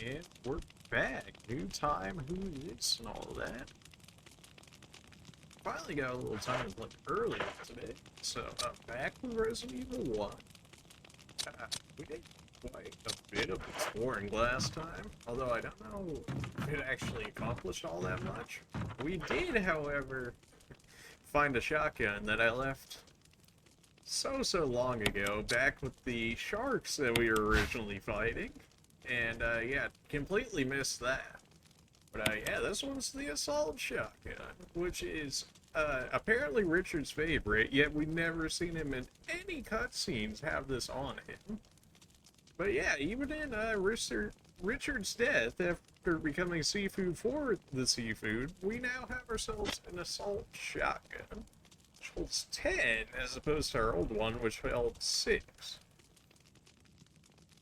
And we're back. New time, who this, and all of that. Finally got a little time to play earlier today. So, back with Resident Evil 1. We did quite a bit of exploring last time, although I don't know if it actually accomplished all that much. We did, however, find a shotgun that I left so long ago, back with the sharks that we were originally fighting. And, yeah, completely missed that. But, yeah, this one's the assault shotgun, which is, apparently Richard's favorite, yet we've never seen him in any cutscenes have this on him. But, yeah, even in, Richard's death, after becoming seafood for the seafood, we now have ourselves an assault shotgun, which holds 10, as opposed to our old one, which held 6.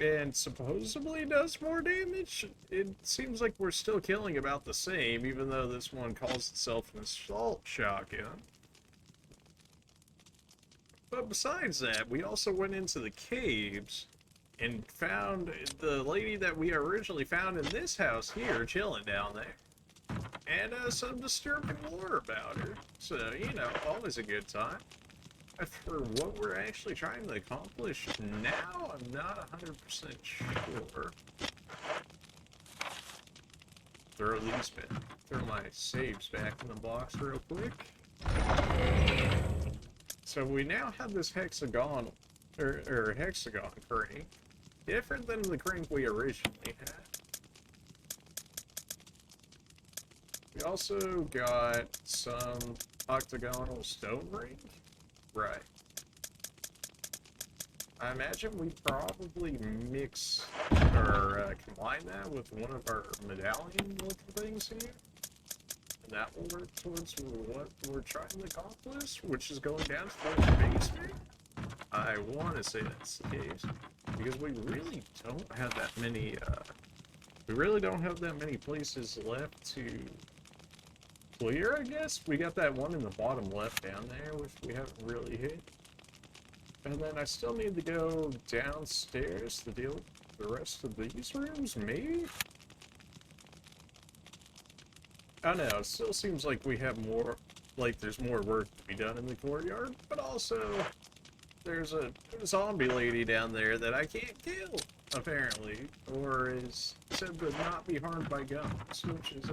And supposedly does more damage. It seems like we're still killing about the same, even though this one calls itself an assault shotgun. But besides that, we also went into the caves and found the lady that we originally found in this house here, chilling down there. And some disturbing lore about her. So, you know, always a good time. For what we're actually trying to accomplish now, I'm not 100% sure. Throw my saves back in the box real quick. So we now have this hexagon crank, different than the crank we originally had. We also got some octagonal stone ring. Right. I imagine we probably mix or combine that with one of our medallion-looking things here. And that will work towards what we're trying to accomplish, which is going down to the basement. I want to say that's the case, because we really don't have that many, places left to clear, I guess. We got that one in the bottom left down there, which we haven't really hit. And then I still need to go downstairs to deal with the rest of these rooms, maybe? I don't know, it still seems like we have more, like there's more work to be done in the courtyard, but also there's a zombie lady down there that I can't kill, apparently, or is said to not be harmed by guns, which is,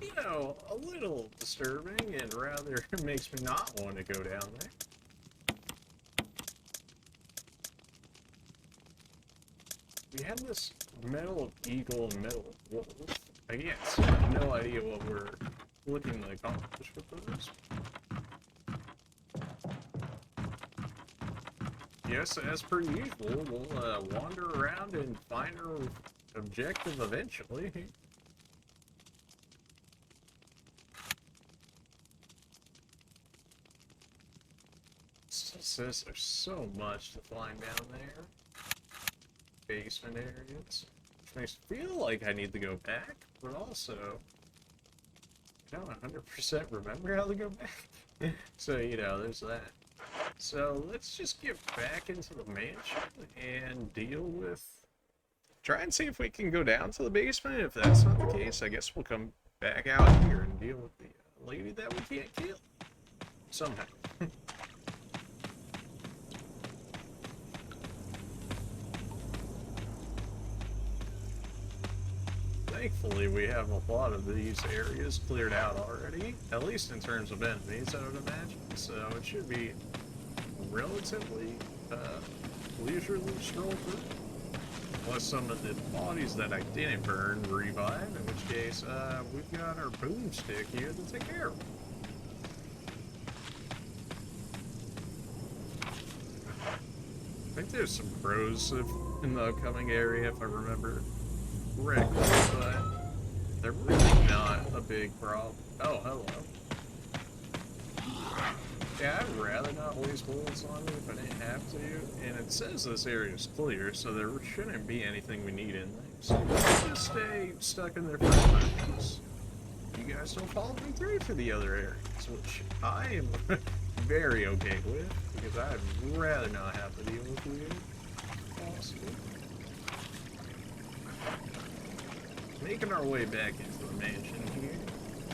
you know, a little disturbing and rather makes me not want to go down there. We have this metal eagle and metal wolf. Again, so I have no idea what we're looking to accomplish with those. Yes, as per usual, we'll wander around and find our objective eventually. Says there's so much to find down there. Basement areas. Which makes me feel like I need to go back, but also I don't 100% remember how to go back. So, you know, there's that. So let's just get back into the mansion and deal with... Try and see if we can go down to the basement. If that's not the case, I guess we'll come back out here and deal with the lady that we can't kill. Somehow. Thankfully, we have a lot of these areas cleared out already, at least in terms of enemies, I would imagine. So it should be relatively leisurely stroll through. Unless some of the bodies that I didn't burn revive, in which case we've got our boomstick here to take care of. I think there's some crows in the upcoming area, if I remember correctly, but they're really not a big problem. Oh, hello. Yeah, I'd rather not waste bullets on me if I didn't have to, and it says this area is clear, so there shouldn't be anything we need in there. So let's just stay stuck in there for a minute. You guys don't follow me through to the other areas, which I am very okay with, because I'd rather not have to deal with you. Possibly. making our way back into the mansion here.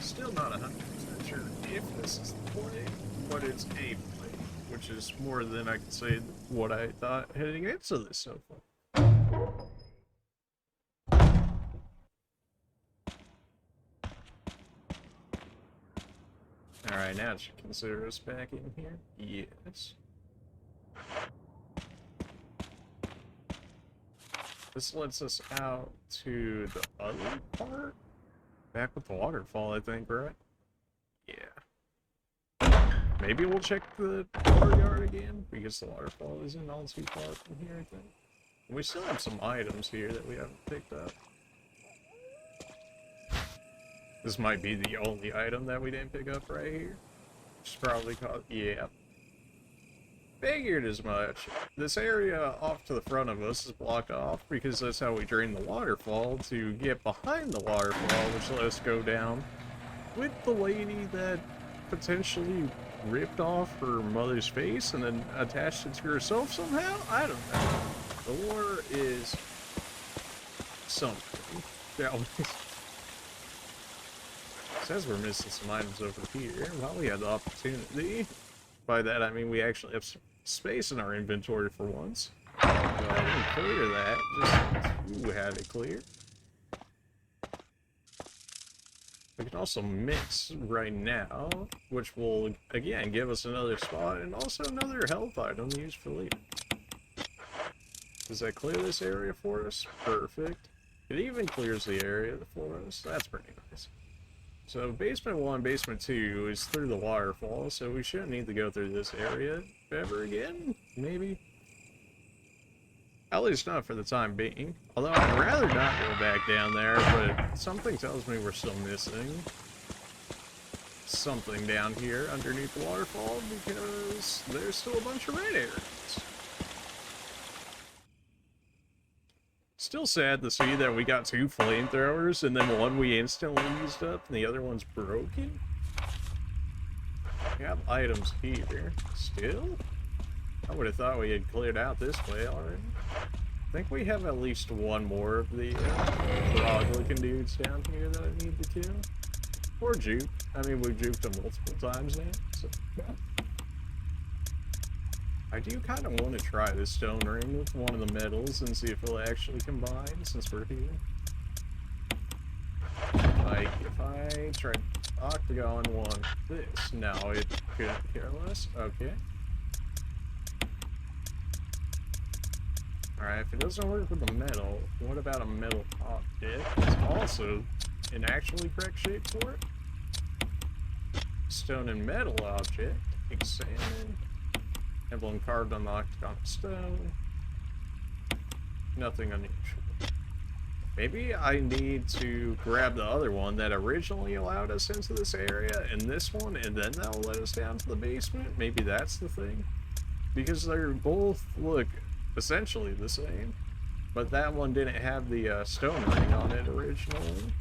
Still not 100% sure if this is the play, but it's a play, which is more than I can say what I thought heading into this so far. Alright, now it should consider us back in here. Yes. This lets us out to the other part? Back with the waterfall, I think, right? Yeah. Maybe we'll check the courtyard again, because the waterfall isn't all too far from here, I think. We still have some items here that we haven't picked up. This might be the only item that we didn't pick up right here. Which is probably called, yeah. Figured as much. This area off to the front of us is blocked off because that's how we drain the waterfall to get behind the waterfall, which let us go down with the lady that potentially ripped off her mother's face and then attached it to herself somehow? I don't know. Or is something. That was... Says we're missing some items over here. Well, we had the opportunity. By that I mean we actually have some space in our inventory for once. Go ahead and clear that, just to have it clear. We can also mix right now, which will again give us another spot and also another health item to use for later. Does that clear this area for us? Perfect. It even clears the area for us. That's pretty nice. So basement 1, basement 2 is through the waterfall, so we shouldn't need to go through this area ever again, maybe? At least not for the time being. Although I'd rather not go back down there, but something tells me we're still missing something down here underneath the waterfall because there's still a bunch of red areas. Still sad to see that we got 2 flamethrowers and then one we instantly used up and the other one's broken. We have items here. Still? I would have thought we had cleared out this way already. I think we have at least one more of the frog-looking dudes down here that I need to kill. Or juke. I mean, we've juked them multiple times now, so... I do kind of want to try this stone ring with one of the metals and see if it'll actually combine since we're here. Like, if I tried octagon one this, no, it couldn't care less. Okay. Alright, if it doesn't work with the metal, what about a metal object? It's also an actually correct shape for it. Stone and metal object. Examine. Emblem carved on the octagon stone. Nothing unusual. Maybe I need to grab the other one that originally allowed us into this area and this one, and then that'll let us down to the basement. Maybe that's the thing. Because they both look essentially the same. But that one didn't have the stone ring on it originally.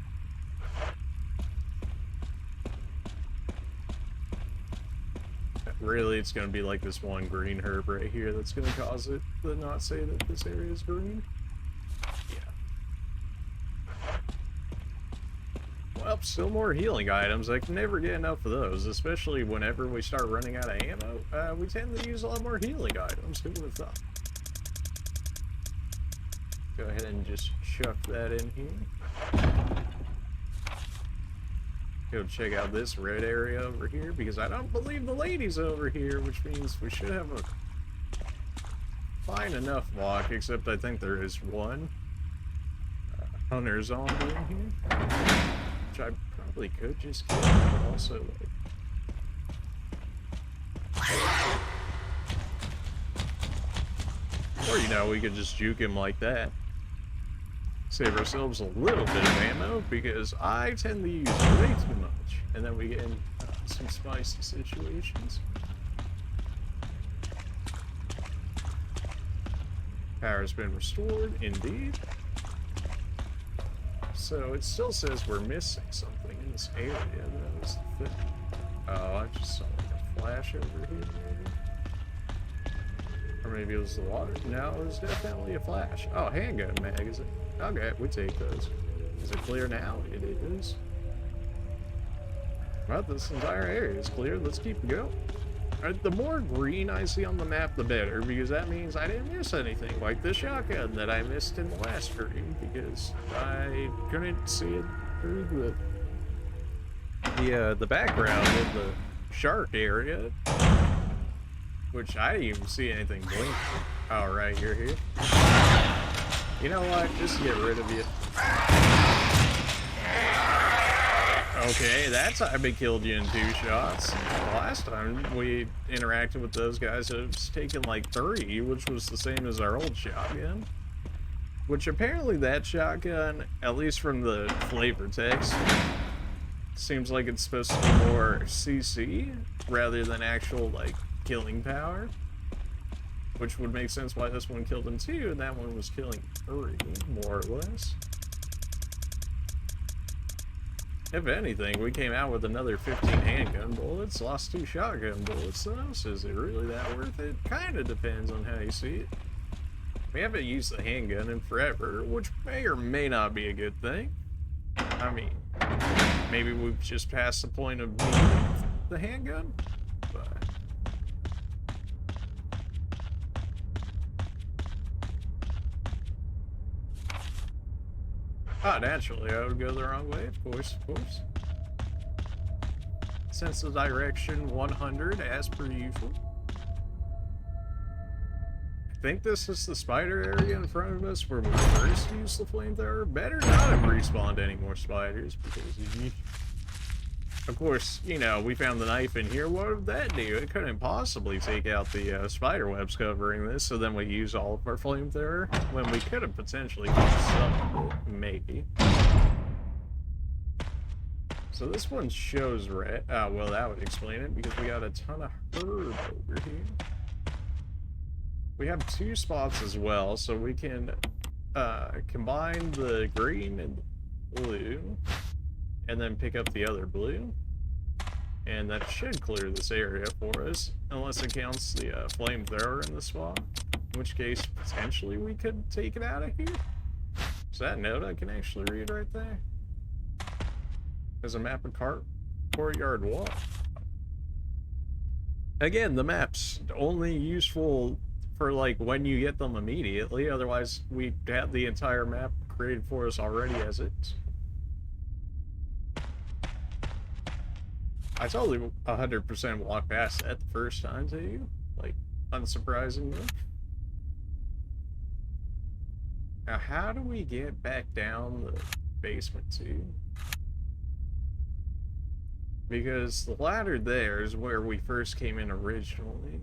Really, it's going to be like this one green herb right here that's going to cause it to not say that this area is green. Yeah. Well, still more healing items. I can never get enough of those, especially whenever we start running out of ammo. We tend to use a lot more healing items. Who would have thought? Go ahead and just chuck that in here. Go check out this red area over here because I don't believe the lady's over here, which means we should have a fine enough walk, except I think there is one hunter zombie in here, which I probably could just kill, but also or you know, we could just juke him like that. Save ourselves a little bit of ammo because I tend to use way too much, and then we get in some spicy situations. Power's been restored, indeed. So it still says we're missing something in this area. That was the thing. Oh, I just saw like a flash over here, maybe. Or maybe it was the water. No, it was definitely a flash. Oh, handgun magazine. Okay, we take those. Is it clear now? It is. Well, this entire area is clear. Let's keep going. The more green I see on the map, the better, because that means I didn't miss anything, like the shotgun that I missed in the last stream, because I couldn't see it through the background of the shark area, which I didn't even see anything blink. All right, you're here. You know what? Just get rid of you. Okay, that time I killed you in 2 shots. The last time we interacted with those guys, it was taken like 3, which was the same as our old shotgun. Which apparently that shotgun, at least from the flavor text, seems like it's supposed to be more CC rather than actual like killing power. Which would make sense why this one killed him 2 and that one was killing 3, more or less. If anything, we came out with another 15 handgun bullets, lost 2 shotgun bullets though, so is it really that worth it? Kinda depends on how you see it. We haven't used the handgun in forever, which may or may not be a good thing. I mean, maybe we've just passed the point of needing the handgun, but... Ah, naturally, I would go the wrong way, of course, of course. Sense of direction 100, as per usual. I think this is the spider area in front of us where we first used the flamethrower. Better not have respawned any more spiders, because... Of course, you know, we found the knife in here. What would that do? It couldn't possibly take out the spider webs covering this, so then we use all of our flamethrower when we could have potentially used some of it, maybe. So this one shows red. Well, that would explain it, because we got a ton of herb over here. We have 2 spots as well, so we can combine the green and blue, and then pick up the other blue, and that should clear this area for us, unless it counts the flamethrower in the spot, in which case potentially we could take it out of here. So that note I can actually read right there. There's a map of courtyard wall. Again, the map's only useful for like when you get them immediately, otherwise we have the entire map created for us already as it's. I totally 100% walked past that the first time too, like, unsurprisingly. Now, how do we get back down the basement too? Because the ladder there is where we first came in originally.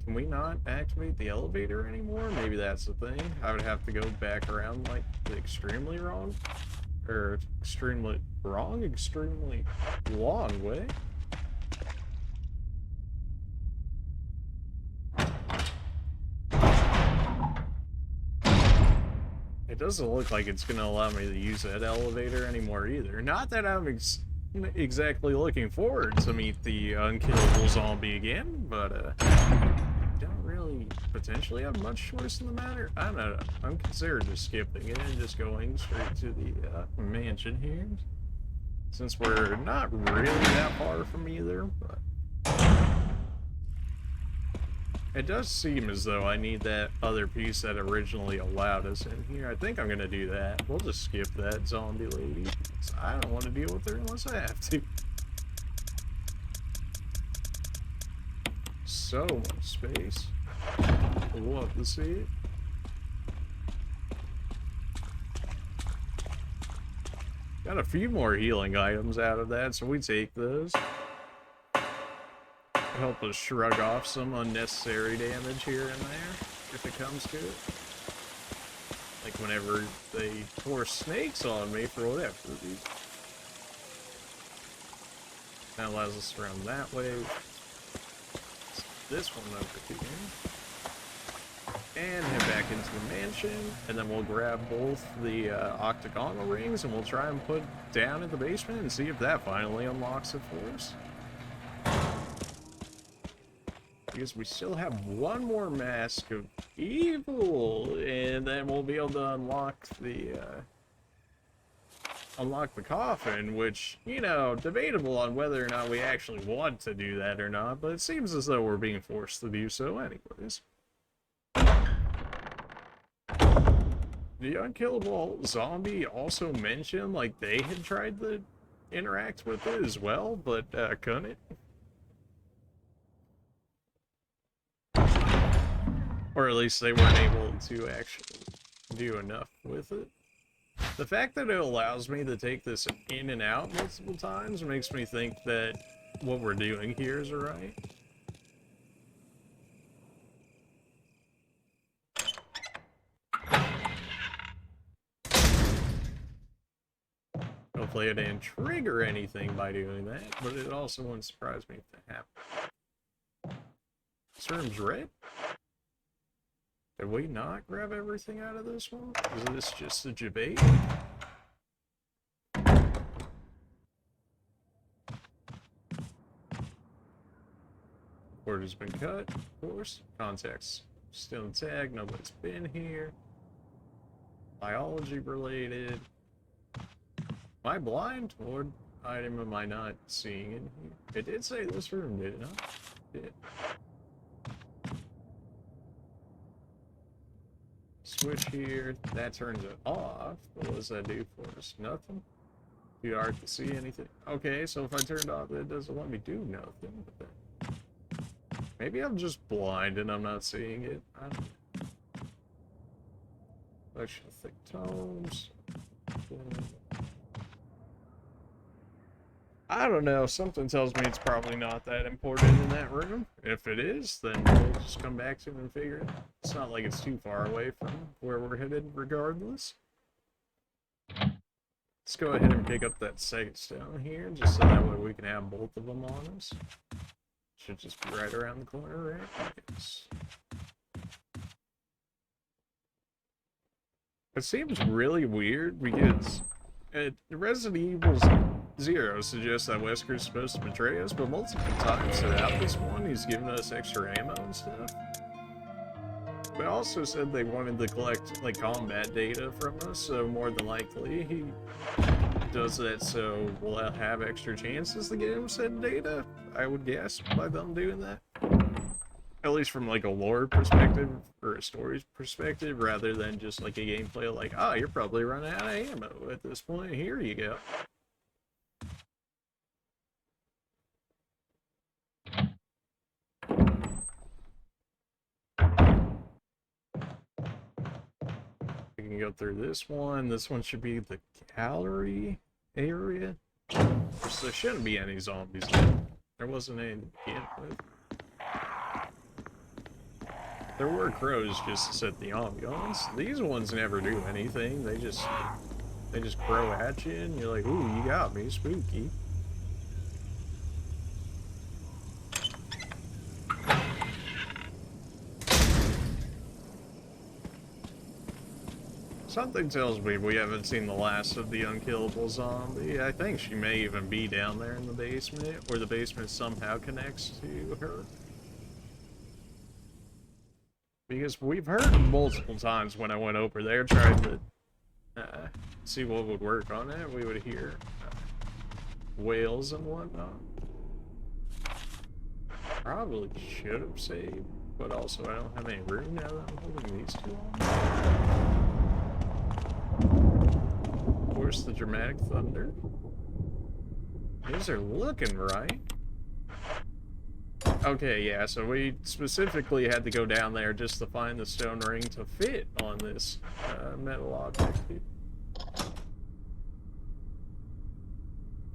Can we not activate the elevator anymore? Maybe that's the thing. I would have to go back around like the extremely wrong long way. It doesn't look like it's gonna allow me to use that elevator anymore either. Not that I'm exactly looking forward to meet the unkillable zombie again, but don't really potentially have much choice in the matter. I don't know. I'm considering just skipping it and just going straight to the mansion here, since we're not really that far from either. But it does seem as though I need that other piece that originally allowed us in here. I think I'm gonna do that. We'll just skip that zombie lady. I don't want to deal with her unless I have to. So much space. I'd love to see it. Got a few more healing items out of that, so we take those. Help us shrug off some unnecessary damage here and there, if it comes to it. Like whenever they force snakes on me for whatever reason. That allows us to run that way. This one over here. And head back into the mansion, and then we'll grab both the octagonal rings, and we'll try and put down in the basement and see if that finally unlocks it for us. Because we still have one more mask of evil, and then we'll be able to unlock the coffin, which, you know, debatable on whether or not we actually want to do that or not, but it seems as though we're being forced to do so anyways. The unkillable zombie also mentioned, like, they had tried to interact with it as well, but couldn't. Or at least they weren't able to actually do enough with it. The fact that it allows me to take this in and out multiple times makes me think that what we're doing here is right. Hopefully it didn't trigger anything by doing that, but it also wouldn't surprise me if that happened. This room's red? Did we not grab everything out of this one? Is this just a debate? Word has been cut, of course. Context still intact, nobody's been here. Biology related. Am I blind? What item am I not seeing in here? It did say this room, did it not? It did. Switch here, that turns it off. What does that do for us? Nothing? Too dark to see anything? Okay, so if I turn it off, it doesn't let me do nothing. But then... maybe I'm just blind and I'm not seeing it. I don't know. Collection of thick tomes. I don't know, something tells me it's probably not that important in that room. If it is, then we'll just come back to it and figure it out. It's not like it's too far away from where we're headed regardless. Let's go ahead and pick up that second stone here, just so that way we can have both of them on us. Should just be right around the corner, right? Yes. It seems really weird because Resident Evil's 0 suggests that Wesker is supposed to betray us, but multiple times throughout this one, he's given us extra ammo and stuff. They also said they wanted to collect, like, combat data from us, so more than likely he does that so we'll have extra chances to get him said data, I would guess, by them doing that. At least from, like, a lore perspective, or a story perspective, rather than just, like, a gameplay like, oh, you're probably running out of ammo at this point, here you go. We can go through this one. This one should be the gallery area. There shouldn't be any zombies there. There wasn't any to begin with. There were crows just to set the ambiance. These ones never do anything. They just crow at you and you're like, ooh, you got me, spooky. Something tells me we haven't seen the last of the unkillable zombie. I think she may even be down there in the basement, or the basement somehow connects to her. Because we've heard multiple times when I went over there trying to see what would work on it, we would hear wails and whatnot. Probably should have saved, but also I don't have any room now that I'm holding these two on. Of course, the dramatic thunder. These are looking right. Okay, yeah, so we specifically had to go down there just to find the stone ring to fit on this metal object.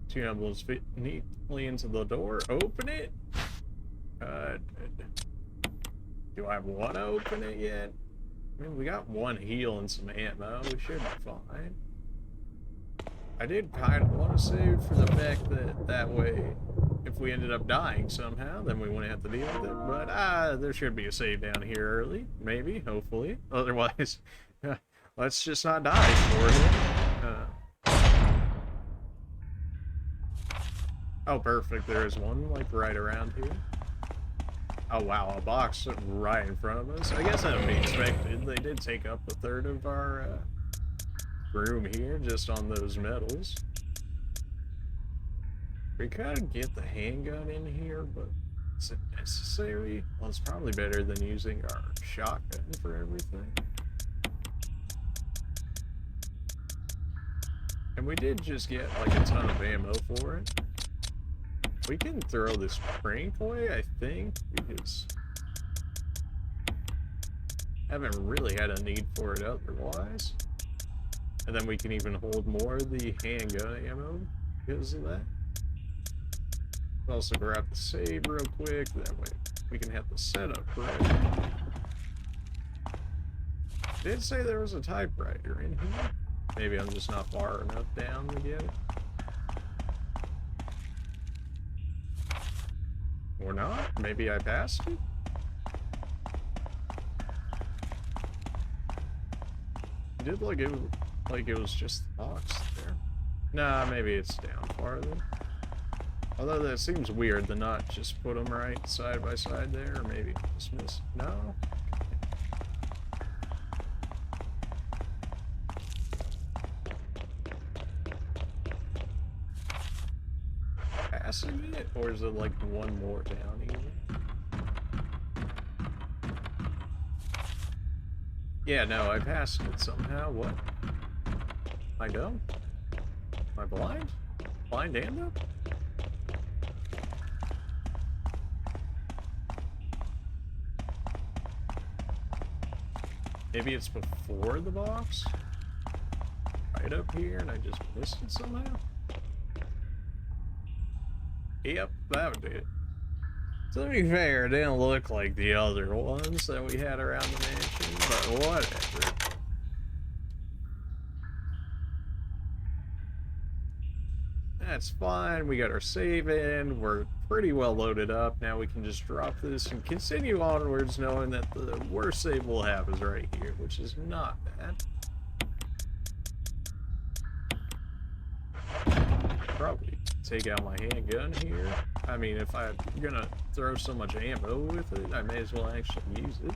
Two emblems fit neatly into the door. Open it. Do I want to open it yet? I mean, we got one heal and some ammo. We should be fine. I did kind of want to save for the fact that that way, if we ended up dying somehow, then we wouldn't have to deal with it. But there should be a save down here early, maybe, hopefully. Otherwise, let's just not die for it. Oh, perfect. There is one, like, right around here. Oh wow, a box right in front of us. I guess that would be expected. They did take up a third of our room here just on those metals. We could get the handgun in here, but is it necessary? Well, it's probably better than using our shotgun for everything. And we did just get like a ton of ammo for it. We can throw this crank away, I think, because I haven't really had a need for it otherwise. And then we can even hold more of the handgun ammo because of that. We'll also grab the save real quick, that way we can have the setup ready. Did say there was a typewriter in here. Maybe I'm just not far enough down to get it. Or not. Maybe I passed it? It did like it was just the box there. Nah, maybe it's down farther. Although that seems weird to not just put them right side by side there, or maybe just miss. No? Passing it? Or is it like one more down even? Yeah, no, I passed it somehow. What? I dumb? Am I blind? Blind and dumb? Maybe it's before the box? Right up here and I just missed it somehow? Yep, that would be it. To be fair, it didn't look like the other ones that we had around the mansion, but whatever. That's fine, we got our save in, we're pretty well loaded up. Now we can just drop this and continue onwards knowing that the worst save we'll have is right here, which is not bad. Probably take out my handgun here. I mean, if I'm gonna throw so much ammo with it, I may as well actually use it.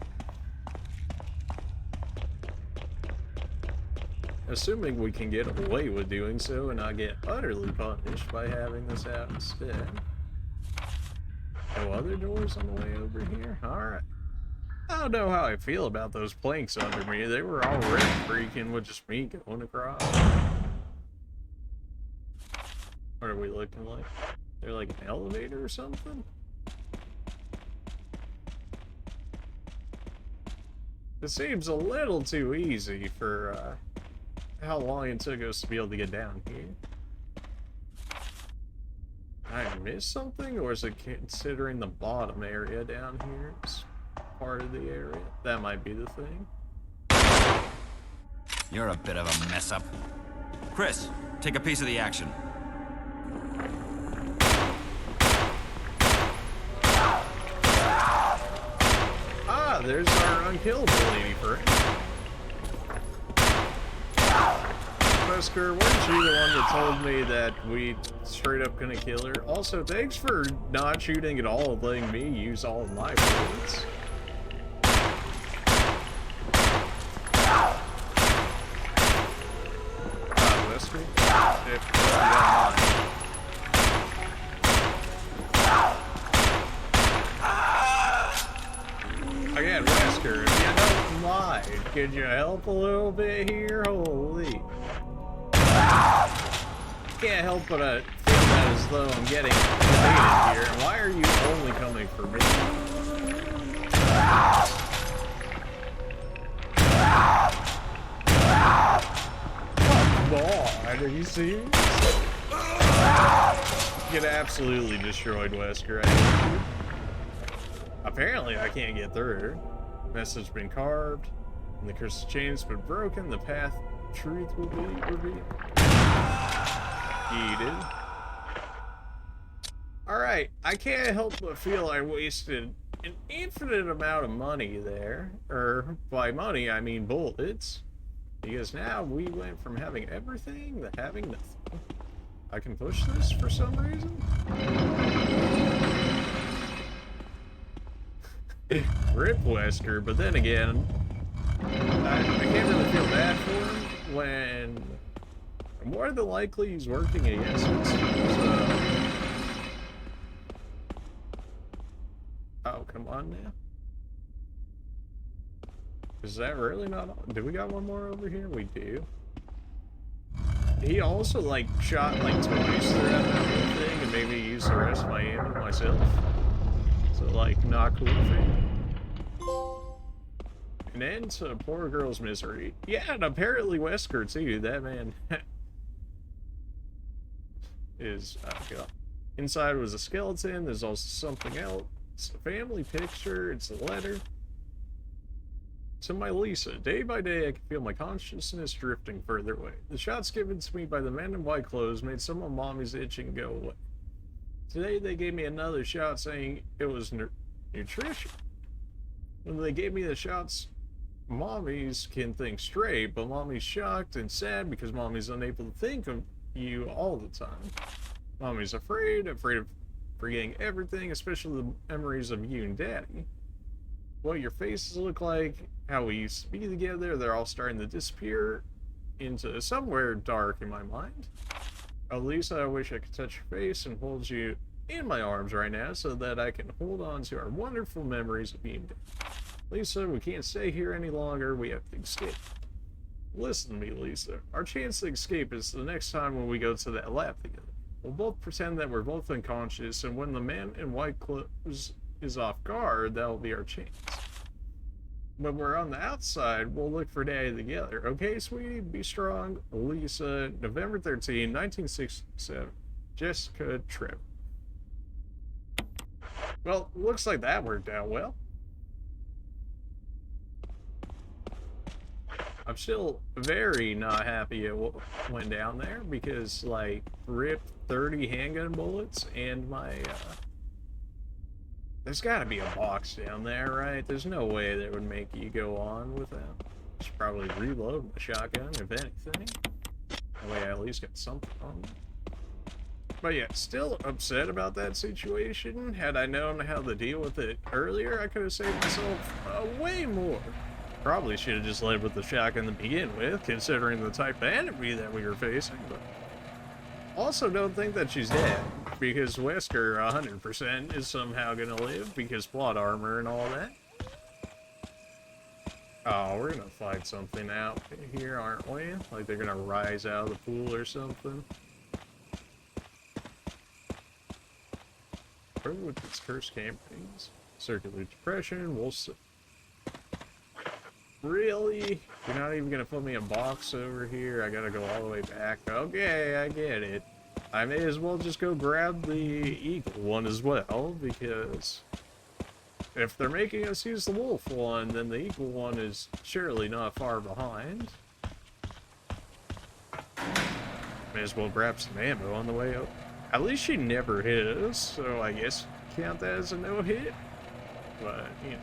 Assuming we can get away with doing so and not get utterly punished by having this out instead. No other doors on the way over here? Alright. I don't know how I feel about those planks under me. They were already freaking with just me going across. What are we looking like? They're like an elevator or something? It seems a little too easy for how long it took us to be able to get down here. I missed something, or is it considering the bottom area down here is part of the area? That might be the thing. You're a bit of a mess up. Chris, take a piece of the action. Ah, there's our unkillable lady friend. Wesker, weren't you the one that told me that we straight up gonna kill her? Also, thanks for not shooting at all and letting me use all of my bullets. Wesker? If you don't mind. Again, Wesker, if you don't mind, could you help a little bit here? Holy. Can't help but feel as though I'm getting invaded here. Why are you only coming for me? Come on, are you serious? Get absolutely destroyed, Wesker. Apparently, I can't get through. Message been carved, and the curse chain's been broken. The path of truth will be revealed. Heated. Alright, I can't help but feel I wasted an infinite amount of money there. Or, by money, I mean bullets. Because now we went from having everything to having nothing. I can push this for some reason? Rip Wesker, but then again, I can't really feel bad for him when more than likely he's working against us. So... Oh, come on now. Is that really not on? Do we got one more over here? We do. He also, like, shot, like, twice throughout that whole thing and made me use the rest of my ammo myself. So, like, not cool thing. An end to a poor girl's misery. Yeah, and apparently Wesker, too. That man is... Oh, God. Inside was a skeleton. There's also something else. It's a family picture. It's a letter. To my Lisa, day by day I can feel my consciousness drifting further away. The shots given to me by the men in white clothes made some of Mommy's itching go away. Today they gave me another shot saying it was nutrition. When they gave me the shots, Mommy's can think straight, but Mommy's shocked and sad because Mommy's unable to think of you all the time. Mommy's afraid of forgetting everything, especially the memories of you and Daddy. What your faces look like, how we used to be together, they're all starting to disappear into somewhere dark in my mind. Oh, Lisa, I wish I could touch your face and hold you in my arms right now so that I can hold on to our wonderful memories of being dead. Lisa, we can't stay here any longer, we have to escape. Listen to me, Lisa. Our chance to escape is the next time when we go to that lab together. We'll both pretend that we're both unconscious, and when the man in white clothes is off guard, that'll be our chance. When we're on the outside, we'll look for Daddy together. Okay, sweetie? Be strong. Lisa, November 13, 1967. Jessica Tripp. Well, looks like that worked out well. I'm still very not happy at what went down there because, like, ripped 30 handgun bullets and my, there's gotta be a box down there, right? There's no way that would make you go on with that. I should probably reload my shotgun, if anything. That way I at least got something on me. But yeah, still upset about that situation. Had I known how to deal with it earlier, I could have saved myself way more. Probably should have just led with the shotgun to begin with, considering the type of enemy that we were facing, but... Also don't think that she's dead, because Wesker 100% is somehow gonna live, because plot armor and all that. Oh, we're gonna fight something out here, aren't we? Like they're gonna rise out of the pool or something. Where with these cursed campaigns? Circular depression, we'll see. Really? You're not even gonna put me a box over here? I gotta go all the way back. Okay, I get it. I may as well just go grab the eagle one as well, because if they're making us use the wolf one, then the eagle one is surely not far behind. May as well grab some ammo on the way up. At least she never hit us, so I guess count that as a no-hit. But, you know.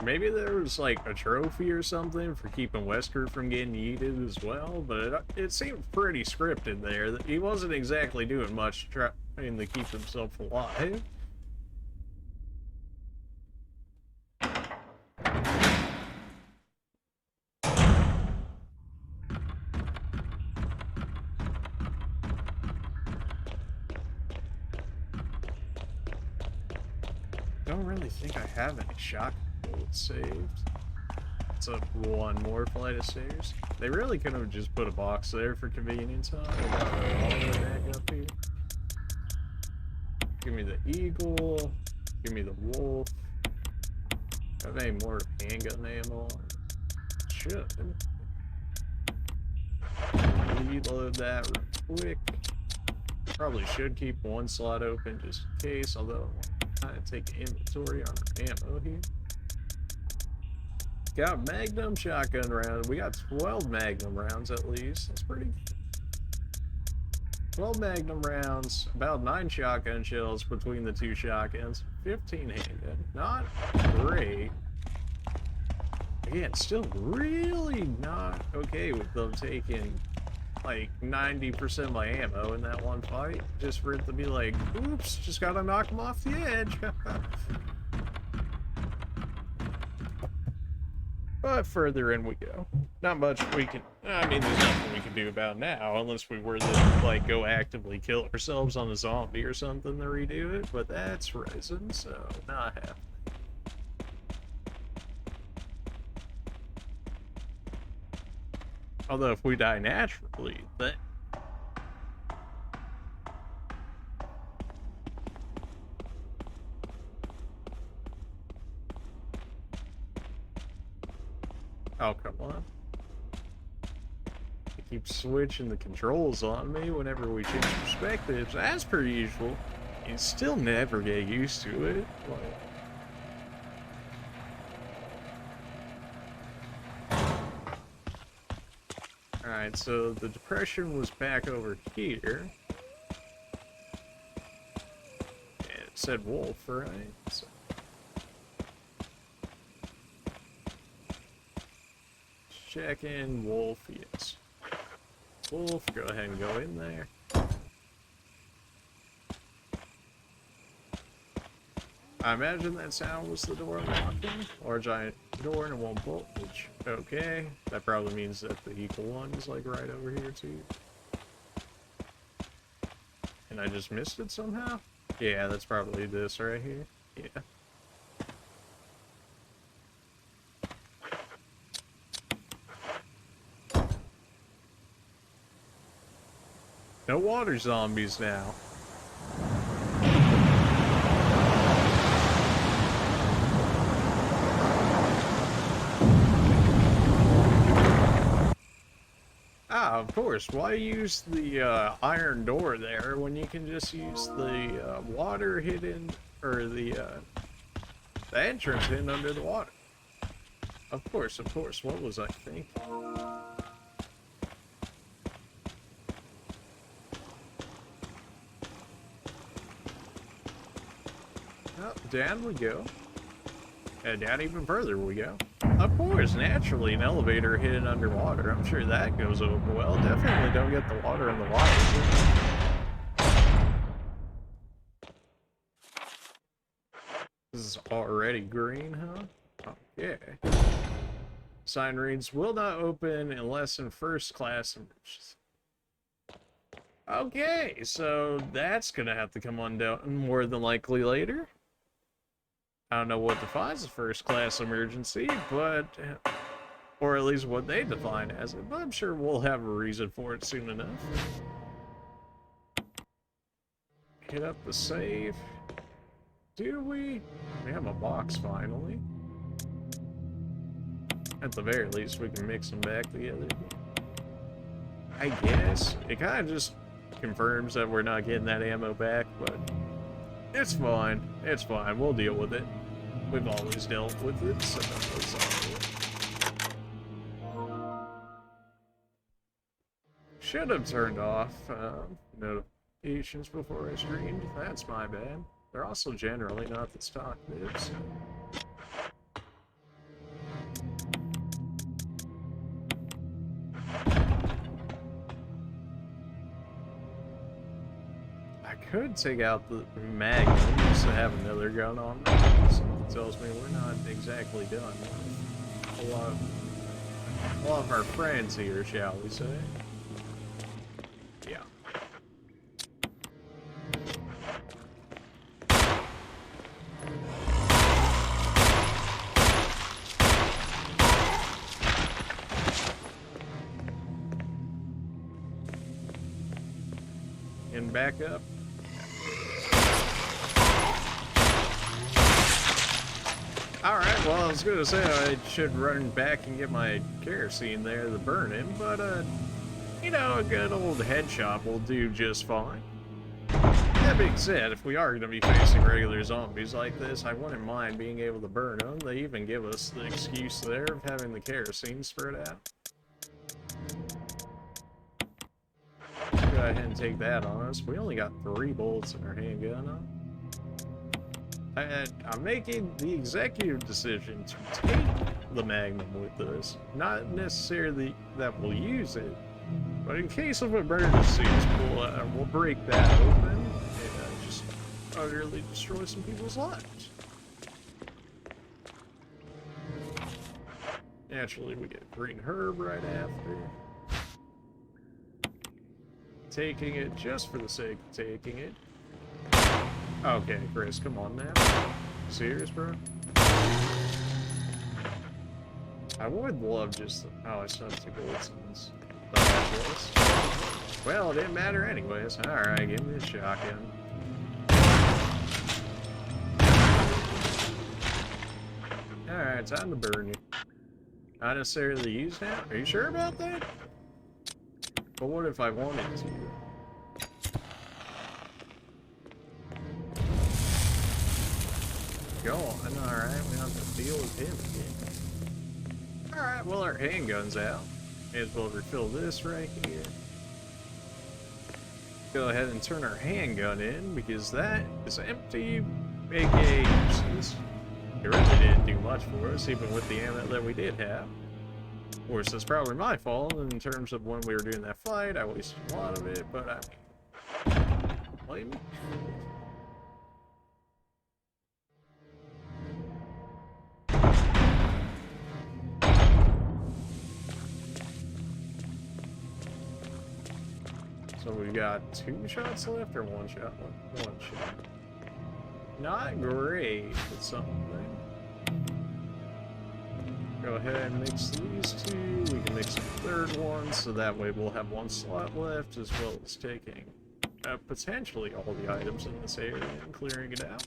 Maybe there was like a trophy or something for keeping Wesker from getting yeeted as well, but it seemed pretty scripted there. He wasn't exactly doing much trying to keep himself alive. Don't really think I have any shotgun bullets saved. It's up one more flight of stairs. They really could have just put a box there for convenience, huh? They got it all the way back up here. Give me the eagle. Give me the wolf. Have any more handgun ammo? Should. Reload that real quick. Probably should keep one slot open just in case, although I'm gonna take inventory on our ammo here. Got Magnum shotgun round. We got 12 Magnum rounds at least. That's pretty. 12 Magnum rounds, about 9 shotgun shells between the two shotguns, 15 handgun. Not great. Again, still really not okay with them taking like 90% of my ammo in that one fight, just for it to be like, oops, just gotta knock him off the edge. But further in we go. Not much we can, I mean, there's nothing we can do about now, unless we were to, like, go actively kill ourselves on a zombie or something to redo it, but that's resin, so not happening. Although if we die naturally, then... Oh, come on. It keeps switching the controls on me whenever we change perspectives, as per usual. You still never get used to it. Alright, so the depression was back over here. And it said wolf, right? So check in wolf, yes. Wolf, go ahead and go in there. I imagine that sound was the door unlocking, or a giant door and it won't bolt, which, okay. That probably means that the equal one is like right over here too. And I just missed it somehow? Yeah, that's probably this right here. Yeah. No water zombies now. Ah, of course. Why use the iron door there when you can just use the water hidden, or the entrance hidden under the water? Of course, of course. What was I thinking? Oh, down we go. And down even further we go. Of course, naturally, an elevator hidden underwater. I'm sure that goes over well. Definitely don't get the water in the wires. This is already green, huh? Okay. Sign reads, will not open unless in first class emergency. Okay, so that's gonna have to come undone more than likely later. I don't know what defines a first class emergency, but, or at least what they define as it, but I'm sure we'll have a reason for it soon enough. Hit up the save. Do we? We have a box finally. At the very least, we can mix them back together. I guess. It kind of just confirms that we're not getting that ammo back, but it's fine. It's fine. We'll deal with it. We've always dealt with it, so that's all. Should have turned off notifications before I streamed. That's my bad. They're also generally not the stock nibs. I could take out the Magnum just to have another gun on me. Something tells me we're not exactly done with a lot of our friends here, shall we say. Yeah. And back up. Alright, well, I was gonna say I should run back and get my kerosene there to burn in, but, you know, a good old headshot will do just fine. That being said, if we are gonna be facing regular zombies like this, I wouldn't mind being able to burn them. They even give us the excuse there of having the kerosene spread out. Let's go ahead and take that on us. We only got 3 bullets in our handgun, huh? I'm making the executive decision to take the Magnum with us. Not necessarily that we'll use it, but in case of emergencies, we'll break that open and just utterly destroy some people's lives. Naturally, we get green herb right after. Taking it just for the sake of taking it. Okay, Chris, come on now. Serious, bro? I would love just... Oh, I still have 2 bullets in this. Well, it didn't matter anyways. Alright, give me a shotgun. Alright, time to burn you. Not necessarily used now? Are you sure about that? But what if I wanted to? Go on, alright, we don't have to deal with him again. Alright, well our handgun's out. May as well refill this right here. Go ahead and turn our handgun in, because that is empty, aka useless. It really didn't do much for us, even with the ammo that we did have. Of course, that's probably my fault in terms of when we were doing that fight. I wasted a lot of it, but I mean, blame me. So we've got 2 shots left or 1 shot left? 1 shot. Not great, but something. Go ahead and mix these 2. We can mix a 3rd one, so that way we'll have 1 slot left, as well as taking potentially all the items in this area and clearing it out.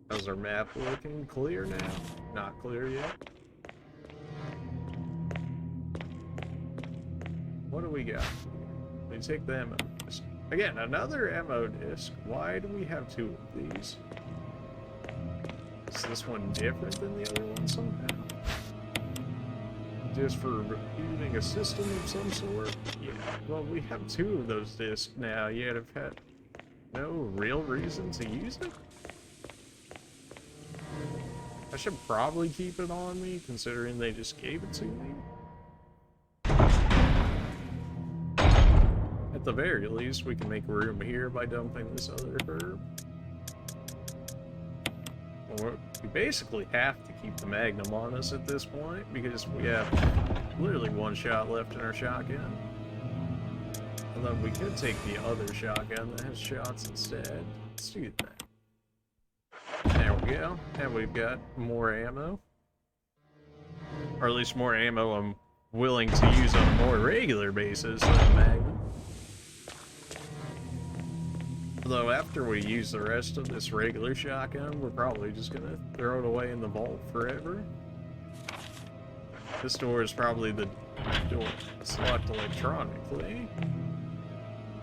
How's our map looking? Clear now? Not clear yet. What do we got? We take the ammo disc. Again, another ammo disc. Why do we have 2 of these? Is this one different than the other one somehow? Just for rebooting a system of some sort? Yeah. Well, we have 2 of those discs now, yet have had no real reason to use it? I should probably keep it on me, considering they just gave it to me. At the very least, we can make room here by dumping this other herb. We basically have to keep the Magnum on us at this point, because we have literally 1 shot left in our shotgun. Although we could take the other shotgun that has shots instead. Let's do that. There we go. And we've got more ammo. Or at least more ammo I'm willing to use on a more regular basis than the Magnum. Although after we use the rest of this regular shotgun, we're probably just gonna throw it away in the vault forever. This door is probably the door that's locked electronically.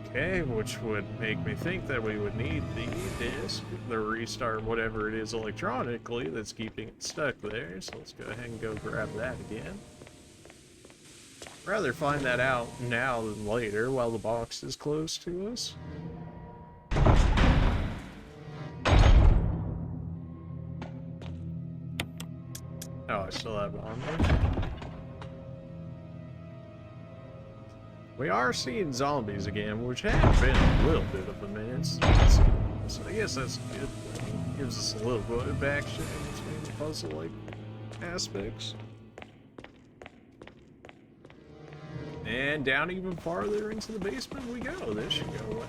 Okay, which would make me think that we would need the disc, the restart whatever it is electronically that's keeping it stuck there. So let's go ahead and go grab that again. Rather find that out now than later while the box is close to us. Oh, I still have it on there. We are seeing zombies again, which have been a little bit of a minute. So I guess that's good. Gives us a little bit of action in between the puzzle-like aspects. And down even farther into the basement we go. This should go away.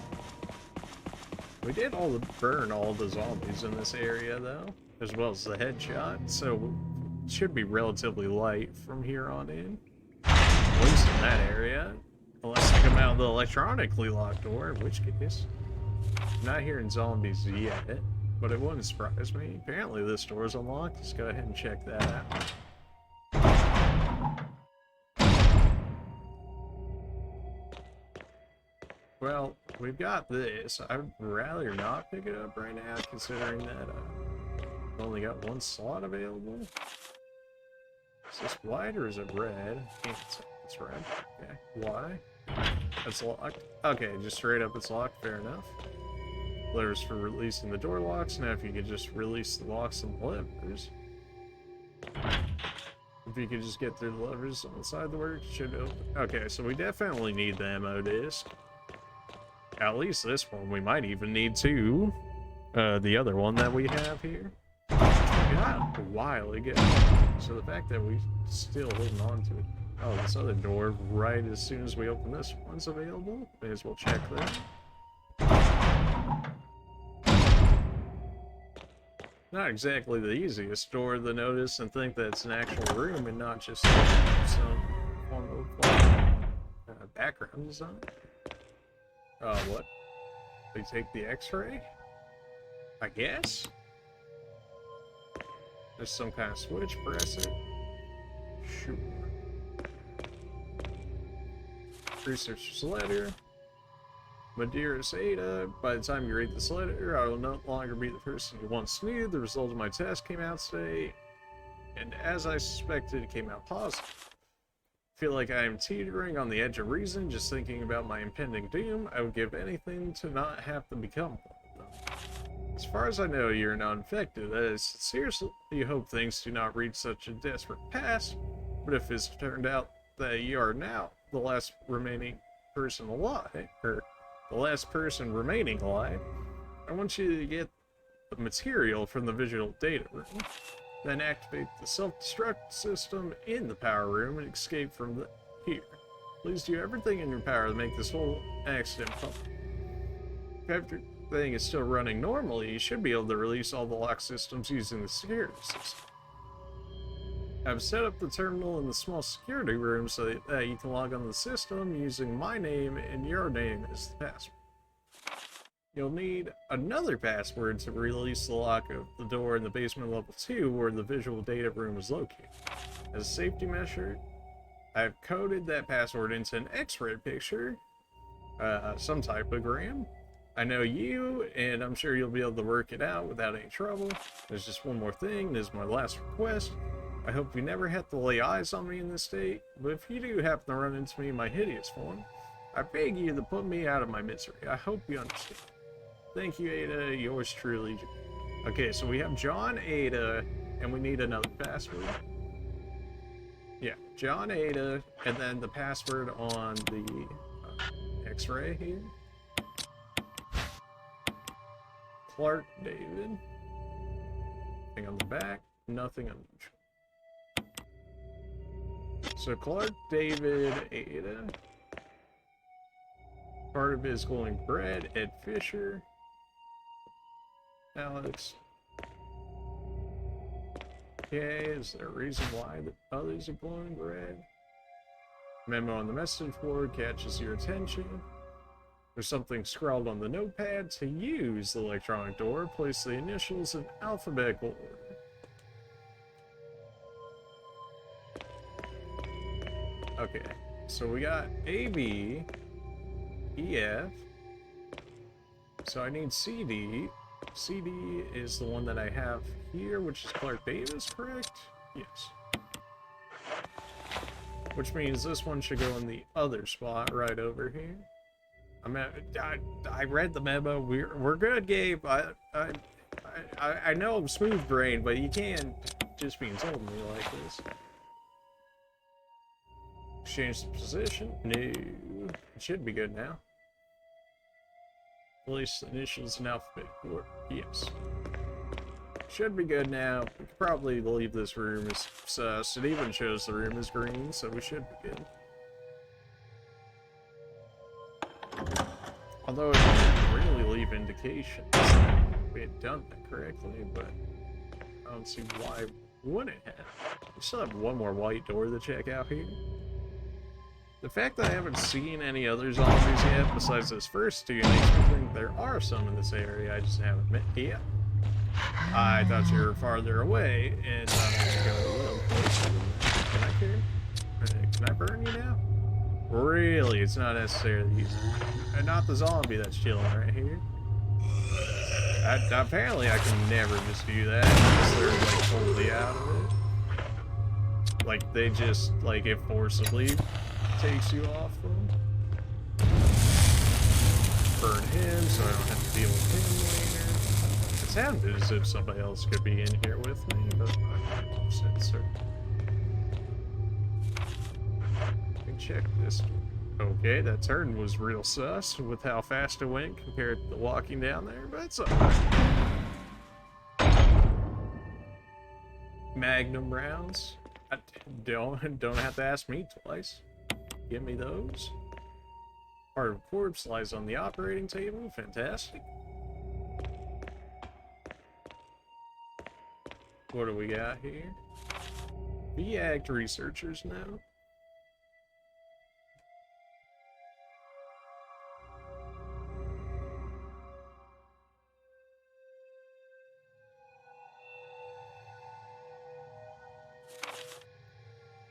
We did burn all the zombies in this area, though, as well as the headshot, so it should be relatively light from here on in. At least in that area. Unless they come out of the electronically locked door, in which case, I'm not hearing zombies yet, but it wouldn't surprise me. Apparently this door is unlocked. Let's go ahead and check that out. Well, we've got this. I'd rather not pick it up right now, considering that I've only got 1 slot available. Is this white or is it red? It's red. Okay. Why? It's locked. Okay, just straight up it's locked. Fair enough. levers for releasing the door locks. Now if you could just release the locks and the levers. If you could just get through the levers on the side of the work, it should open. Okay, so we definitely need the ammo disc. At least this one. We might even need two. The other one that we have here. We got a while ago. So the fact that we still holding on to it. Oh, this other door, right as soon as we open this one's available. May as well check that. Not exactly the easiest door to notice and think that it's an actual room and not just some form of background design. What? They take the X-ray? I guess? There's some kind of switch, press it. Sure. Researcher's letter. My dearest Ada, by the time you read this letter, I will no longer be the person you once knew. The result of my test came out today, and as I suspected, it came out positive. I feel like I am teetering on the edge of reason, just thinking about my impending doom. I would give anything to not have to become one of them. As far as I know, you're not infected. I sincerely hope things do not reach such a desperate pass, but if it's turned out that you are now the last remaining person alive, or the last person remaining alive, I want you to get the material from the visual data room, then activate the self-destruct system in the power room and escape from here. Please do everything in your power to make this whole accident public. If everything is still running normally, you should be able to release all the lock systems using the security system. I've set up the terminal in the small security room so that you can log on to the system using my name and your name as the password. You'll need another password to release the lock of the door in the basement level 2 where the visual data room is located. As a safety measure, I've coded that password into an X-ray picture, some typogram. I know you, and I'm sure you'll be able to work it out without any trouble. There's just one more thing. This is my last request. I hope you never have to lay eyes on me in this state, but if you do happen to run into me in my hideous form, I beg you to put me out of my misery. I hope you understand. Thank you, Ada. Yours truly. Okay, so we have John, Ada, and we need another password. Yeah, John, Ada, and then the password on the X-ray here. Clark, David. Nothing on the back, nothing unusual. So Clark, David, Ada. Part of his glowing bread, Ed Fisher. Alex. Okay, is there a reason why the others are glowing red? Memo on the message board catches your attention. There's something scrawled on the notepad. To use the electronic door, place the initials in alphabetical order. Okay, so we got A, B, E, F. So I need CD. CD is the one that I have here, which is Clark Davis, correct? Yes. Which means this one should go in the other spot right over here. I read the memo. We're good, Gabe. I know I'm smooth brain, but you can't just be told me like this. Change the position. No, it should be good now. Place the initials in alphabet order. Yes. Should be good now. We could probably leave this room as sus. It even shows the room is green, so we should be good. Although it doesn't really leave indications that we had done that correctly, but I don't see why wouldn't it have. We still have one more white door to check out here. The fact that I haven't seen any other zombies yet besides those first two makes me think there are some in this area I just haven't met yet. I thought you were farther away, and I'm just going a little closer. Can I care? Can I burn you now? Really, it's not necessarily easy. And not the zombie that's chilling right here. Apparently I can never just do that unless they're like totally out of it. Like they just, like it forcibly takes you off them. Burn him, so I don't have to deal with him later. It sounded as if somebody else could be in here with me, but I'm not certain. Let me check this. Okay, that turn was real sus with how fast it went compared to the walking down there, but it's alright. Magnum rounds. Don't have to ask me twice. Give me those. Part of corpse lies on the operating table. Fantastic. What do we got here? VACT researchers now.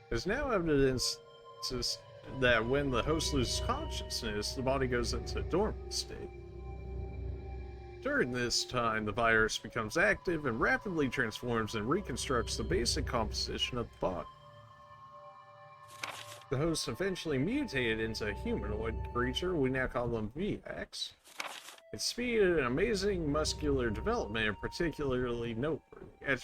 There's now evidence that when the host loses consciousness, the body goes into a dormant state. During this time, the virus becomes active and rapidly transforms and reconstructs the basic composition of the body. The host eventually mutated into a humanoid creature. We now call them VACs. Its speed and amazing muscular development are particularly noteworthy.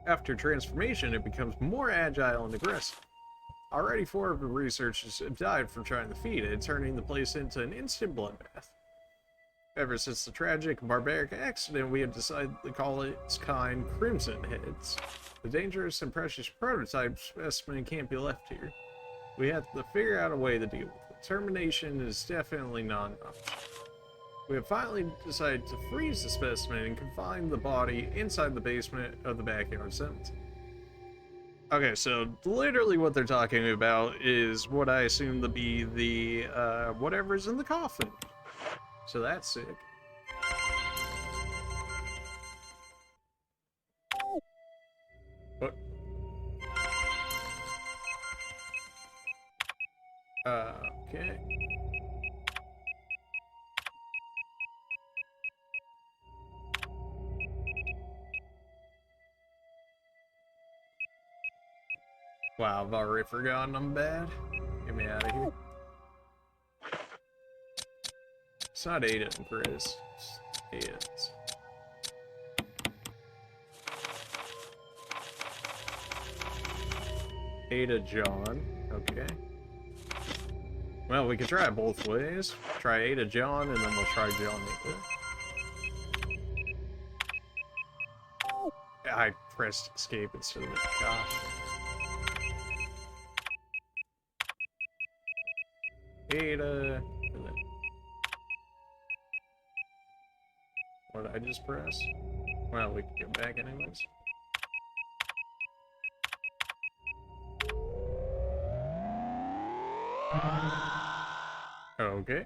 After transformation, it becomes more agile and aggressive. Already 4 of the researchers have died from trying to feed it, turning the place into an instant bloodbath. Ever since the tragic and barbaric accident, we have decided to call its kind Crimson Heads. The dangerous and precious prototype specimen can't be left here. We have to figure out a way to deal with it. Termination is definitely not an option. We have finally decided to freeze the specimen and confine the body inside the basement of the backyard cemetery. Okay, so literally what they're talking about is what I assume to be the, whatever's in the coffin. So that's sick. What? Okay. Wow, I've already forgotten I'm bad. Get me out of here. It's not Ada and Chris. It's Ada John. Okay. Well, we could try it both ways. Try Ada John, and then we'll try John Ada. I pressed escape instead of it. Gosh. Ada. And then what did I just press? Well, we can go back anyways. Okay.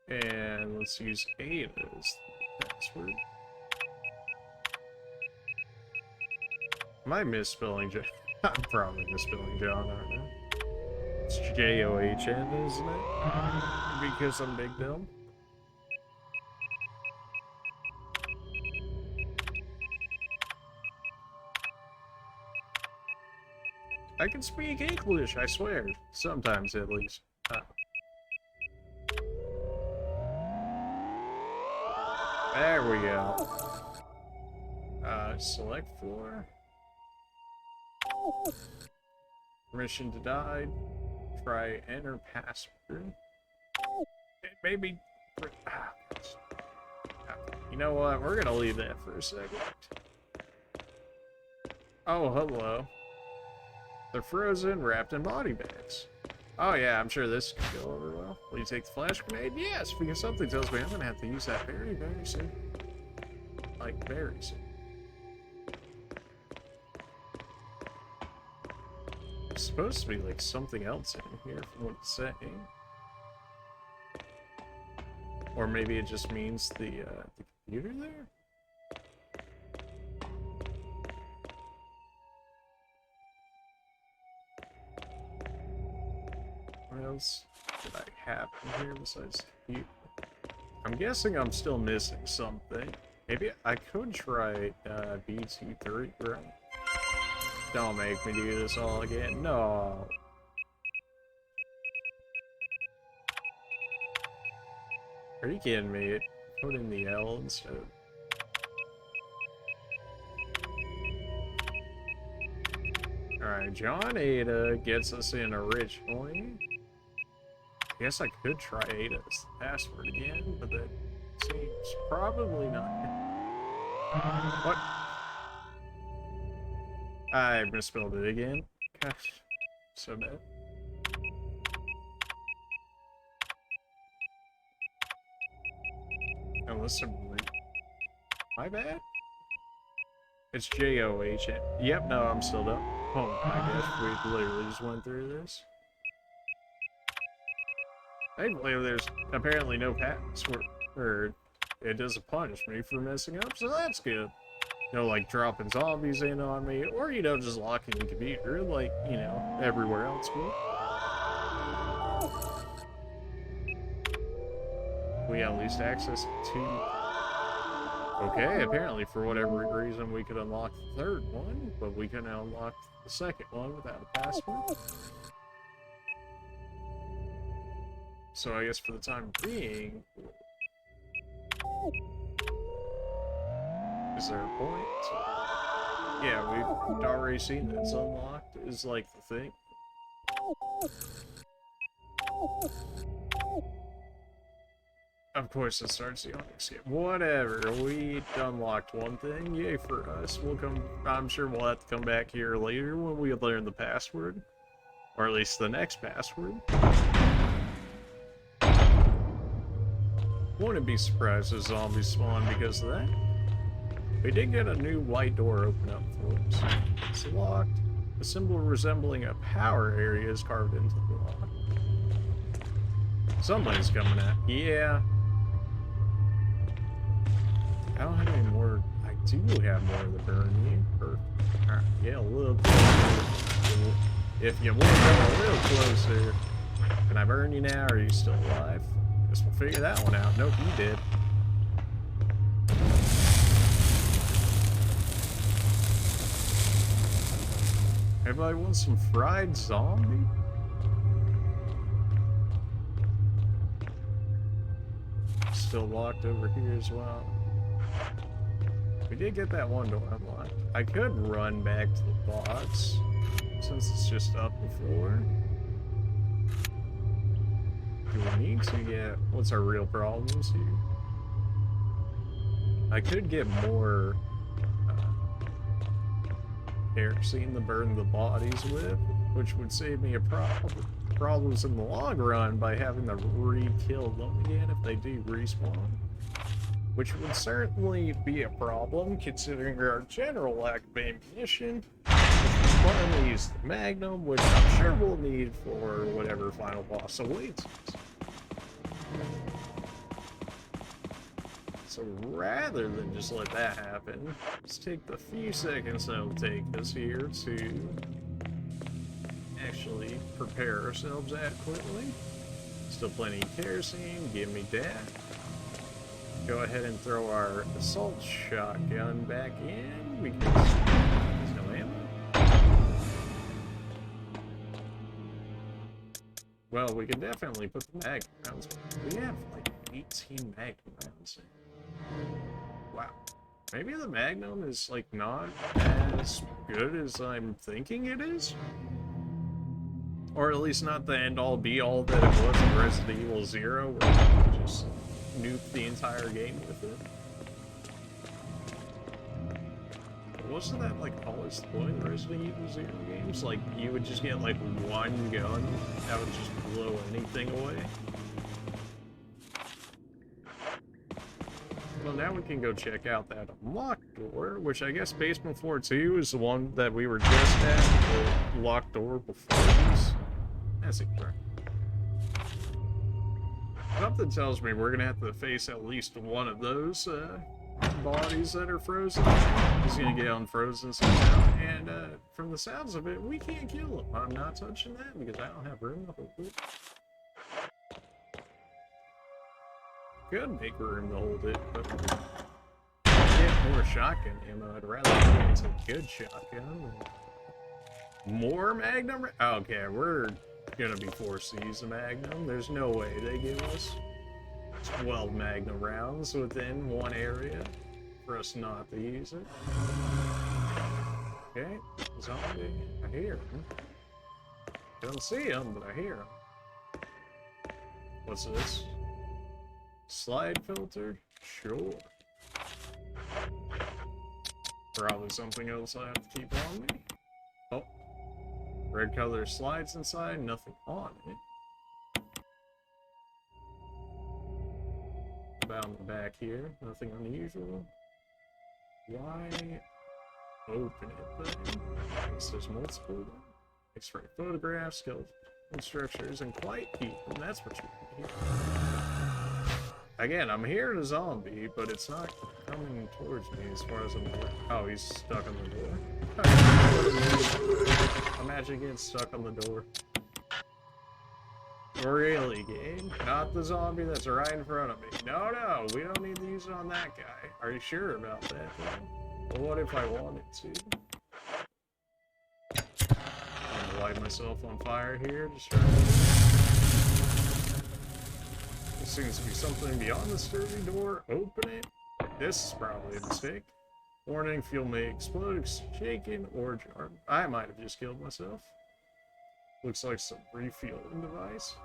And let's use Ada as the password. Am I misspelling John? I'm probably misspelling John, aren't I? It's John, isn't it? Because I'm big dumb. I can speak English, I swear. Sometimes, at least. There we go. Select floor. Permission denied. Try enter password. Maybe. You know what? We're gonna leave that for a second. Oh, hello. They're frozen, wrapped in body bags. Oh yeah, I'm sure this could go over well. Will you take the flash grenade? Yes, because something tells me I'm gonna have to use that very, very soon. Like, very soon. There's supposed to be like something else in here from what it's saying. Or maybe it just means the computer there? What else did I have in here besides the computer? I'm guessing I'm still missing something. Maybe I could try BT3, right? Don't make me do this all again. No. Are you kidding me? Put in the L instead. Alright, John Ada gets us in originally. I guess I could try Ada's password again, but that seems probably not. What? I misspelled it again. Gosh, so bad. Unless my bad? It's J-O-H. Yep, no, I'm still done. Oh my gosh, we literally just went through this. Thankfully, there's apparently no password, or it doesn't punish me for messing up, so that's good. No, like, dropping zombies in on me, or, you know, just locking the computer, like, you know, everywhere else would. We at least access to... Okay, apparently for whatever reason we could unlock the third one, but we couldn't unlock the second one without a password. So I guess for the time being... Is there a point? Yeah, we've already seen that it's unlocked, is like the thing. Of course it starts the Onyx game. Whatever, we unlocked one thing, yay for us. We'll come, I'm sure we'll have to come back here later when we learn the password. Or at least the next password. Wouldn't be surprised if zombies spawn because of that. We did get a new white door open up for us. It's locked. A symbol resembling a power area is carved into the lock. Somebody's coming at. Yeah. I don't have any more. I do have more of the burn you. Alright, yeah, a little bit. If you want to come a little closer, can I burn you now, or are you still alive? Guess we'll figure that one out. Nope, you did. Everybody wants some fried zombie? Still locked over here as well. We did get that one door unlocked. I could run back to the box, since it's just up before. Do we need to get... What's our real problems here? I could get more kerosene to burn the bodies with, which would save me a problems in the long run by having to re-kill them again if they do respawn. Which would certainly be a problem considering our general lack of ammunition. If we finally use the Magnum, which I'm sure we'll need for whatever final boss awaits us. So rather than just let that happen, let's take the few seconds that'll take us here to actually prepare ourselves adequately. Still plenty of kerosene, give me that. Go ahead and throw our assault shotgun back in because there's no ammo. Well, we can definitely put the Magnum rounds. We have like 18 Magnum rounds in. Wow. Maybe the Magnum is like not as good as I'm thinking it is? Or at least not the end-all be-all that it was in Resident Evil 0, where you just nuke the entire game with it. Wasn't that like always the point of Resident Evil 0 games? Like, you would just get like one gun that would just blow anything away? Well, now we can go check out that unlocked door, which I guess Basement Floor 2 is the one that we were just at, the locked door before this. That's it, right? Something tells me we're gonna have to face at least one of those bodies that are frozen. He's gonna get unfrozen somehow, and from the sounds of it, we can't kill him. I'm not touching that because I don't have room to hold it. Could make room to hold it, but get more shotgun ammo. I'd rather get into a good shotgun. More Magnum? Okay, we're gonna be forced to use the Magnum. There's no way they give us 12 Magnum rounds within one area for us not to use it. Okay, zombie. I hear him. Don't see him, but I hear him. What's this? Slide filter? Sure. Probably something else I have to keep on me. Oh. Red color slides inside, nothing on it. About in the back here, nothing unusual. Why open it then? I guess there's multiple. X-ray photographs, skeleton structures, and quiet heat, and that's what you need here. Again, I'm hearing a zombie, but it's not coming towards me as far as I'm aware. Oh, he's stuck on the door. Imagine getting stuck on the door. Really, game? Not the zombie that's right in front of me. No, no, we don't need to use it on that guy. Are you sure about that thing? Well, what if I wanted to? I'm gonna light myself on fire here, just trying to... There seems to be something beyond the sturdy door. Open it. This is probably a mistake. Warning, fuel may explode, shaken, or jar. I might have just killed myself. Looks like some refueling device.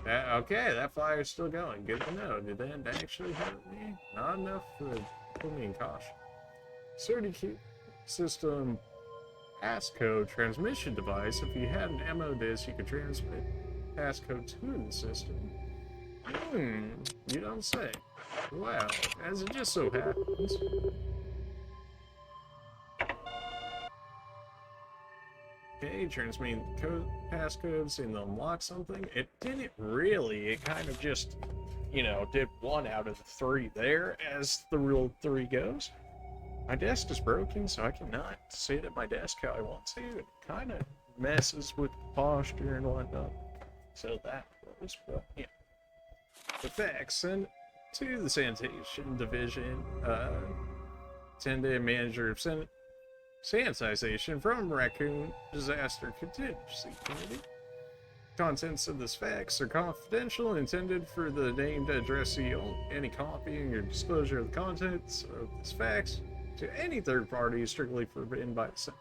Okay, that fire's still going. Good to know. Did that actually hurt me? Not enough to put me in caution. Sturdy system passcode transmission device. If you had an ammo disc, you could transmit passcode to the system. You don't say. Well, as it just so happens. Okay, transmitting code passcode, seeing to unlock something. It didn't really. It kind of just, you know, did 1 out of the 3 there, as the rule 3 goes. My desk is broken, so I cannot sit at my desk how I want to. It kind of messes with posture and whatnot. So that was, but yeah. Effects, and to the sanitation division, attendant manager of sanitization from Raccoon Disaster Contingency Committee. Contents of this fax are confidential and intended for the named addressee only. Any copying or disclosure of the contents of this fax to any third party is strictly forbidden by the Senate.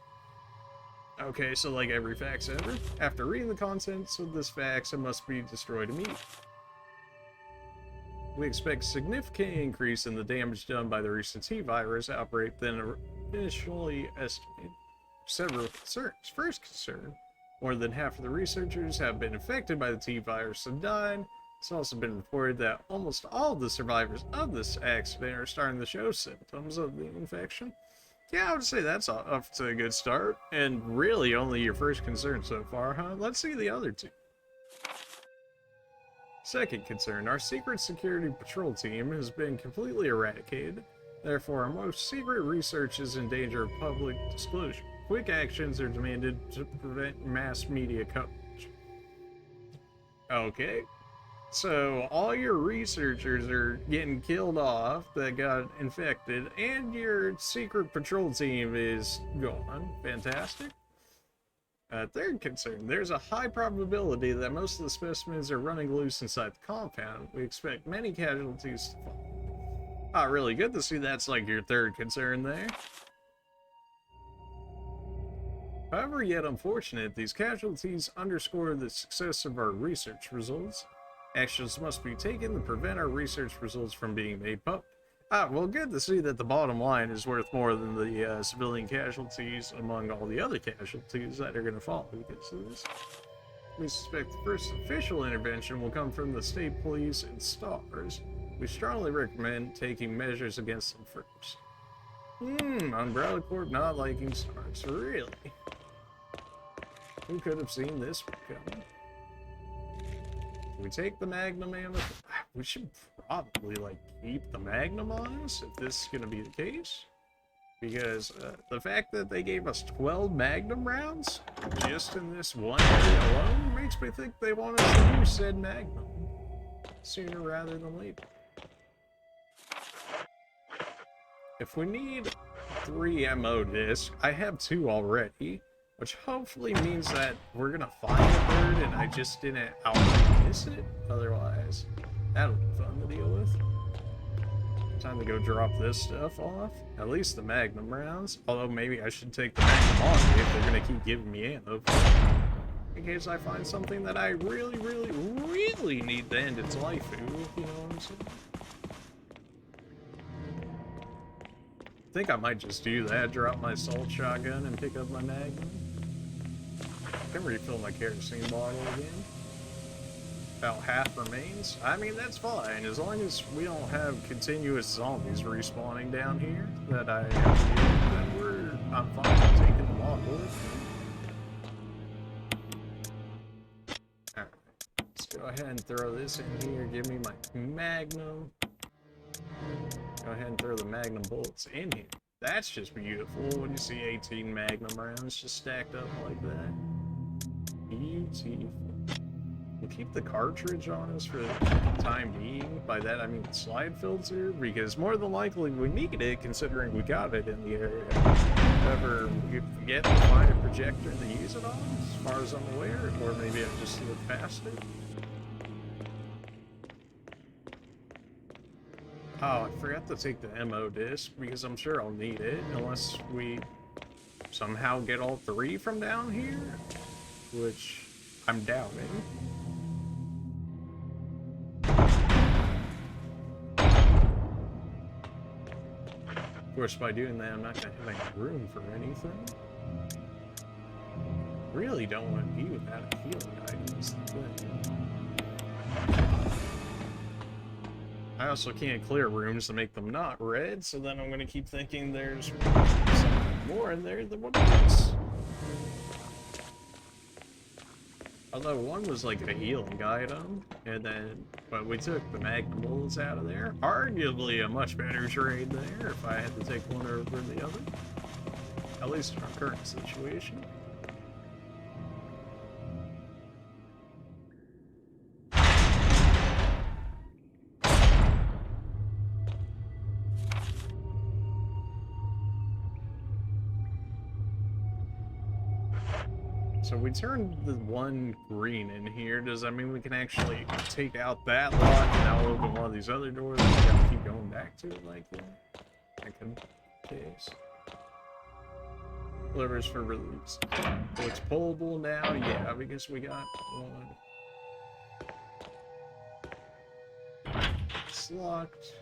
Okay, so like every fax ever, after reading the contents of this fax, it must be destroyed immediately. We expect a significant increase in the damage done by the recent T-virus outbreak than initially estimated. Several concerns. First concern, more than half of the researchers have been infected by the T-virus and died. It's also been reported that almost all of the survivors of this accident are starting to show symptoms of the infection. Yeah, I would say that's off to a good start, and really only your first concern so far, huh? Let's see the other two. Second concern, our secret security patrol team has been completely eradicated. Therefore, our most secret research is in danger of public disclosure. Quick actions are demanded to prevent mass media coverage. Okay, so all your researchers are getting killed off that got infected, and your secret patrol team is gone. Fantastic. Third concern, there's a high probability that most of the specimens are running loose inside the compound. We expect many casualties to fall. Ah, really good to see that's like your third concern there. However, yet unfortunate, these casualties underscore the success of our research results. Actions must be taken to prevent our research results from being made public. Ah, well, good to see that the bottom line is worth more than the civilian casualties among all the other casualties that are going to follow because of this. We suspect the first official intervention will come from the state police and STARS. We strongly recommend taking measures against them first. Umbrella Corp not liking STARS, really? Who could have seen this one coming? We take the Magnum ammo. We should probably like keep the Magnum on us if this is gonna be the case, because the fact that they gave us 12 Magnum rounds just in this one area alone makes me think they want us to use said Magnum sooner rather than later. If we need 3 ammo discs, I have 2 already, which hopefully means that we're gonna find a third and I just didn't miss it. Otherwise, That'll be fun to deal with. Time to go drop this stuff off. At least the Magnum rounds. Although maybe I should take the Magnum off if they're gonna keep giving me ammo. In case I find something that I really, really, really need to end its life with, you know what I'm saying? I think I might just do that, drop my assault shotgun and pick up my Magnum. I can refill my kerosene bottle again. About half remains. I mean, that's fine, as long as we don't have continuous zombies respawning down here that I have to deal with, then I'm fine with taking them off with me. Alright, let's go ahead and throw this in here, give me my Magnum. Go ahead and throw the Magnum bullets in here. That's just beautiful when you see 18 Magnum rounds just stacked up like that. Beautiful. We'll keep the cartridge on us for the time being. By that I mean slide filter, because more than likely we need it considering we got it in the area. However, we forget to find a projector to use it on, as far as I'm aware, or maybe I just look past it. Oh, I forgot to take the MO disc, because I'm sure I'll need it, unless we somehow get all three from down here, which I'm doubting. Of course, by doing that, I'm not going to have any room for anything. Really don't want to be without a healing items. I also can't clear rooms to make them not red, so then I'm going to keep thinking there's something more in there than what it is. Although one was like a healing item, but we took the Magnum bullets out of there. Arguably a much better trade there if I had to take one over the other. At least in our current situation. So we turned the one green in here. Does that mean we can actually take out that lock and now open one of these other doors and we gotta keep going back to it like that? That could be the case. Levers for release. So it's pullable now? Yeah, because we got one. It's locked.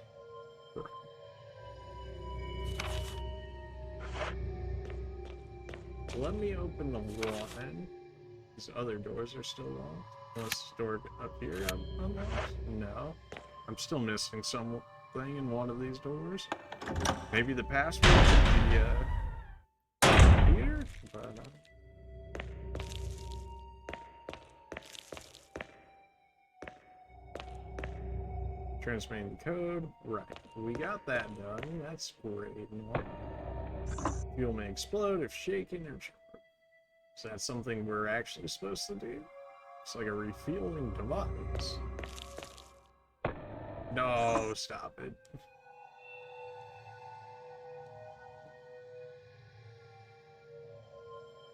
Let me open the one. These other doors are still locked. Unless this door up here unlocked? No. I'm still missing something in one of these doors. Maybe the password to the computer? But transmitting the code. Right. We got that done. That's great. Fuel may explode if shaken or charged. Is that something we're actually supposed to do? It's like a refueling device. No, stop it.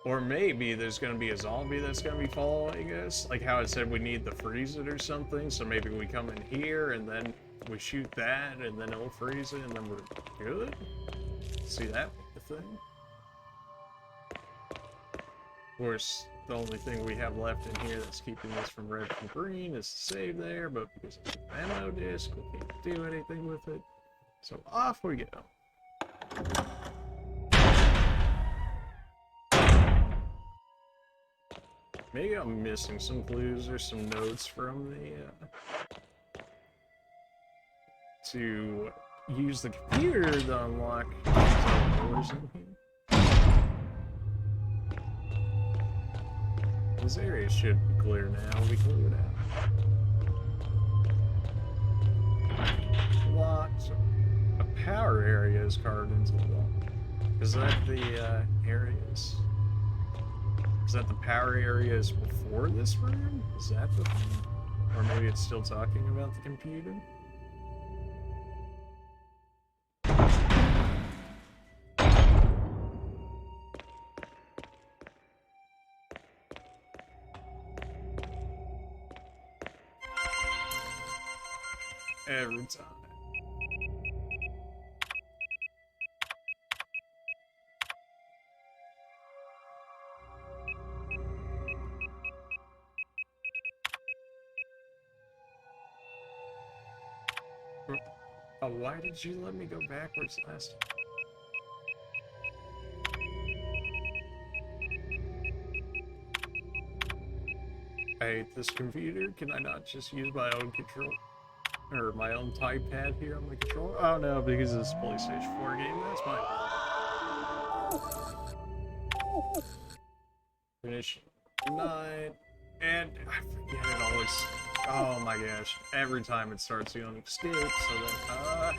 Or maybe there's gonna be a zombie that's gonna be following us. Like how it said we need to freeze it or something. So maybe we come in here and then we shoot that and then it'll freeze it and then we're good. See that thing? Of course, the only thing we have left in here that's keeping this from red from green is the save there, but because it's an ammo disc, we can't do anything with it. So off we go. Maybe I'm missing some clues or some notes from the to use the computer to unlock doors in here. This area should be clear now. We cleared out. Locked. A power area is carved into the wall. Is that the areas? Is that the power areas before this room? Is that the thing? Or maybe it's still talking about the computer? Every time. Oh, why did you let me go backwards last time? I hate this computer. Can I not just use my own control? Or my own type pad here on the controller? Oh no, because it's a PlayStation 4 game. That's my fault. Finish 9. And I forget it always. Oh my gosh. Every time it starts you on escape, so then,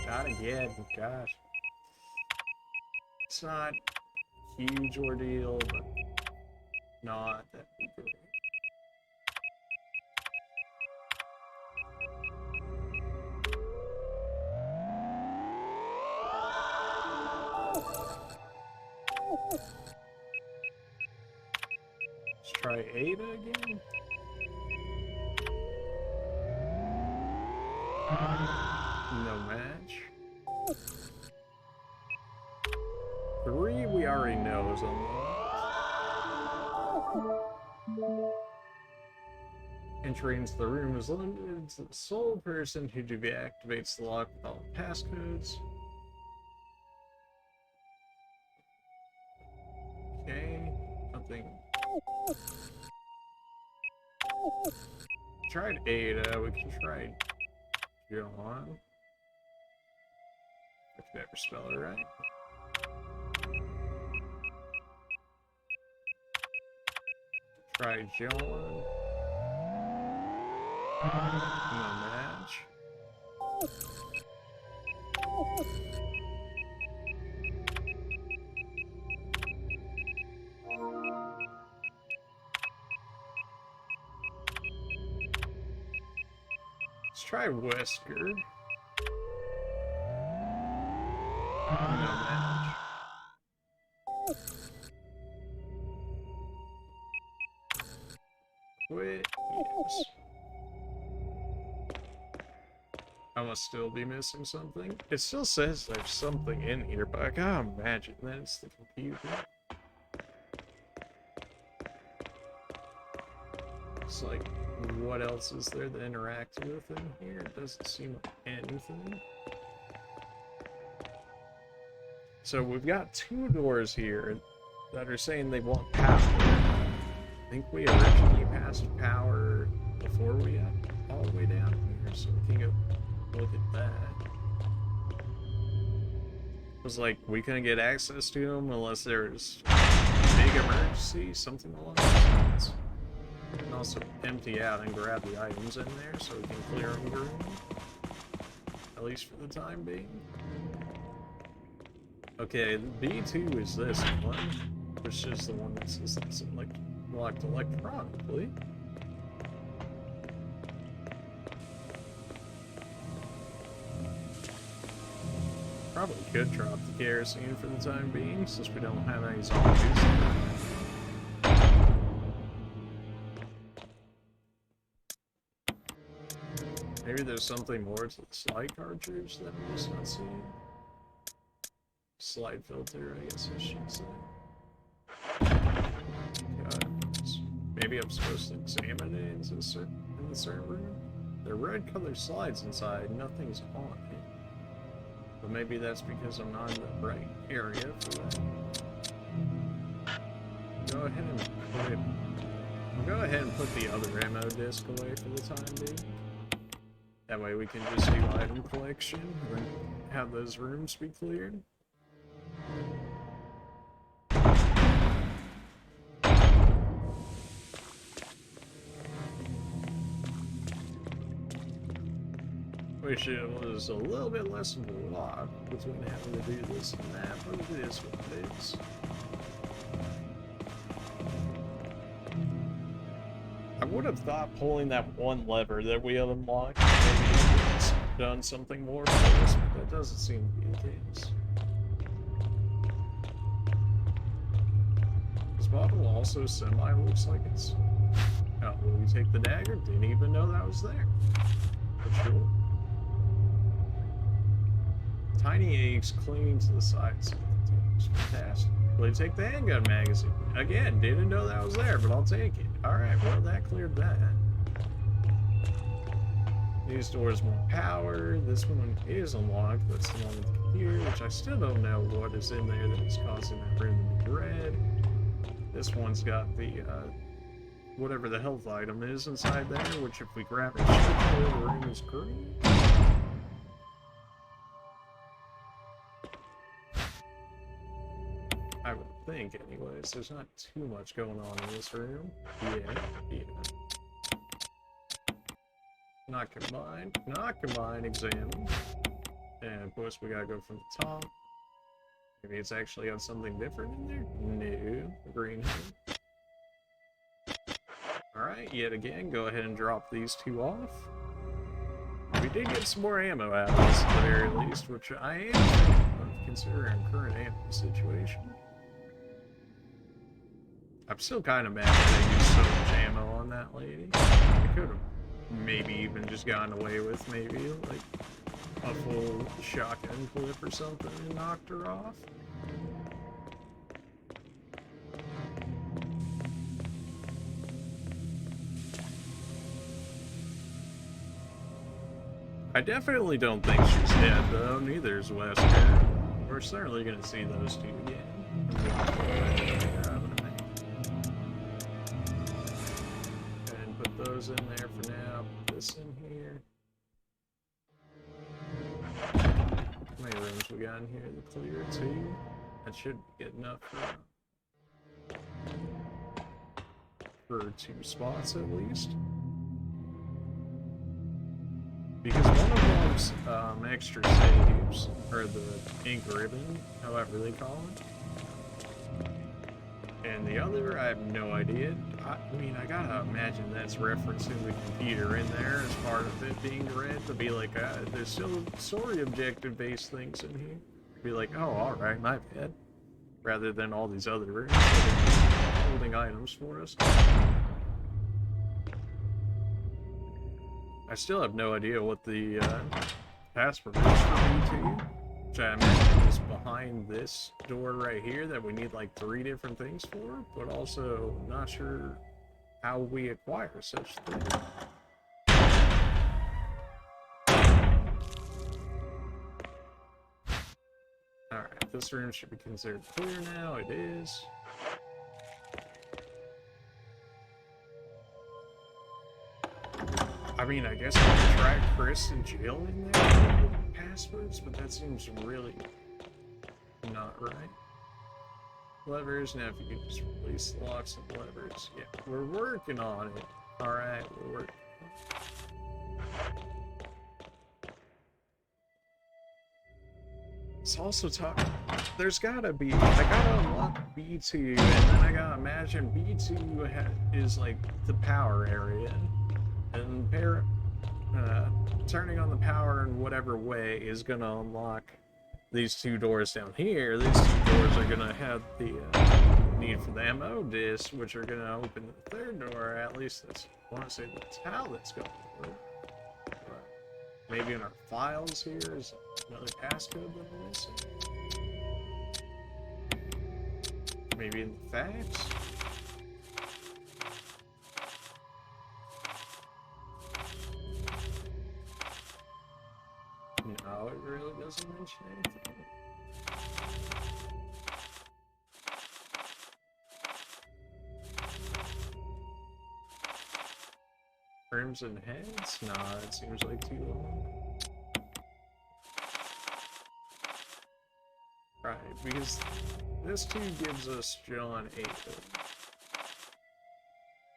not again. Gosh. It's not a huge ordeal, but not that big. Let's try Ada again. No match. 3 we already know is unlocked. Entry into the room is limited to the sole person who deactivates the lock with all passcodes. Okay, nothing. Tried Ada, we can try John. I can never spell it right. Try John. No match. Let's try Wesker. No match. Quit. Yes. I must still be missing something. It still says there's something in here, but I gotta imagine that it's the computer. It's like, what else is there to interact with in here? It doesn't seem like anything. So we've got 2 doors here that are saying they want power. I think we originally passed power before we got all the way down here, so we can go look at that. It was like, we couldn't get access to them unless there was a big emergency, something along those lines. We can also empty out and grab the items in there so we can clear them the room. At least for the time being. Okay, B2 is this one, which is the one that says it's locked electronically. Probably could drop the kerosene for the time being, since we don't have any zombies. Maybe there's something more to the slide cartridge that I'm just not seeing. Slide filter, I guess I should say. Maybe I'm supposed to examine it in the certain room. There are red colored slides inside, nothing's on it. But maybe that's because I'm not in the right area for that. Go ahead and put the other ammo disc away for the time being. That way we can just do item collection and then have those rooms be cleared. Wish it was a little bit less of a lot between having to do this and that, but it is what it is. I would have thought pulling that one lever that we have unlocked maybe it's done something more for us, but that doesn't seem to be the case. This bottle also semi looks like it's... Oh, will we take the dagger? Didn't even know that was there. For sure. Tiny eggs clinging to the sides of the doors. Fantastic. Will you take the handgun magazine? Again, didn't know that was there, but I'll take it. Alright, well, that cleared that. These doors want power. This one is unlocked, but still on the computer, which I still don't know what is in there that is causing that room to be red. This one's got the, whatever the health item is inside there, which if we grab it, should clear the room is green. I would think, anyways. There's not too much going on in this room. Yeah. Not combined. Not combined. Examine. And of course, we gotta go from the top. Maybe it's actually got something different in there? No. Green head. Alright, yet again, go ahead and drop these two off. We did get some more ammo out of this at the very least, which I am considering current ammo situation. I'm still kind of mad that I used so much ammo on that lady. I could have maybe even just gotten away with maybe like a full shotgun clip or something and knocked her off. I definitely don't think she's dead though, neither is Wesker. We're certainly gonna see those two again. And put those in there for now. Put this in here. How many rooms we got in here to clear? 2? That should be good enough for 2 spots at least. Because one of them's extra saves, or the ink ribbon, however they call it. And the other, I have no idea. I mean, I gotta imagine that's referencing the computer in there as part of it being red, to be like, there's still story objective-based things in here. Be like, oh, alright, my bad. Rather than all these other rooms that are holding items for us. I still have no idea what the password is for B2, which I imagine is behind this door right here that we need like 3 different things for, but also not sure how we acquire such things. Alright, this room should be considered clear now. It is. I mean, I guess we can track Chris in jail in there with passwords, but that seems really not right. Levers, now if you can just release the locks and levers. Yeah, we're working on it. Alright, we're working. It's also talk. There's gotta be. I gotta unlock B2, and then I gotta imagine B2 is like the power area. And turning on the power in whatever way is gonna unlock these 2 doors down here. These 2 doors are gonna have the need for the ammo disc, which are gonna open the 3rd door. At least that's, I want to say that's how that's going to work. But maybe in our files here is another passcode that we're missing. Maybe in the facts. No, it really doesn't mention anything. Crimson heads? Nah, that seems like too long. Right, because this too gives us John 8.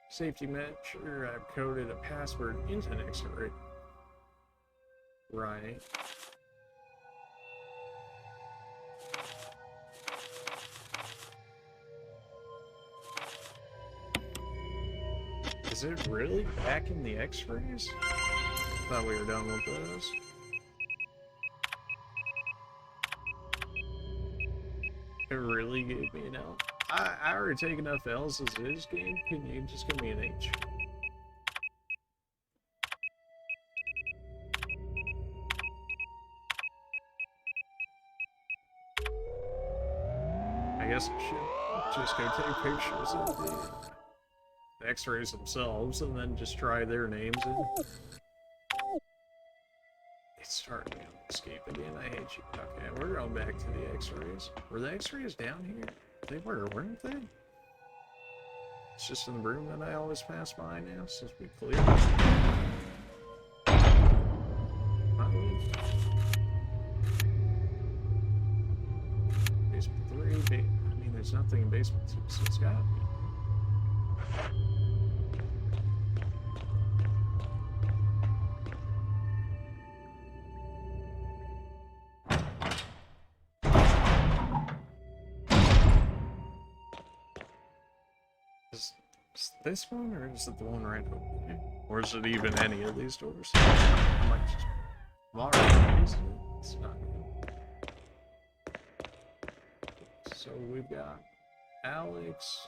Safety measure, I've coded a password into an X-ray. Right. Is it really back in the X-rays? Thought we were done with those. It really gave me an L. I already take enough L's as it is, game. Can you just give me an H? I guess I should just go take pictures of the X-rays themselves and then just try their names in. It's starting to escape again. I hate you. Okay, we're going back to the X-rays. Were the X-rays down here? They were, weren't they? It's just in the room that I always pass by now since we cleared it. Basement 3, I mean, there's nothing in basement 2, so it's gotta be. Is this one, or is it the one right over there? Or is it even any of these doors? I might just already used it. It's not good. So we've got Alex.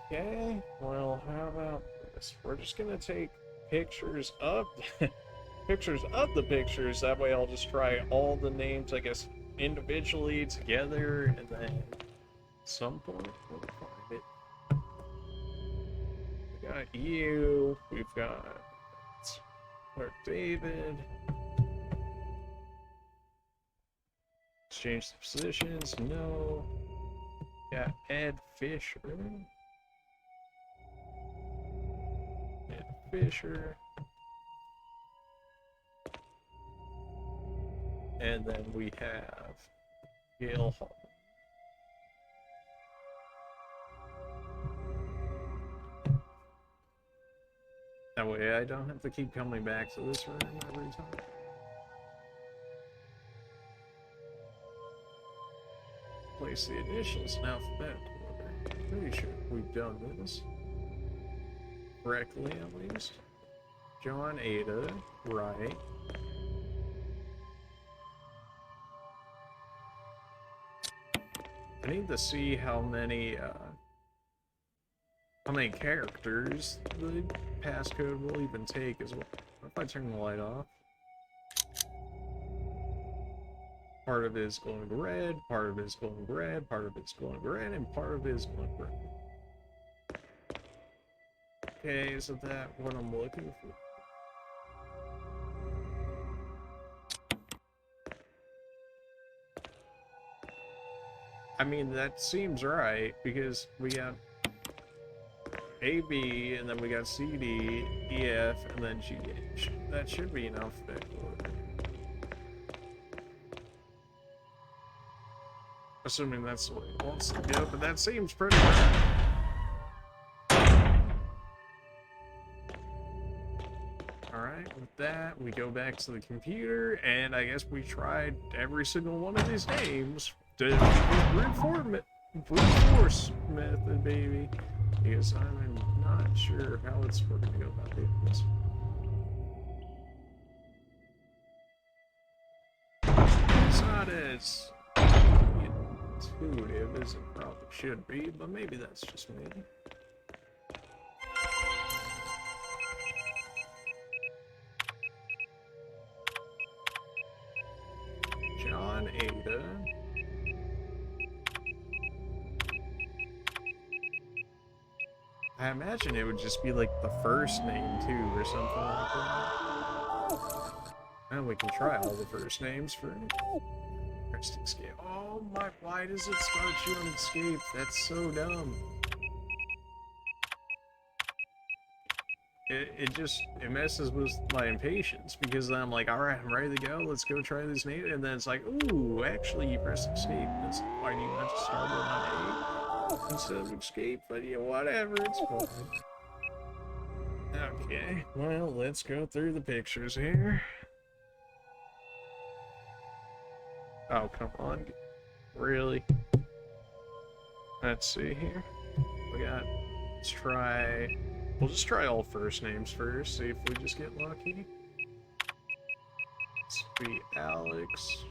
Okay, well, how about this? We're just gonna take pictures of pictures of the pictures. That way I'll just try all the names, I guess, individually together, and then at some point we'll find it. We got you, we've got Clark David. Change the positions, no. Got Ed Fisher. Ed Fisher. And then we have Gail Hall. That way I don't have to keep coming back to this room every time. Place the initials in alphabetical order. Pretty sure we've done this correctly, at least. John, Ada, right. I need to see how many characters the passcode will even take as well. What if I turn the light off? Part of it is glowing red, part of it is glowing red, part of it is glowing red, and part of it is glowing red. Okay, isn't that what I'm looking for? I mean, that seems right, because we got A, B, and then we got C, D, E, F, and then G, H. That should be in alphabetical order. Assuming that's the way it wants to go, but that seems pretty right. Alright, with that, we go back to the computer, and I guess we tried every single one of these names to brute force method, baby. Because I'm not sure how it's supposed to go about doing this. It's not as intuitive as it probably should be, but maybe that's just me. John, Ada. I imagine it would just be like the first name too, or something like that. And we can try all the first names for Press escape. Oh my, why does it start you on escape? That's so dumb. It messes with my impatience, because I'm like, alright, I'm ready to go, let's go try this native, and then it's like, ooh, actually you press escape. That's why do you want to start it on A instead of escape? But yeah, whatever, it's fine. Okay, well, let's go through the pictures here. Oh, come on. Really? Let's see here. Let's try... We'll just try all first names first, see if we just get lucky. Let's be Alex.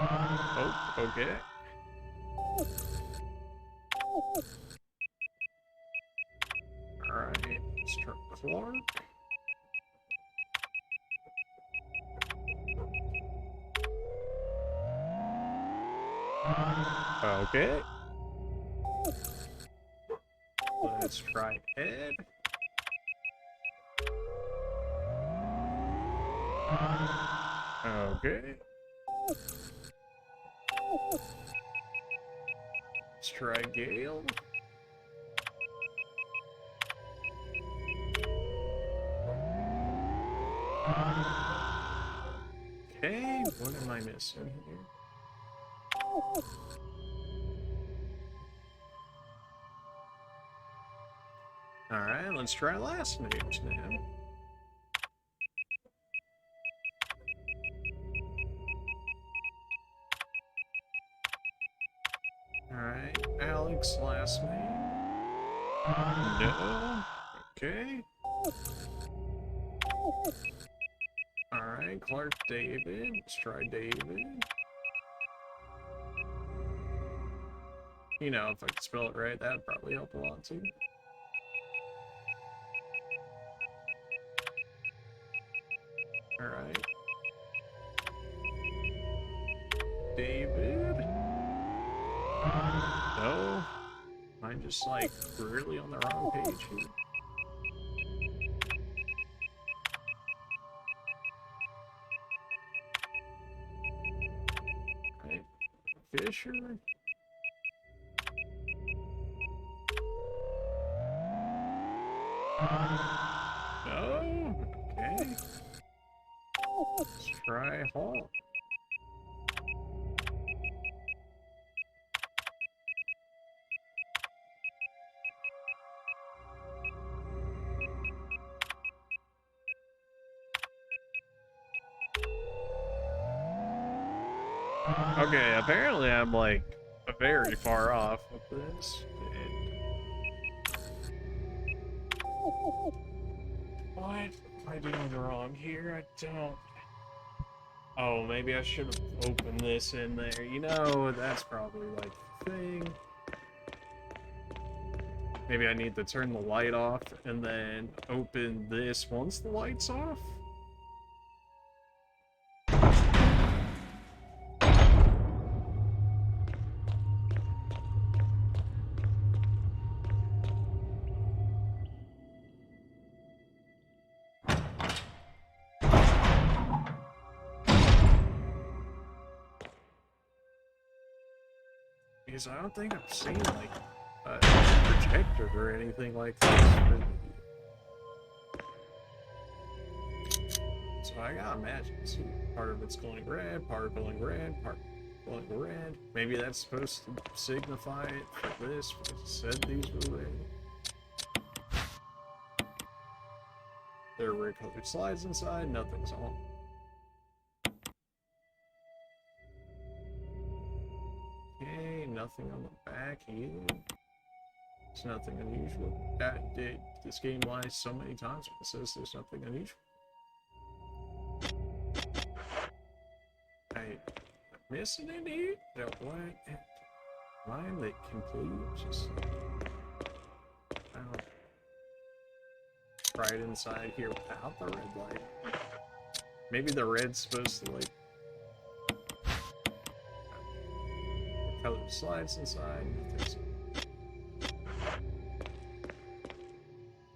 Oh, okay. Alright, let's try this. Clark. Okay. Let's try Ed. Okay. Let's try Gale. Okay, what am I missing here? Alright, let's try last names now. Alright, Alex last name. No. Okay. Alright, Clark David. Let's try David. You know, if I could spell it right, that'd probably help a lot too. Alright. David? No. I'm just like really on the wrong page here. Right. Fisher? No? Okay. Let's try Hall. Okay, apparently I'm like very far off with this. What am I doing wrong here? I don't. Oh, maybe I should have opened this in there. You know, that's probably like the thing. Maybe I need to turn the light off and then open this once the light's off. Because I don't think I've seen like a projector or anything like this for the... So I gotta imagine, see, part of it's glowing red, part glowing red, part glowing red. Maybe that's supposed to signify it for this, because it said these were red. There are red colored slides inside, nothing's on. Okay, nothing on the back either. It's nothing unusual. This game lies so many times when it says there's nothing unusual. I'm missing it here? No, what? Mine that complete? Just... I don't... Right inside here without the red light. Maybe the red's supposed to like... Colored slides inside. Nothing's...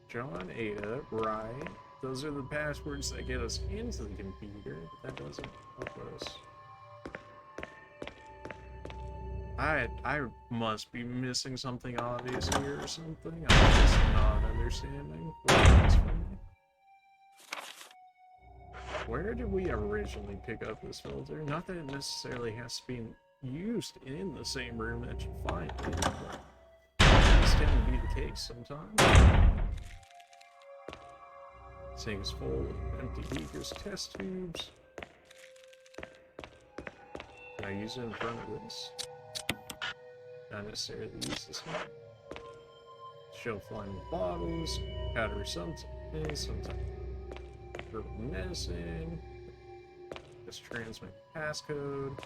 John, Ada, right. Those are the passwords that get us into the computer, but that doesn't help us. I must be missing something obvious here or something. I'm just not understanding what is for me. Where did we originally pick up this filter? Not that it necessarily has to be used in the same room that you find it, but this tend to be the case sometimes. Sink's full of empty beakers, test tubes. Can I use it in front of this? Not necessarily use this one. Shelf line with bottles, powder sometimes, herbal medicine. Just transmit passcode.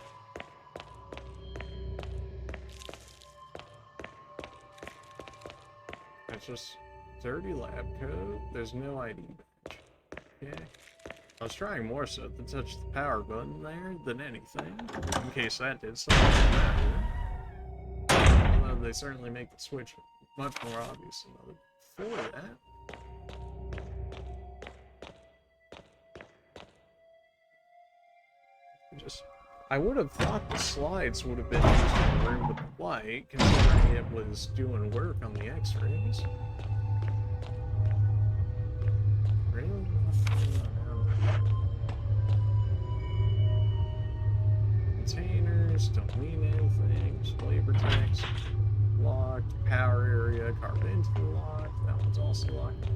That's just Dirty lab coat. There's no ID badge. Okay. I was trying more so to touch the power button there than anything, in case that did something matter. Although they certainly make the switch much more obvious than before that. I would have thought the slides would have been used in the room with the light, considering it was doing work on the x-rays. Really? Containers don't mean anything. Display protects. Locked. Power area carved into the lock. That one's also locked.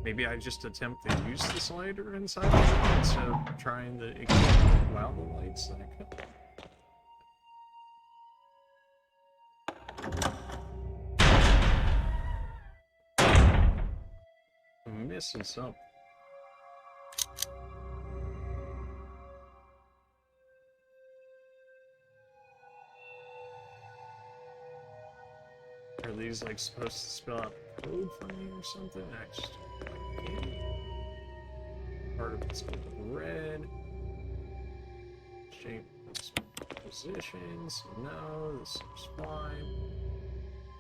Maybe I just attempt to use the slider inside the room instead of trying to ignore while the lights that come. I'm missing something. Are these like supposed to spell out code for me or something? I just can't. Part of it's red. Shape positions. No, this seems fine.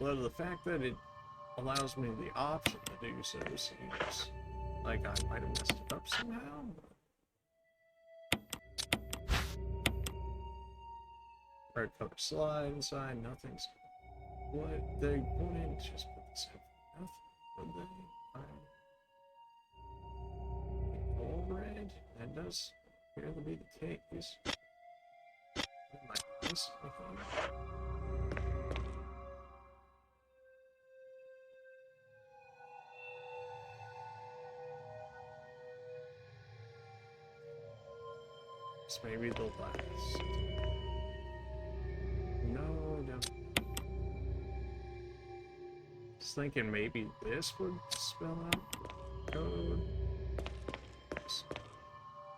But the fact that it allows me the option to do so seems like I might have messed it up somehow. Right cover slide inside, nothing's. What they wouldn't just put this in for nothing, would they? All red? That does appear to be the case. Am I missing anything? This may be the last. No. Thinking maybe this would spell out code.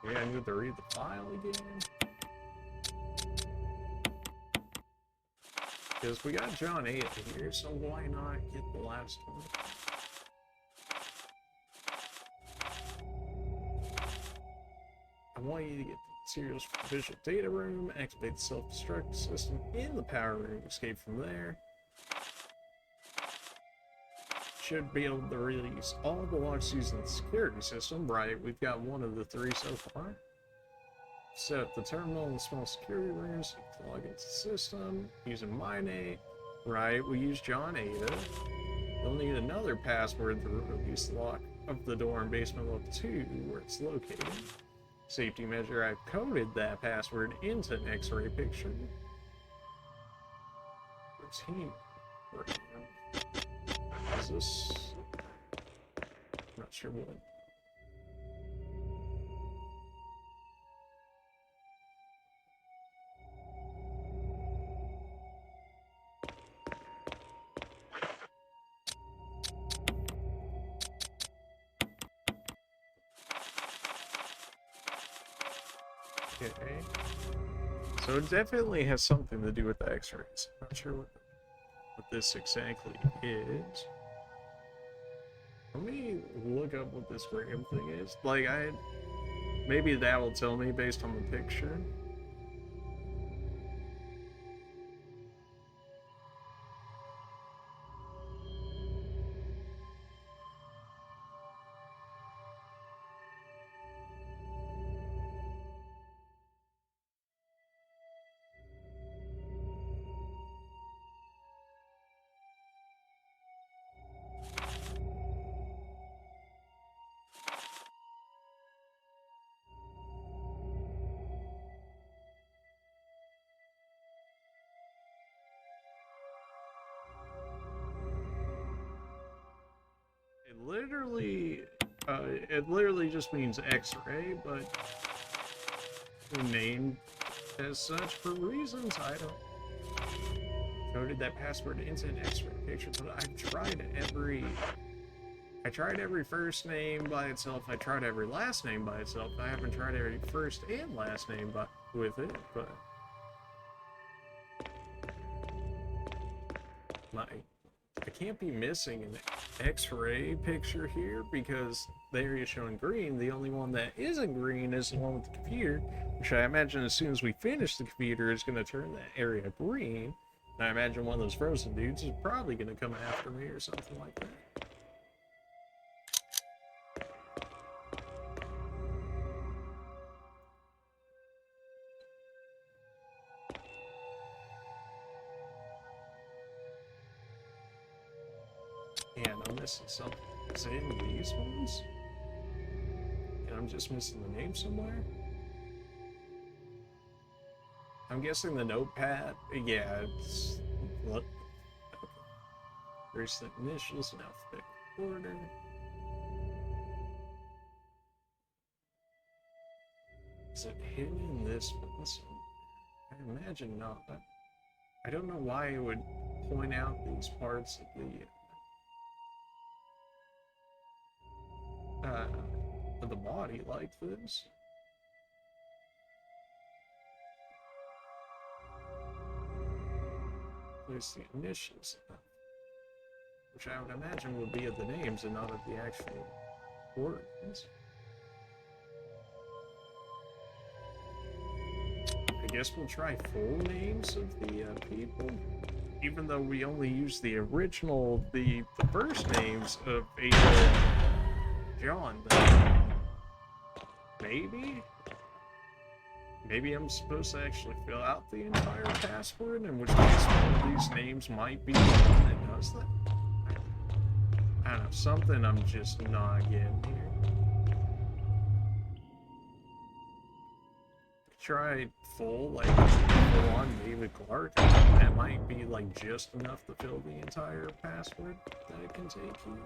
Maybe I need to read the file again. Because we got John 8 here, so why not get the last one? I want you to get the materials from the visual data room, activate the self-destruct system in the power room, escape from there. Should be able to release all the locks using the security system. Right, we've got one of the three so far. Set up the terminal in the small security rooms to log into the system using MyNate. Right, we use John Ada. You'll need another password to release the lock of the door in basement level 2 where it's located. Safety measure, I've coded that password into an X-ray picture. Routine. Is this? I'm not sure what. Okay. So it definitely has something to do with the X-rays. I'm not sure what this exactly is. Let me look up what this random thing is. Like, maybe that will tell me based on the picture. It literally just means X-ray, but named as such for reasons I don't. Coded that password into an X-ray picture, but I've tried every I tried every first name by itself. I tried every last name by itself. I haven't tried every first and last name with it, but I can't be missing an X-ray picture here because the area showing green, the only one that isn't green is the one with the computer, which I imagine as soon as we finish the computer is going to turn that area green. And I imagine one of those frozen dudes is probably going to come after me or something like that. And I'm missing something. Is it in these ones? And I'm just missing the name somewhere? I'm guessing the notepad. Yeah, it's. Look. Okay. There's the initials in alphabetical order. Is it hidden in this one? I imagine not. I don't know why it would point out these parts of the body like this. There's the initials, which I would imagine would be of the names and not of the actual organs. I guess we'll try full names of the people, even though we only use the original, the first names of Ada, John. Maybe I'm supposed to actually fill out the entire password, in which case one of these names might be the one that does that. I don't know, something I'm just not getting here. Try full, like, full on David Clark. That might be, like, just enough to fill the entire password that it can take you.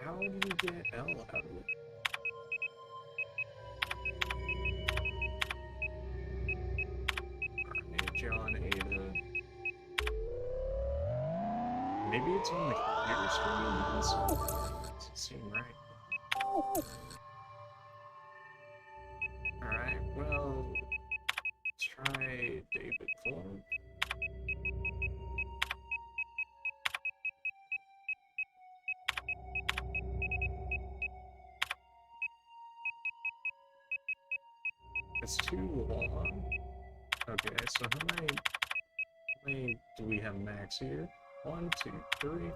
How do you get L out of it? Alright, John, Ada. Maybe it's on the computer screen. Doesn't seem right. Alright, well, let's try David Clark. It's too long. Okay, so how many do we have max here? 1, 2, 3, 4,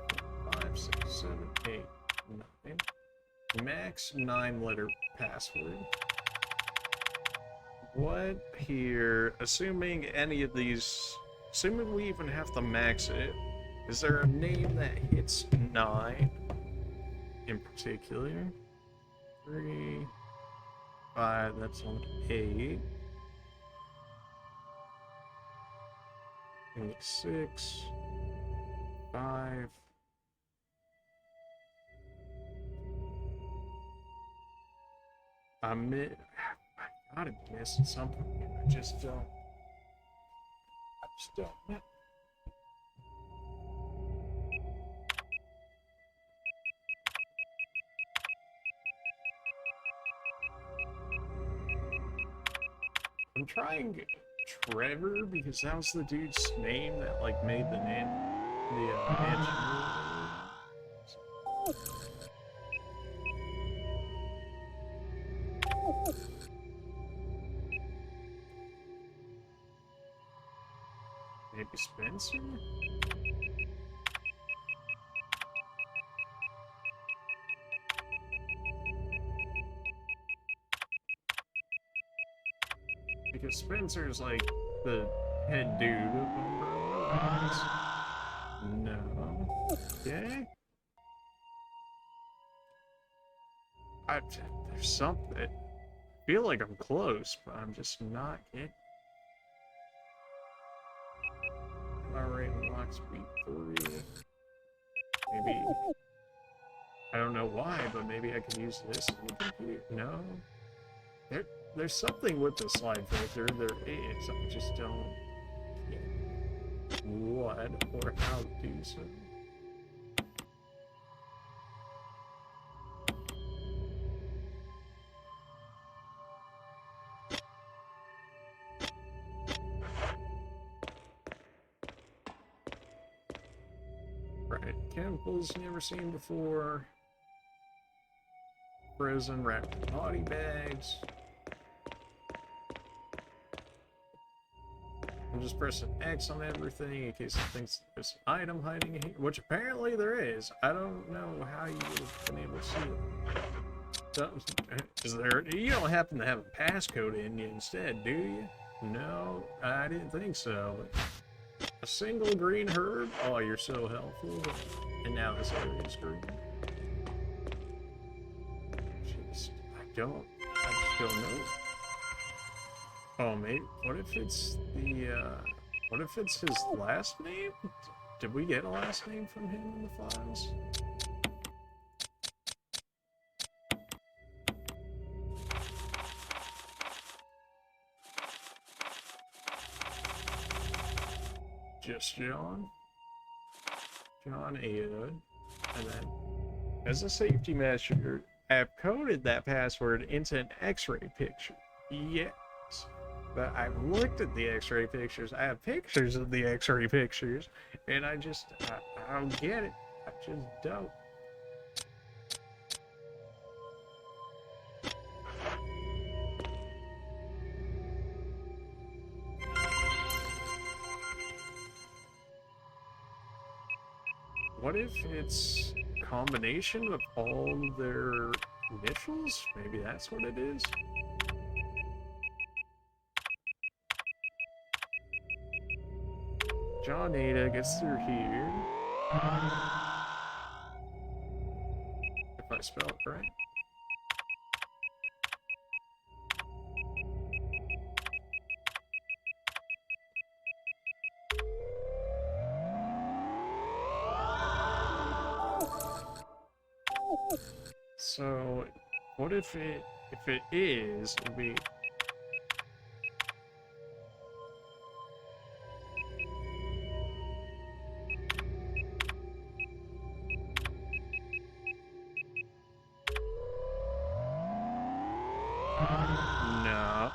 5, 6, 7, 8, 9. Max 9-letter password. What here, assuming any of these, assuming we even have to max it, is there a name that hits 9 in particular? 3, 5, that's on 8. And 6, 5. I gotta be missing something here. I just don't know. I'm trying Trevor because that was the dude's name that like made the name, the engine. Maybe Spencer? Because Spencer's like the head dude of Umbrella. No. Okay. There's something. I feel like I'm close, but I'm just not getting. Rate unlock speed 3. Maybe. I don't know why, but maybe I can use this in the computer. No. there's something with the slide filter. There is. I just don't get what or how to do so. Right, chemicals never seen before. Frozen wrapped in body bags. I'm just pressing X on everything in case it thinks there's an item hiding here, which apparently there is. I don't know how you would have been able to see it. Is there? You don't happen to have a passcode in you instead, do you? No, I didn't think so. A single green herb? Oh, you're so helpful. And now this area is green. Just, I just don't know. Oh, mate, what if it's the, what if it's his last name? Did we get a last name from him in the files? Just John? John Ada. And then, as a safety measure, I've coded that password into an X-ray picture. Yes. But I've looked at the X-ray pictures. I have pictures of the X-ray pictures, and I don't get it. I just don't. What if it's a combination of all their initials? Maybe that's what it is? John Ada gets through here. If I spell it right. So, what if it is, it'd be... No.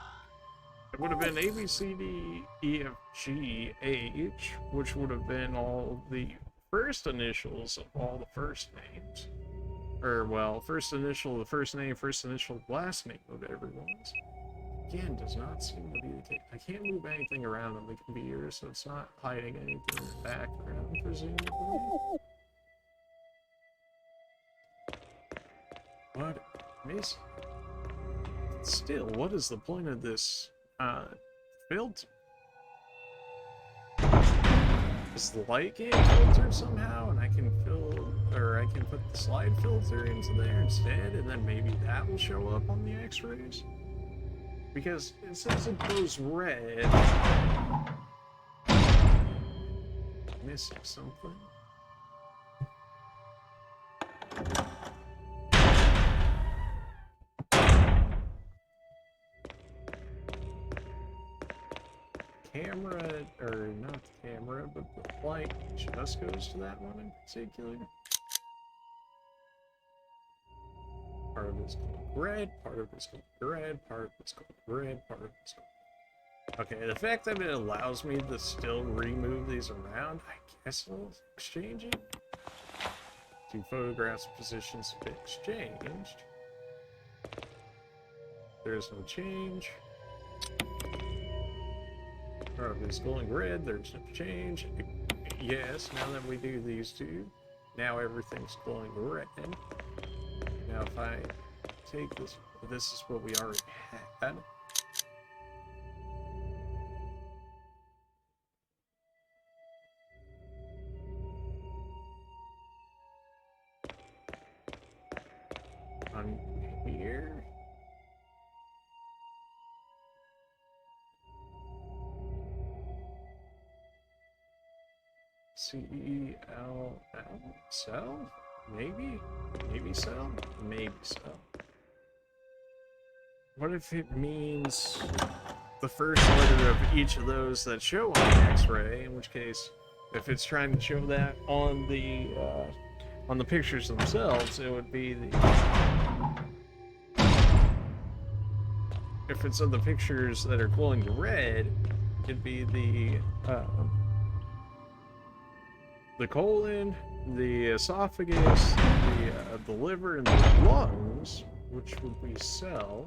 It would have been A, B, C, D, E, F, G, H, which would have been all the first initials of all the first names. Or, well, first initial, the first name, first initial, last name of everyone's. Again, does not seem to be the case. I can't move anything around on the computer, so it's not hiding anything in the background, presumably. What is... Still, what is the point of this, filter? Is the light game filtered somehow, and I can fill, or I can put the slide filter into there instead, and then maybe that will show up on the X-rays? Because it says it goes red. Missing something. Camera, or not the camera, but the light just goes to that one in particular. Part of it's going red, part of it's going red, part of it's going red, part of it's going... Okay, the fact that it allows me to still remove these around, I guess I'll exchange it. 2 photographs positions have been exchanged. There's no change. Part of it's going red, there's no change. Yes, now that we do these two, now everything's going red. Now if I take this, this is what we already had. On here. C-E-L-L? Cell? Maybe? Maybe cell? Maybe cell. What if it means the first letter of each of those that show on the X-ray? In which case, if it's trying to show that on the pictures themselves, it would be the. If it's on the pictures that are glowing red, it'd be the colon, the esophagus, the liver, and the lungs, which would be cell.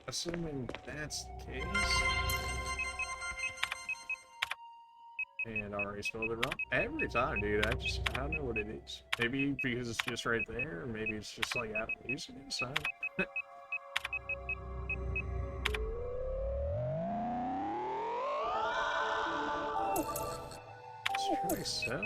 Assuming that's the case. And I already spelled it wrong. Every time, dude. I don't know what it is. Maybe because it's just right there, or maybe it's just like out of laziness. I don't. Let's try cell.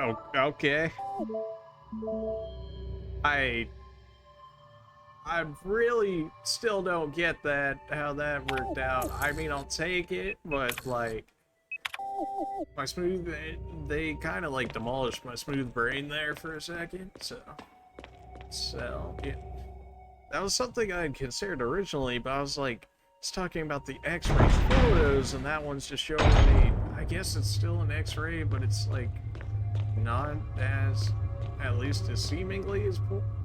Oh, okay. I really still don't get how that worked out. I mean, I'll take it, but like my smooth, they kind of like demolished my smooth brain there for a second. So yeah, that was something I had considered originally, but I was like, it's talking about the X-ray photos, and that one's just showing me. I guess it's still an X-ray, but it's like not as, at least as seemingly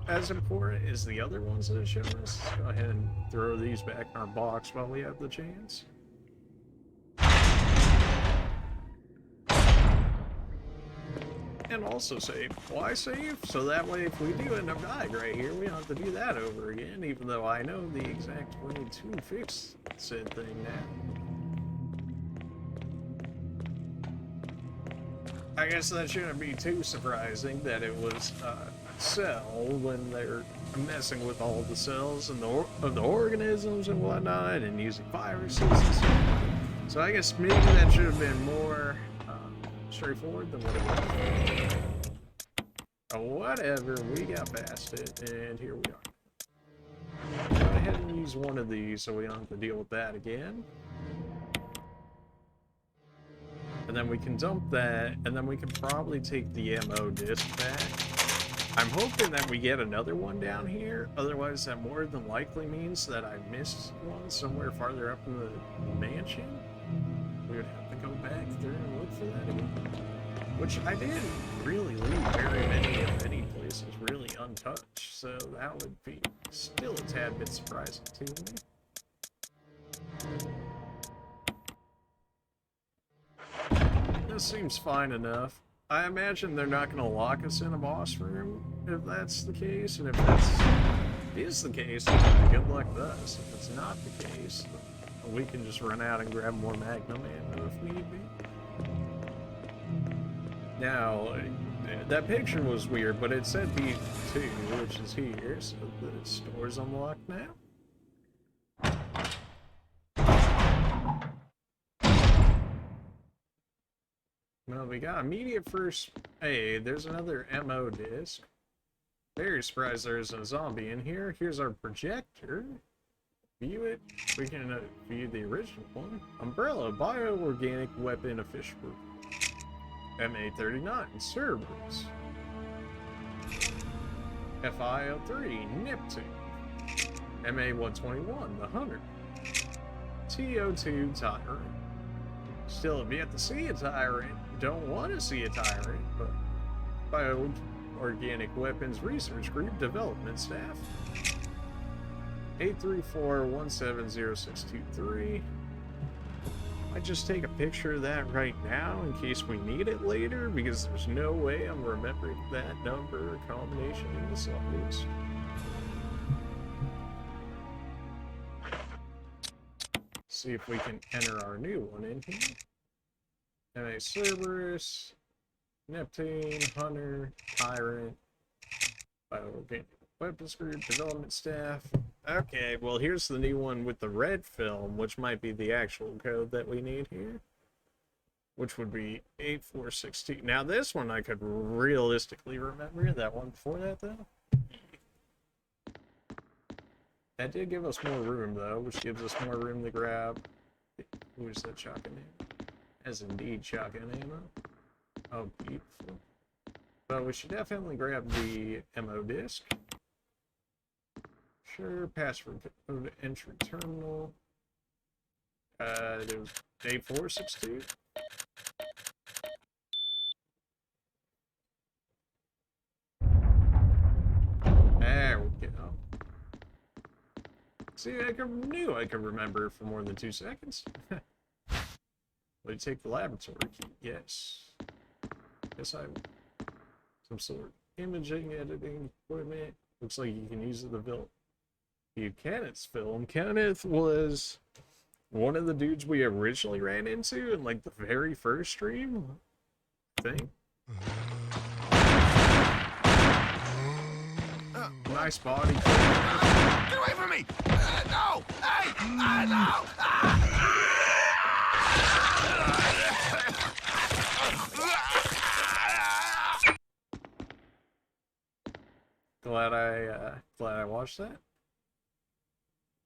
as important as the other ones that have shown us. Let's go ahead and throw these back in our box while we have the chance. And also save. Why save? So that way if we do end up dying right here, we don't have to do that over again, even though I know the exact way to fix said thing now. I guess that shouldn't be too surprising that it was cell when they're messing with all the cells and of the organisms and whatnot, and using viruses and stuff. So I guess maybe that should have been more straightforward than what it was. Whatever, we got past it, and here we are. Go ahead and use one of these so we don't have to deal with that again. And then we can dump that, and then we can probably take the MO disc back. I'm hoping that we get another one down here, otherwise that more than likely means that I missed one somewhere farther up in the mansion. We would have to go back through and look for that again. Which I didn't really leave very many of any places really untouched, so that would be still a tad bit surprising to me. This seems fine enough. I imagine they're not going to lock us in a boss room if that's the case, and if that is the case, then good luck to us. If it's not the case, then we can just run out and grab more Magnum ammo if need be. Now, that picture was weird, but it said B2, which is here, so the store's unlocked now. Well, we got immediate first aid. There's another MO disc. Very surprised there isn't a zombie in here. Here's our projector. View it. We can view the original one. Umbrella, bioorganic weapon official. MA39, Cerberus. FIO3, Neptune. MA121, the Hunter. TO2, Tyrant. Still have yet to see a Tyrant. Don't want to see a Tyrant, but Bioorganic Weapons Research Group Development Staff. 834-170623. I just take a picture of that right now in case we need it later, because there's no way I'm remembering that number or combination in the slides. See if we can enter our new one in here. MA Cerberus, Neptune, Hunter, Tyrant, Bioorganic Weapons Group, Development Staff. Okay, well here's the new one with the red film, which might be the actual code that we need here. Which would be 8462. Now this one I could realistically remember. That one before that though. That did give us more room though, which gives us more room to grab Where's that shotgun ammo? As indeed shotgun ammo. Oh, beautiful. But we should definitely grab the ammo disc. Sure, password code entry terminal. It was A462. There we go. See, knew I could remember for more than 2 seconds. Will you take the laboratory key? Yes. Yes, I will. Some sort of imaging editing equipment. Looks like you can use the film. Kenneth's film. Kenneth was one of the dudes we originally ran into in like the very first stream, I think. Nice body. Get away from me! No! Hey! No! Glad I watched that.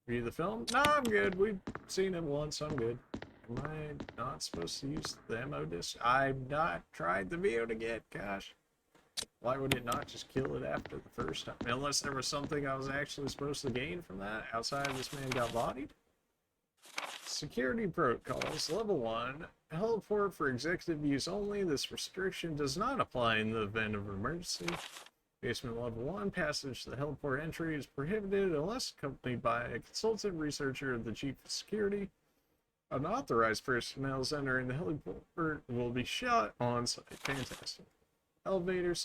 View the film? No, I'm good. We've seen it once. I'm good. Am I not supposed to use the ammo disc? I've not tried the video to get. Gosh. Why would it not just kill it after the first time? Unless there was something I was actually supposed to gain from that outside this man got bodied? Security protocols. Level 1. Heliport for executive use only. This restriction does not apply in the event of emergency. Basement level 1. Passage to the heliport entry is prohibited unless accompanied by a consultant researcher of the chief of security. Unauthorized personnel entering the heliport will be shot on site. Fantastic. Elevator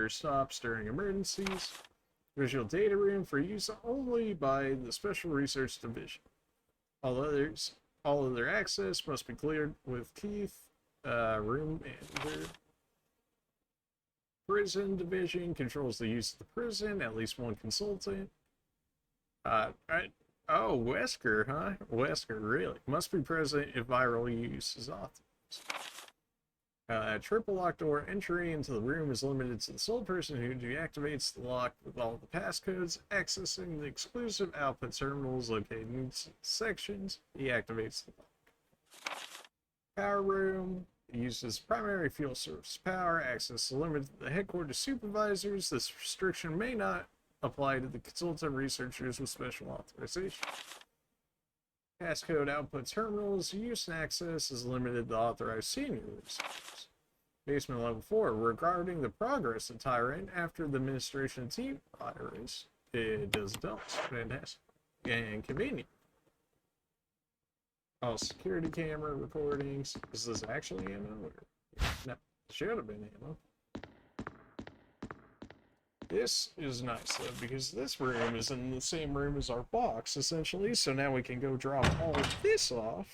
stops during emergencies. Visual data room for use only by the Special Research Division. All other access must be cleared with Keith. Room manager. Prison Division controls the use of the prison. At least one consultant. Oh, Wesker, huh? Wesker, really? Must be present if viral use is authorized. Triple lock door entry into the room is limited to the sole person who deactivates the lock with all the passcodes. Accessing the exclusive output terminals located in sections deactivates the lock. Power room uses primary fuel source power. Access is limited to the headquarters supervisors. This restriction may not apply to the consultant researchers with special authorization. Passcode output terminals use and access is limited to authorized senior researchers. Basement level 4. Regarding the progress of Tyrant after the administration team virus, it does adults. Fantastic. And convenient. All security camera recordings. Is this actually ammo? Or... No, it should have been ammo. This is nice though, because this room is in the same room as our box, essentially, so now we can go drop all of this off.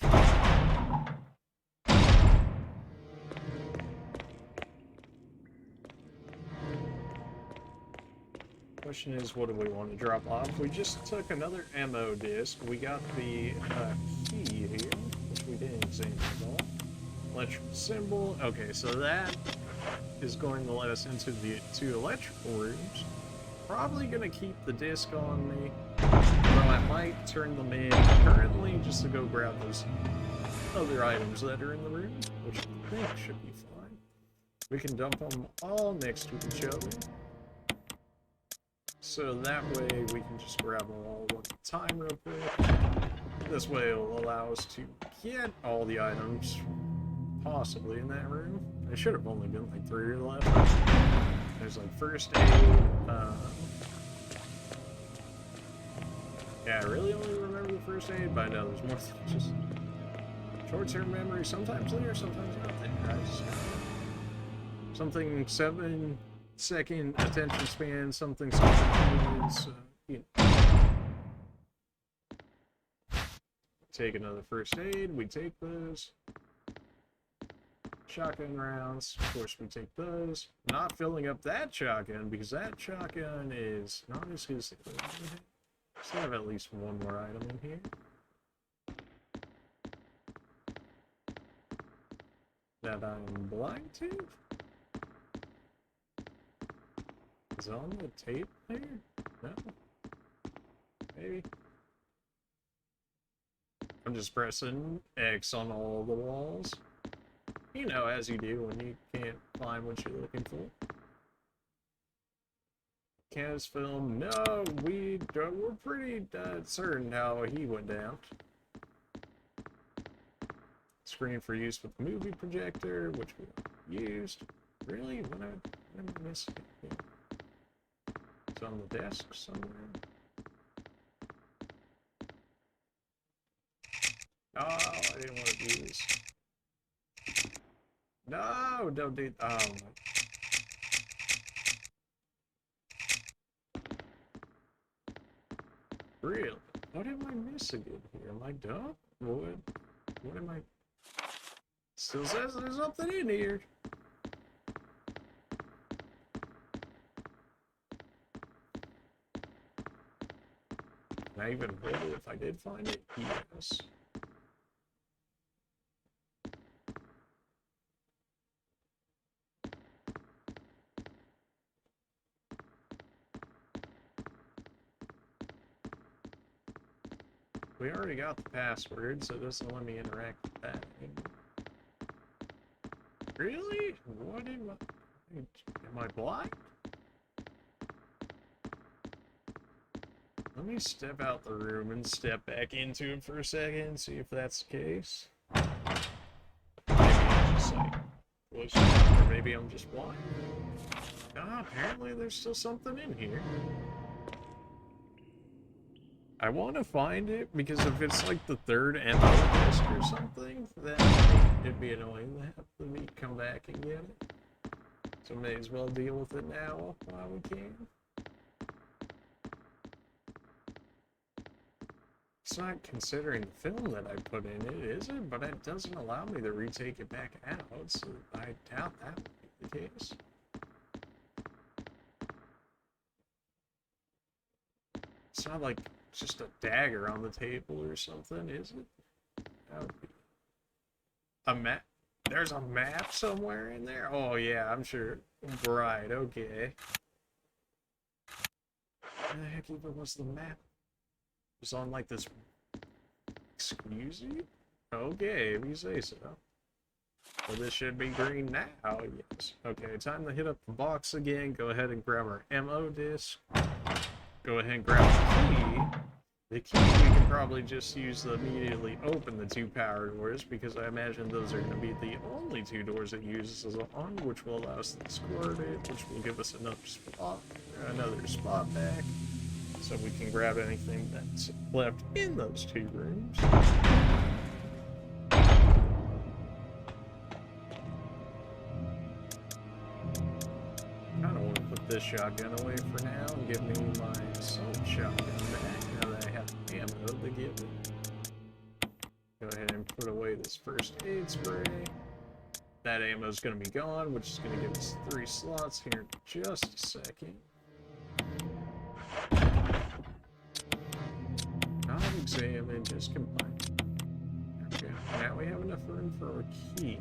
Question is, what do we want to drop off? We just took another ammo disc. We got the key here, which we didn't examine at all. Electrical symbol. Okay, so that is going to let us into the 2 electrical rooms. Probably going to keep the disc on me, though I might turn them in currently just to go grab those other items that are in the room, which I think should be fine. We can dump them all next to each other, so that way we can just grab them all one at a time real quick. This way it will allow us to get all the items possibly in that room. There should have only been like 3 left. There's like first aid. Yeah, I really only remember the first aid, but I know there's more than just short-term memory. Sometimes there, sometimes not there. I just something 7-second attention span, something minutes. You know. Take another first aid. We take those. Shotgun rounds, of course we take those. Not filling up that shotgun because that shotgun is not as good as the other one. Still have at least one more item in here. That I'm blind to? Is it on the tape there? No. Maybe. I'm just pressing X on all the walls. You know, as you do when you can't find what you're looking for. Canvas film, no, we're pretty certain how he went down. Screen for use with the movie projector, which we used. Really? What am I missing? Yeah. It's on the desk somewhere. Oh, I didn't want to do this. No, don't do. Oh my. Really? What am I missing in here? Am I dumb? What am I? Still says there's something in here. Can I even hold it if I did find it? Yes. We already got the password, so it doesn't let me interact with that anymore. Really? What am I blind? Let me step out the room and step back into it for a second, see if that's the case. Maybe I'm just like, or maybe I'm just blind. Ah, apparently there's still something in here. I want to find it, because if it's like the third MO disc or something, then it'd be annoying to have me come back and get it. So may as well deal with it now while we can. It's not considering the film that I put in it, is it? But it doesn't allow me to retake it back out, so I doubt that would be the case. It's not like just a dagger on the table or something, is it? That would be a map. There's a map somewhere in there? Oh yeah, I'm sure. Right, okay. Where the heck even was the map? It was on like this... Excuse you? Okay, if you say so. Well, this should be green now, yes. Okay, time to hit up the box again. Go ahead and grab our MO disc. Go ahead and grab the key. The key we can probably just use to immediately open the two power doors, because I imagine those are going to be the only two doors it uses on, which will allow us to squirt it, which will give us another spot back, so we can grab anything that's left in those two rooms. This shotgun away for now and give me my assault shotgun back now that I have ammo to give it. Go ahead and put away this first aid spray. That ammo is going to be gone, which is going to give us 3 slots here in just a second. Not examine, just combine. Okay, now we have enough room for a key.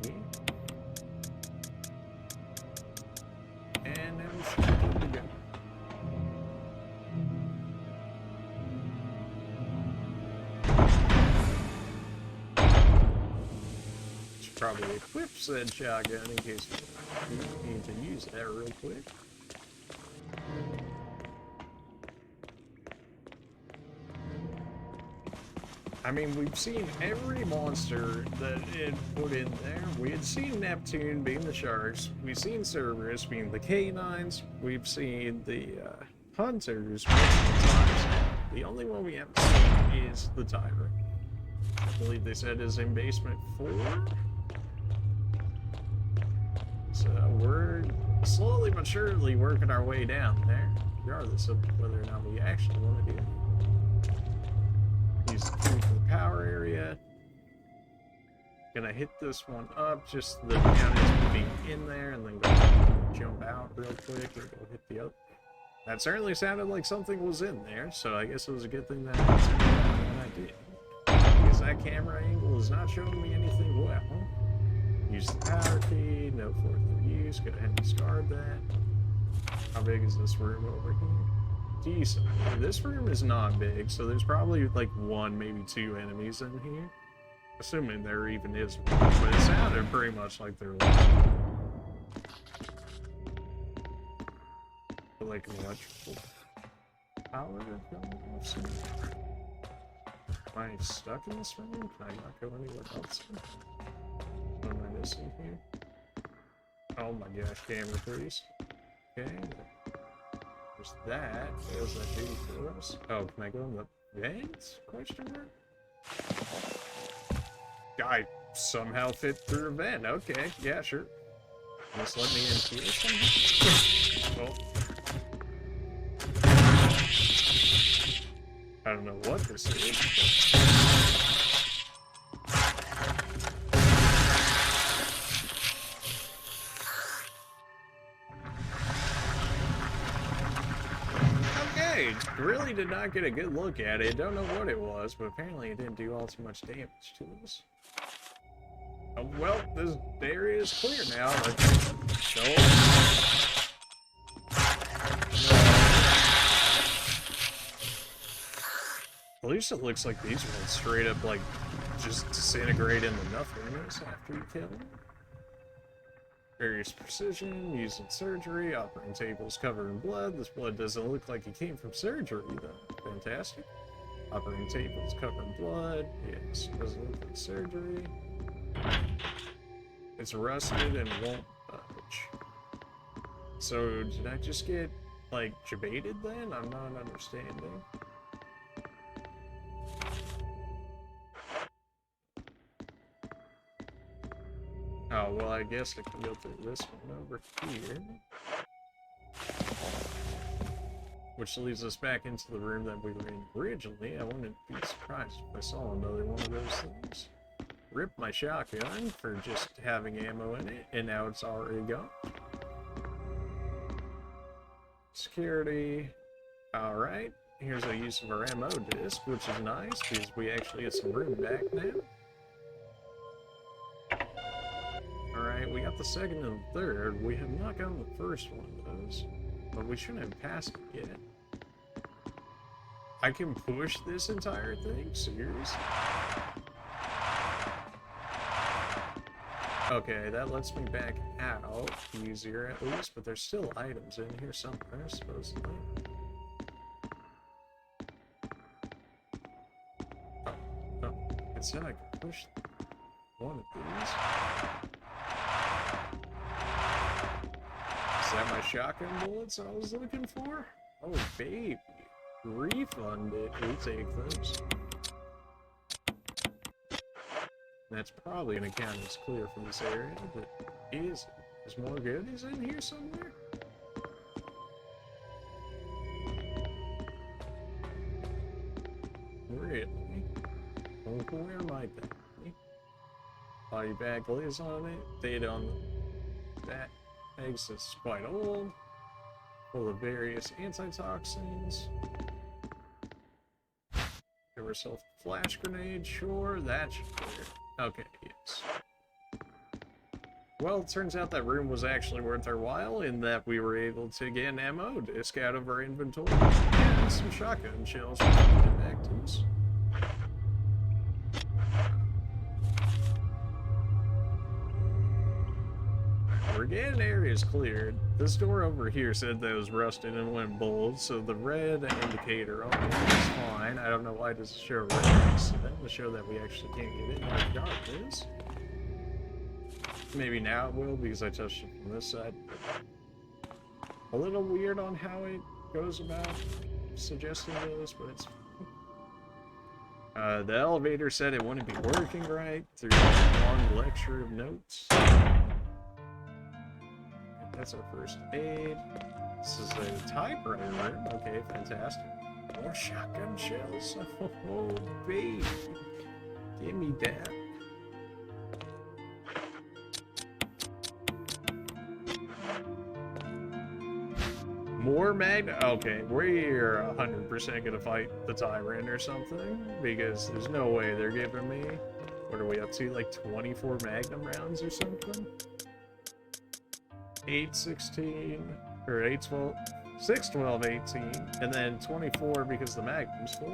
And now we should be good to go. Should probably equip said shotgun in case we need to use that real quick. I mean, we've seen every monster that it put in there. We had seen Neptune being the sharks. We've seen Cerberus being the canines. We've seen the hunters multiple times. The only one we haven't seen is the Tyrant. I believe they said is in basement 4. So we're slowly but surely working our way down there, regardless of whether or not we actually want to do it. Use the key for the power area. Gonna hit this one up, just the count is being in there, and then go jump out real quick and go hit the other. That certainly sounded like something was in there, so I guess it was a good thing that I turned around when I did. Because that camera angle is not showing me anything well. Use the power key, no further use, go ahead and discard that. How big is this room over here? decent. This room is not big, so there's probably like one, maybe two enemies in here. Assuming there even is one, but it sounded pretty much like there was. Like an electrical power going off somewhere. Am I stuck in this room? Can I not go anywhere else? What am I missing here? Oh my gosh, camera please. Okay. There's that. What does that do for us? Oh, can I go in the vents? Question mark? I somehow fit through a vent. Okay, yeah, sure. Just let me in here somehow. Well, I don't know what this is, but... Okay, really did not get a good look at it. Don't know what it was, but apparently it didn't do all too much damage to us. Oh, well, this area is clear now. Let's go. At least it looks like these ones straight up, like, just disintegrate into nothingness after you kill them. Various precision, using surgery, operating tables covered in blood. This blood doesn't look like it came from surgery, though. Fantastic. Operating tables covered in blood. Yes, doesn't look like surgery. It's rusted and won't budge. So, did I just get, like, jebaited then? I'm not understanding. Oh, well, I guess I can go through this one over here. Which leads us back into the room that we were in originally. I wouldn't be surprised if I saw another one of those things. Rip my shotgun for just having ammo in it, and now it's already gone. Security. Alright, here's a use of our ammo disc, which is nice, because we actually get some room back now. Alright, we got the second and third. We have not gotten the first one of those, but we shouldn't have passed it yet. I can push this entire thing? Seriously? Okay, that lets me back out easier at least, but there's still items in here somewhere, supposedly. Oh, it said I could push one of these. Is that my shotgun bullets I was looking for? Oh, baby. Refund it. We take those. That's probably going to count as clear from this area, but is more goodies in here somewhere? Really? Oh, where might that be? Body bag lays on it. Data on that exit is quite old. Full of various antitoxins. Give herself a flash grenade. Sure, that should clear. Okay, yes. Well, it turns out that room was actually worth our while in that we were able to get an ammo disc out of our inventory and some shotgun shells for back to us. We're getting areas cleared. This door over here said that it was rusted and went bold, so the red indicator on it is fine. I don't know why it doesn't show red next to them to show that we actually can't get in where the dark is. Maybe now it will because I touched it from this side. A little weird on how it goes about suggesting this, but it's fine. The elevator said it wouldn't be working right through a long lecture of notes. That's our first aid. This is a typewriter room. Okay, fantastic. More shotgun shells. Oh, baby. Give me that. More magnet. Okay, we're 100% gonna fight the Tyrant or something because there's no way they're giving me. What are we up to? Like 24 Magnum rounds or something? 816 or 812. 6, 12, 18, and then 24 because the magnum's full.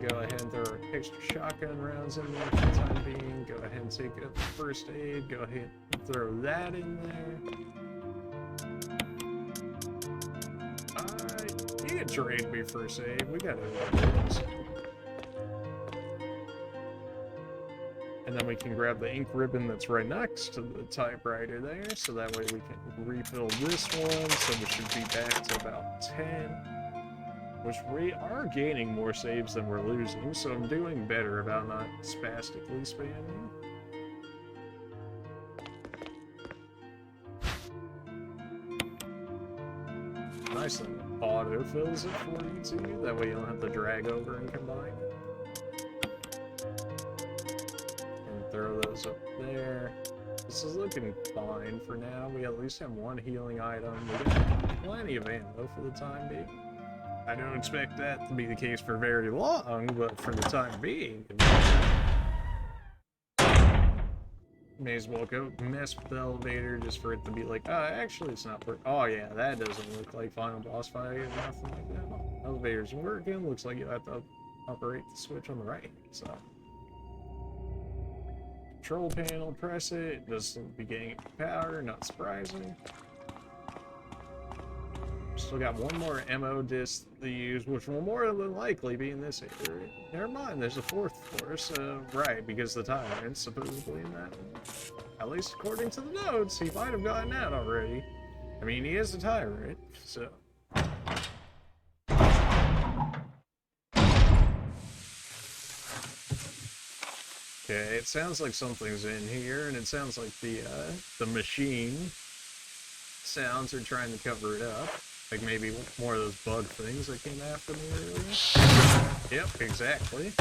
Go ahead and throw our extra shotgun rounds in there for the time being. Go ahead and take up first aid. Go ahead and throw that in there. You can trade me first aid. We got it. And then we can grab the ink ribbon that's right next to the typewriter there, so that way we can refill this one, so we should be back to about 10. Which we are gaining more saves than we're losing, so I'm doing better about not spastically spamming. Nice that auto fills it for you too, that way you don't have to drag over and combine. And throw those up there. This is looking fine for now. We at least have one healing item. We got plenty of ammo for the time being. I don't expect that to be the case for very long, but for the time being, may as well go mess with the elevator just for it to be like, oh, actually it's not working. Oh yeah, that doesn't look like final boss fight or nothing like that. Oh, elevator's working. Looks like you have to operate the switch on the right. So control panel, press it. It does be gaining power. Not surprising. Still got one more ammo disc to use, which will more than likely be in this area. Never mind, there's a fourth floor, so right, because the Tyrant's supposedly in that one. At least according to the notes, he might have gotten out already. I mean, he is a Tyrant, so. Okay, it sounds like something's in here, and it sounds like the machine sounds are trying to cover it up. Like maybe more of those bug things that came after me earlier. Yep, exactly.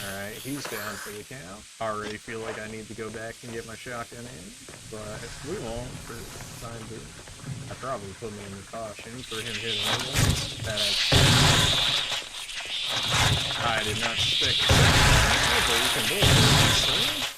Alright, he's down for the count. Already feel like I need to go back and get my shotgun in, but we won't for the time being. I probably put me in the caution for him hitting me. That I did not expect that, but you can both.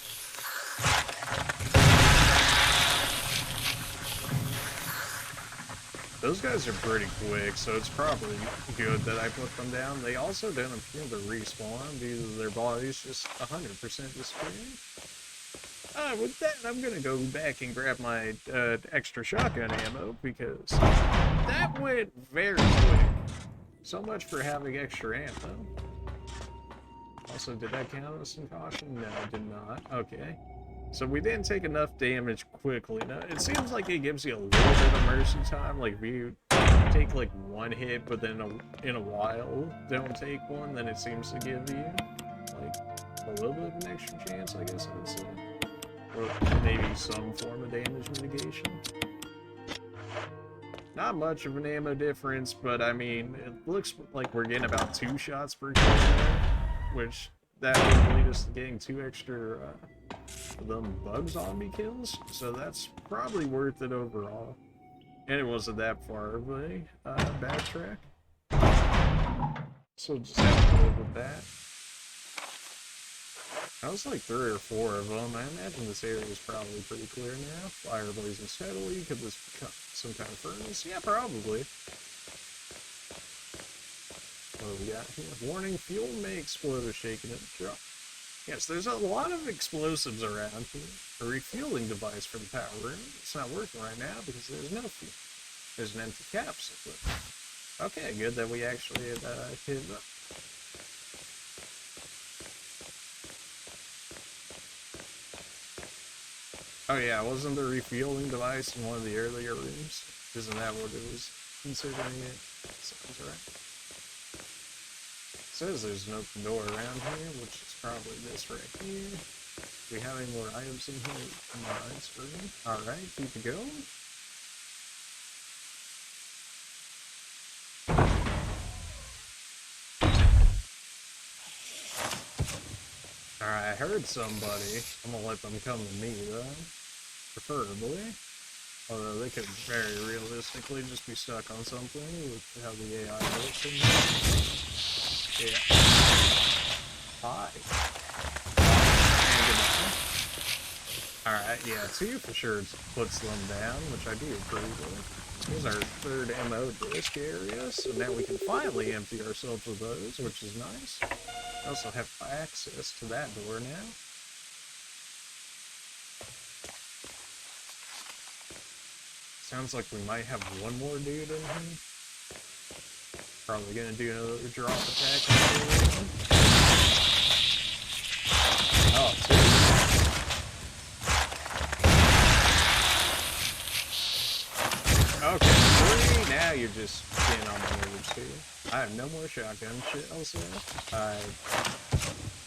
Those guys are pretty quick, so it's probably good that I put them down. They also don't appear to respawn due to their bodies just 100% disappearing. With that, I'm gonna go back and grab my extra shotgun ammo, because that went very quick. So much for having extra ammo. Also, did that count as some caution? No, it did not. Okay. So we didn't take enough damage quickly. Now, it seems like it gives you a little bit of mercy time. Like, if you take like one hit, but then in a while don't take one, then it seems to give you like a little bit of an extra chance, I guess I would say. Or maybe some form of damage mitigation. Not much of an ammo difference, but I mean, it looks like we're getting about 2 shots per kill there, which that would lead us to getting 2 extra them bug zombie kills, so that's probably worth it overall. And it wasn't that far of a backtrack, so just have to live with that. That was like 3 or 4 of them. I imagine this area is probably pretty clear now. Fire blazing steadily. Could this become some kind of furnace? Yeah, probably. What do we got here? Warning, fuel may explode or shaken at the drop. Yes, there's a lot of explosives around here. A refueling device for the power room. It's not working right now because there's no fuel. There's an empty capsule. Okay, good that we actually hit it up. Oh yeah, wasn't the refueling device in one of the earlier rooms? Isn't that what it was considering it? Sounds right. Says there's an open door around here, which is probably this right here. Do we have any more items in here? Mine screen. Alright, keep it going. Alright, I heard somebody. I'm gonna let them come to me though. Preferably. Although they could very realistically just be stuck on something with how the AI works in there. Yeah. Hi. And goodbye. Alright, yeah, 2 for sure puts them down, which I do approve of. Here's our 3rd MO disc area, so now we can finally empty ourselves of those, which is nice. We also have access to that door now. Sounds like we might have one more dude in here. Probably gonna do another drop attack. Oh, 2. Okay, 3. Now you're just getting on my nerves here. I have no more shotgun shells left.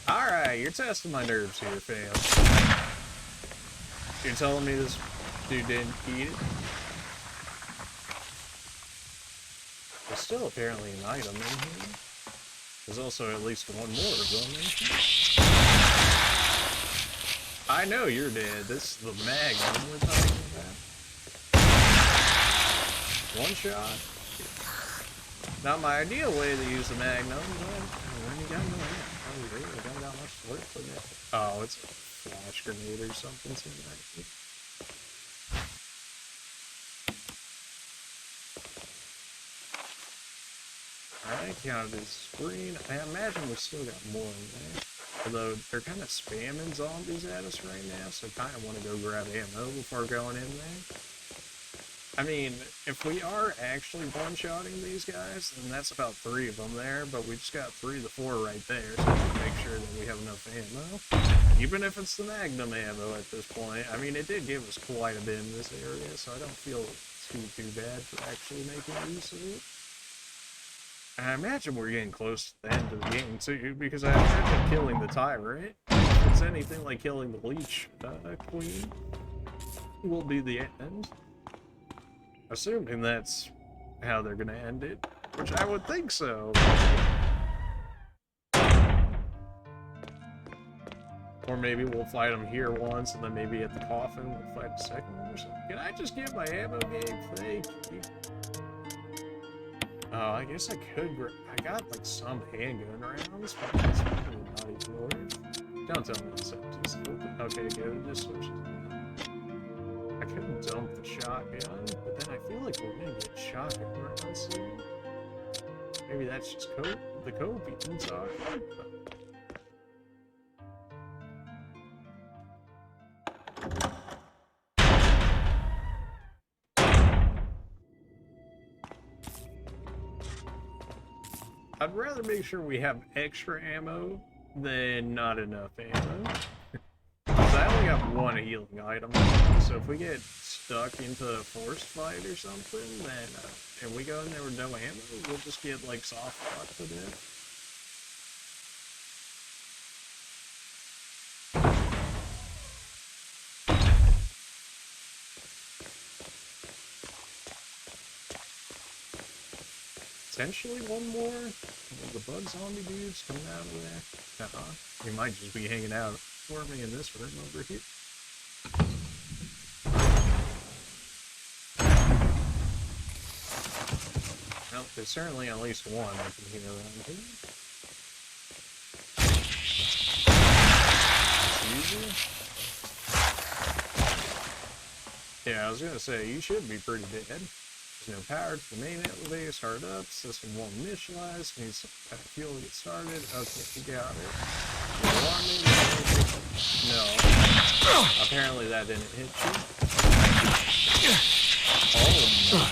Alright, you're testing my nerves here, fam. You're telling me this dude didn't eat it? There's still apparently an item in here. There's also at least one more of them in here. I know you're dead. This is the Magnum we're talking about. One shot. Not my ideal way to use the Magnum, but when you got no ammo. Oh, really? I don't got much to work with it. Oh, it's a flash grenade or something like. I counted his screen. I imagine we still got more in there. Although they're kind of spamming zombies at us right now, so I kind of want to go grab ammo before going in there. I mean, if we are actually one-shotting these guys, then that's about 3 of them there, but we just got 3 to 4 right there, so we can make sure that we have enough ammo. Even if it's the Magnum ammo at this point. I mean, it did give us quite a bit in this area, so I don't feel too bad for actually making use of it. And I imagine we're getting close to the end of the game too, because I imagine killing the Tyrant, if it's anything like killing the Leech Queen, will be the end. Assuming that's how they're gonna end it, which I would think so. Or maybe we'll fight them here once, and then maybe at the coffin we'll fight the second one or something. Can I just get my ammo, Gabe? Thank you. Oh, I guess I could I got like some handgun rounds, but that's probably not even worth. Don't tell me this just open. Okay, good. It just switches. I couldn't dump the shotgun, but then I feel like we're gonna get shotgun rounds soon. Maybe that's just the coping talking. I'd rather make sure we have extra ammo than not enough ammo. Because I only got 1 healing item, so if we get stuck into a forced fight or something, then and we go in there with no ammo, we'll just get like soft locked to death. Potentially one more. The bug zombie dudes coming out of there. He might just be hanging out for me in this room over here. Well, there's certainly at least one I can hear around here. It's easy. Yeah, I was gonna say, you should be pretty dead. There's no power to the main elevator. Start up. System won't initialize. Needs some kind of fuel to get started. Okay, you got it. No. Apparently that didn't hit you. Oh my.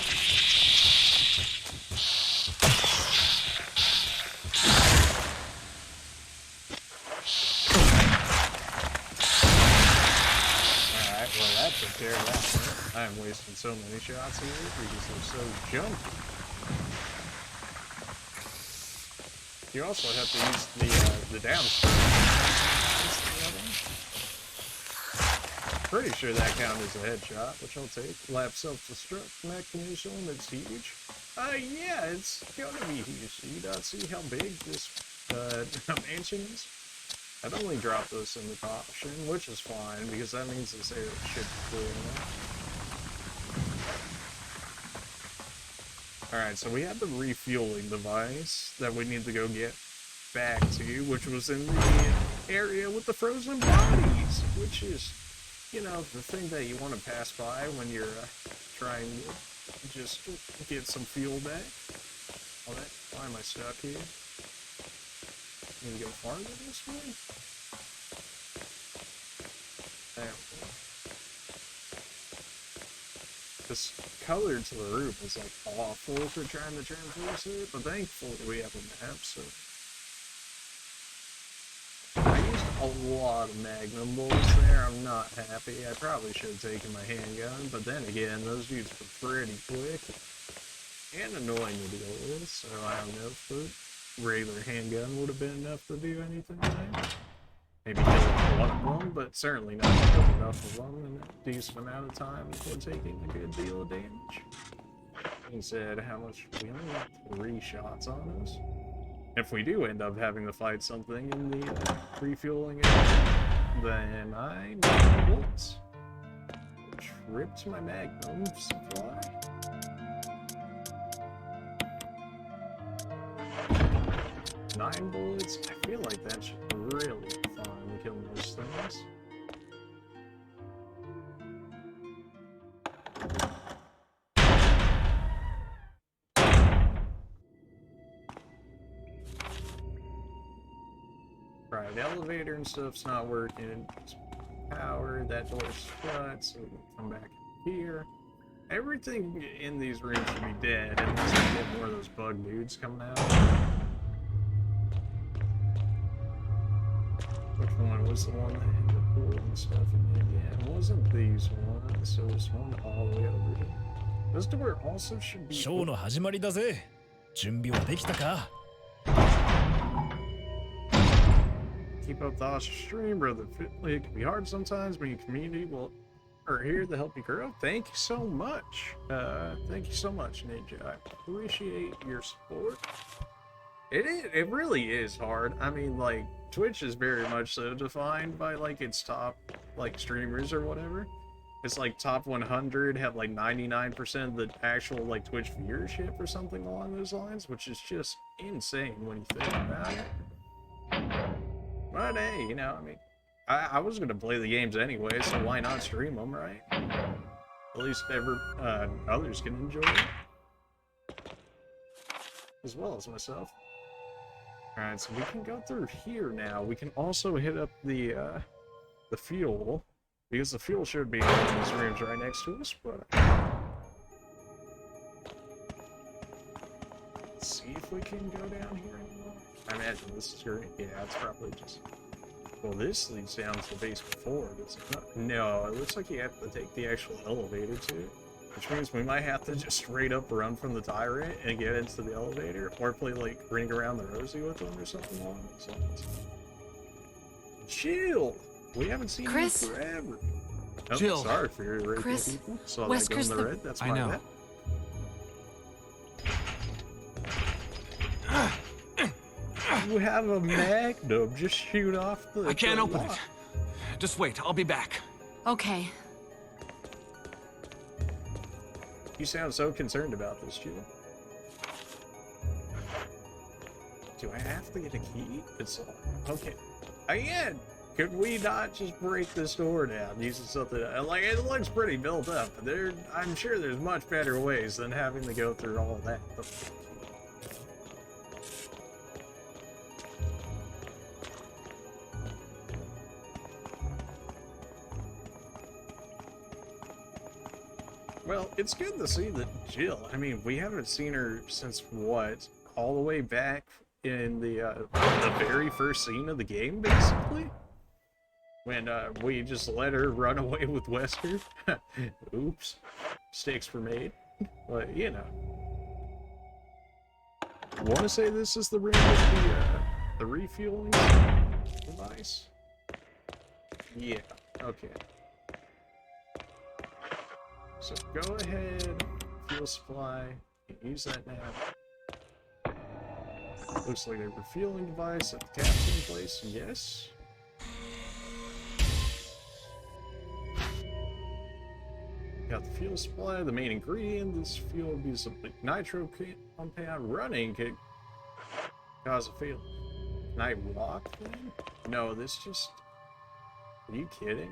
Alright, well that took care of that. I am wasting so many shots here because they're so jumpy. You also have to use the down spray. Pretty sure that counted as a headshot, which I'll take. Lab self-destruct mechanism, it's huge. Yeah, it's gonna be huge. You don't see how big this mansion is? I've only dropped this in the caution, which is fine, because that means this area should be clear enough. Alright, so we had the refueling device that we need to go get back to, which was in the area with the frozen bodies, which is you know, the thing that you want to pass by when you're trying to just get some fuel back. Oh, why am I stuck here? Need to go farther this way? There we go. This color to the roof is like awful for trying to transverse it, but thankfully we have a map, so. I used a lot of magnum bullets there. I'm not happy. I probably should have taken my handgun, but then again, those dudes were pretty quick and annoying to deal with, so I don't know if the regular handgun would have been enough to do anything there. Maybe kill one of them, but certainly not kill enough of them in a decent amount of time before taking a good deal of damage. He said how much we only got 3 shots on us. If we do end up having to fight something in the refueling area, then I need bullets. Tripped my magnum supply. Nine bullets. I feel like that should really be fine to kill most things. Right, elevator and stuff's not working. It's power, that door's shut, so we can come back here. Everything in these rooms should be dead unless we get more of those bug dudes coming out. Which one was the one that had the pool and stuff in it? Yeah, it wasn't these ones, so it's one all the way over here. This door also should be... ショーの始まりだぜ。準備はできたか? Keep up the awesome stream, brother. It can be hard sometimes, but your community are here to help you grow. Thank you so much. Thank you so much, Ninja. I appreciate your support. It really is hard. I mean, like, Twitch is very much so defined by, like, its top, like, streamers or whatever. It's like top 100 have, like, 99% of the actual, like, Twitch viewership or something along those lines, which is just insane when you think about it. But hey, you know, I mean, I was gonna play the games anyway, so why not stream them, right? At least others can enjoy it. As well as myself. Alright, so we can go through here now. We can also hit up the fuel, because the fuel should be in these rooms right next to us, but... Let's see if we can go down here anymore. I imagine this is great. Yeah, it's probably just... Well, this leads down to the basement floor, does it not? No, it looks like you have to take the actual elevator to it. Which means we might have to just straight up run from the Tyrant and get into the elevator, or play, like, Ring Around the Rosie with them or something along those lines. Jill! We haven't seen you in forever. Oh, Jill. Sorry for your raping Chris, people. Saw Wesker's that go in the red. That's my bad. You have a magnum. Just shoot off the... I can't open it. Just wait, I'll be back. Okay. You sound so concerned about this, Jill. Do I have to get a key? It's... Okay. Again! Could we not just break this door down using something... Like, it looks pretty built up. I'm sure there's much better ways than having to go through all of that. Well, it's good to see that Jill, I mean, we haven't seen her since, what, all the way back in the very first scene of the game, basically? When, we just let her run away with Wesker. Oops. Mistakes were made. But, you know. I want to say this is the ring with the refueling device? Yeah, okay. So go ahead, fuel supply, use that now. Looks like a refueling device at the captain place, yes. Got the fuel supply, the main ingredient. This fuel will be some nitro compound. Running could cause a fail. Can I walk then? No, this just... Are you kidding?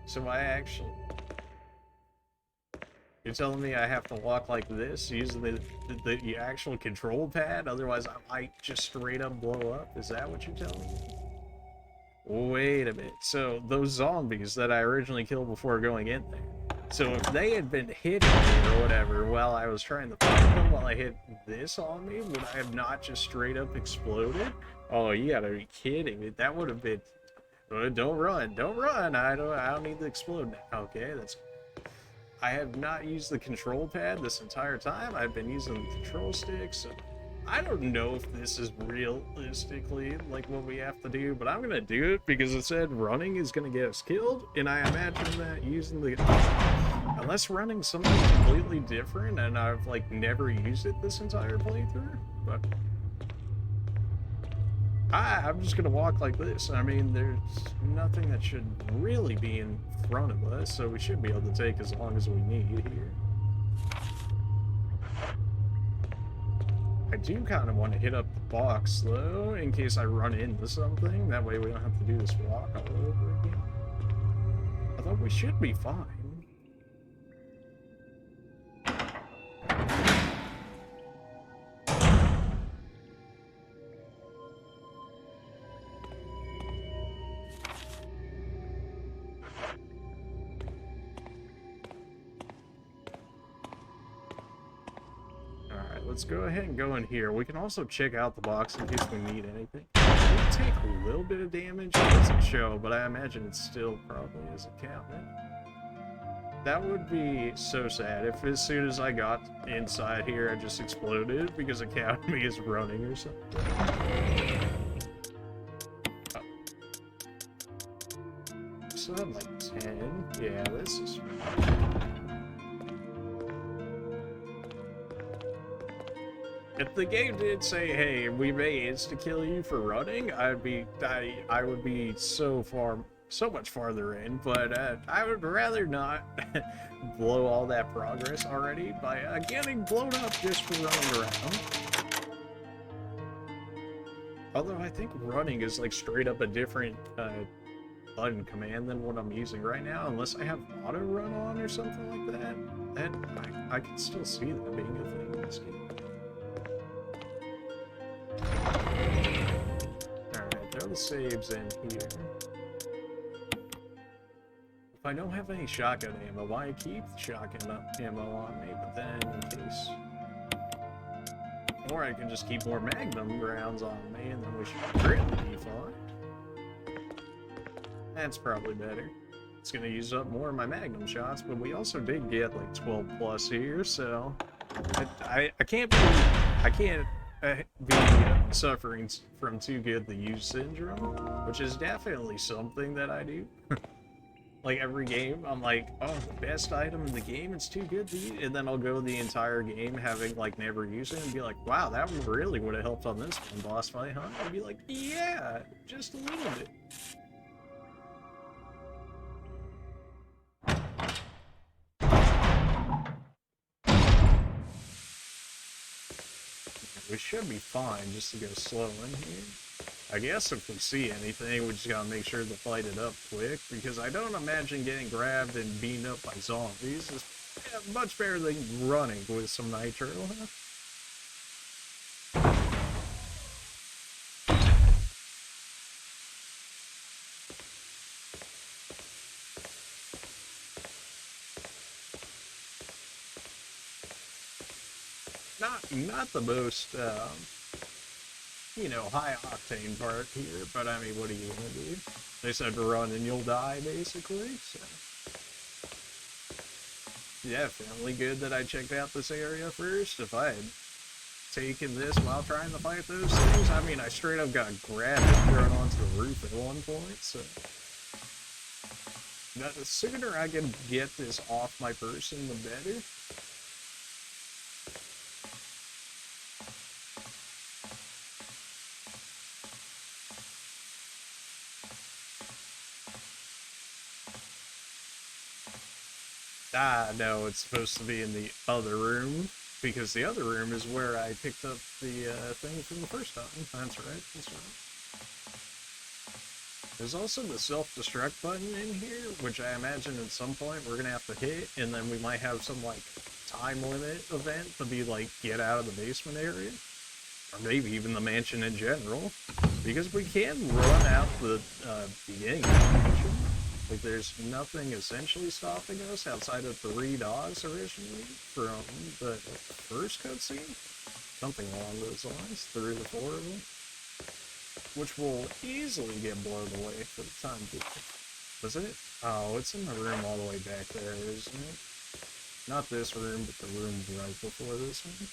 So I actually... You're telling me I have to walk like this using the actual control pad? Otherwise I might just straight up blow up? Is that what you're telling me? Wait a minute. So those zombies that I originally killed before going in there, so if they had been hitting me or whatever while I was trying to fight them while I hit this on me, would I have not just straight up exploded? Oh, you gotta be kidding me. That would have been... Don't run. Don't run. I don't need to explode now. Okay, that's... I have not used the control pad this entire time. I've been using the control stick, so I don't know if this is realistically like what we have to do, but I'm gonna do it because it said running is gonna get us killed, and I imagine that using the... Unless running's something completely different, and I've like never used it this entire playthrough, but... I'm just gonna walk like this. I mean, there's nothing that should really be in front of us, so we should be able to take as long as we need here. I do kind of want to hit up the box, though, in case I run into something. That way we don't have to do this walk all over again. Although we should be fine. Let's go ahead and go in here. We can also check out the box in case we need anything. We take a little bit of damage. It doesn't show, but I imagine it still probably isn't counting. That would be so sad if as soon as I got inside here, I just exploded because it counted me as running or something. Oh. So I'm like 10. Yeah, this is fine. If the game did say, hey, we may insta-kill you for running, I would be so much farther in, but I would rather not blow all that progress already by getting blown up just for running around. Although I think running is like straight up a different button command than what I'm using right now, unless I have auto run on or something like that. And I can still see that being a thing in this game. Alright, throw the saves in here. If I don't have any shotgun ammo, why keep the shotgun ammo on me? But then in case... Or I can just keep more magnum rounds on me and then we should really be fine. That's probably better. It's gonna use up more of my magnum shots, but we also did get like 12 plus here, so... I can't be suffering from too good the use syndrome, which is definitely something that I do. Like every game, I'm like, oh, the best item in the game, it's too good to use, and then I'll go the entire game having like never used it and be like, wow, that really would have helped on this one boss fight, huh? I'd be like, yeah, just a little bit. We should be fine just to go slow in here. I guess if we see anything, we just gotta make sure to fight it up quick, because I don't imagine getting grabbed and beaten up by zombies is much better than running with some nitro, huh? Not the most, you know, high-octane part here, but I mean, what are you gonna do? They said run and you'll die, basically, so... Definitely good that I checked out this area first. If I had taken this while trying to fight those things, I mean, I straight up got grabbed and thrown onto the roof at one point, so... Now, the sooner I can get this off my person, the better. Ah, no, it's supposed to be in the other room, because the other room is where I picked up the thing from the first time. That's right, that's right. There's also the self-destruct button in here, which I imagine at some point we're gonna have to hit, and then we might have some, like, time limit event to be like, get out of the basement area. Or maybe even the mansion in general. Because we can run out the beginning of the mansion. Like, there's nothing essentially stopping us outside of 3 dogs originally from the first cutscene. Something along those lines, 3 or 4 of them. Which will easily get blown away for the time being. Was it? Oh, it's in the room all the way back there, isn't it? Not this room, but the room right before this one.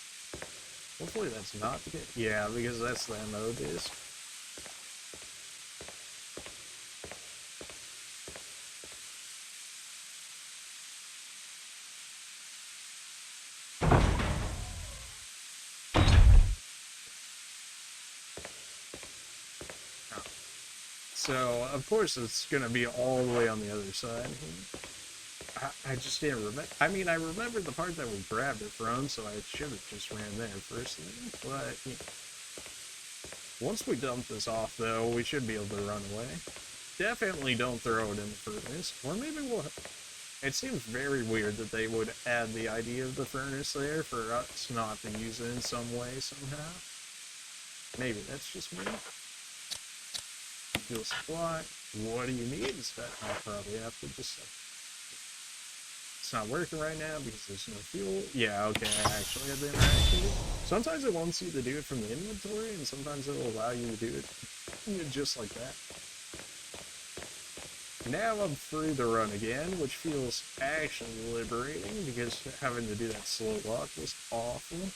Hopefully that's not the case. Yeah, because that's the MO disc. So, of course, it's going to be all the way on the other side. I just didn't remember. I mean, I remembered the part that we grabbed it from, so I should have just ran there first thing. But, you know. Once we dump this off, though, we should be able to run away. Definitely don't throw it in the furnace. Or maybe we'll... It seems very weird that they would add the idea of the furnace there for us not to use it in some way, somehow. Maybe that's just me. Fuel supply. What do you need? Is that I'll probably have to just... It's not working right now because there's no fuel. Yeah, okay, I actually have the interaction. Sometimes it wants you to do it from the inventory, and sometimes it will allow you to do it just like that. Now I'm free to run again, which feels actually liberating because having to do that slow walk was awful.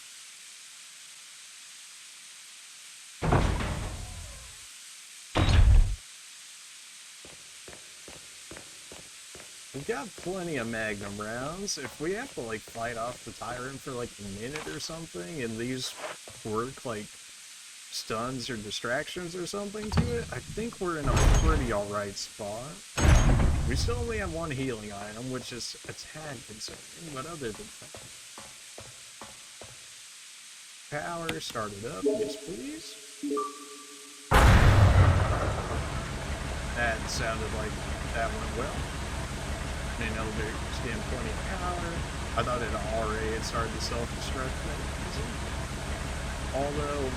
We've got plenty of Magnum rounds. If we have to, like, fight off the Tyrant for, like, a minute or something, and these work, like, stuns or distractions or something to it, I think we're in a pretty alright spot. We still only have 1 healing item, which is a tad concerning, but other than that... Power started up, yes please. That sounded like that went well. An elevator was getting plenty of power. I thought it already had started the self-destruct mechanism. Although,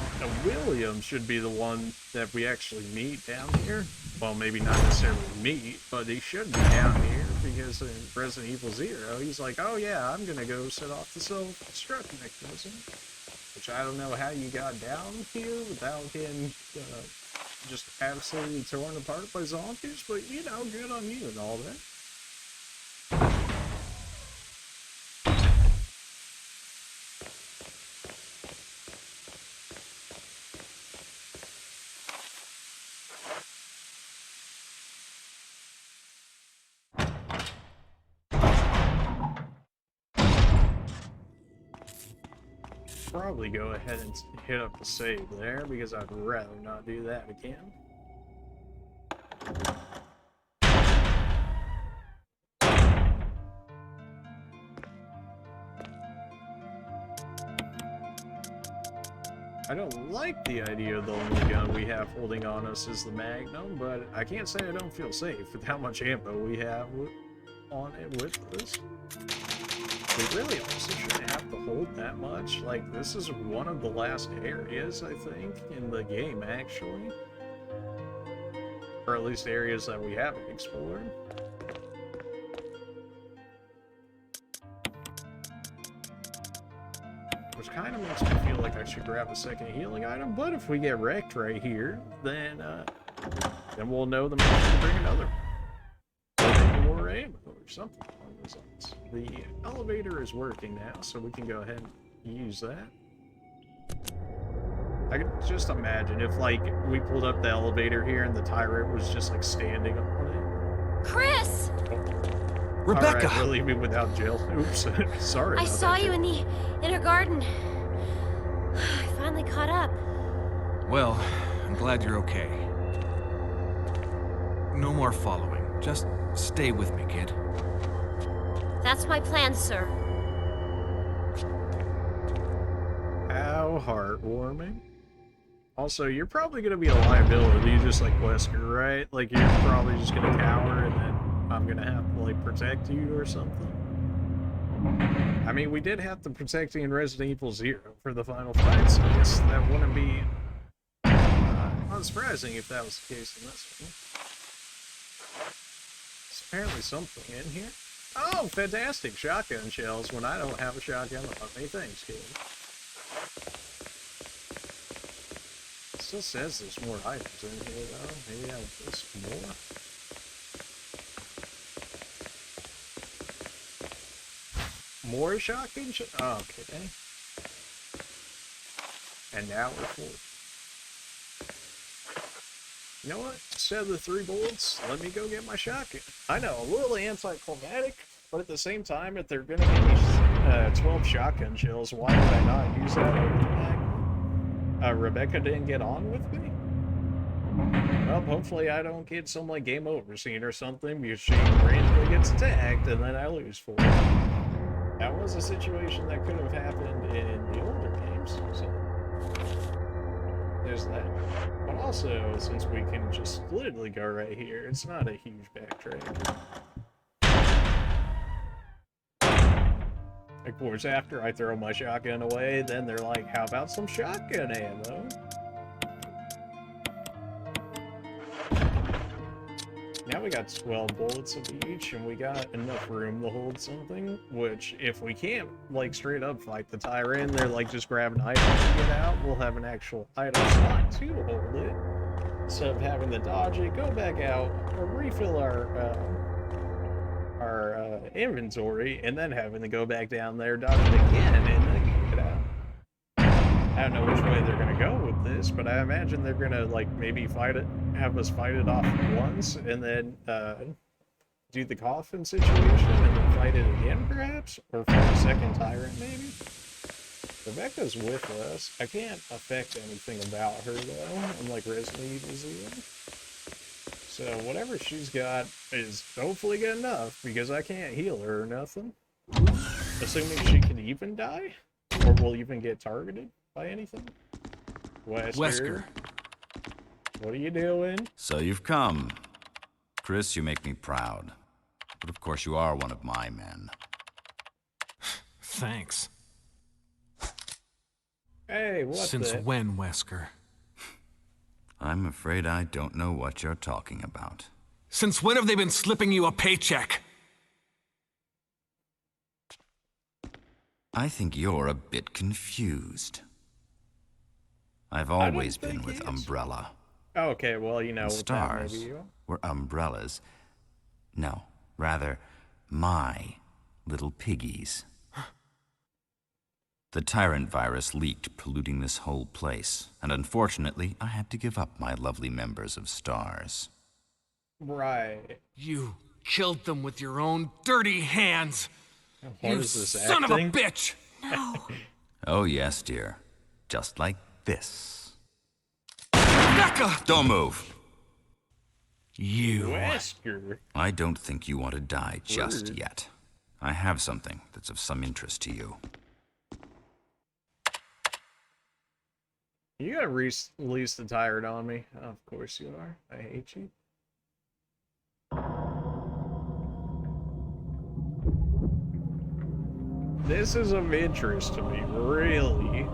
William should be the one that we actually meet down here. Well, maybe not necessarily meet, but he should be down here, because in Resident Evil 0, he's like, oh yeah, I'm gonna go set off the self-destruct mechanism. Which I don't know how you got down here without getting just absolutely torn apart by zombies, but you know, good on you and all that. Probably go ahead and hit up the save there, because I'd rather not do that again. I don't like the idea of the only gun we have holding on us is the Magnum, but I can't say I don't feel safe with how much ammo we have on it with this. We really also shouldn't have to hold that much. Like, this is one of the last areas, I think, in the game, actually. Or at least areas that we haven't explored. Which kind of makes me feel like I should grab a second healing item, but if we get wrecked right here, then we'll know the mission to bring another one. Or maybe more ammo or something. The elevator is working now, so we can go ahead and use that. I could just imagine if, like, we pulled up the elevator here and the Tyrant was just, like, standing on it. Chris! Oh. Rebecca! Alright, we'll leave me without Jill. Oops. Sorry I about saw that, you Jill. in the inner garden. I finally caught up. Well, I'm glad you're okay. No more following. Just stay with me, kid. That's my plan, sir. How heartwarming. Also, you're probably gonna be a liability, just like Wesker, right? Like, you're probably just gonna cower and then I'm gonna have to, like, protect you or something. I mean, we did have to protect you in Resident Evil 0 for the final fight, so I guess that wouldn't be unsurprising if that was the case in this one. There's apparently something in here. Oh, fantastic! Shotgun shells when I don't have a shotgun on me. Thanks, kid. Still says there's more items in here, though. Maybe I'll just more. More shotgun shells? Oh, okay. And now we're full. You know what? Instead of the 3 bullets, let me go get my shotgun. I know, a little anticlimactic, but at the same time, if they're gonna give me 12 shotgun shells, why would I not use that over the back? Rebecca didn't get on with me? Well, hopefully I don't get some, like, game over scene or something, because she randomly gets attacked, and then I lose for it. That was a situation that could have happened in the older games, so there's that. But also, since we can just literally go right here, it's not a huge backtrack. Of course, after I throw my shotgun away, then they're like, how about some shotgun ammo? Now we got 12 bullets of each, and we got enough room to hold something, which, if we can't, like, straight up fight the Tyrant, they're like, just grab an item and get out, we'll have an actual item slot to hold it. Instead of having to dodge it, go back out, or refill our inventory, and then having to go back down there, dodge it again, and then get out. I don't know which way they're gonna go with this, but I imagine they're gonna, like, maybe fight it, have us fight it off once, and then do the coffin situation, and then fight it again, perhaps? Or fight a second Tyrant, maybe? Rebecca's with us. I can't affect anything about her, though, unlike Resident Evil 0. So whatever she's got is hopefully good enough, because I can't heal her or nothing. Assuming she can even die? Or will even get targeted by anything? Wesker. What are you doing? So you've come. Chris, you make me proud. But of course you are one of my men. Thanks. Hey, what Since when, Wesker? I'm afraid I don't know what you're talking about. Since when have they been slipping you a paycheck? I think you're a bit confused. I've always been with Umbrella. Okay, well, you know, And with stars that, maybe you... were Umbrellas. No, rather, my little piggies. The Tyrant virus leaked, polluting this whole place, and unfortunately, I had to give up my lovely members of Stars. Right. You killed them with your own dirty hands. What You is this, son acting? of a bitch! No. Oh yes, dear. Just like this. Becca! Don't move! You. Wesker. I don't think you want to die just Rude. yet. I have something that's of some interest to you. You gotta release the Tyrant on me. Oh, of course you are. I hate you. This is of interest to me, really.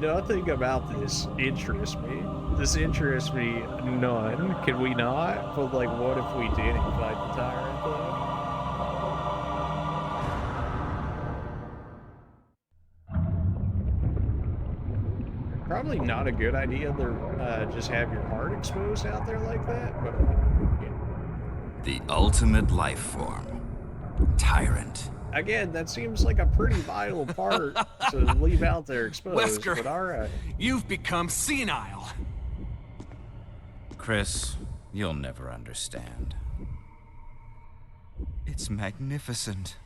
Nothing about this interests me. This interests me none. Can we not? But, like, what if we didn't fight the Tyrant, though? Probably not a good idea to just have your heart exposed out there like that, but... Yeah. The ultimate life form. Tyrant. Again, that seems like a pretty vital part to leave out there exposed, Wesker, but alright. you've become senile. Chris, you'll never understand. It's magnificent.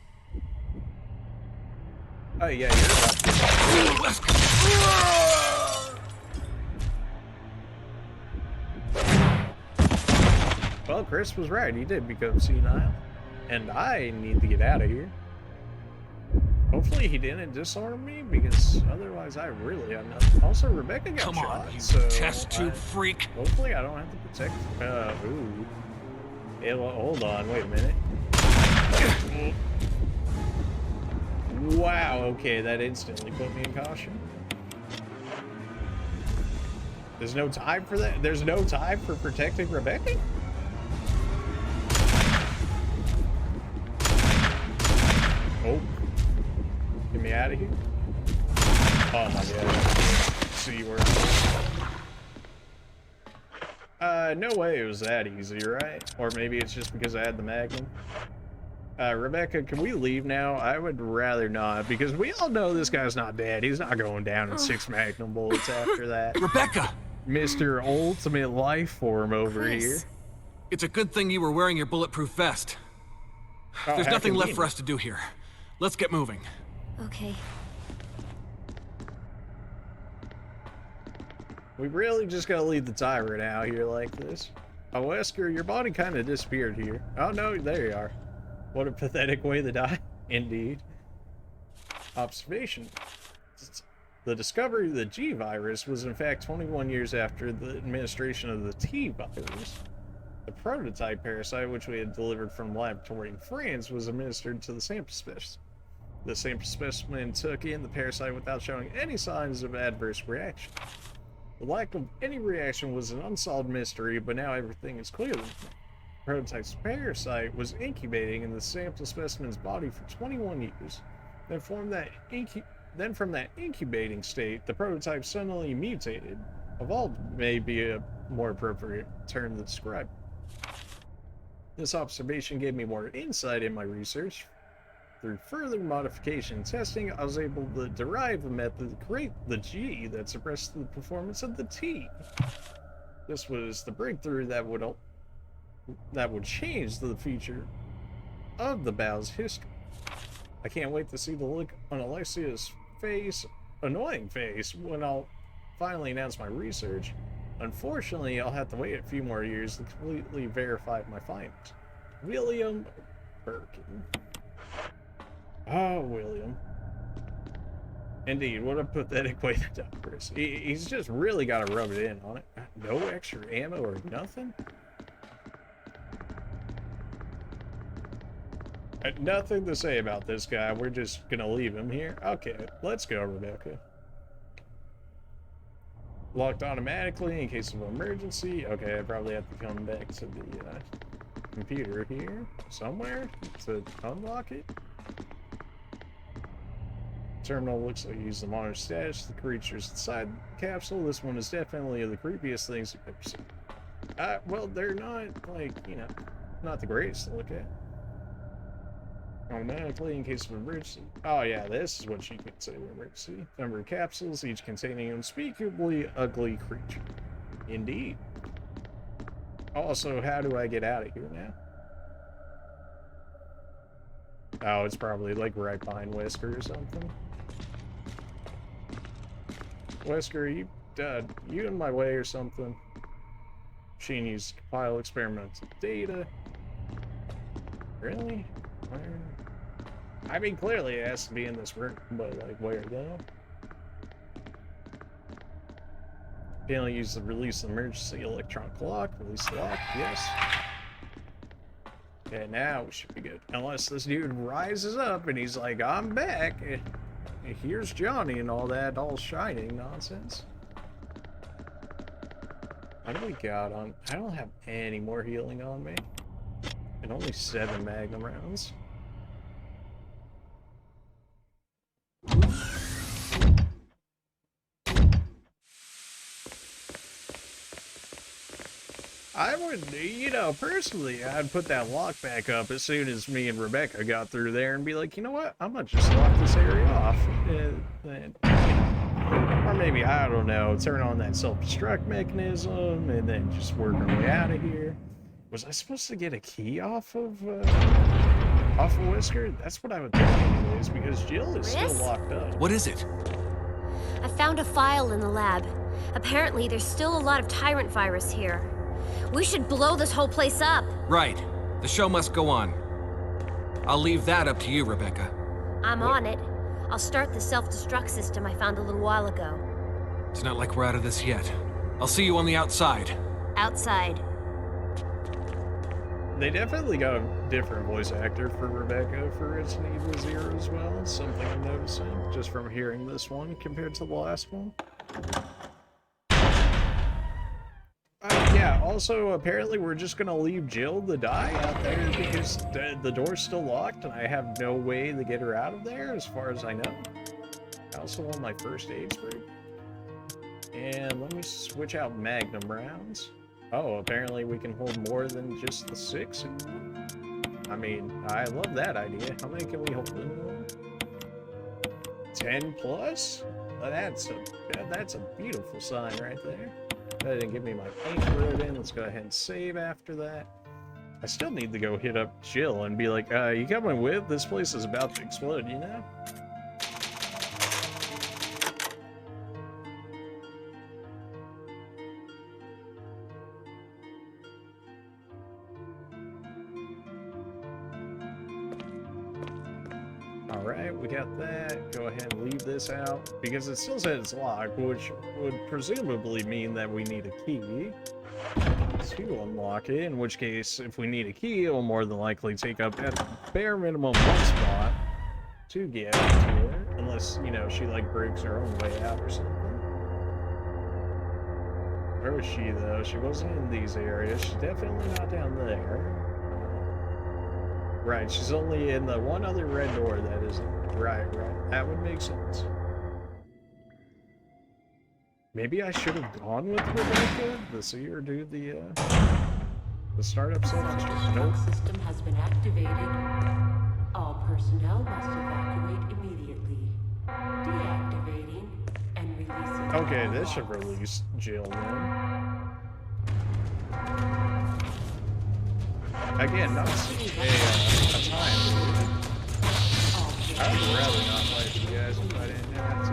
Oh yeah, you're about to... Wesker! Well, Chris was right. He did become senile. And I need to get out of here. Hopefully he didn't disarm me, because otherwise I really have nothing. Also, Rebecca got Come shot, on, you so test tube freak. hopefully I don't have to protect. Ooh. Yeah, well, hold on, wait a minute. Wow, okay, that instantly put me in caution. There's no time for that? There's no time for protecting Rebecca? Oh. Get me out of here. Oh my god. See where I'm no way it was that easy, right? Or maybe it's just because I had the Magnum. Rebecca, can we leave now? I would rather not, because we all know this guy's not dead. He's not going down in 6 Magnum bullets after that. Rebecca! Mr. Ultimate Life Form over Chris. here. It's a good thing you were wearing your bulletproof vest. Oh, There's how nothing left for convenient. us to do here. Let's get moving. Okay. We really just gotta leave the Tyrant out here like this. Oh, Wesker, your body kind of disappeared here. Oh no, there you are. What a pathetic way to die. Indeed. Observation. The discovery of the G virus was in fact 21 years after the administration of the T virus. The prototype parasite, which we had delivered from a laboratory in France, was administered to the sample specimen. The sample specimen took in the parasite without showing any signs of adverse reaction. The lack of any reaction was an unsolved mystery, but now everything is clear. The prototype's parasite was incubating in the sample specimen's body for 21 years. Then from that incubating state, the prototype suddenly mutated. Evolved may be a more appropriate term to describe. This observation gave me more insight in my research. Through further modification and testing, I was able to derive a method to create the G that suppressed the performance of the T. This was the breakthrough that would change the future of the Bow's history. I can't wait to see the look on Alexia's annoying face, when I'll finally announce my research. Unfortunately, I'll have to wait a few more years to completely verify my findings. William Birkin. Oh, William. Indeed, what a pathetic way to die, Chris. He's just really got to rub it in on it. No extra ammo or nothing? Nothing to say about this guy. We're just gonna leave him here. Okay, let's go, Rebecca. Locked automatically in case of emergency. Okay, I probably have to come back to the computer here somewhere to unlock it. Terminal looks like you use the monitor status. The creatures inside the capsule. This one is definitely the creepiest things you've ever seen. Well, they're not, like, you know, not the greatest to look at. Automatically in case of emergency. Oh yeah, this is what you consider emergency. Number of capsules, each containing an unspeakably ugly creature. Indeed. Also, how do I get out of here now? Oh, it's probably like right behind Wesker or something. Wesker, you in my way or something? Machine used to compile experimental data. Really? Where? I mean, clearly it has to be in this room, but like, where though? Panel use the release of emergency electronic lock. Release the lock, yes. Okay, now we should be good. Unless this dude rises up and he's like, I'm back. Here's Johnny and all that all shining nonsense. What do we got on? I don't have any more healing on me. And only 7 Magnum rounds. I would, you know, personally, I'd put that lock back up as soon as me and Rebecca got through there and be like, you know what, I'm gonna just lock this area off. Or maybe, I don't know, turn on that self-destruct mechanism and then just work our way out of here. Was I supposed to get a key off of Wesker? That's what I would think anyways, because Jill is still Chris? locked up. What is it? I found a file in the lab. Apparently, there's still a lot of Tyrant virus here. We should blow this whole place up. Right. The show must go on. I'll leave that up to you, Rebecca. I'm on it. I'll start the self-destruct system I found a little while ago. It's not like we're out of this yet. I'll see you on the outside. Outside. They definitely got a different voice actor for Rebecca for Resident Evil 0 as well. Something I'm noticing just from hearing this one compared to the last one. Yeah, also, apparently we're just gonna leave Jill to die out there because the door's still locked and I have no way to get her out of there, as far as I know. I also want my first aid spray. And let me switch out Magnum rounds. Oh, apparently we can hold more than just the 6 in one. I mean, I love that idea. How many can we hold in one? 10 plus? That's a beautiful sign right there. That didn't give me my paint ribbon. Let's go ahead and save after that. I still need to go hit up Jill and be like, you coming with? This place is about to explode, you know? Alright, we got that. Go ahead and leave this out, because it still says it's locked, which would presumably mean that we need a key to unlock it, in which case, if we need a key, it will more than likely take up at the bare minimum one spot to get to her, unless, you know, she, like, breaks her own way out or something. Where was she, though? She wasn't in these areas. She's definitely not down there. Right, she's only in the one other red door that isn't. Right. That would make sense. Maybe I should have gone with Rebecca to see her do the startup self-destruct. Nope. System has been activated. All personnel must evacuate immediately. Deactivating and releasing. Okay, this should release Jill then. Again, not seeing a time. I would rather not fight you guys if I didn't have to.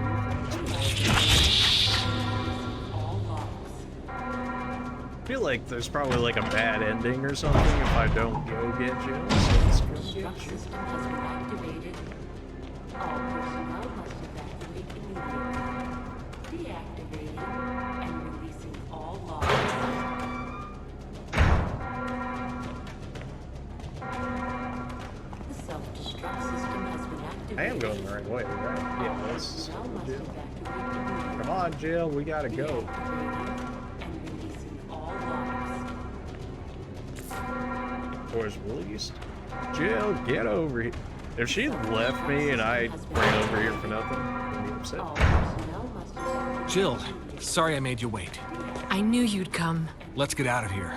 I feel like there's probably like a bad ending or something if I don't go get Jill. So let's go get Jill. System has been activated. All personnel must evacuate immediately. Deactivating and releasing all logs. The self-destruct system has been activated. I am going the right way, right? Yeah, let's Personnel must Jill. evacuate immediately. Come on, Jill, we gotta go. Deactivating and releasing all logs. Doors released. Jill, get over here. If she left me and I ran over here for nothing, I'd be upset. All personnel must evacuate. Jill, sorry I made you wait. I knew you'd come. Let's get out of here.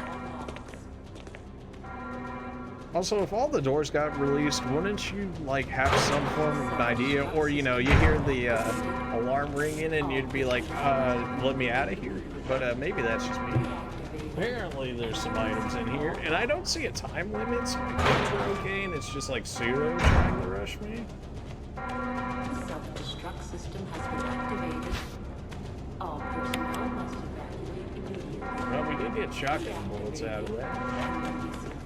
Also, if all the doors got released, wouldn't you, like, have some form of an idea? Or, you know, you hear the alarm ringing and you'd be like, let me out of here. But maybe that's just me. Apparently there's some items in here, and I don't see a time limit, so I think we're okay, and it's just like pseudo trying to rush me. The self-destruct system has been activated. All personnel must evacuate immediately. Well, we did get shotgun bullets out of that,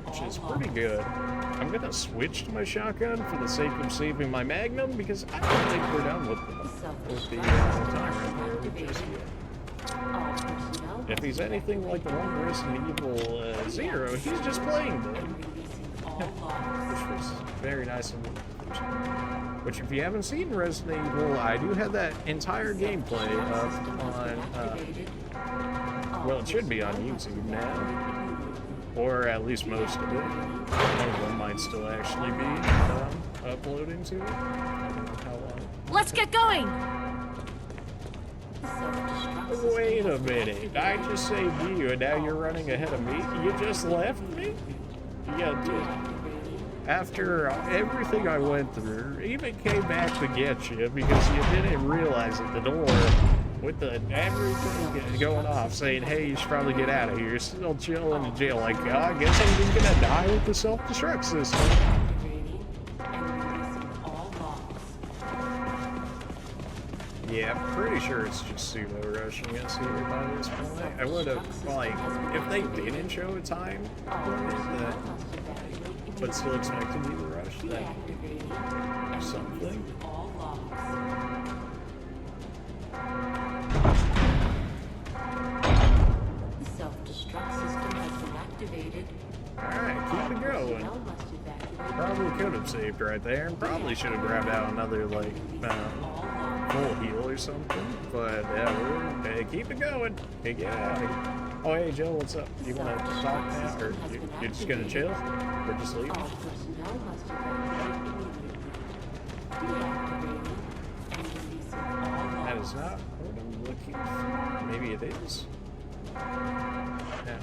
which is pretty good. I'm gonna switch to my shotgun for the sake of saving my Magnum, because I don't think we're done with the Tyrant there just yet. All personnel If he's anything like the one Resident Evil 0, he's just playing them. Which was very nice of me. Which, if you haven't seen Resident Evil, I do have that entire gameplay up on, well, it should be on YouTube now. Or at least most of it. One of them might still actually be uploading to it. I don't know how long. Let's get going! Wait a minute, I just saved you and now you're running ahead of me? You just left me? Yeah, dude. After everything I went through, even came back to get you because you didn't realize at the door with everything going off saying, hey, you should probably get out of here. You're still chilling in jail like, I guess I'm just gonna die with the self-destruct system. Yeah, I'm pretty sure it's just pseudo-rushing us here by this point. I would have, like, if they didn't show a time limit, that but still expecting you to rush. That Deactivating and something. releasing all locks. The self-destruct system has been activated. Alright, keep it going. Personnel must evacuate. Probably could have saved right there, and probably should have grabbed out another, like, full heal or something. But, yeah, hey, keep it going. Hey, get out of here. Oh, hey, Joe, what's up? You want to talk now, or you're just going to chill? Or just leave? All personnel must evacuate immediately. Deactivating and releasing all That locks. is not what I'm looking for. Maybe it is. No.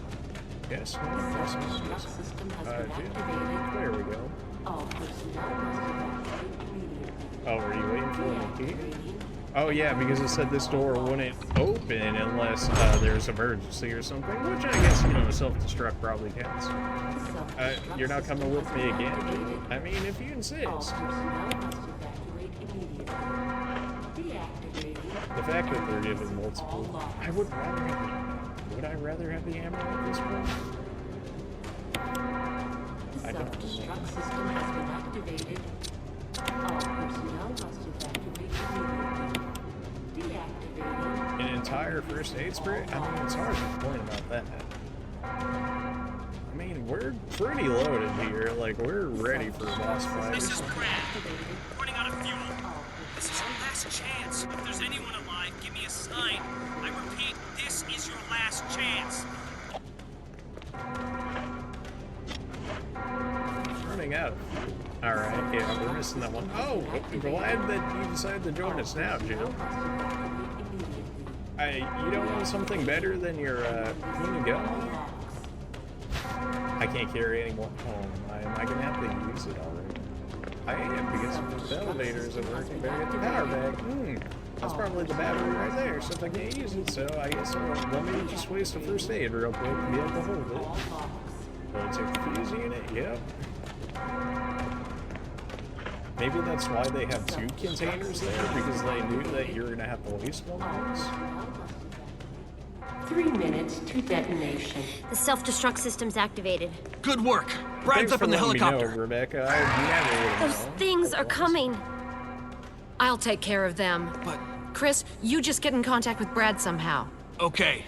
Yes, no, The yes, self-destruct yes. system has been Dude. activated. There we go. All personnel must evacuate immediately. Oh, were you waiting for the key? Deactivating. Oh yeah, because it said this door wouldn't open unless there's emergency or something, which I guess, you know, self-destruct probably counts. The self-destruct You're not coming system with has me been again? activated. I mean, if you All insist. personnel must evacuate immediately. Deactivating. The fact that they're giving All multiple... locks. I would rather have the... Would I rather have the ammo at this point? The I don't self-destruct system has been activated. All personnel must evacuate immediately. Deactivating. An entire first aid spray? I mean, it's hard to complain about that. I mean, we're pretty loaded here. Like, we're ready for a boss fight. This is Brad. Activated. Running out of fuel. All This is personnel your last chance. If there's anyone alive, give me a sign. I repeat, this is your last chance. Running out. Alright, yeah, we're missing that one. Oh, glad that you decided to join us now, Jill. must evacuate immediately. You don't want something better than your, clean gun? I can't carry any more home. Am I gonna have to use it already? I am, because the elevator isn't working better at the power bag. That's probably the battery right there, since I can't use it, so I guess let me just waste a first aid real quick and be able to hold All it. locks. Let's take the fuse unit, yep. Maybe that's why they have two containers there, because they knew that you were gonna have to waste one All of those. personnel must evacuate. 3 minutes to detonation. The self-destruct system's activated. Good work. Thanks Brad's up for in the letting me helicopter. know, Rebecca. I never would have Those known. things are coming. I'll take care of them. But, Chris, you just get in contact with Brad somehow. okay.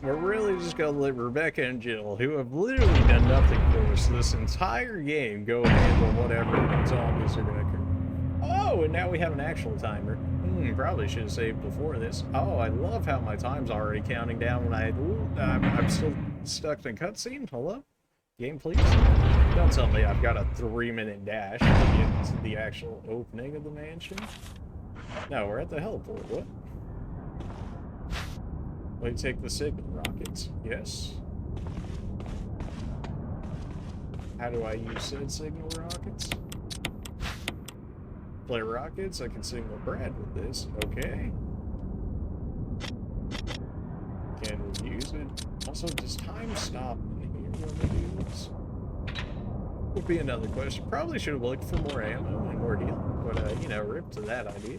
We're really just gonna let Rebecca and Jill, who have literally done nothing for us this entire game, go and handle whatever zombies are gonna occur. Oh, and now we have an actual timer. Probably should have saved before this. Oh, I love how my time's already counting down when I'm still stuck in a cutscene. Hello? Game, please? Don't tell me I've got a 3-minute dash to get to the actual opening of the mansion. No, we're at the heliport. What? We take the signal rockets. Yes. How do I use said signal rockets? Play rockets? I can signal Brad with this. Okay. Can we use it? Also, does time stop in here when we do this? Would be another question. Probably should have looked for more ammo and more healing, but you know, rip to that idea.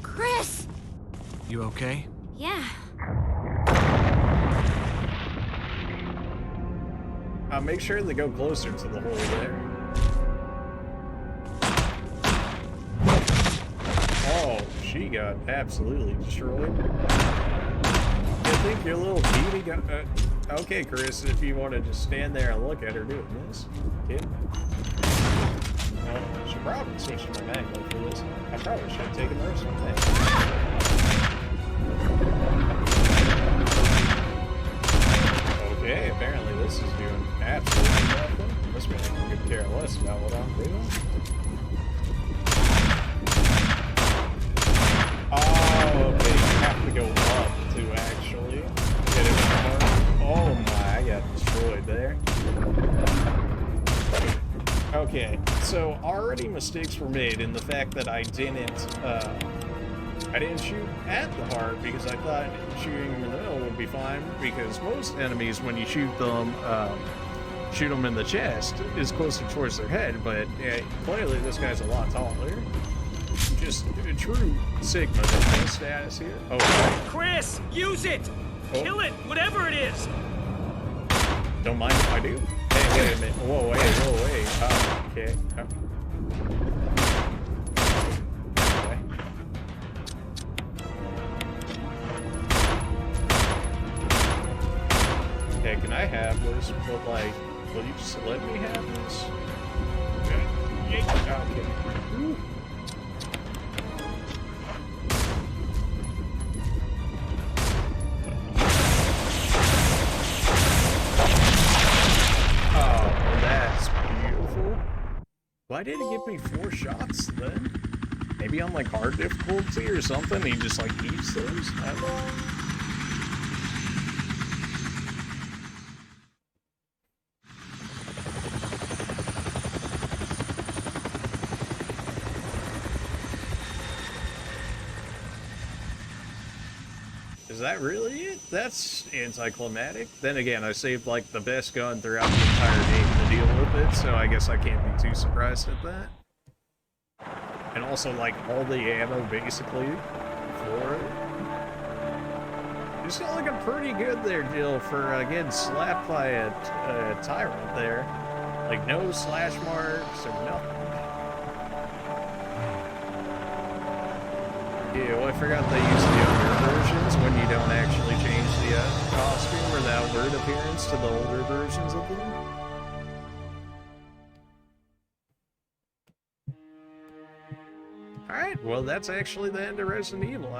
Chris! You okay? Yeah. Make sure they go closer to the hole there. Oh, she got absolutely destroyed. You think your little beauty got... okay, Chris, if you want to just stand there and look at her doing this. Kid. Well, I should probably switch to my magnum for this. I probably should have taken the rest of my Okay, apparently this is doing absolutely nothing. This man could care less about what I'm doing. Oh, okay, you have to go up to actually get it more. Oh my, I got destroyed there. Okay, so already mistakes were made in the fact that I didn't shoot at the heart because I thought shooting in the middle would be fine, because most enemies, when you shoot them shoot them in the chest is closer towards their head, but yeah, clearly this guy's a lot taller. Just a true Sigma status here. Oh, Chris, use it! Oh. Kill it, whatever it is! Don't mind if I do. Hey, wait a minute. Whoa, wait. Okay. Okay, can I have this? But like, will you just let me have this? Okay. Ooh. Why did it give me 4 shots then? Maybe on like hard difficulty or something? He just like eats those? I don't know. Is that really it? That's anticlimactic. Then again, I saved like the best gun throughout the entire game to deal with it, so I guess I can't be too surprised at that. And also like all the ammo basically for it. You still looking pretty good there, Jill, for getting slapped by a tyrant there. Like no slash marks or nothing. Yeah, well, I forgot they use the younger versions when you don't actually change the costume or the outward appearance to the older versions of them. Alright, well, that's actually the end of Resident Evil.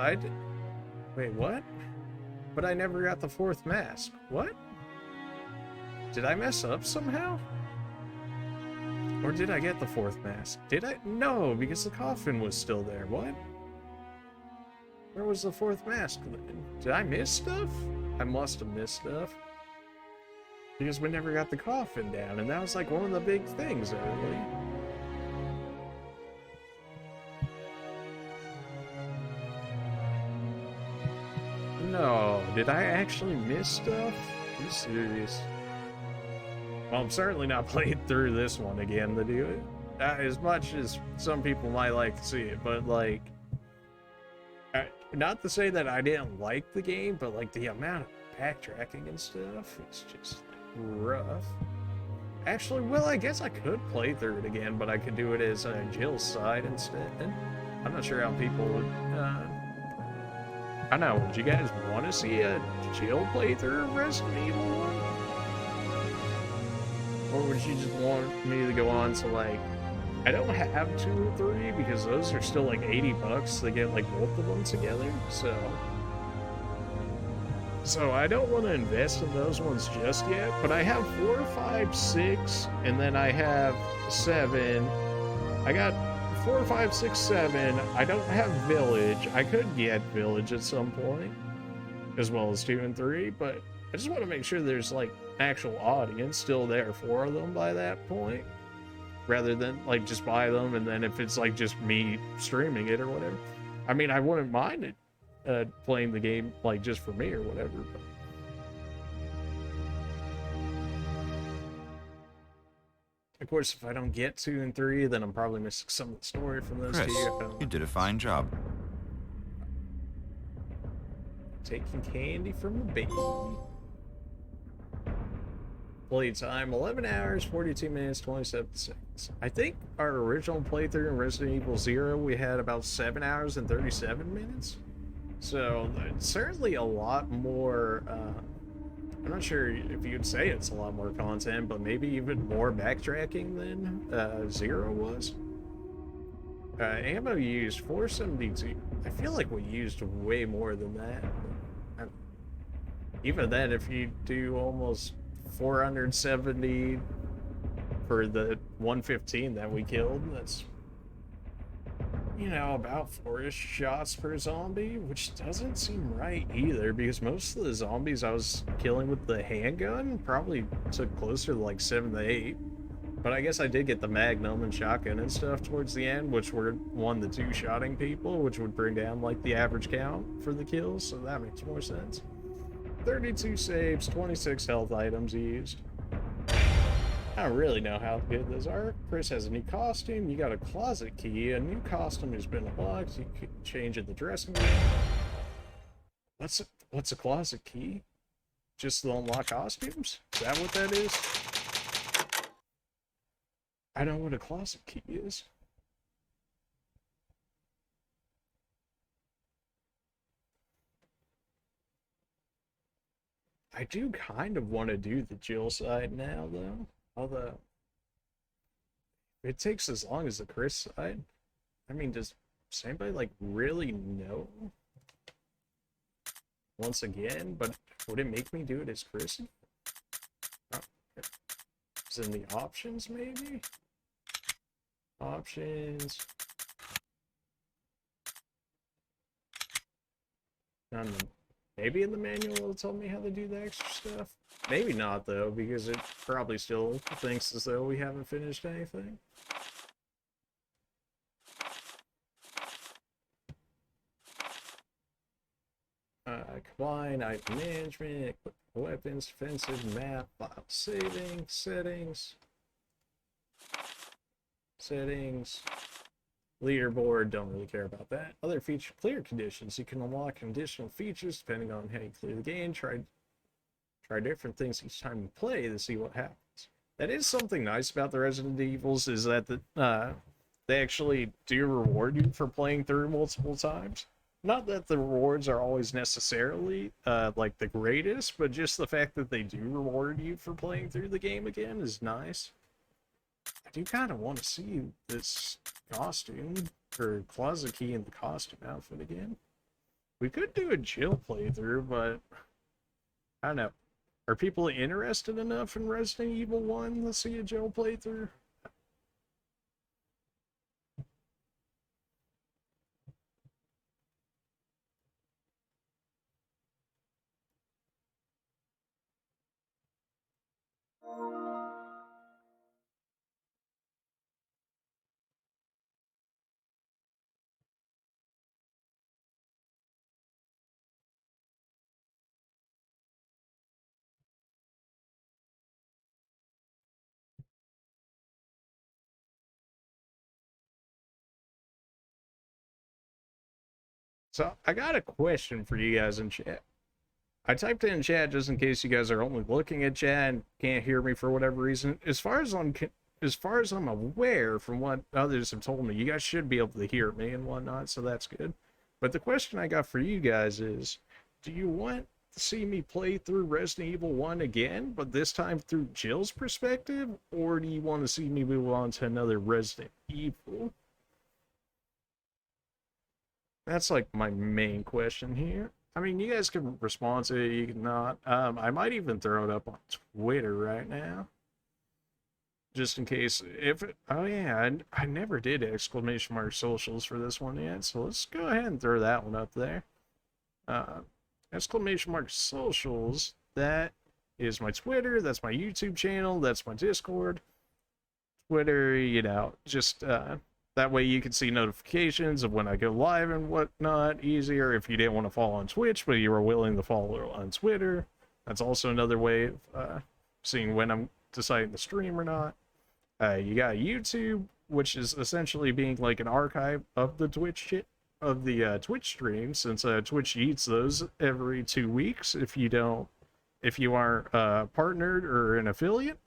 Wait, what? But I never got the 4th mask. What? Did I mess up somehow? Or did I get the 4th mask? Did I? No, because the coffin was still there. What? Where was the 4th mask then? Did I miss stuff? I must have missed stuff. Because we never got the coffin down, and that was like one of the big things early. No, did I actually miss stuff? Are you serious? Well, I'm certainly not playing through this one again to do it. As much as some people might like to see it, but like... not to say that I didn't like the game, but like the amount of backtracking and stuff, it's just rough. Actually, well, I guess I could play through it again, but I could do it as Jill's side instead. I'm not sure how people would, I don't know, would you guys want to see a Jill playthrough of Resident Evil 1? Or would you just want me to go on to like, I don't have 2 or 3 because those are still like $80 to get like both of them together, so I don't want to invest in those ones just yet, but I have 4, 5, 6, and then I have 7. I got 4, 5, 6, 7. I don't have Village. I could get Village at some point, as well as 2 and 3, but I just want to make sure there's like actual audience still there for them by that point, rather than like just buy them and then if it's like just me streaming it or whatever. I mean, I wouldn't mind it playing the game like just for me or whatever, but... Of course, if I don't get 2 and 3, then I'm probably missing some of the story from those Chris, two. you did a fine job. Taking candy from a baby. Play time 11 hours, 42 minutes, 27 seconds. I think our original playthrough in Resident Evil 0, we had about 7 hours and 37 minutes. So it's certainly a lot more, I'm not sure if you'd say it's a lot more content, but maybe even more backtracking than 0 was. Ammo used 472. I feel like we used way more than that. Even then, if you do almost 470 for the 115 that we killed, that's, you know, about 4-ish shots per zombie, which doesn't seem right either, because most of the zombies I was killing with the handgun probably took closer to like 7 to 8. But I guess I did get the Magnum and shotgun and stuff towards the end, which were 1 to 2 shotting people, which would bring down like the average count for the kills, so that makes more sense. 32 saves, 26 health items used. I don't really know how good those are. Chris has a new costume. You got a closet key. A new costume has been unlocked. You can change in the dressing room. What's a closet key? Just to unlock costumes? Is that what that is? I know what a closet key is. I do kind of want to do the Jill side now, though. Although, if it takes as long as the Chris side. I mean, does anybody, like, really know? Once again, but would it make me do it as Chris? Oh, it's in the options, maybe? Options. Maybe in the manual it'll tell me how to do the extra stuff. Maybe not, though, because it probably still thinks as though we haven't finished anything. Combine, item management, weapons, defensive, map, file saving, settings, leaderboard, don't really care about that. Other feature clear conditions, you can unlock additional features depending on how you clear the game. Try different things each time you play to see what happens. That is something nice about the Resident Evils, is that they actually do reward you for playing through multiple times. Not that the rewards are always necessarily like the greatest, but just the fact that they do reward you for playing through the game again is nice. I do kind of want to see this costume, or closet key in the costume outfit again. We could do a Jill playthrough, but I don't know. Are people interested enough in Resident Evil 1 to see a Jill playthrough? So I got a question for you guys in chat. I typed it in chat just in case you guys are only looking at chat and can't hear me for whatever reason. As far as I'm aware, from what others have told me, you guys should be able to hear me and whatnot, so that's good. But the question I got for you guys is, do you want to see me play through Resident Evil 1 again, but this time through Jill's perspective, or do you want to see me move on to another Resident Evil? That's like my main question here. I mean, you guys can respond to it, you can not. I might even throw it up on Twitter right now. Just in case, oh yeah, I never did exclamation mark socials for this one yet, so let's go ahead and throw that one up there. Exclamation mark socials, that is my Twitter, that's my YouTube channel, that's my Discord. Twitter, you know, just, that way you can see notifications of when I go live and whatnot easier. If you didn't want to follow on Twitch, but you were willing to follow on Twitter, that's also another way of seeing when I'm deciding to stream or not. You got YouTube, which is essentially being like an archive of the Twitch stream, since Twitch eats those every 2 weeks if you aren't partnered or an affiliate.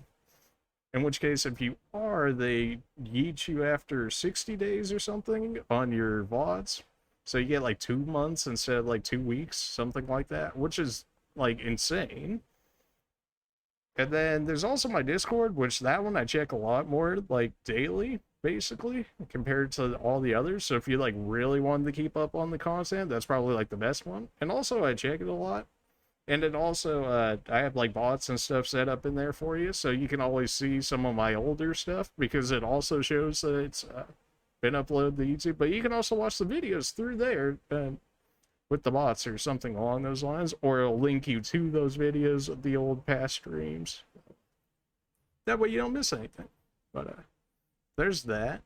In which case, if you are, they yeet you after 60 days or something on your VODs. So you get like 2 months instead of like 2 weeks, something like that, which is like insane. And then there's also my Discord, which that one I check a lot more, like daily, basically, compared to all the others. So if you like really wanted to keep up on the content, that's probably like the best one. And also I check it a lot. And then also, I have like bots and stuff set up in there for you, so you can always see some of my older stuff, because it also shows that it's been uploaded to YouTube. But you can also watch the videos through there with the bots or something along those lines, or it'll link you to those videos of the old past streams. That way you don't miss anything. But there's that.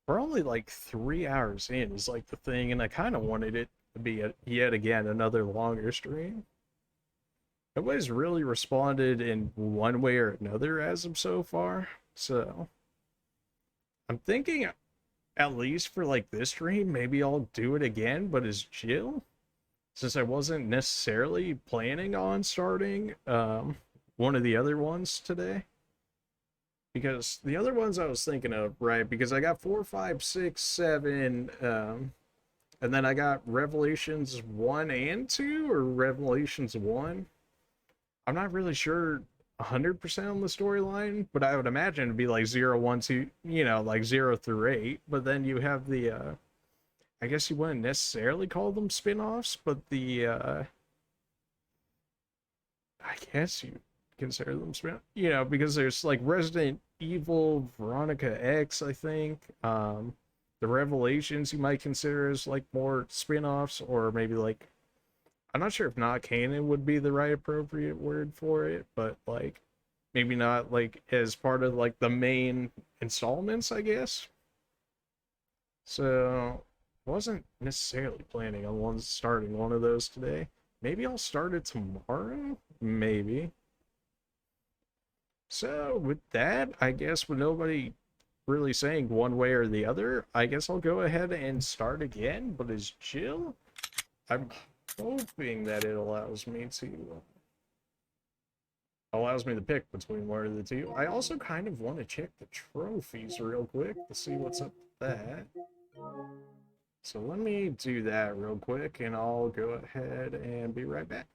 We're only like 3 hours in is like the thing, and I kind of wanted it to be yet again another longer stream. Nobody's really responded in one way or another as of so far, so I'm thinking at least for like this stream, maybe I'll do it again, but as Jill, since I wasn't necessarily planning on starting one of the other ones today. Because the other ones I was thinking of, right? Because I got 4, 5, 6, 7, and then I got Revelations 1 and 2, or Revelations 1. I'm not really sure 100% on the storyline, but I would imagine it'd be like 0, 1, 2, you know, like 0 through 8. But then you have the, I guess you wouldn't necessarily call them spin-offs, but the, I guess you consider them spin, you know, because there's like Resident Evil, Veronica X, I think. The Revelations you might consider as like more spin-offs, or maybe like, I'm not sure if not canon would be the right appropriate word for it, but like maybe not like as part of like the main installments, I guess. So wasn't necessarily planning on starting one of those today. Maybe I'll start it tomorrow, maybe. So with that, I guess with nobody really saying one way or the other, I guess I'll go ahead and start again. But as Jill, I'm hoping that it allows me to pick between one of the two. I also kind of want to check the trophies real quick to see what's up with that. So let me do that real quick, and I'll go ahead and be right back.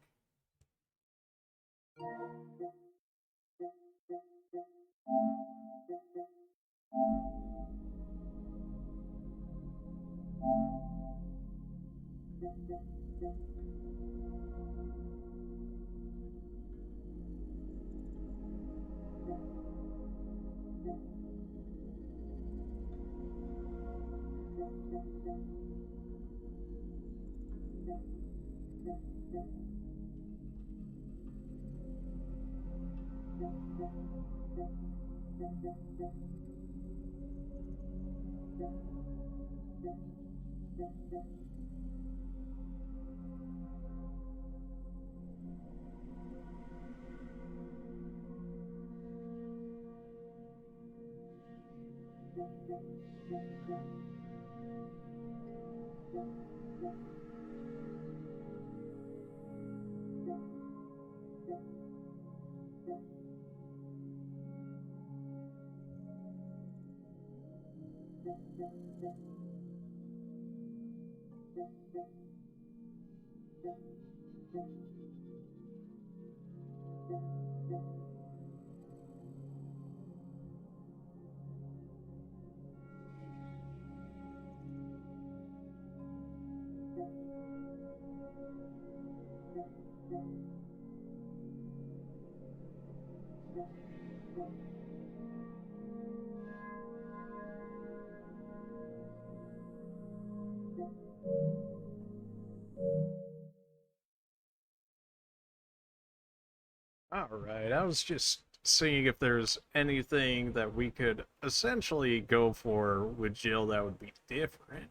Alright, I was just seeing if there's anything that we could essentially go for with Jill that would be different.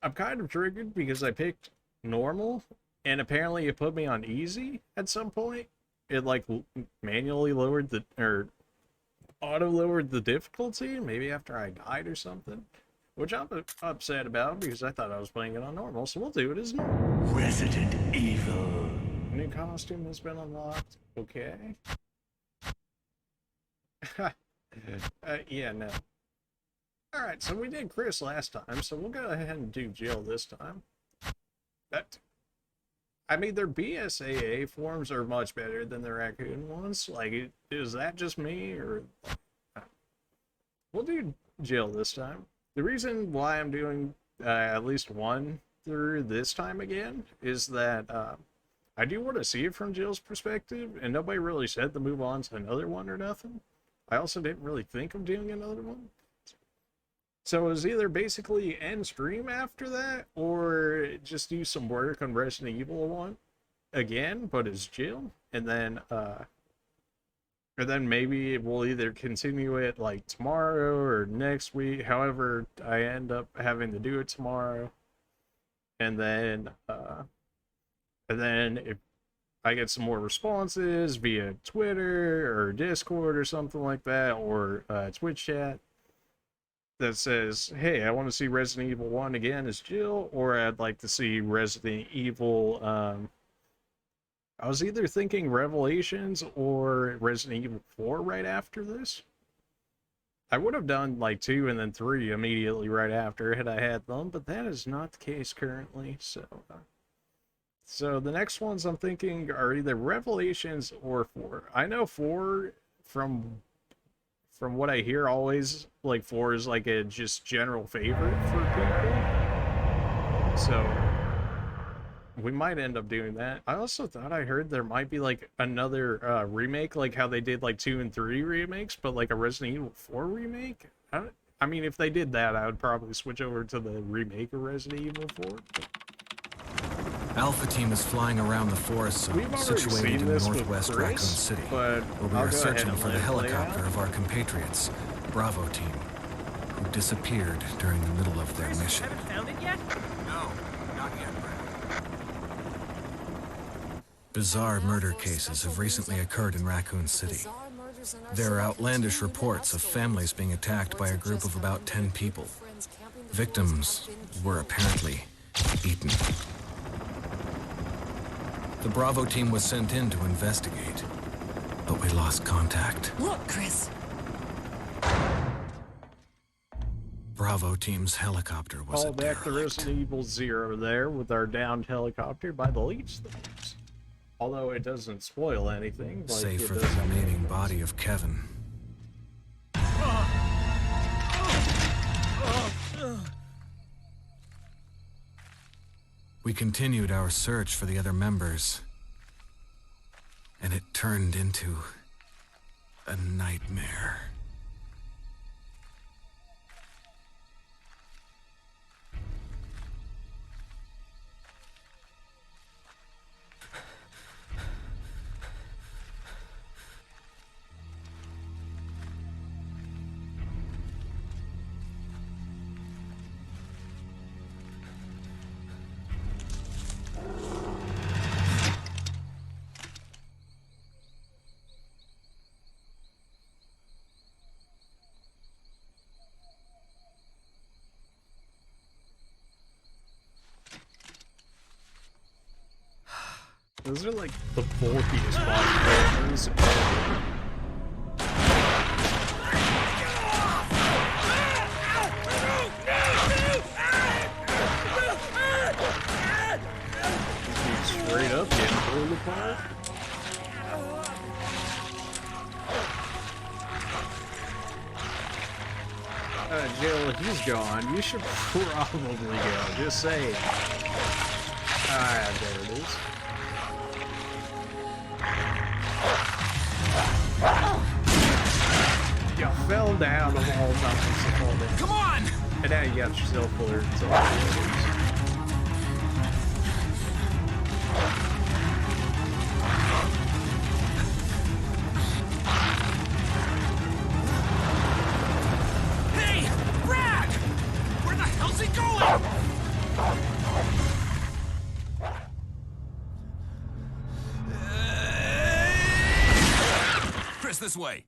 I'm kind of triggered because I picked normal, and apparently it put me on easy at some point. It like manually lowered the, or auto lowered the difficulty, maybe after I died or something. Which I'm upset about because I thought I was playing it on normal, so we'll do it as normal. Resident Evil. New costume has been unlocked. Okay. Yeah, no. Alright, so we did Chris last time, so we'll go ahead and do Jill this time. I mean, their BSAA forms are much better than the raccoon ones. Like, is that just me, or... We'll do Jill this time. The reason why I'm doing at least one through this time again is that I do want to see it from Jill's perspective, and nobody really said to move on to another one or nothing. I also didn't really think of doing another one. So it was either basically end stream after that, or just do some work on Resident Evil 1 again, but as Jill, and then maybe we'll either continue it like tomorrow or next week, however I end up having to do it tomorrow. and then if I get some more responses via Twitter or Discord or something like that, or Twitch chat that says, hey, I want to see Resident Evil 1 again as Jill, or I'd like to see Resident Evil, I was either thinking Revelations or Resident Evil 4 right after this. I would have done like 2 and then 3 immediately right after had I had them, but that is not the case currently, so... So the next ones I'm thinking are either Revelations or 4. I know 4 from what I hear always, like 4 is like a just general favorite for people. So we might end up doing that. I also thought I heard there might be like another remake, like how they did like 2 and 3 remakes, but like a Resident Evil 4 remake. I mean, if they did that, I would probably switch over to the remake of Resident Evil 4. Alpha Team is flying around the forest zone situated in northwest Raccoon City, where we are searching for the helicopter of our compatriots, Bravo Team, who disappeared during the middle of their mission. Haven't found it yet? No, not yet, Brad. Bizarre murder cases have recently occurred in Raccoon City. There are outlandish reports of families being attacked by a group of about 10 people. Victims were apparently eaten. The Bravo Team was sent in to investigate, but we lost contact. Look, Chris. Bravo Team's helicopter was Call back to Resident Evil 0 there with our downed helicopter by the leech things. Although it doesn't spoil anything. Like save for the remaining body of Kevin. We continued our search for the other members, and it turned into a nightmare. Those are like the bulkiest bodybuilders ever. Straight up getting pulled apart. Jill, he's gone. You should probably go. Just saying. Alright, there it is. You fell down of all nothing. Come on! And now you got yourself cleared. Hey! Brad! Where the hell's he going? Chris, this way.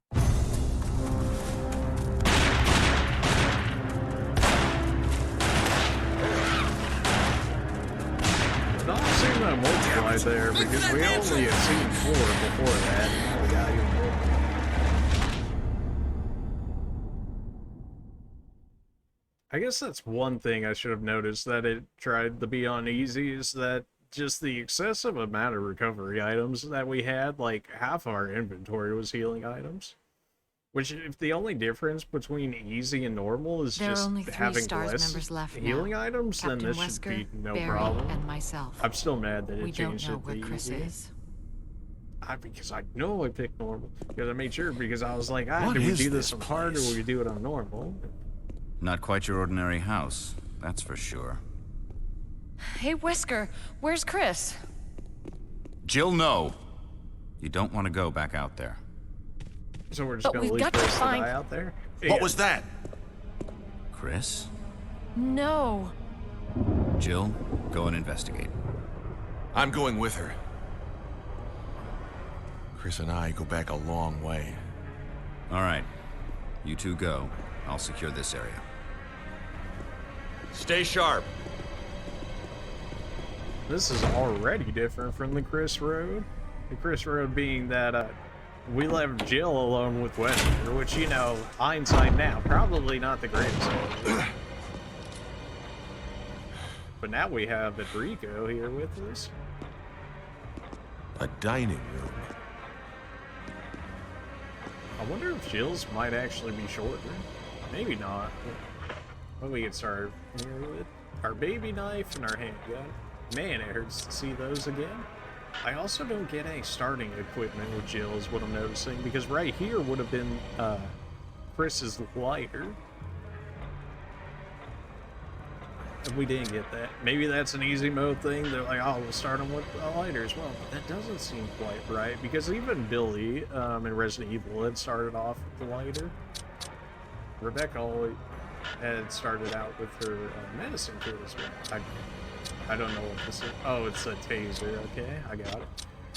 Not seeing that multiply there because we only had seen 4 before that. Now we got even more. I guess that's one thing I should have noticed that it tried to be on easy is that just the excessive amount of recovery items that we had, like half our inventory was healing items. Which, if the only difference between easy and normal is There are just only 3 having STARS less members left healing now. items, Captain then this Wesker, should be no Barry, problem. and myself. I'm still mad that it We don't changed know it where to Chris easy. is. Because I know I picked normal. Because I made sure, because I was like, What do we is do this this on hard or place? will we do it on normal? Not quite your ordinary house, that's for sure. Hey, Wesker, where's Chris? Jill, no! You don't want to go back out there. So we're just But gonna we've leave got to Chris to find- die out there? What was that? Chris? No. Jill, go and investigate. I'm going with her. Chris and I go back a long way. All right. You two go. I'll secure this area. Stay sharp. This is already different from the Chris Road. The Chris Road being that we left Jill alone with Wesker, which, you know, hindsight now, probably not the greatest idea. But now we have Enrico here with us. A dining room. I wonder if Jill's might actually be shorter. Maybe not. Well, we could start here with our baby knife and our handgun. Man, it hurts to see those again. I also don't get any starting equipment with Jill is what I'm noticing, because right here would have been Chris's lighter. And we didn't get that. Maybe that's an easy mode thing. They're like, oh, we'll start them with a lighter as well. But that doesn't seem quite right, because even Billy in Resident Evil had started off with the lighter. Rebecca always had started out with her medicine kit as well. I don't know what this is. Oh, it's a taser. Okay, I got it.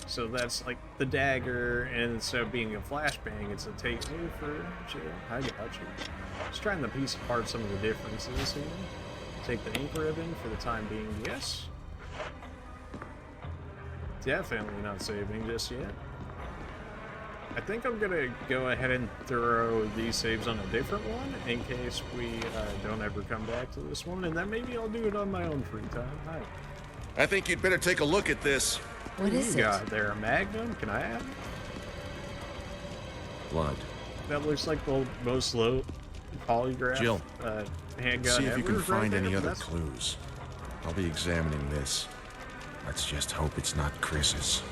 So that's like the dagger, and instead of being a flashbang, it's a taser for Jill. I got you. Just trying to piece apart some of the differences here. Take the ink ribbon for the time being, yes. Definitely not saving just yet. I think I'm gonna go ahead and throw these saves on a different one in case we don't ever come back to this one, and then maybe I'll do it on my own free time. Hi. I think you'd better take a look at this. What is you got there? A Magnum? Can I have it? Blood. That looks like the most low polygraph Jill, handgun see if ever. you can right find there. any other That's... clues. I'll be examining this. Let's just hope it's not Chris's.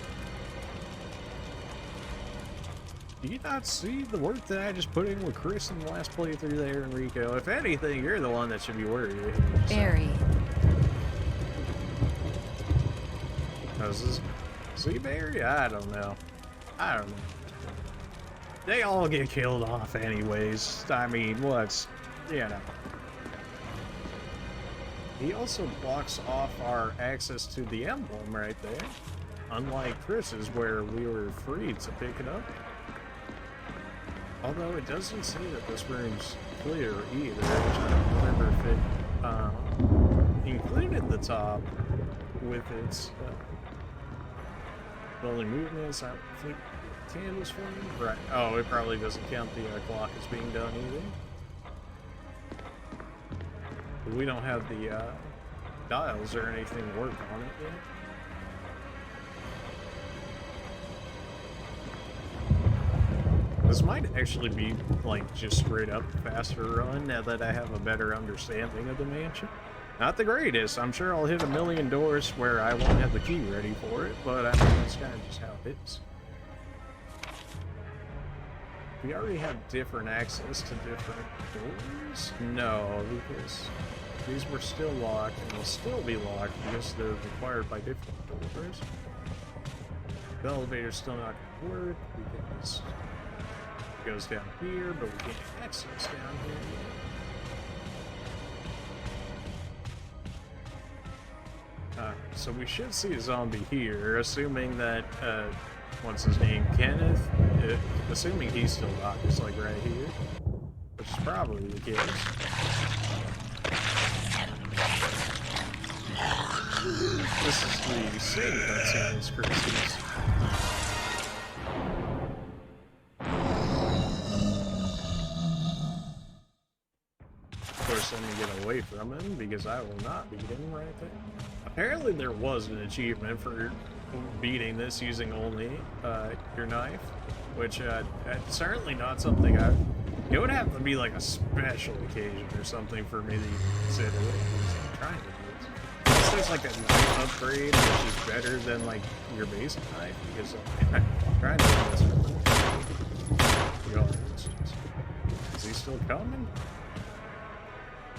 Do you not see the work that I just put in with Chris in the last playthrough there, Enrico? If anything, you're the one that should be worried. Barry. How's this? See, Barry? I don't know. I don't know. They all get killed off anyways. I mean, what's... You know. He also blocks off our access to the emblem right there. Unlike Chris's, where we were free to pick it up. Although it doesn't say that this room's clear either, which I don't remember if it included the top with its building movements. I think candles for me. Right. Oh, it probably doesn't count the clock as being done either. But we don't have the dials or anything to work on it yet. This might actually be, like, just straight up faster run now that I have a better understanding of the mansion. Not the greatest. I'm sure I'll hit a million doors where I won't have the key ready for it, but I mean, that's kind of just how it is. We already have different access to different doors? No, because these were still locked and will still be locked because they're required by different doors. The elevator's still not going to work because it goes down here, but we can't access down here yet. So we should see a zombie here, assuming that, what's his name, Kenneth? Assuming he's still locked, just like right here, which is probably the case. This is the same cutscene as Christie's. Of course, let me get away from him because I will not beat him right there. Apparently there was an achievement for beating this using only your knife, which it's certainly not something it would have to be like a special occasion or something for me to consider it, because I'm trying to do this. Unless there's like a knife upgrade which is better than like your basic knife, because I'm trying to do this. Is he still coming?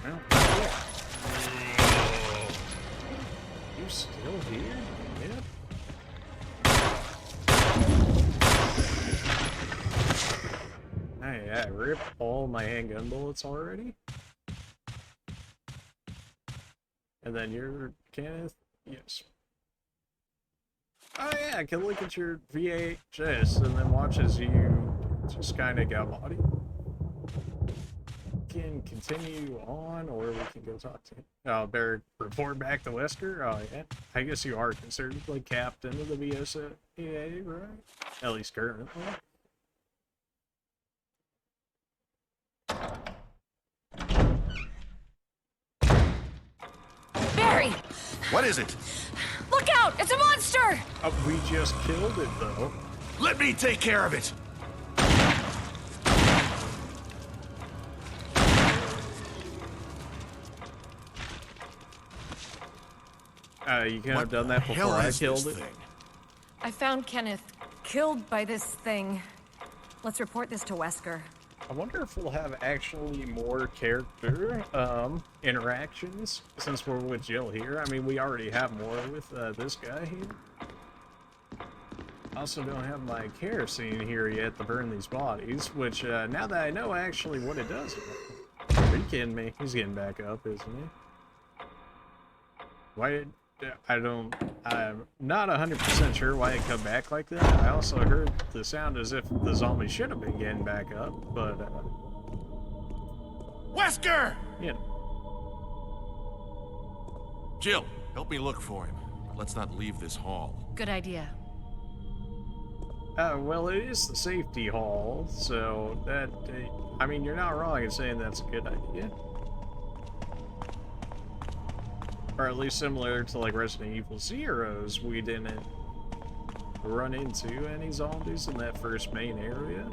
Well, yeah. You still here? Yep. Hey, I ripped all my handgun bullets already? And then you're Kenneth? Yes. Oh yeah, I can look at your VHS and then watch as you just kind of got body. Can continue on, or we can go talk to him. Oh, better report back to Wesker? Oh yeah. I guess you are considered like captain of the VSA, right? At least currently. Barry! What is it? Look out! It's a monster! We just killed it, though. Let me take care of it! You could have done that before I killed it. I found Kenneth killed by this thing. Let's report this to Wesker. I wonder if we'll have actually more character interactions since we're with Jill here. I mean, we already have more with this guy I also don't have my kerosene here yet to burn these bodies, which now that I know actually what it does. Are you kidding me? He's getting back up, isn't he? Why did... I'm not 100% sure why it come back like that. I also heard the sound as if the zombie should have been getting back up, but Wesker! Yeah. Jill, help me look for him. Let's not leave this hall. Good idea. Well, it is the safety hall, so that, I mean, you're not wrong in saying that's a good idea. Or at least similar to like Resident Evil Zero's, we didn't run into any zombies in that first main area.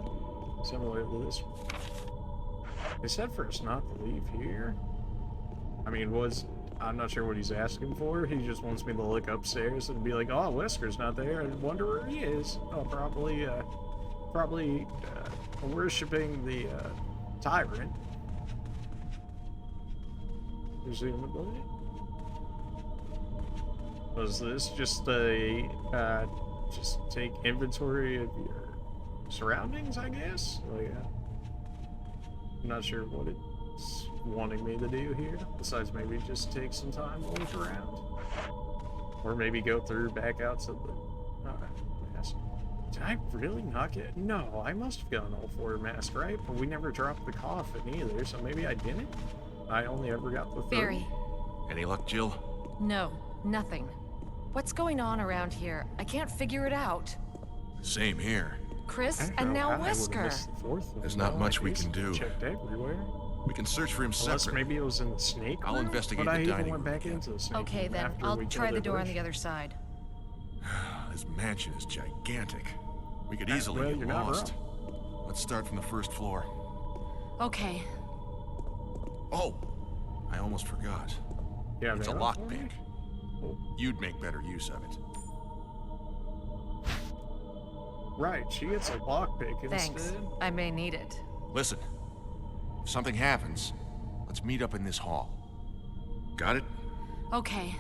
Similar to this one. They said for us not to leave here. I mean, I'm not sure what he's asking for. He just wants me to look upstairs and be like, oh, Wesker's not there. I wonder where he is. Oh, probably worshipping the Tyrant. Presumably. Was this just just take inventory of your surroundings, I guess? Like, I'm not sure what it's wanting me to do here, besides maybe just take some time to look around. Or maybe go through back out to the mask. Did I really not get... No, I must have gotten all 4 masks, right? But we never dropped the coffin either, so maybe I didn't? I only ever got the 3. Barry. Any luck, Jill? No, nothing. What's going on around here? I can't figure it out. Same here. Chris, and now Wesker. There's not much we can do. Checked everywhere. We can search for him Unless separately. maybe it was in the snake room? I'll investigate but the I dining even went room back again. into the snake Okay, room then after I'll we try killed the door on bush. the other side. This mansion is gigantic. We could Yeah, easily well, get you're not lost. Let's start from the first floor. Okay. Oh, I almost forgot. Yeah, It's a they're lockpick. You'd make better use of it. Right, she gets a lockpick instead. Thanks. I may need it. Listen, if something happens, let's meet up in this hall. Got it? Okay.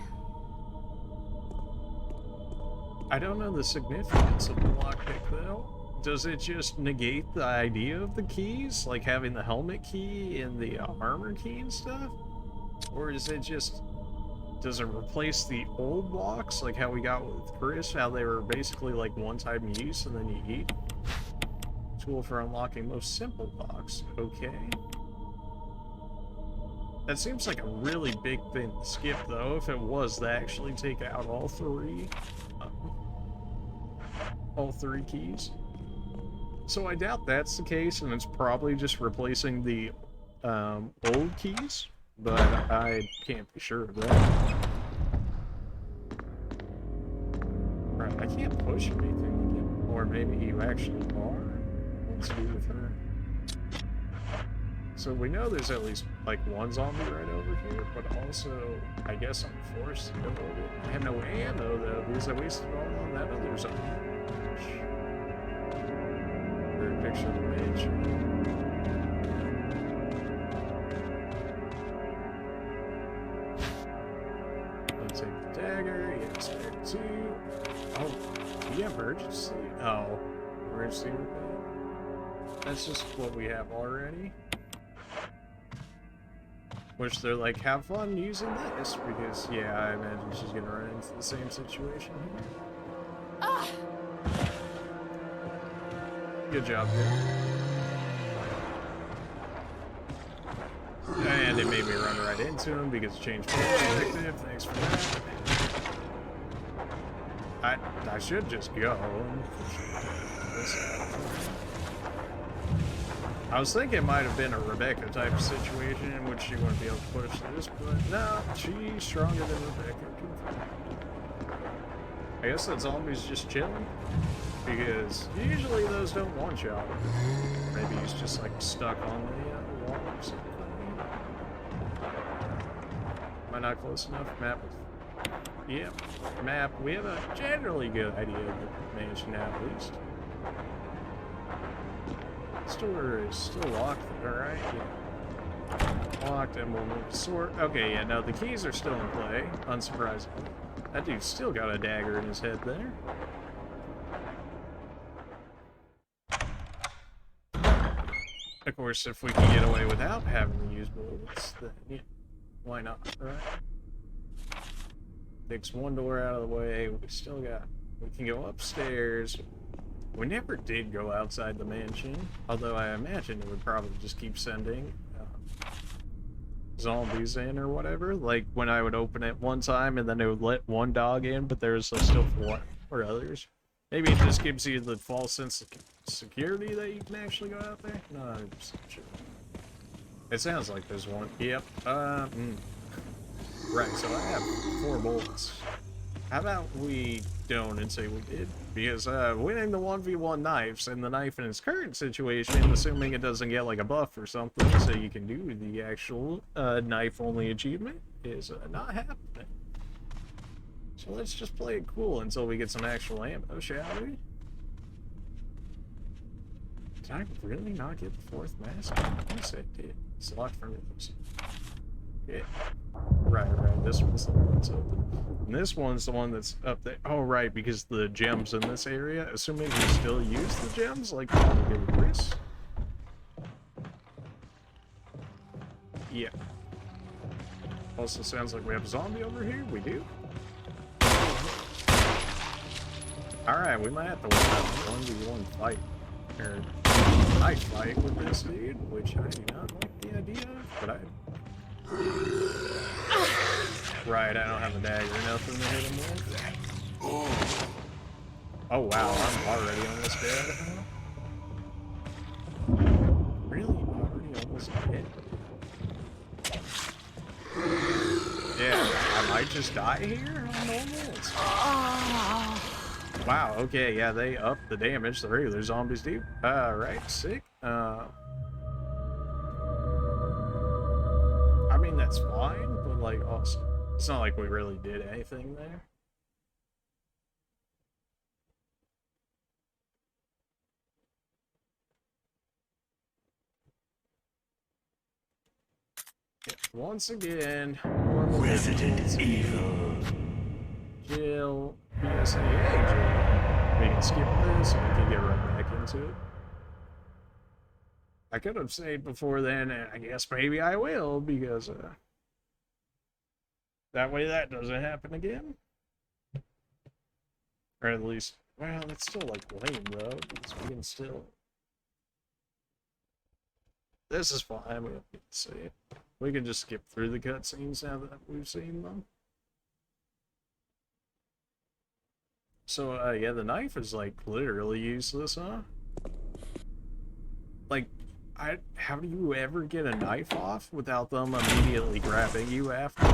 I don't know the significance of the lockpick though. Does it just negate the idea of the keys? Like having the helmet key and the armor key and stuff? Or is it just... Does it replace the old locks, like how we got with Chris, how they were basically like one-time use and then you eat? Tool for unlocking most simple locks. Okay. That seems like a really big thing to skip, though, if it was to actually take out all 3 keys. So I doubt that's the case, and it's probably just replacing the old keys. But I can't be sure of that. Right, I can't push anything again. Or maybe you actually are. Let's do with her. So we know there's at least like one zombie right over here, but also I guess I'm forced to go over. I have no ammo though, because I wasted all on that other zombie. Or a picture of the mage. Take the dagger, yes, there too. Oh, yeah, emergency. Oh, emergency repair. That's just what we have already. Which they're like, have fun using this, because, yeah, I imagine she's gonna run into the same situation here. Ah! Good job, dude. And it made me run right into him because it changed perspective. Thanks for that. I should just go. I was thinking it might have been a Rebecca type of situation in which she wouldn't be able to push this, but no, she's stronger than Rebecca. I guess that zombie's just chilling, because usually those don't one-shot. Maybe he's just like stuck on the wall or something. Am I not close enough? Map. Yep, map. We have a generally good idea of the mansion now, at least. Store is still locked, alright? Yeah. Locked, and we'll move the sword. Okay, yeah, no, the keys are still in play, unsurprisingly. That dude's still got a dagger in his head there. Of course, if we can get away without having to use bullets, then yeah, why not, right? Takes one door out of the way, we can go upstairs. We never did go outside the mansion, although I imagine it would probably just keep sending zombies in or whatever. Like when I would open it one time and then it would let one dog in, but there's still four others. Maybe it just gives you the false sense of security that you can actually go out there. No, I'm just not sure. It sounds like there's one. Yep. Right, so I have 4 bullets. How about we don't and say we did? Because winning the 1v1 knives and the knife in its current situation, assuming it doesn't get like a buff or something so you can do the actual knife only achievement, is not happening. So let's just play it cool until we get some actual ammo, shall we? Did I really not get the 4th mask? Yes, I did. It's locked for me. Yeah. Right, this one's the one that's open. And this one's the one that's up there. Oh, right, because the gems in this area, assuming we still use the gems, like we did with Chris. Yeah. Also sounds like we have a zombie over here. We do. Alright, we might have to win a 1v1 fight. Or knife fight with this dude, which I do not like the idea of, but Right, I don't have a dagger or nothing to hit him with. Oh wow, I'm already almost dead. Really? Already almost dead? Yeah, I might just die here on normal. Wow, okay, yeah, they upped the damage the regular zombies do. Right, sick. I mean, that's fine, but like, also, it's not like we really did anything there. Yeah, once again, Resident Evil. Jill, PSA, hey Jill. We can skip this and we can get right back into it. I could have said before then, and I guess maybe I will, because that way that doesn't happen again. Or at least, well, it's still like lame though, because we can still. This is fine, we don't need to see it. We can just skip through the cutscenes now that we've seen them. So, yeah, the knife is like literally useless, huh? Like, how do you ever get a knife off without them immediately grabbing you after?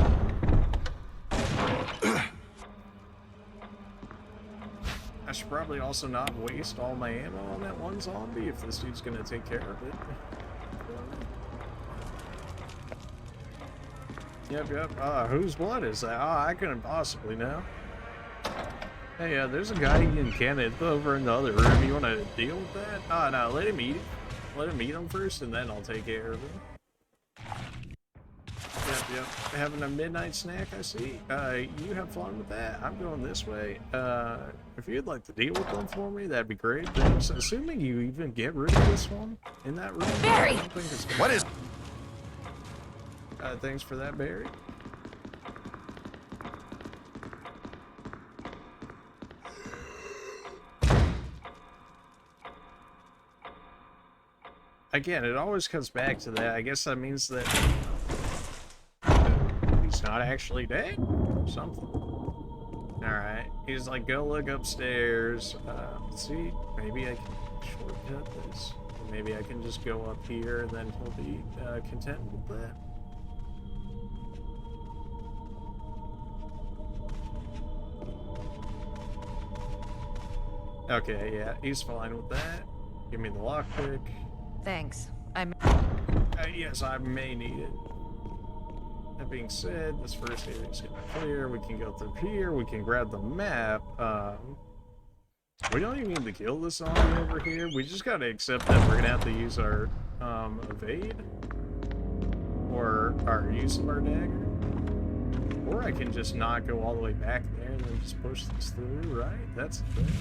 I should probably also not waste all my ammo on that one zombie if this dude's gonna take care of it. Yep. Whose blood is that? I couldn't possibly know. Hey, there's a guy in Kenneth over in the other room. You wanna deal with that? No, let him eat it. Let him eat them first, and then I'll take care of him. Yep. Having a midnight snack, I see. You have fun with that. I'm going this way. If you'd like to deal with them for me, that'd be great. Thanks. Assuming you even get rid of this one in that room. Barry! What is... Thanks for that, Barry. Again, it always comes back to that. I guess that means that he's not actually dead or something. Alright, he's like, go look upstairs. Let's see, maybe I can shortcut this. Maybe I can just go up here and then he'll be content with that. Okay, yeah, he's fine with that. Give me the lockpick. Thanks. Yes, I may need it. That being said, this first area is getting clear. We can go through here. We can grab the map. We don't even need to kill this zombie over here. We just gotta accept that we're gonna have to use our evade or our use of our dagger. Or I can just not go all the way back there and then just push this through, right? That's the thing.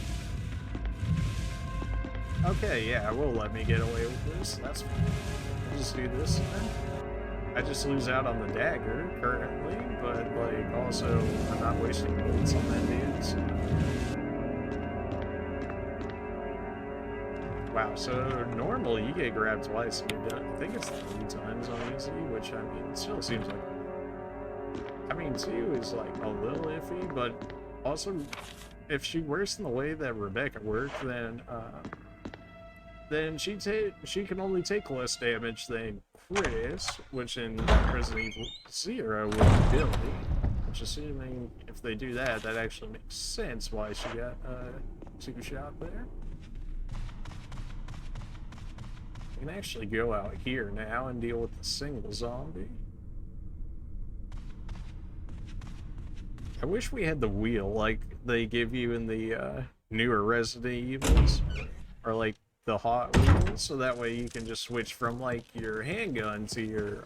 Okay, yeah, it will let me get away with this. That's fine. I'll just do this then. I just lose out on the dagger currently, but like also I'm not wasting bullets on that dude. So. Wow, so normally you get grabbed twice and you're done. I think it's 3 times on easy, which I mean it still seems like. I mean 2 is like a little iffy, but also if she works in the way that Rebecca worked, then she can only take less damage than Chris, which in Resident Evil 0 would be Billy. Which, assuming if they do that, that actually makes sense why she got 2 shot there. We can actually go out here now and deal with the single zombie. I wish we had the wheel like they give you in the newer Resident Evils, or like the Hot Wheels, so that way you can just switch from like your handgun to your,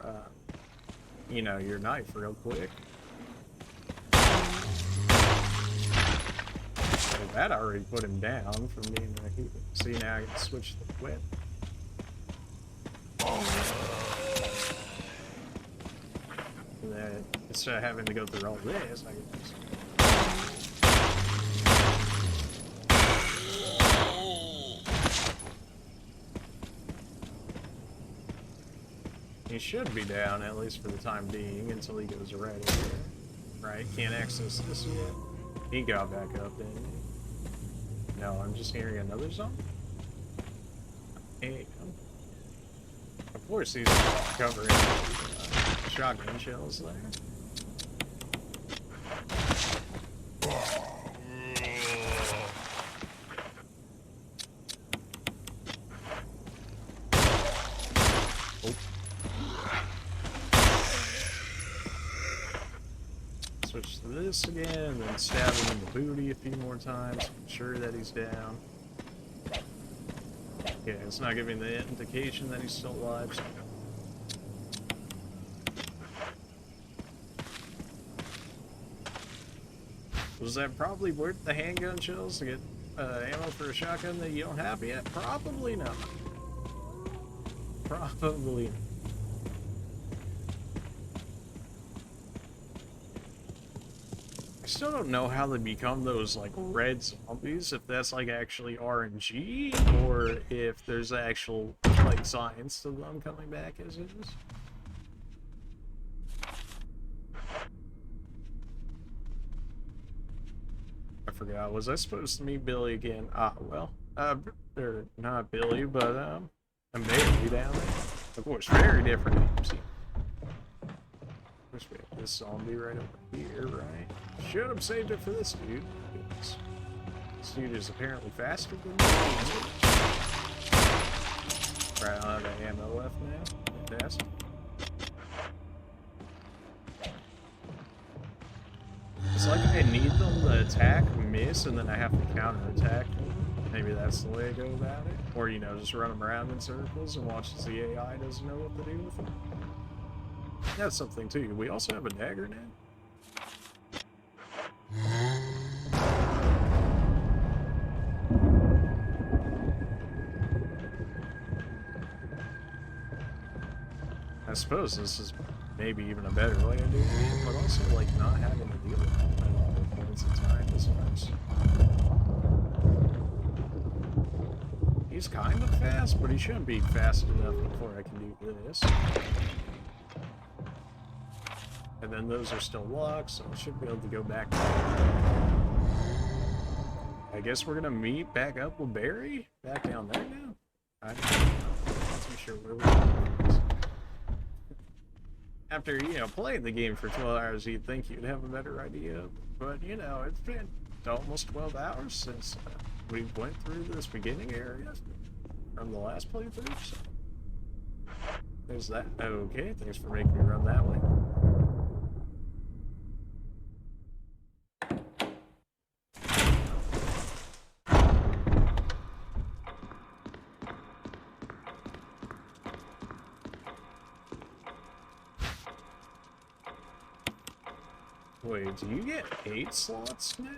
you know, your knife real quick. So that already put him down from being right here. See, now I can switch the whip. And then instead of having to go through all this, I can just. He should be down, at least for the time being, until he goes right over there. Right? Can't access this yet. He got back up, didn't he? No, I'm just hearing another zombie. Hey, of course he's covering shotgun shells there. Switch to this again, and then stab him in the booty a few more times. Ensure that he's down. Okay, it's not giving the indication that he's still alive. So. Was that probably worth the handgun shells to get ammo for a shotgun that you don't have yet? Probably not. Probably not. I still don't know how they become those like red zombies, if that's like actually RNG or if there's actual like science to them coming back as is. I forgot, was I supposed to meet Billy again? Ah, well, or not Billy, but and Barry down there. Of course, very different names. Of course, we have this zombie right over here, right? Should have saved it for this dude. This dude is apparently faster than me. Right, I don't have any ammo left now. Fantastic. It's like I need them to attack, miss, and then I have to counter-attack them. Maybe that's the way I go about it. Or, you know, just run them around in circles and watch as the AI doesn't know what to do with them. That's something too. We also have a dagger now. I suppose this is maybe even a better way of doing it, but also, like, not having to deal with it at all points in time is nice. He's kind of fast, but he shouldn't be fast enough before I can do this. And then those are still locked, so I should be able to go back. I guess we're gonna meet back up with Barry? Back down there now? I'm not too sure where we're going. After, you know, playing the game for 12 hours, you'd think you'd have a better idea. But, you know, it's been almost 12 hours since we went through this beginning area from the last playthrough, so there's that. Okay, thanks for making me run that way. Wait, do you get 8 slots now?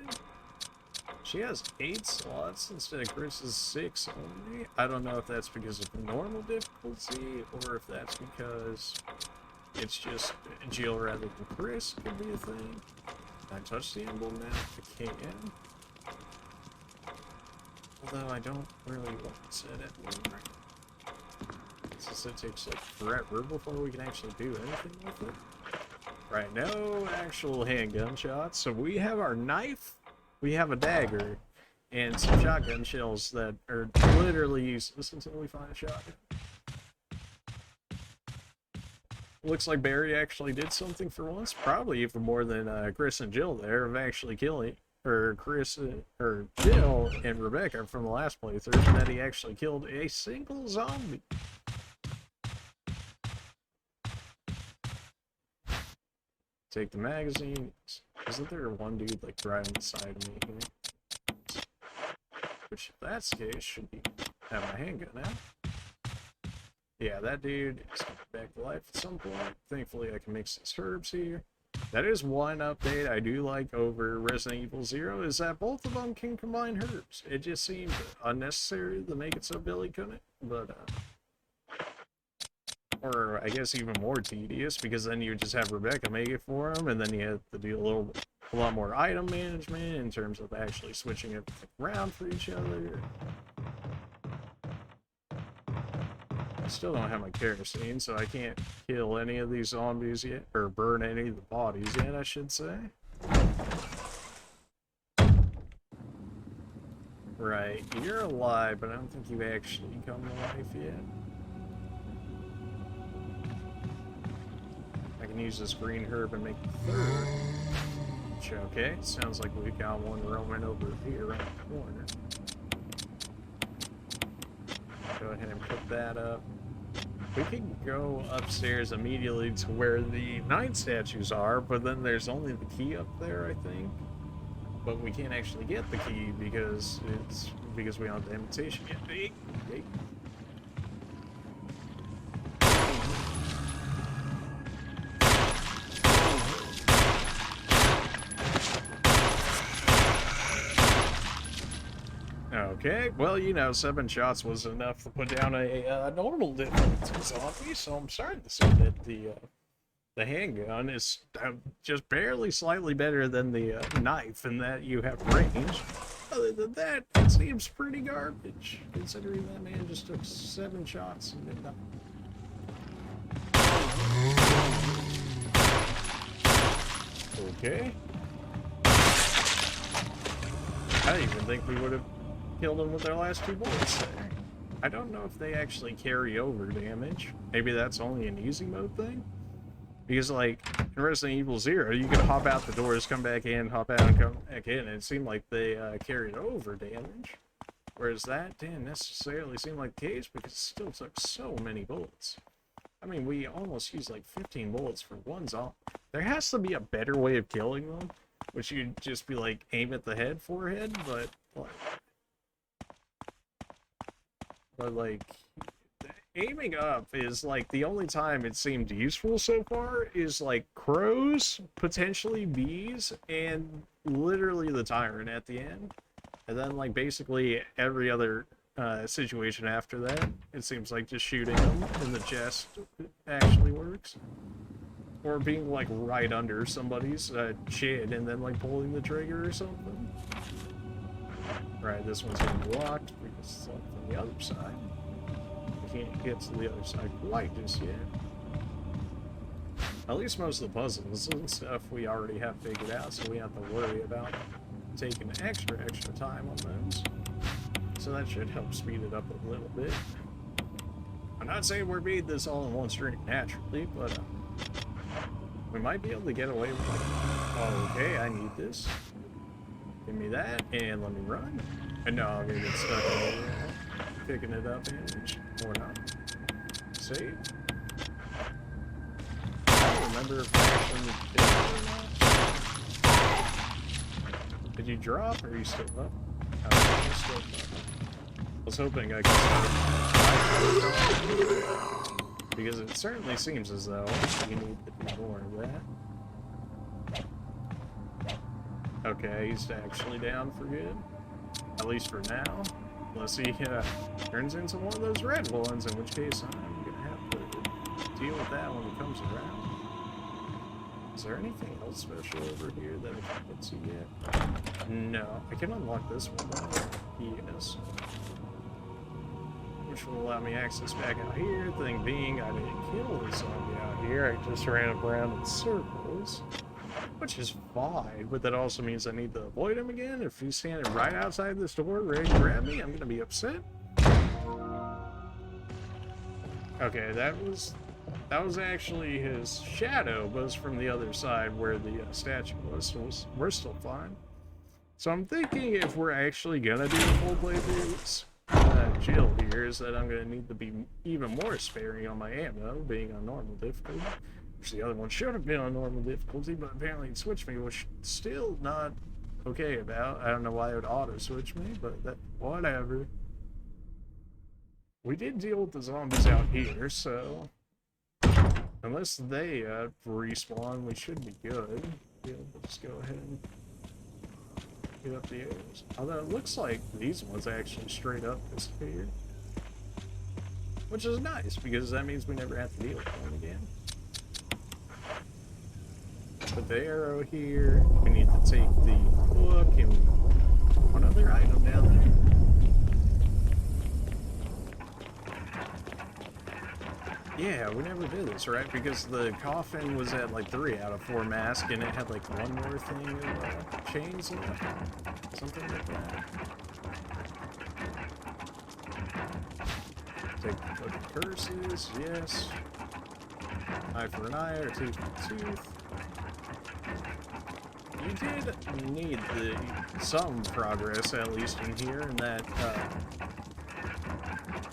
She has 8 slots instead of Chris's 6 only. I don't know if that's because of the normal difficulty, or if that's because it's just Jill rather than Chris could be a thing. Can I touch the emblem now? I can. Although I don't really want to set it right now. Since it takes like forever before we can actually do anything with it. Right, no actual handgun shots. So we have our knife, we have a dagger, and some shotgun shells that are literally useless until we find a shotgun. Looks like Barry actually did something for once, probably even more than Chris and Jill there of actually killing, or Chris, or Jill and Rebecca from the last playthrough, that he actually killed a single zombie. Take the magazine. Isn't there one dude like right beside me here? Which, if that's the case, should be have my handgun now. Yeah, that dude is coming back to life at some point. Thankfully, I can mix these herbs here. That is one update I do like over Resident Evil 0, is that both of them can combine herbs. It just seemed unnecessary to make it so Billy couldn't, but or I guess even more tedious, because then you would just have Rebecca make it for him, and then you have to do a lot more item management in terms of actually switching everything around for each other. I still don't have my kerosene, so I can't kill any of these zombies yet, or burn any of the bodies yet, I should say. Right, you're alive, but I don't think you've actually come to life yet. I can use this green herb and make the third. Which, okay, sounds like we've got one roaming over here around the corner. Go ahead and put that up. We can go upstairs immediately to where the 9 statues are, but then there's only the key up there, I think. But we can't actually get the key because we don't have the invitation yet. Hey. Okay, well, you know, 7 shots was enough to put down a normal difficulty zombie, so I'm starting to see that the handgun is just barely slightly better than the knife in that you have range. Other than that, it seems pretty garbage, considering that man just took 7 shots and did nothing. Okay. I didn't even think we would have killed them with their last 2 bullets there. I don't know if they actually carry over damage. Maybe that's only an easy mode thing. Because, like, in Resident Evil 0, you could hop out the doors, come back in, hop out and come back in, and it seemed like they carried over damage. Whereas that didn't necessarily seem like the case, because it still took so many bullets. I mean, we almost used like 15 bullets for one zombie. There has to be a better way of killing them, which you'd just be like, aim at the head, forehead, but like, aiming up is like the only time it seemed useful so far is like crows, potentially bees, and literally the Tyrant at the end. And then like basically every other situation after that, it seems like just shooting them in the chest actually works. Or being like right under somebody's chin and then like pulling the trigger or something. Right, this one's gonna be locked because it's locked from the other side. We can't get to the other side quite just yet. At least most of the puzzles and stuff we already have figured out, so we have to worry about taking extra time on those. So that should help speed it up a little bit. I'm not saying we're beating this all in one stream naturally, but we might be able to get away with like, oh, okay, I need this. Give me that, and let me run. And no, I'm gonna get stuck in the picking it up or not. Save. I don't remember if I actually did it or not. Did you drop, or are you still up? Oh, you're still up. I was hoping I could because it certainly seems as though you need to do more of that. Okay, he's actually down for good. At least for now. Unless he turns into one of those red ones, in which case I'm gonna have to deal with that when it comes around. Is there anything else special over here that I can't get to yet? No. I can unlock this one though. Yes. Which will allow me access back out here. Thing being, I didn't kill this zombie out here. I just ran around in circles. Which is fine, but that also means I need to avoid him again. If he's standing right outside this door ready to grab me, I'm gonna be upset. Okay, that was actually his shadow, but it's from the other side where the statue was, so we're still fine. So I'm thinking if we're actually gonna do a full playthrough, chill here is that I'm gonna need to be even more sparing on my ammo, being on normal difficulty. Which the other one should have been on normal difficulty, but apparently it switched me, which still not okay about. I don't know why it would auto switch me, but that whatever. We did deal with the zombies out here, so unless they respawn, we should be good. Yeah, let's go ahead and get up the areas. Although it looks like these ones actually straight up disappeared, which is nice because that means we never have to deal with them again. Put the arrow here. We need to take the book and one other item down there. Yeah, we never did this, right? Because the coffin was at like 3 out of 4 masks, and it had like one more thing of chains left. Something like that. Take the book of curses, yes. Eye for an eye or tooth for a tooth. You did need some progress, at least in here, and that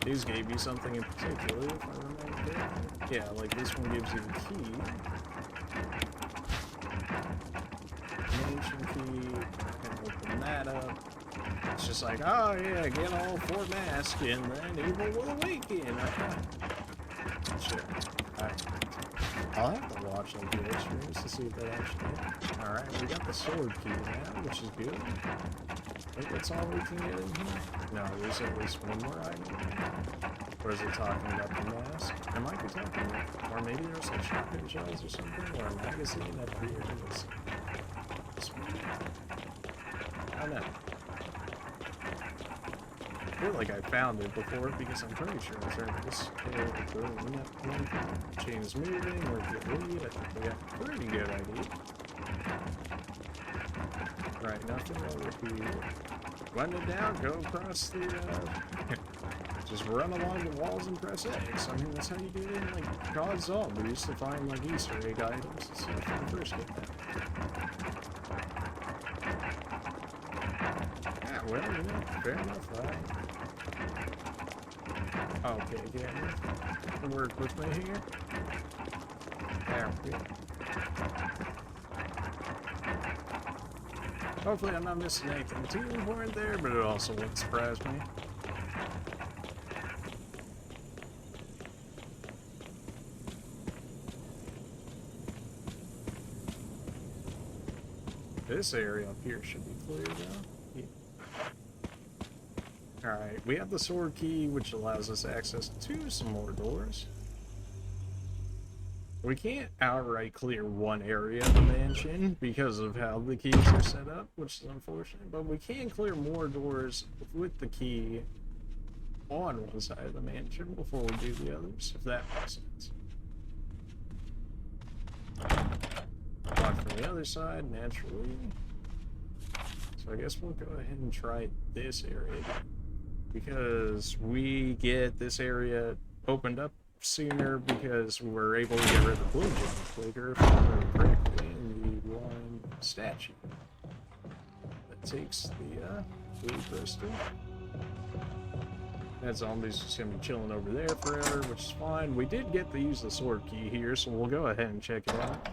these gave you something in particular, if I remember correctly. Yeah, like this one gives you the key. Dimension key, and open that up. It's just like, oh yeah, get all 4 masks, and then evil will awaken. Sure. I'll have to watch like the other streams to see if that actually hit. Alright, we got the sword key now, which is good. I think that's all we can get in here. No, there's at least one more item. Or is it talking about the mask? It might be talking about, or maybe there's like shotgun shells or something, or a magazine up here. This one? I don't know. I feel like I found it before because I'm pretty sure I turned this chain's moving, or if you lead, I think we got a pretty good idea. Right, nothing over here. Run it down, go across the, just run along the walls and press X. I mean, that's how you get in, like, COD Zombies to find, like, Easter egg items and stuff when you first get them. Yeah, well, you know, fair enough, right? Okay, yeah, work with me here. There we go. Hopefully I'm not missing anything too important there, but it also wouldn't surprise me. This area up here should be clear though. Yeah. Alright, we have the sword key, which allows us access to some more doors. We can't outright clear one area of the mansion because of how the keys are set up, which is unfortunate, but we can clear more doors with the key on one side of the mansion before we do the others, if that makes sense. Block from the other side, naturally. So I guess we'll go ahead and try this area again, because we get this area opened up sooner because we were able to get rid of the blue gem quicker if I remember correctly in the one statue that takes the blue crystal. That zombie's just gonna be chilling over there forever, which is fine. We did get to use the sword key here, so we'll go ahead and check it out.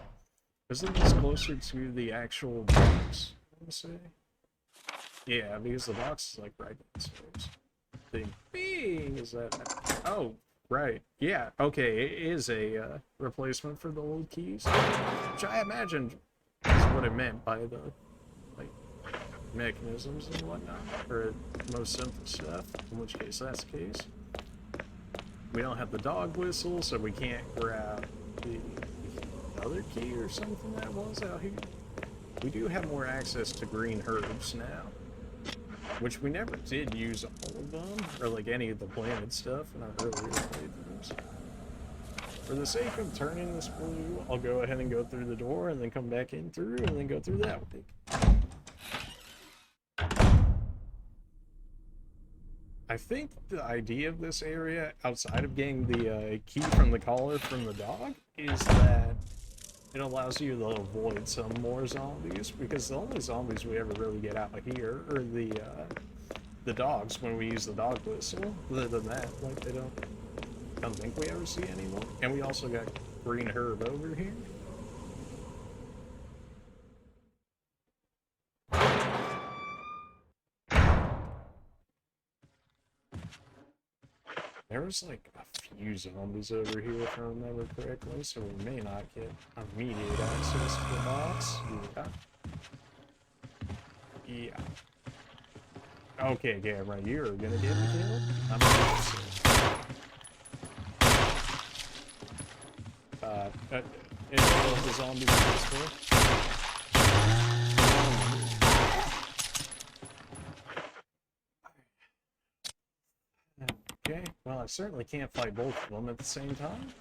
Isn't this closer to the actual box, I would say? Yeah, because the box is like right downstairs. The bing is that. Oh, right. Yeah, okay, it is a replacement for the old keys, which I imagined is what it meant by the like mechanisms and whatnot, or most simple stuff, in which case that's the case. We don't have the dog whistle, so we can't grab the other key or something that was out here. We do have more access to green herbs now, which we never did use all of them, or like any of the planted stuff in our earlier playthroughs. For the sake of turning this blue, I'll go ahead and go through the door and then come back in through and then go through that way. I think the idea of this area, outside of getting the key from the collar from the dog, is that it allows you to avoid some more zombies, because the only zombies we ever really get out here are the dogs when we use the dog whistle. Other than that, like, I don't think we ever see any more. And we also got green herb over here. There was like a few zombies over here if I remember correctly, so we may not get immediate access to the box. Yeah. Okay, Gamera, you're gonna get me killed? I'm gonna see. Is all of the zombies this way? Okay, well, I certainly can't fight both of them at the same time.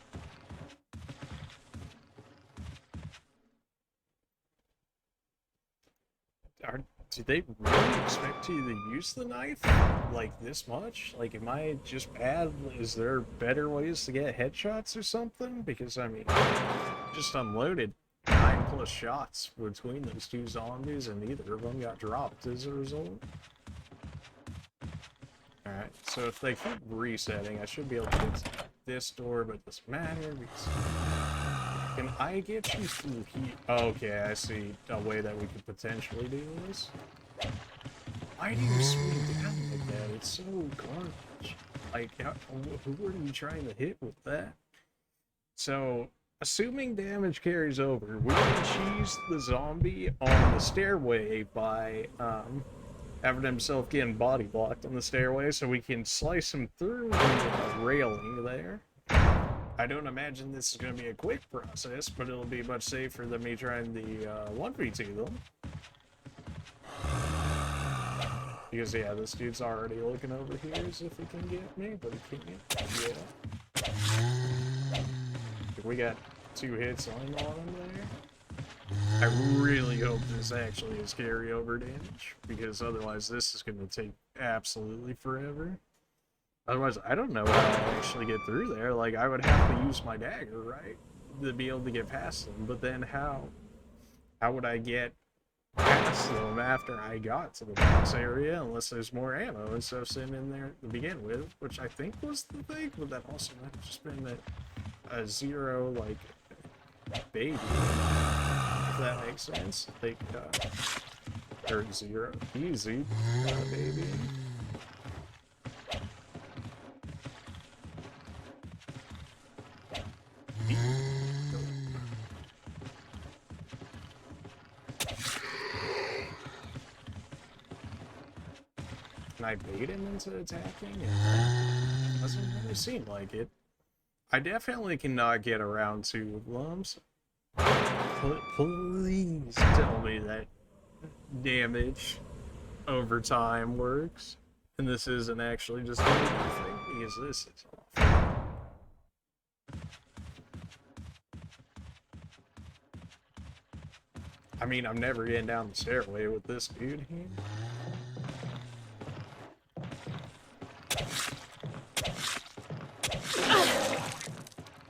Do they really expect you to use the knife like this much? Like, am I just bad? Is there better ways to get headshots or something? Because, I mean, just unloaded 9+ shots between those two zombies and neither of them got dropped as a result. Alright, so if they keep resetting, I should be able to get to this door, but it doesn't matter because... Can I get you through here? Okay, I see a way that we could potentially do this. Why do you swing down like that? It's so garbage. Like, who are you trying to hit with that? So, assuming damage carries over, we can cheese the zombie on the stairway by, having himself getting body blocked on the stairway, so we can slice him through the railing there. I don't imagine this is going to be a quick process, but it'll be much safer than me trying the 1v2 them. Because, yeah, this dude's already looking over here as if he can get me, but he can't. Yeah. We got 2 hits on him there. I really hope this actually is carryover damage, because otherwise this is going to take absolutely forever. Otherwise, I don't know how I actually get through there. Like, I would have to use my dagger, right? To be able to get past them. But then how would I get past them after I got to the boss area, unless there's more ammo and stuff sitting in there to begin with, which I think was the thing, but that also might have just been a zero, like, baby, if that makes sense. Like, or zero, easy, baby. Can I bait him into attacking? It doesn't really seem like it. I definitely cannot get around 2 of them. So please tell me that damage over time works. And this isn't actually just doing anything, because this is awful. I mean, I'm never getting down the stairway with this dude here.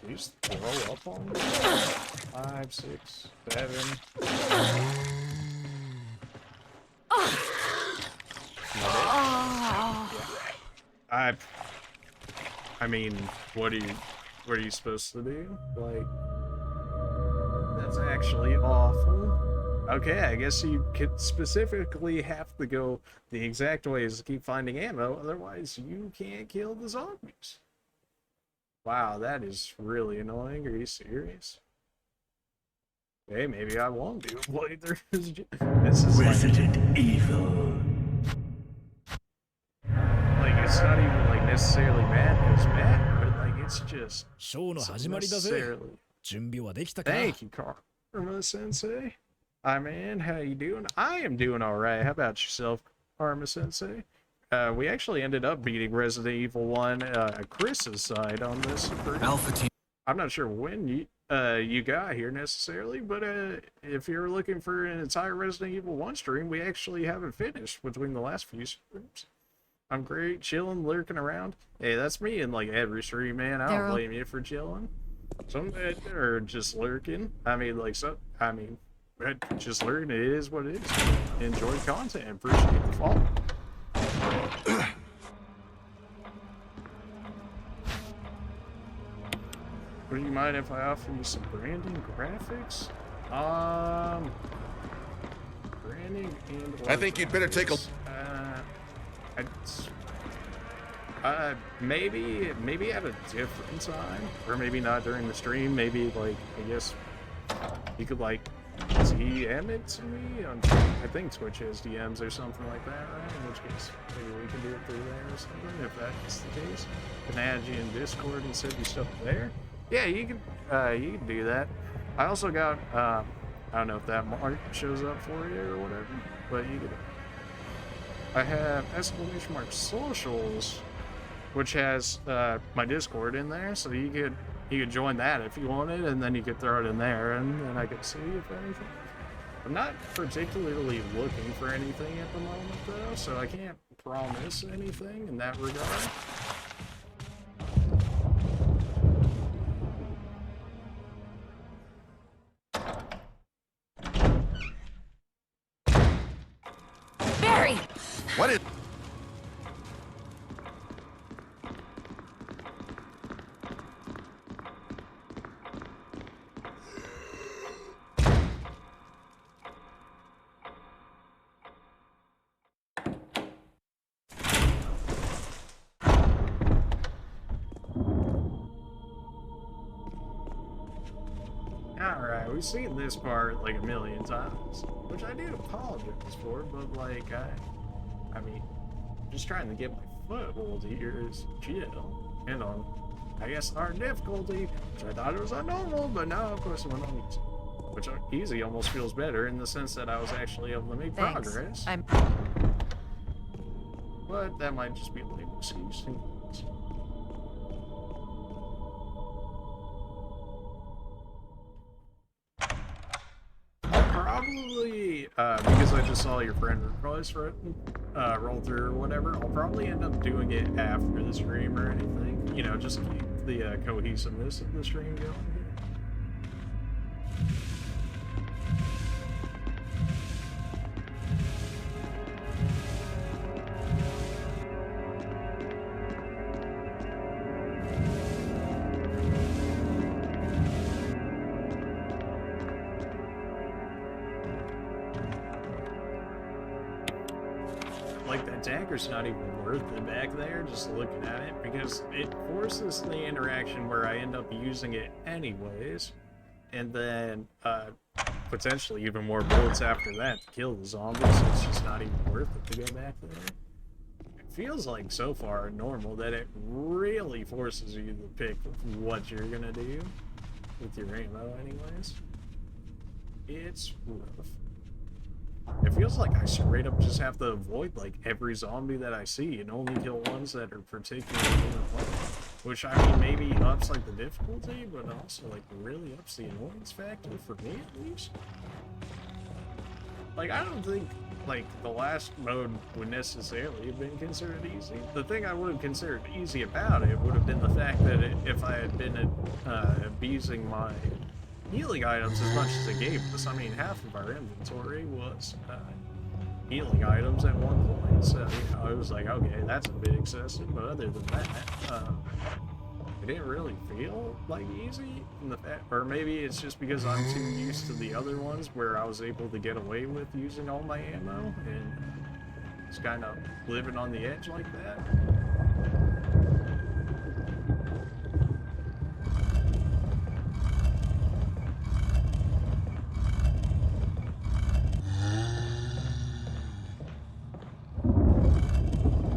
You just throw up on me? 5, 6, 7. I mean, what are you supposed to do? Like, that's actually awful. Okay, I guess you could specifically have to go the exact ways to keep finding ammo, otherwise you can't kill the zombies. Wow, that is really annoying. Are you serious? Hey, maybe I won't do a playthrough. This is Resident Evil. Like, it's not even like necessarily bad because bad, but like it's just necessarily. Thank you, Karma Sensei. Hi man, how you doing? I am doing alright. How about yourself, Karma Sensei? We actually ended up beating Resident Evil 1 Chris's side on this. Alpha Team. I'm not sure when you got here necessarily, but if you're looking for an entire Resident Evil 1 stream, we actually haven't finished between the last few streams. I'm great, chilling, lurking around. Hey, that's me in like every stream, man. I don't blame you for chilling. Some or just lurking. I mean, like just lurking. It is what it is. Enjoy content. Appreciate the follow. Would you mind if I offer you some branding graphics? Branding and. I think you'd better take a. Maybe at a different time, or maybe not during the stream. Maybe like I guess you could like DM it to me on. I think Twitch has DMs or something like that, right? In which case maybe we can do it through there or something. If that's the case, can add you in Discord and send you stuff there. Yeah, you can do that. I also got I don't know if that mark shows up for you or whatever, but you could. I have !mark socials, which has my Discord in there, so you could join that if you wanted, and then you could throw it in there, and then I could see if anything. I'm not particularly looking for anything at the moment, though, so I can't promise anything in that regard. Barry! What is... Alright, we've seen this part like a million times, which I do apologize for, but like, I mean, just trying to get my foothold here is chill. And on, I guess, hard difficulty, which I thought it was on normal, but now, of course, it went on easy. Which easy almost feels better in the sense that I was actually able to make progress. But that might just be a lame excuse. Probably, because I just saw your friend request roll through or whatever, I'll probably end up doing it after the stream or anything. You know, just keep the cohesiveness of the stream going. Like, that dagger's not even worth it back there, just looking at it, because it forces the interaction where I end up using it anyways, and then potentially even more bullets after that to kill the zombies, so it's just not even worth it to go back there. feels like so far normal that it really forces you to pick what you're gonna do with your ammo anyways. It's rough. It feels like I straight up just have to avoid like every zombie that I see and only kill ones that are particularly important. Which I mean maybe ups like the difficulty, but also like really ups the annoyance factor for me at least. Like I don't think like the last mode would necessarily have been considered easy. The thing I would have considered easy about it would have been the fact that if I had been abusing my healing items as much as it gave us. I mean, half of our inventory was healing items at one point, so you know, I was like, okay, that's a bit excessive, but other than that, it didn't really feel like easy. In the fact, or maybe it's just because I'm too used to the other ones where I was able to get away with using all my ammo and just kind of living on the edge like that.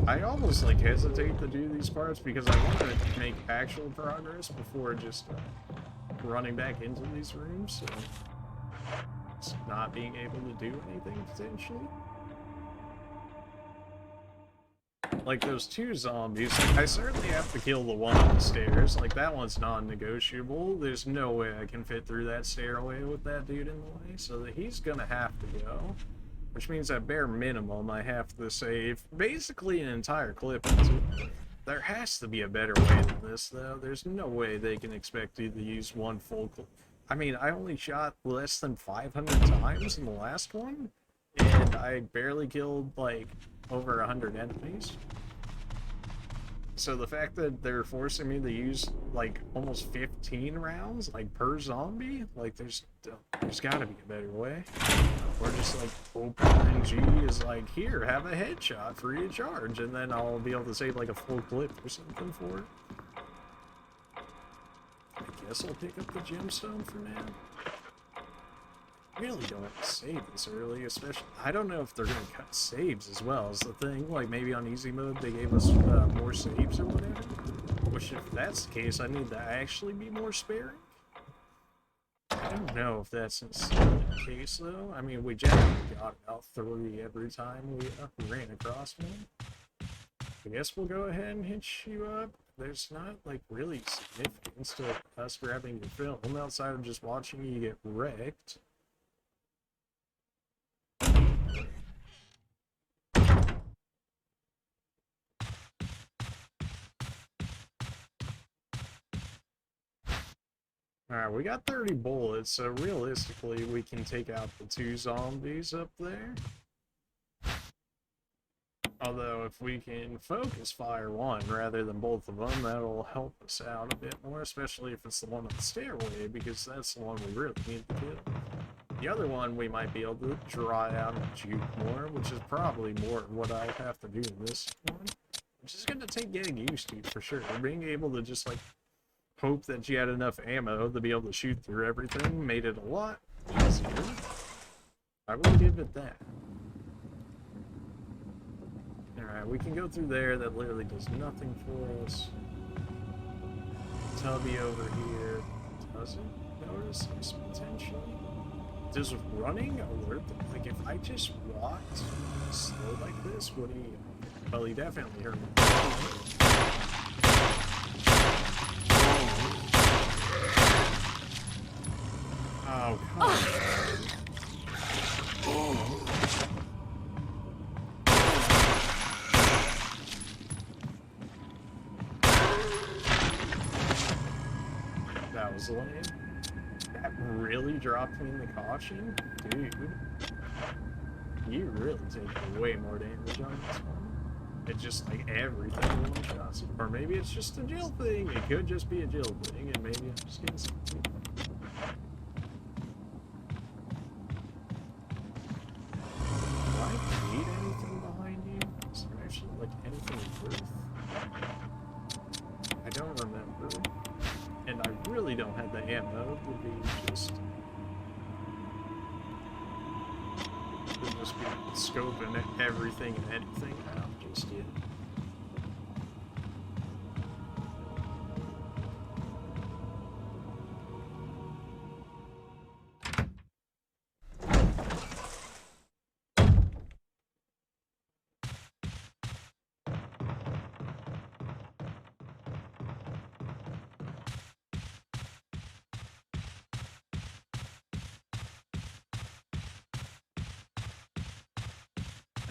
I almost like hesitate to do these parts because I want to make actual progress before just running back into these rooms, so it's not being able to do anything potentially. Like those two zombies, like I certainly have to kill the one on the stairs. Like that one's non-negotiable. There's no way I can fit through that stairway with that dude in the way, so that he's gonna have to go. Which means at bare minimum, I have to save basically an entire clip. There has to be a better way than this, though. There's no way they can expect you to use one full clip. I mean, I only shot less than 500 times in the last one, and I barely killed, like, over 100 enemies. So the fact that they're forcing me to use, like, almost 15 rounds, like, per zombie, like, there's gotta be a better way. Or just, like, OpenNG is like, here, have a headshot free of charge, and then I'll be able to save, like, a full clip or something for it. I guess I'll pick up the gemstone for now. Really don't have to save this early, especially. I don't know if they're gonna cut saves as well as the thing. Like maybe on easy mode they gave us more saves or whatever. Which, if that's the case, I need to actually be more sparing. I don't know if that's necessarily the case though. I mean, we generally got about 3 every time we ran across one. I guess we'll go ahead and hitch you up. There's not like really significance to us grabbing your film outside of just watching you get wrecked. Alright, we got 30 bullets, so realistically we can take out the 2 zombies up there. Although if we can focus fire one rather than both of them, that'll help us out a bit more, especially if it's the one on the stairway, because that's the one we really need to kill. The other one we might be able to dry out and juke more, which is probably more what I'll have to do in this one. Which is going to take getting used to, for sure. Being able to just, like, hope that you had enough ammo to be able to shoot through everything made it a lot easier. I will give it that. Alright, we can go through there. That literally does nothing for us. Tubby over here doesn't notice us potentially. Does running alert them? Like, if I just walked slow like this, would he? Well, he definitely heard me. Oh, come on. That was lame. That really dropped me in the caution? Dude. You really take way more damage on this one. It just, like, everything one-shots. Or maybe it's just a Jill thing. It could just be a Jill thing, and maybe I'm just getting something. Do I need anything behind you? Is there actually, like, anything worth? I don't remember. And I really don't have the ammo to be just... to just be scoping everything and anything out just yet.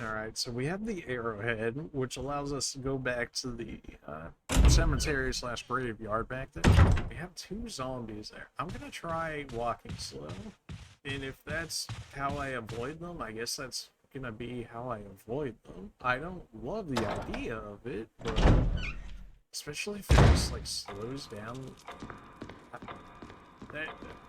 Alright, so we have the arrowhead, which allows us to go back to the cemetery slash graveyard back there. We have 2 zombies there. I'm gonna try walking slow, and if that's how I avoid them, I guess that's gonna be how I avoid them. I don't love the idea of it, but especially if it just like slows down.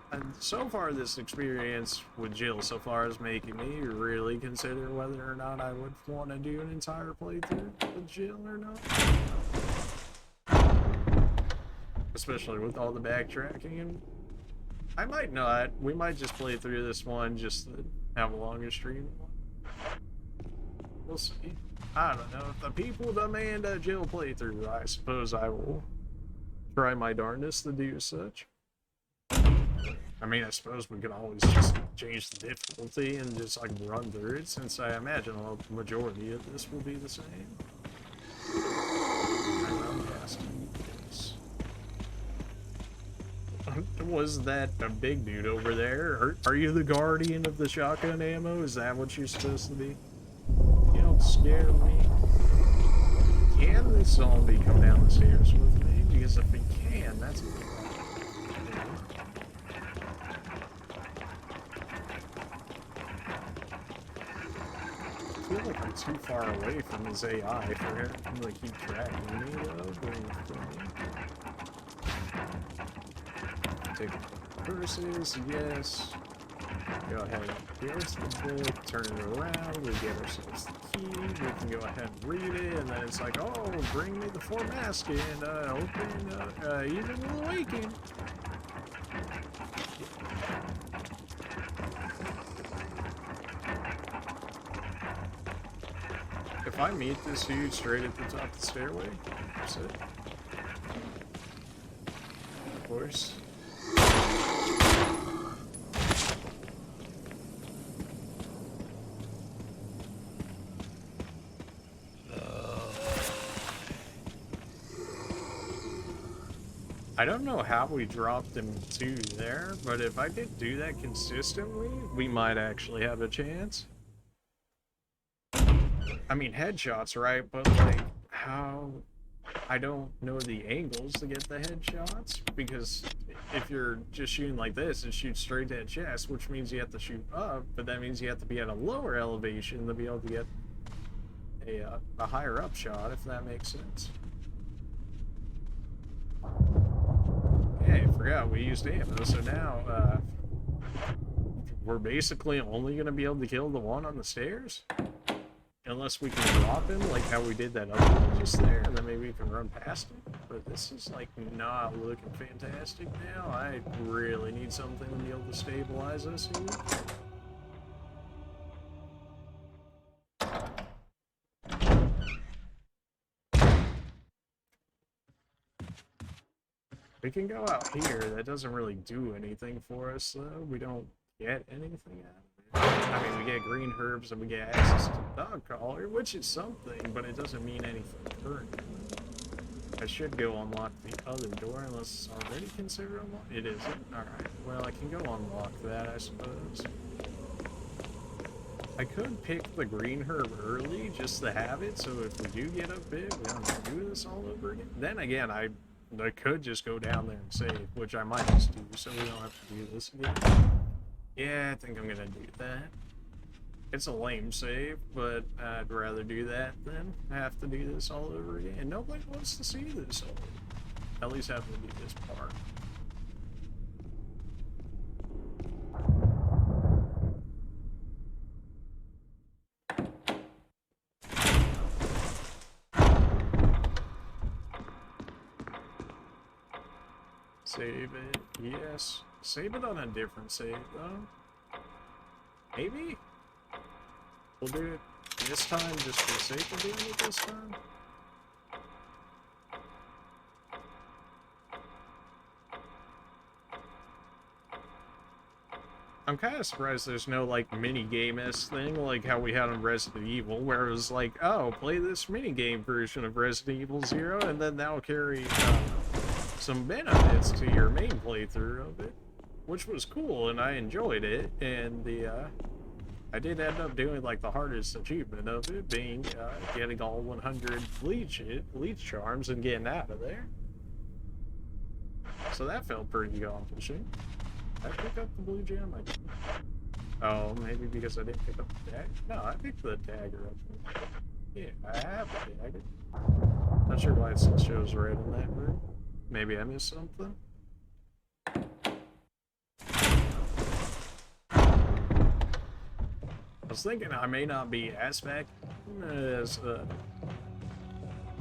And so far, this experience with Jill so far is making me really consider whether or not I would want to do an entire playthrough with Jill or not. Especially with all the backtracking. And I might not. We might just play through this one just to have a longer stream. We'll see. I don't know. If the people demand a Jill playthrough, I suppose I will try my darndest to do such. I mean, I suppose we could always just change the difficulty and just like run through it, since I imagine a majority of this will be the same. Yes. Was that a big dude over there? Are you the guardian of the shotgun ammo? Is that what you're supposed to be? You don't scare me. Can this zombie come down the stairs with me? Because if he can, that's good. I feel like I'm too far away from his AI for him to keep tracking me, though. Take purses, yes. Go ahead and here's the book, turn it around, we get ourselves the key, we can go ahead and read it, and then it's like, oh, bring me the 4 mask and open, even will awaken. If I meet this dude straight at the top of the stairway, that's it. Of course. I don't know how we dropped him to there, but if I could do that consistently, we might actually have a chance. I mean, headshots, right? But, like, how... I don't know the angles to get the headshots, because if you're just shooting like this, it shoots straight to the chest, which means you have to shoot up, but that means you have to be at a lower elevation to be able to get a higher up shot, if that makes sense. Hey, I forgot we used ammo, so now, we're basically only going to be able to kill the one on the stairs? Unless we can drop him, like how we did that other one just there, and then maybe we can run past him. But this is, like, not looking fantastic now. I really need something to be able to stabilize us here. We can go out here. That doesn't really do anything for us, though. We don't get anything out of it. I mean, we get green herbs and we get access to dog collar, which is something, but it doesn't mean anything currently. I should go unlock the other door, unless it's already considered unlocked. It isn't. Alright, well, I can go unlock that, I suppose. I could pick the green herb early, just to have it, so if we do get a bit, we don't have to do this all over again. Then again, I could just go down there and save, which I might just do, so we don't have to do this again. Yeah, I think I'm gonna do that. It's a lame save, but I'd rather do that than have to do this all over again. Nobody wants to see this all over. At least have to do this part. Save it, yes. Save it on a different save, though. Maybe? We'll do it this time just for the sake of doing it this time. I'm kind of surprised there's no, like, mini-game-esque thing, like how we had on Resident Evil, where it was like, oh, play this mini-game version of Resident Evil 0, and then that'll carry some benefits to your main playthrough of it. Which was cool, and I enjoyed it, and the I did end up doing like the hardest achievement of it being getting all 100 leech charms and getting out of there. So that felt pretty accomplishing. Did I pick up the blue gem? I didn't. Oh, maybe because I didn't pick up the dagger? No, I picked the dagger up. Yeah, I have the dagger. Not sure why it still shows red in that room. Maybe I missed something. I was thinking I may not be as back as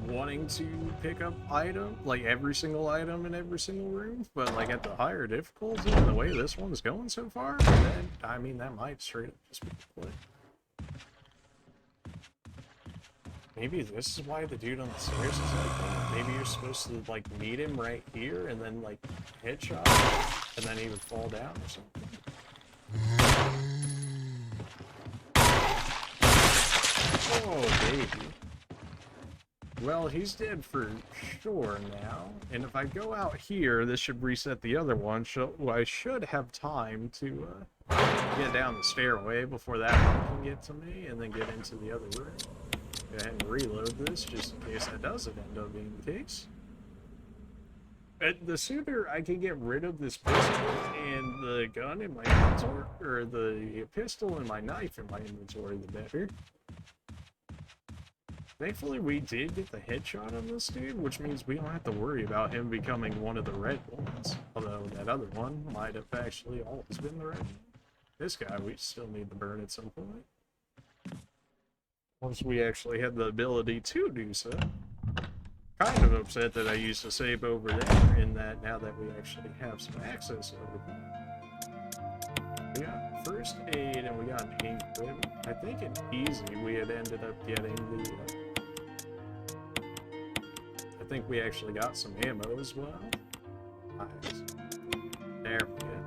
wanting to pick up like every single item in every single room, but like at the higher difficulty, the way this one's going so far, then I mean that might straight up just be the play. Maybe this is why the dude on the stairs is like that. Maybe you're supposed to like meet him right here and then like headshot and then he would fall down or something. Oh, baby. Well, he's dead for sure now. And if I go out here, this should reset the other one. So I should have time to get down the stairway before that one can get to me and then get into the other room. Go ahead and reload this just in case that doesn't end up being the case. The sooner I can get rid of this pistol and the gun in my inventory, or the pistol and my knife in my inventory, the better. Thankfully, we did get the headshot on this dude, which means we don't have to worry about him becoming one of the red ones. Although that other one might have actually always been the red one. This guy, we still need to burn at some point. Once we actually had the ability to do so. Kind of upset that I used to save over there, in that now that we actually have some access over there. We got first aid and we got an ink ribbon. I think in easy we had ended up getting the... I think we actually got some ammo as well. Nice. There we go.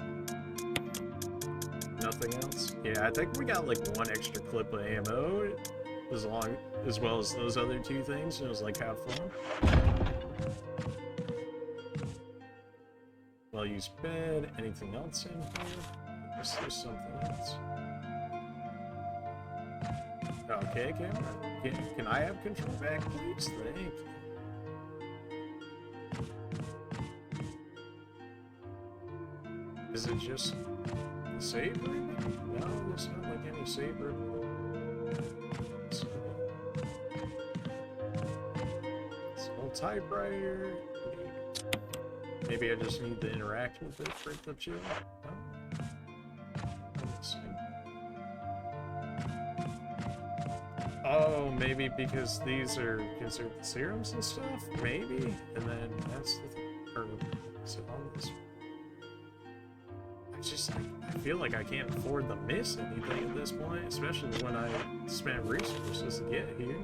Nothing else? Yeah, I think we got like one extra clip of ammo. As well as those other two things. It was like, have fun. Well used bed. Anything else in here? Guess there's something else. Okay, camera. Can I have control back, please? Thank you. Is it just the save room? No, there's not like any save room. Typewriter. Maybe I just need to interact with it for it to chill. Oh, maybe because these are considered serums and stuff? Maybe? And then that's the thing. Or, so on this. I just, like, I feel like I can't afford to miss anything at this point, especially when I spent resources to get here.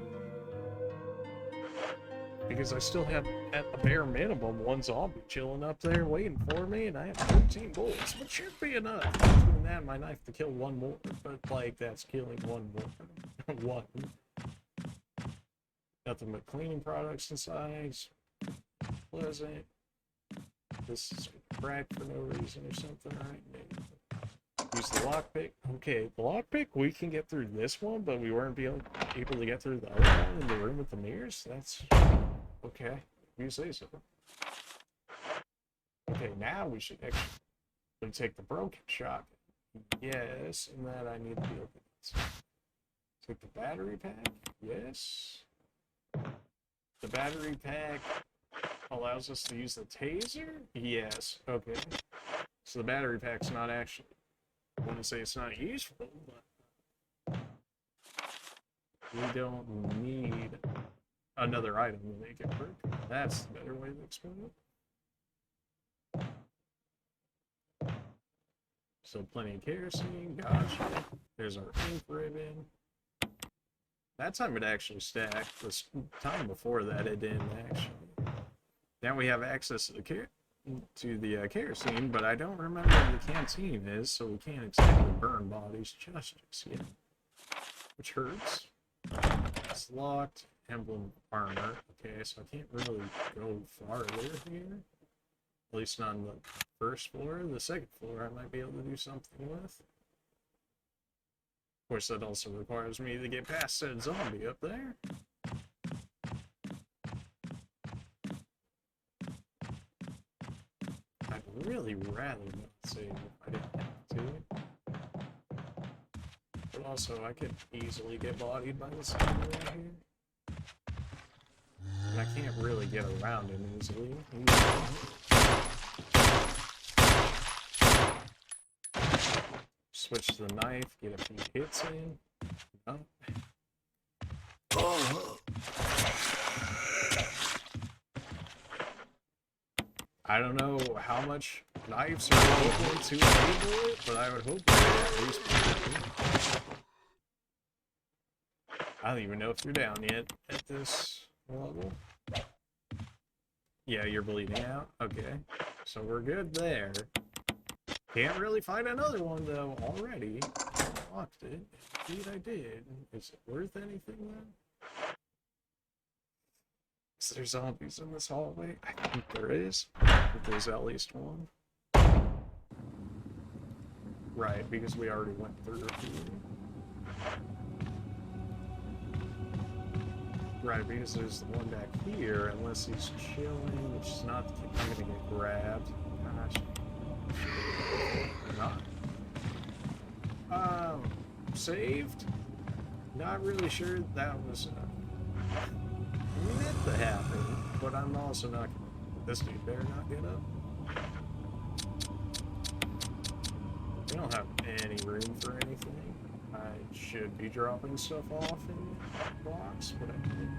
Because I still have, at the bare minimum, one zombie chilling up there waiting for me, and I have 13 bullets, which should be enough. Between that and my knife to kill one more, but, like, that's killing one more. One. Nothing but cleaning products inside. Pleasant. This is cracked for no reason or something, right? Maybe. Use the lockpick. Okay, the lockpick, we can get through this one, but we weren't able to get through the other one in the room with the mirrors. That's... okay, you say so. Okay, now we should actually take the broken shot. Yes, and that I need to be able to take the battery pack. Yes. The battery pack allows us to use the taser? Yes. Okay. So the battery pack's not actually... I wouldn't say it's not useful, but... we don't need another item to make it work. That's the better way to explain it. So plenty of kerosene, gotcha. There's our ink ribbon. That time it actually stacked. The time before that it didn't actually. Now we have access to the kerosene, but I don't remember where the canteen is, so we can't exactly burn bodies just yet. Which hurts. It's locked. Emblem armor. Okay, so I can't really go farther here. At least not on the first floor. The second floor I might be able to do something with. Of course, that also requires me to get past that zombie up there. I'd really rather not save if I didn't have to. But also, I could easily get bodied by this guy right here. And I can't really get around him easily. Switch to the knife, get a few hits in. No. I don't know how much knives are able to enable it, but I would hope that at least I don't even know if you're down yet at this level. Yeah, you're bleeding out. Okay. So we're good there. Can't really find another one though already. I unlocked it. Indeed I did. Is it worth anything then? Is there zombies in this hallway? I think there is. I think there's at least one. Right, because we already went through here. Right, because there's the one back here, unless he's chilling, which is not the case. I'm gonna get grabbed. Gosh. Not. Saved? Not really sure that was meant to happen, but I'm also not. This dude better not get up. We don't have any room for anything. I should be dropping stuff off in blocks, but I didn't.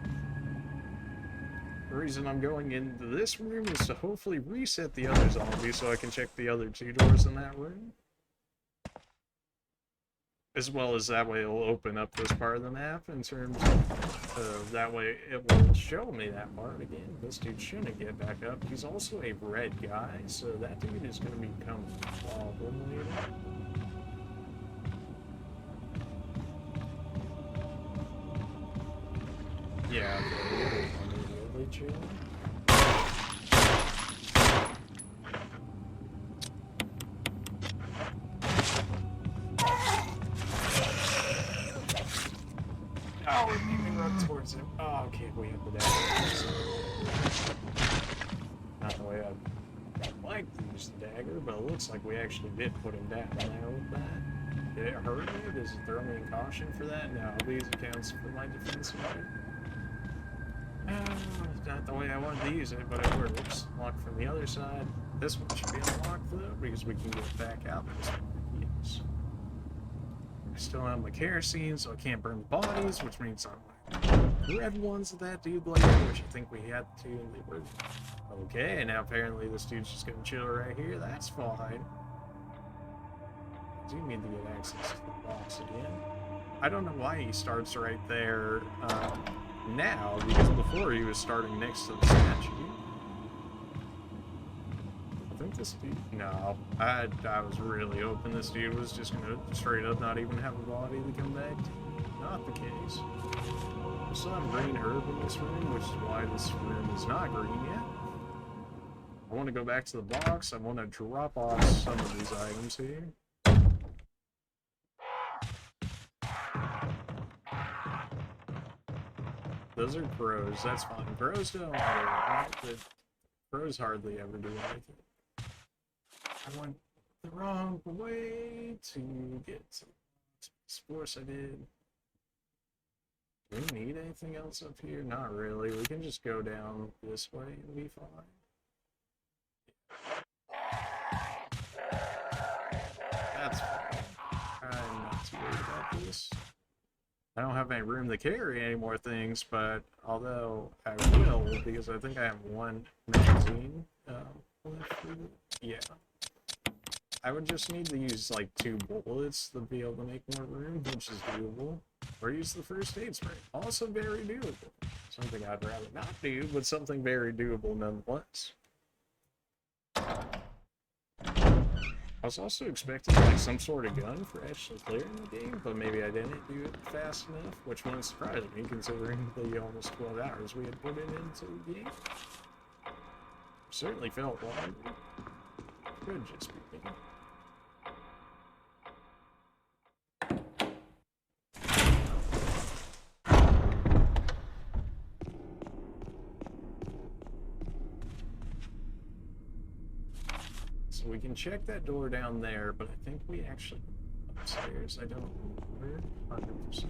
The reason I'm going into this room is to hopefully reset the other zombies so I can check the other two doors in that room. As well as that way it'll open up this part of the map in terms of that way it will show me that part again. This dude shouldn't get back up. He's also a red guy, so that dude is going to become a problem later. Yeah, okay, immediately chilling. Oh, we didn't even run towards him. Oh, okay, we have the dagger. Not the way I'd like to use the dagger, but it looks like we actually did put him down there with that. Did it hurt me? Does it throw me in caution for that? No, these accounts for my defense right? Not the way I wanted to use it, but it works. Locked from the other side. This one should be unlocked though, because we can get back out this one. Yes. I still have my kerosene, so I can't burn the bodies, which means I'm like red ones of that dude later, which I think we had to, and they were okay. And now apparently this dude's just gonna chill right here. That's fine. I do need to get access to the boss again. I don't know why he starts right there. Now, because before he was starting next to the statue. I think this dude... No, I was really hoping this dude was just gonna straight up not even have a body to come back to. Not the case. We still have green herb in this room, which is why this room is not green yet. I want to go back to the box. I want to drop off some of these items here. Those are crows, that's fine. Crows don't hurt, but crows hardly ever do anything. I went the wrong way to get some spores. I did. Do we need anything else up here? Not really. We can just go down this way and be fine. That's fine. I'm not too worried about this. I don't have any room to carry any more things, but although I will, because I think I have one magazine left. Yeah. I would just need to use like 2 bullets to be able to make more room, which is doable. Or use the first aid spray. Also very doable. Something I'd rather not do, but something very doable nonetheless. I was also expecting like some sort of gun for actually clearing the game, but maybe I didn't do it fast enough, which won't surprise me considering the almost 12 hours we had put it into the game. Certainly felt longer. Could just be me. So we can check that door down there, but I think we actually upstairs. I don't remember 100%.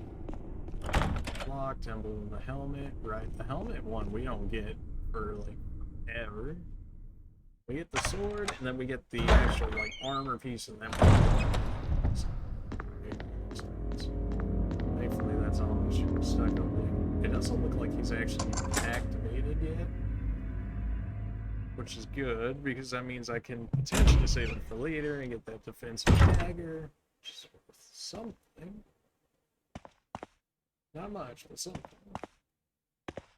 Locked, emblem in the helmet. Right, the helmet one we don't get for like ever. We get the sword, and then we get the actual like armor piece, and then thankfully that's all stuck up there. It doesn't look like he's actually activated yet, which is good because that means I can potentially save him for later and get that defensive dagger, which is worth something. Not much, but something.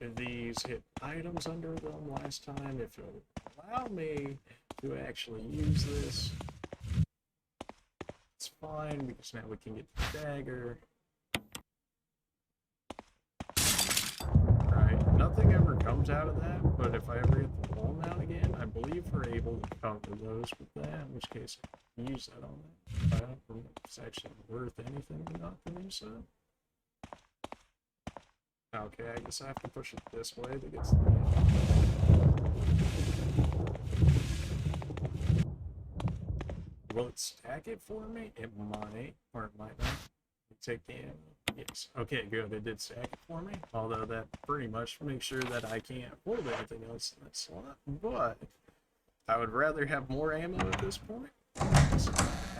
If these hit items under them last time, if it'll allow me to actually use this, it's fine because now we can get the dagger. Right, nothing ever comes out of that, but if I ever get the wall mount again, I believe we're able to cover those with that, in which case I can use that on that. I don't know if it's actually worth anything or not to use that. Okay, I guess I have to push it this way to get to the end. Will it stack it for me? It might, or it might not. Take the ammo. Yes. Okay, good. It did stack it for me. Although that pretty much makes sure that I can't hold anything else in that slot. But I would rather have more ammo at this point. So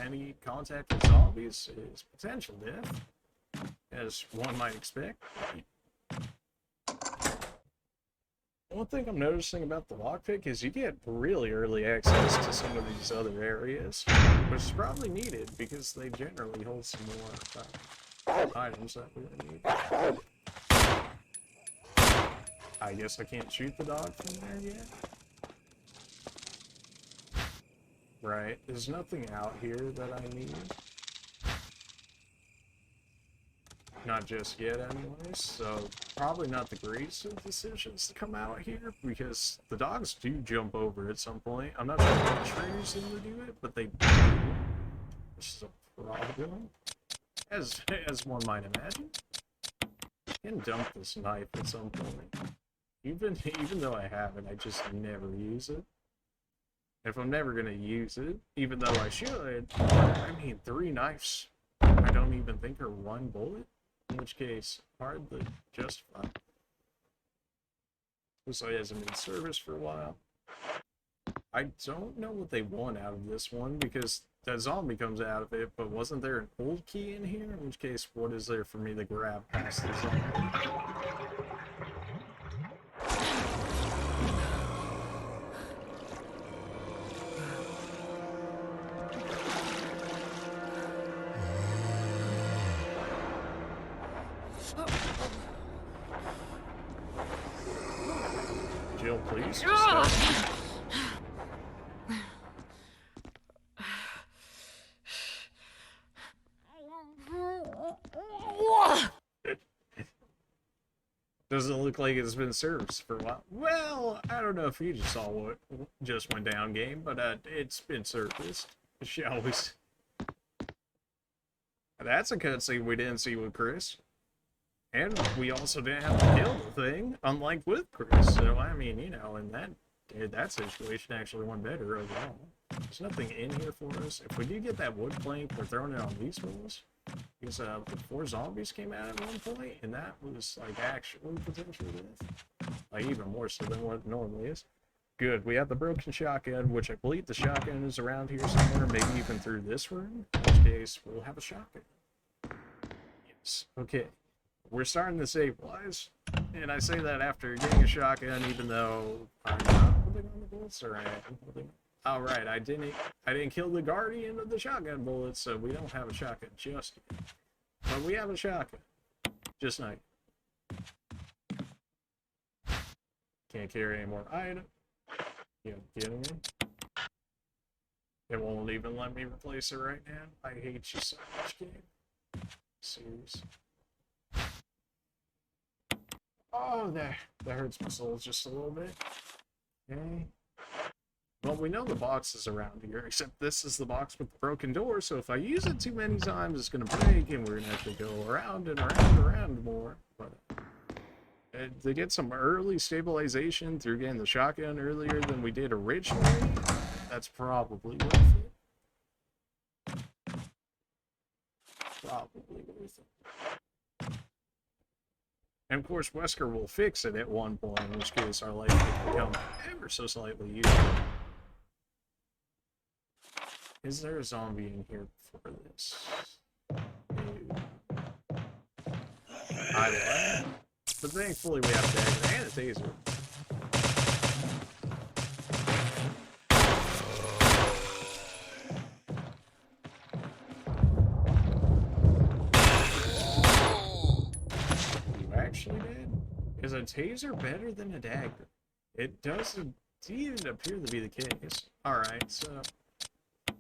any contact with zombies is potential death, as one might expect. One thing I'm noticing about the lockpick is you get really early access to some of these other areas, which is probably needed because they generally hold some more items that we need. I guess I can't shoot the dog from there yet. Right, there's nothing out here that I need. Not just yet anyways, so probably not the greatest of decisions to come out here because the dogs do jump over at some point. I'm not sure what triggers them to do it, but they do. This is a problem, as one might imagine. I can dump this knife at some point. Even though I have it, I just never use it. If I'm never gonna use it, even though I should, I mean 3 knives I don't even think are 1 bullet. In which case, hard to justify. Looks like he hasn't been in service for a while. I don't know what they want out of this one because that zombie comes out of it, but wasn't there an old key in here? In which case, what is there for me to grab past the zombie? Jill, please. Doesn't look like it's been serviced for a while. Well, I don't know if you just saw what just went down, game, but it's been serviced, shall we? That's a cutscene we didn't see with Chris. And we also didn't have to kill the thing, unlike with Chris. So, I mean, you know, in that situation actually went better overall. There's nothing in here for us. If we do get that wood plank, we're throwing it on these walls. Because 4 zombies came out at one point, and that was, like, actually potential death. Like, even more so than what it normally is. Good, we have the broken shotgun, which I believe the shotgun is around here somewhere, maybe even through this room. In which case, we'll have a shotgun. Yes, okay. We're starting to stabilize, and I say that after getting a shotgun, even though I'm not holding on the bullets, or I am holding. Oh, right, I didn't kill the guardian of the shotgun bullets, so we don't have a shotgun just yet. But we have a shotgun, just not yet. Can't carry any more items. You kidding me? It won't even let me replace it right now. I hate you so much, game. Serious. Oh, that hurts my soul just a little bit. Okay. Well, we know the box is around here, except this is the box with the broken door, so if I use it too many times, it's going to break, and we're going to have to go around and around and around more. But to get some early stabilization through getting the shotgun earlier than we did originally, That's probably worth it. Probably worth it. And of course, Wesker will fix it at one point, in which case our life will become ever so slightly easier. Is there a zombie in here for this? Either. But thankfully we have dagger and a taser. You actually did? Is a taser better than a dagger? It does indeed appear to be the case. Alright, so...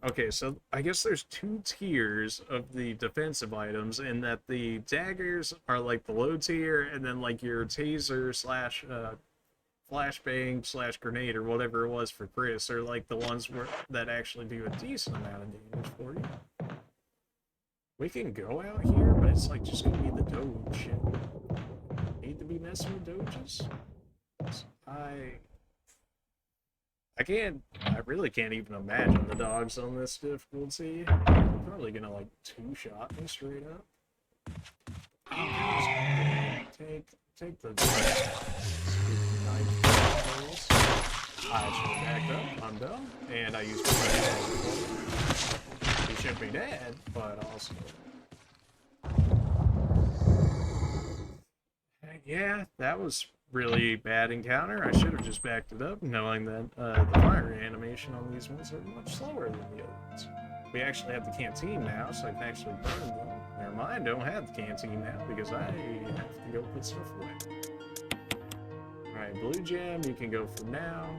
Okay, so I guess there's two tiers of the defensive items, in that the daggers are like the low tier, and then like your taser slash flashbang slash grenade or whatever it was for Chris are like the ones that actually do a decent amount of damage for you. We can go out here, but it's like just gonna be the doge. Need to be messing with doges? I really can't even imagine the dogs on this difficulty. They're probably gonna like two-shot me straight up. Take the knife. I actually backed up. I'm done, and I used my He should be dead, but also. Yeah, that was really bad encounter. I should have just backed it up, knowing that the fire animation on these ones are much slower than the other ones. We actually have the canteen now, so I can actually burn them. Never mind, don't have the canteen now, because I have to go put stuff away. Alright, blue gem, you can go for now.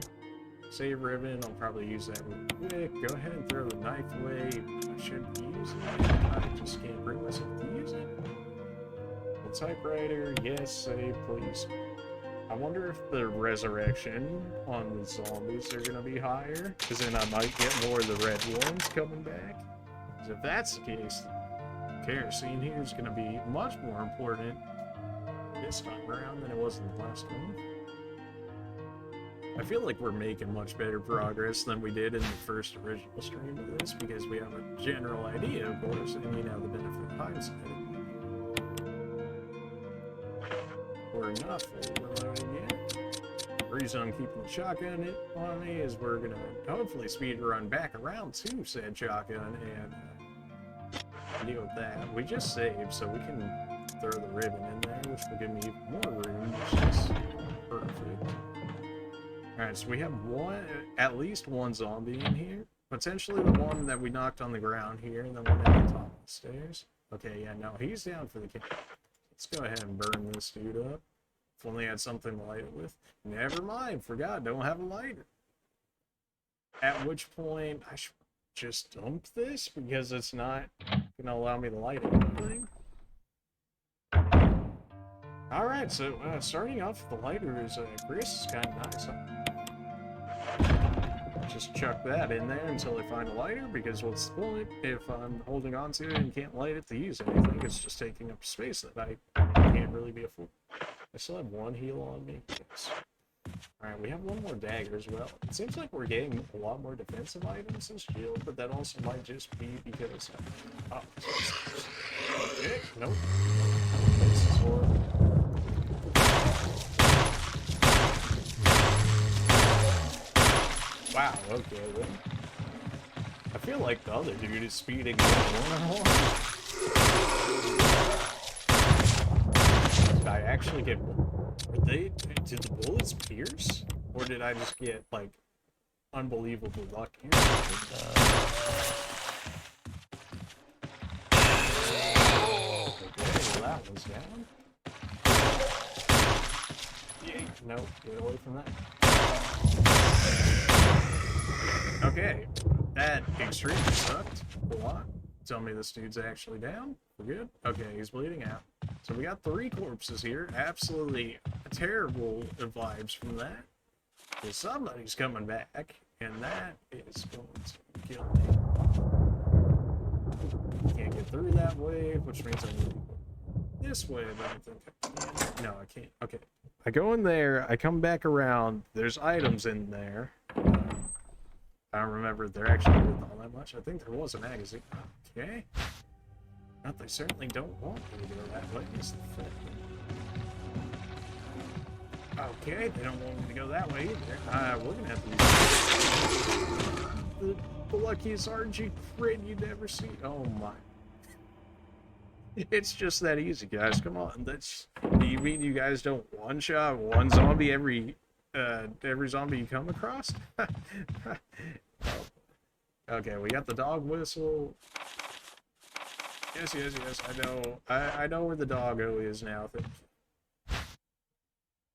Save ribbon, I'll probably use that real quick. Go ahead and throw the knife away. I should use it. I just can't bring myself to use it. The typewriter, yes, save, please. I wonder if the resurrection on the zombies are gonna be higher, because then I might get more of the red ones coming back. Because if that's the case, kerosene here is gonna be much more important this time around than it was in the last one. I feel like we're making much better progress than we did in the first original stream of this, because we have a general idea, of course, and you know the benefit of hindsight. We're not fully reloaded yet. The reason I'm keeping the shotgun on me is we're gonna hopefully speed run back around to said shotgun and deal with that. We just saved, so we can throw the ribbon in there, which will give me even more room, which is perfect. Alright, so we have at least one zombie in here. Potentially the one that we knocked on the ground here, and the one at the top of the stairs. Okay, yeah, no, he's down for the kill. Let's go ahead and burn this dude up. If only I had something to light it with. Never mind, forgot, don't have a lighter. At which point, I should just dump this, because it's not gonna allow me to light anything. Alright, so starting off with the lighter is Chris is kind of nice, huh? Just chuck that in there until I find a lighter, because what's the point if I'm holding on to it and can't light it to use anything? It's just taking up space that I can't really be afforded. I still have one heal on me. Yes. Alright, we have one more dagger as well. It seems like we're getting a lot more defensive items this shield, but that also might just be because... Oh. Okay, nope. This is horrible. Wow, okay then. I feel like the other dude is speeding along. Did I actually get... Did the bullets pierce? Or did I just get, like, unbelievable luck here? Okay, well that was down. Yeah, nope, get away from that. Okay, that extremely sucked a lot. Tell me this dude's actually down. We're good? Okay, he's bleeding out. So we got 3 corpses here. Absolutely terrible vibes from that. Because somebody's coming back, and that is going to kill me. Can't get through that way, which means I need to go this way, but I think I can. No, I can't. Okay. I go in there, I come back around, there's items in there. I don't remember if they're actually worth all that much. I think there was a magazine. Okay. But they certainly don't want me to go that way. Is the thing. Okay, they don't want me to go that way either. We're gonna have to use the luckiest RNG crit you'd ever see. Oh my. It's just that easy, guys. Come on. Do you mean you guys don't one-shot one zombie every zombie you come across? Oh. Okay, we got the dog whistle. Yes, I know. I know where the doggo is now.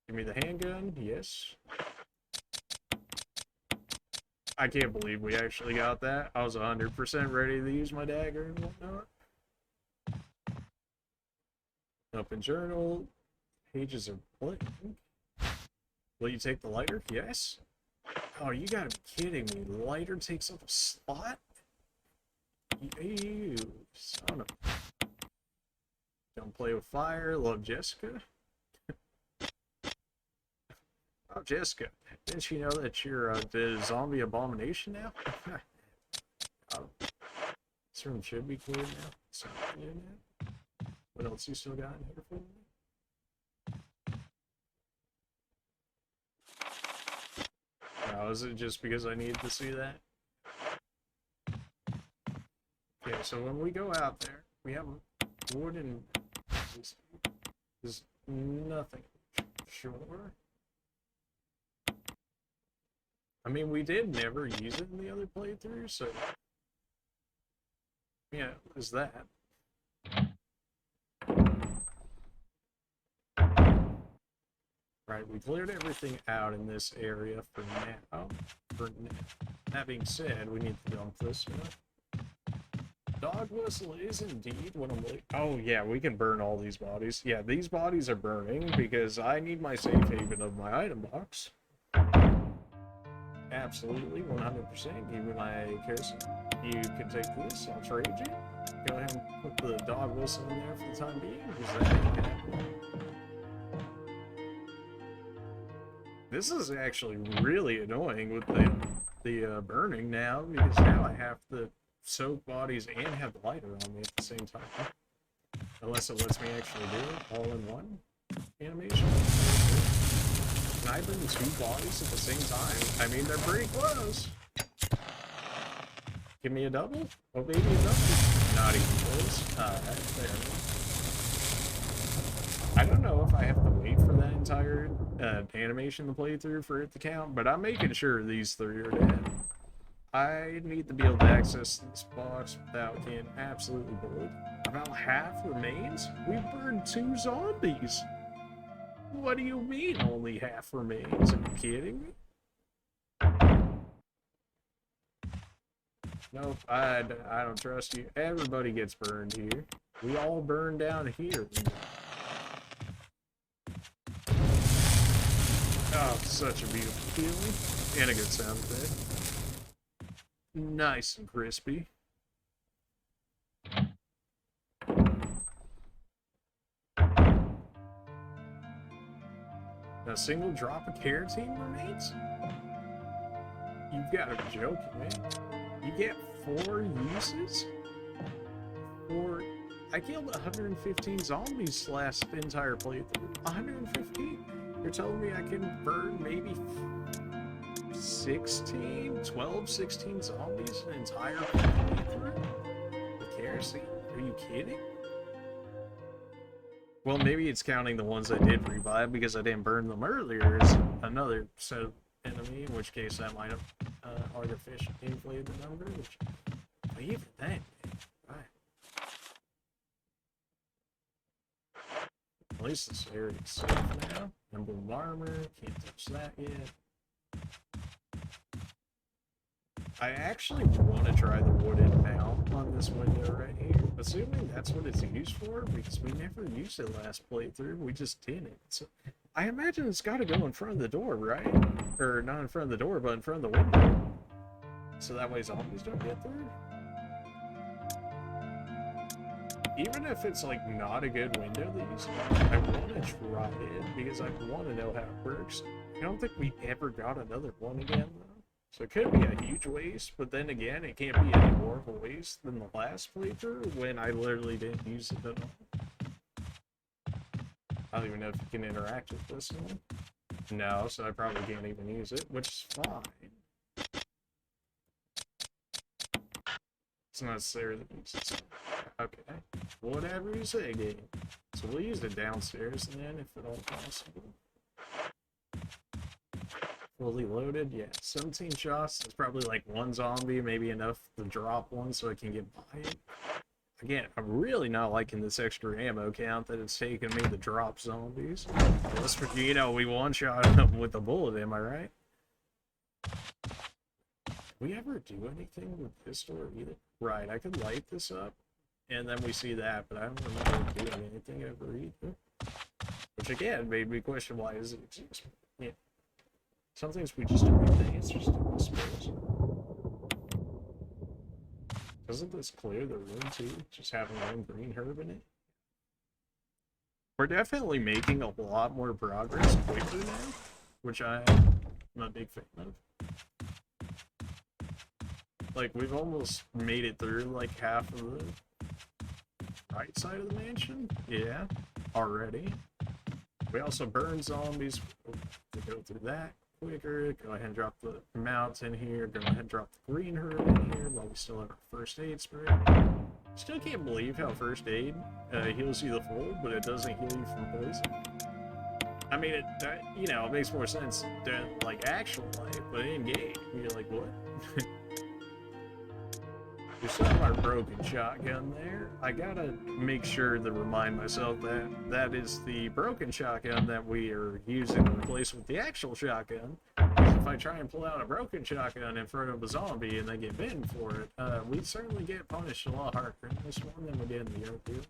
Give me the handgun. Yes. I can't believe we actually got that. I was 100% ready to use my dagger and whatnot. Open journal. Pages are blank. Will you take the lighter? Yes. Oh, you gotta be kidding me. The lighter takes up a slot? You son of... Don't play with fire. Love Jessica. Oh, Jessica. Didn't you know that you're the zombie abomination now? This room should be clear now. So, yeah. What else you still got in here for me? Now, is it just because I needed to see that? Okay, so when we go out there, we have wooden... There's nothing. Sure. I mean, we did never use it in the other playthrough, so... Yeah, there's that. Right, we cleared everything out in this area for now. That being said, we need to dump this stuff. Dog whistle is indeed what I'm like. Oh yeah, we can burn all these bodies. Yeah, these bodies are burning because I need my safe haven of my item box. Absolutely, 100%. Give me my cursor. You can take this. I'll trade you. Go ahead and put the dog whistle in there for the time being. This is actually really annoying with the burning now, because now I have to soak bodies and have the lighter on me at the same time. Unless it lets me actually do it all in one animation. Can I burn 2 bodies at the same time? I mean, they're pretty close. Give me a double? Oh, maybe a double. Not even close. Alright, there. I don't know if I have to wait for that entire animation to play through for it to count, but I'm making sure these 3 are dead. I need to be able to access this box without getting absolutely bullied. About half remains? We burned 2 zombies! What do you mean only half remains? Are you kidding me? Nope, I don't trust you. Everybody gets burned here. We all burn down here. Oh, such a beautiful feeling. And a good sound effect. Nice and crispy. A single drop of carotene remains? You've got to be joking, man. You get 4 uses? I killed 115 zombies last entire playthrough. 115? You're telling me I can burn maybe 12, 16 zombies an entire playthrough? With kerosene? Are you kidding? Well, maybe it's counting the ones I did revive because I didn't burn them earlier as another set of enemy, in which case that might have artificially inflated the number, which... But even then, right. At least this area is safe now. Emblem armor, can't touch that yet. I actually want to try the wooden mount on this window right here, assuming that's what it's used for, because we never used it last playthrough, we just didn't. So I imagine it's got to go in front of the door, right? Or not in front of the door, but in front of the window. So that way zombies don't get through. Even if it's like not a good window to use, I want to try it because I want to know how it works. I don't think we ever got another one again though. So it could be a huge waste, but then again, it can't be any more of a waste than the last playthrough when I literally didn't use it at all. I don't even know if you can interact with this one. No, so I probably can't even use it, which is fine. It's not necessary that use it. Okay, whatever you say, game. So we'll use it downstairs then, if at all possible. Fully loaded, yeah. 17 shots. That's probably like one zombie, maybe enough to drop one so I can get by it. Again, I'm really not liking this extra ammo count that it's taking me to drop zombies. Unless, you know, we one-shot them with a bullet, am I right? We ever do anything with this door either? Right, I could light this up, and then we see that, but I don't remember doing anything ever either. Which again made me question why does it exist. Yeah. Some things we just don't get the answers to, I suppose. Doesn't this clear the room too? Just having one green herb in it? We're definitely making a lot more progress quickly now, which I'm a big fan of. Like, we've almost made it through like half of the right side of the mansion. Yeah, already. We also burn zombies to go through that quicker. Go ahead and drop the mounts in here. Go ahead and drop the green herb in here while we still have our first aid spray. Still can't believe how first aid heals you the full, but it doesn't heal you from poison. I mean, you know, it makes more sense than like actual life, but in game, you're like, what? We still have our broken shotgun there. I gotta make sure to remind myself that that is the broken shotgun that we are using to replace with the actual shotgun. Because if I try and pull out a broken shotgun in front of a zombie and they get bitten for it, we'd certainly get punished a lot harder in this one than we did in the other two.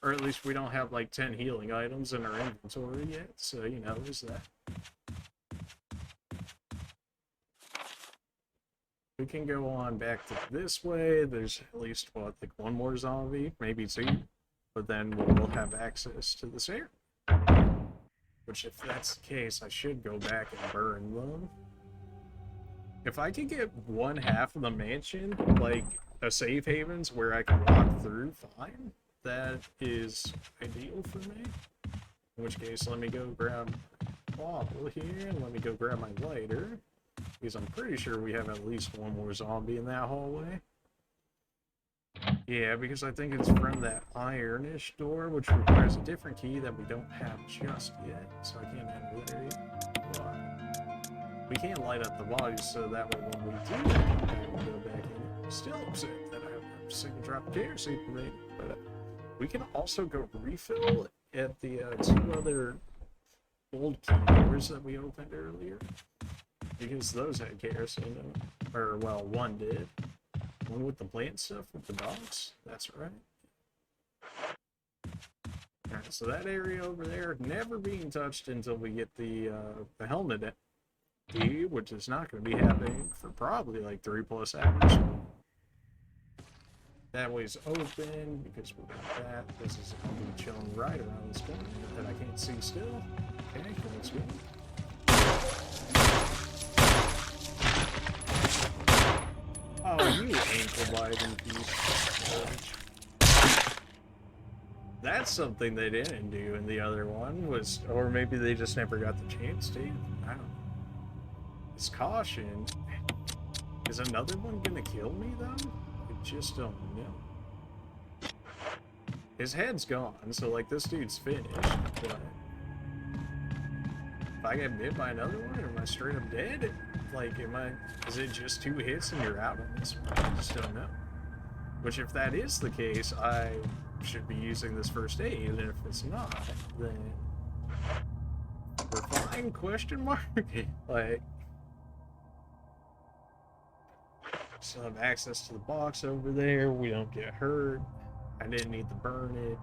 Or at least we don't have like 10 healing items in our inventory yet, so you know, there's that. We can go on back to this way. There's at least, what, like one more zombie, maybe two, but then we'll have access to this area. Which, if that's the case, I should go back and burn them. If I could get one half of the mansion, like a safe havens where I can walk through, fine. That is ideal for me. In which case, let me go grab a bottle here, and let me go grab my lighter. Because I'm pretty sure we have at least one more zombie in that hallway. Yeah, because I think it's from that ironish door, which requires a different key that we don't have just yet. So I can't enter there yet. But we can't light up the bodies, so that way when we do, we'll go back in. Still upset that I have a single drop of kerosene remaining. But we can also go refill at the two other old key doors that we opened earlier. Because those had kerosene in them. Or, well, one did. One with the plant stuff with the dogs. That's right. Alright, so that area over there never being touched until we get the helmet key, which is not going to be happening for probably like 3+ hours. That way's open because we got that. This is going to be chilling right around this corner that I can't see still. Okay, let's go. Oh, you ankle-biting piece. That's something they didn't do in the other one, was, or maybe they just never got the chance to. I don't know. It's caution. Is another one gonna kill me, though? I just don't know. His head's gone, so, like, this dude's finished, but if I get bit by another one, am I straight up dead? Like, is it just 2 hits and you're out on this one? I just don't know. Which, if that is the case, I should be using this first aid, and if it's not, then we're fine, question mark? Like, still have access to the box over there, we don't get hurt, I didn't need to burn it.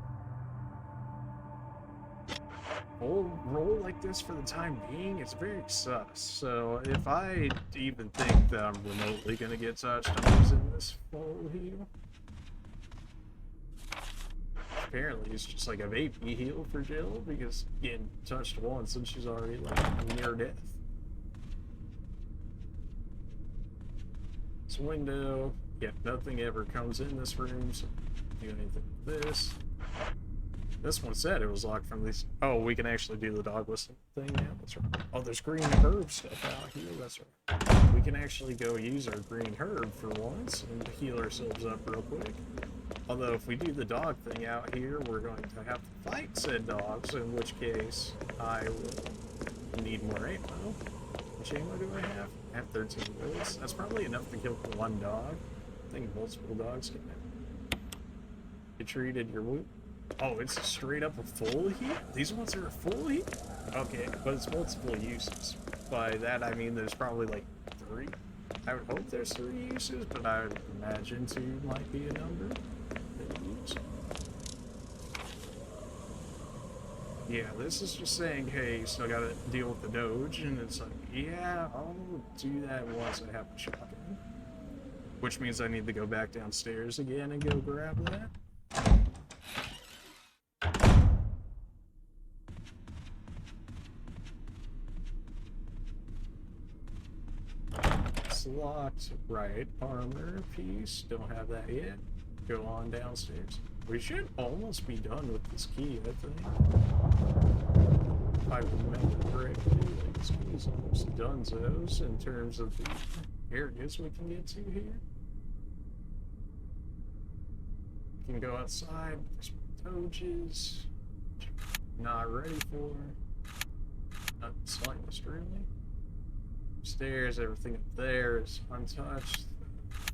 Roll like this for the time being, it's very sus. So if I even think that I'm remotely gonna get touched, I'm using this full heal. Apparently it's just like a VP heal for Jill, because getting touched once and she's already like near death. this window. Yeah, nothing ever comes in this room, so do anything with this. This one said it was locked from these. Oh, we can actually do the dog whistle thing now. That's right. Oh, there's green herb stuff out here. That's right. We can actually go use our green herb for once and heal ourselves up real quick. Although if we do the dog thing out here, we're going to have to fight said dogs, in which case I will need more ammo. How much ammo do I have? I have 13 bullets. That's probably enough to kill one dog. I think multiple dogs can get treated your wound. Oh, it's straight up a full heat? These ones are a full heat? Okay, but it's multiple uses. By that I mean there's probably like 3. I would hope there's 3 uses, but I would imagine 2 might be a number. Yeah, this is just saying, hey, you still gotta deal with the Doge, and it's like, yeah, I'll do that once I have a shotgun. Which means I need to go back downstairs again and go grab that. It's locked. Right, armor piece. Don't have that yet. Go on downstairs. We should almost be done with this key, I think. If I remember correctly, like, this key's almost donezo's in terms of the areas we can get to here. We can go outside. There's Doges. Not ready for. Not the slightest, really. Stairs, everything up there is untouched.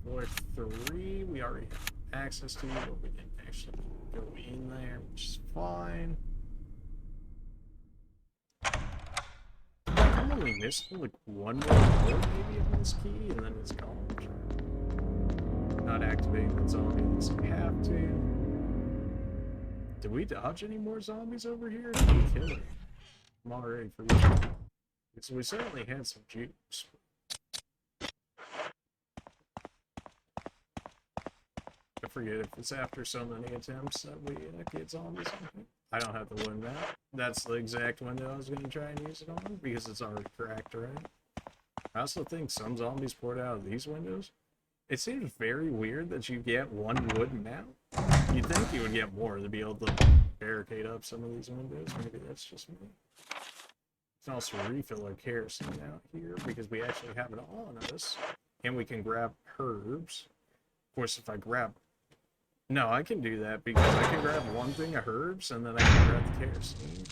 Floor 3, we already have access to, but we didn't actually go in there, which is fine. I'm only missing like one more bullet maybe of this key, and then it's gone. Not activating the zombie unless we have to. Did we dodge any more zombies over here? Did we kill it? I'm already forgetting. So we certainly had some juice. I forget if it's after so many attempts that we get zombies. I don't have the window. That's the exact window I was going to try and use it on because it's already cracked, right? I also think some zombies poured out of these windows. It seems very weird that you get one wooden mount. You'd think you would get more to be able to barricade up some of these windows. Maybe that's just me. We can also refill our kerosene out here because we actually have it on us. And we can grab herbs. Of course, if I grab... No, I can do that because I can grab one thing of herbs and then I can grab the kerosene.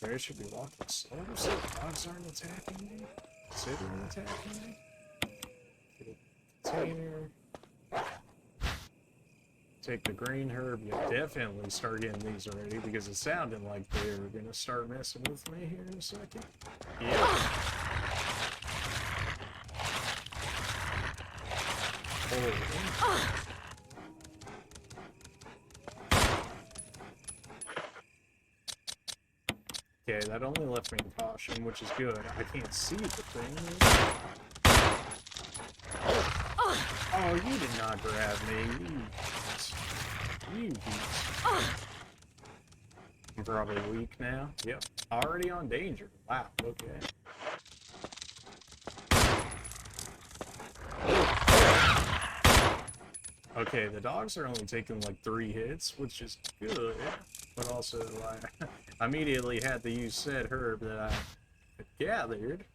There should be walking slow so the dogs aren't attacking me. Considering attacking me. Get a container. Take the green herb. You definitely start getting these already because it sounded like they were going to start messing with me here in a second. Yeah. Oh. Okay, that only left me in caution, which is good. I can't see the thing. Oh, you did not grab me. You beast. I'm probably weak now. Yep. Already on danger. Wow, okay. Okay, the dogs are only taking like 3 hits, which is good. But also, I immediately had to use said herb that I gathered.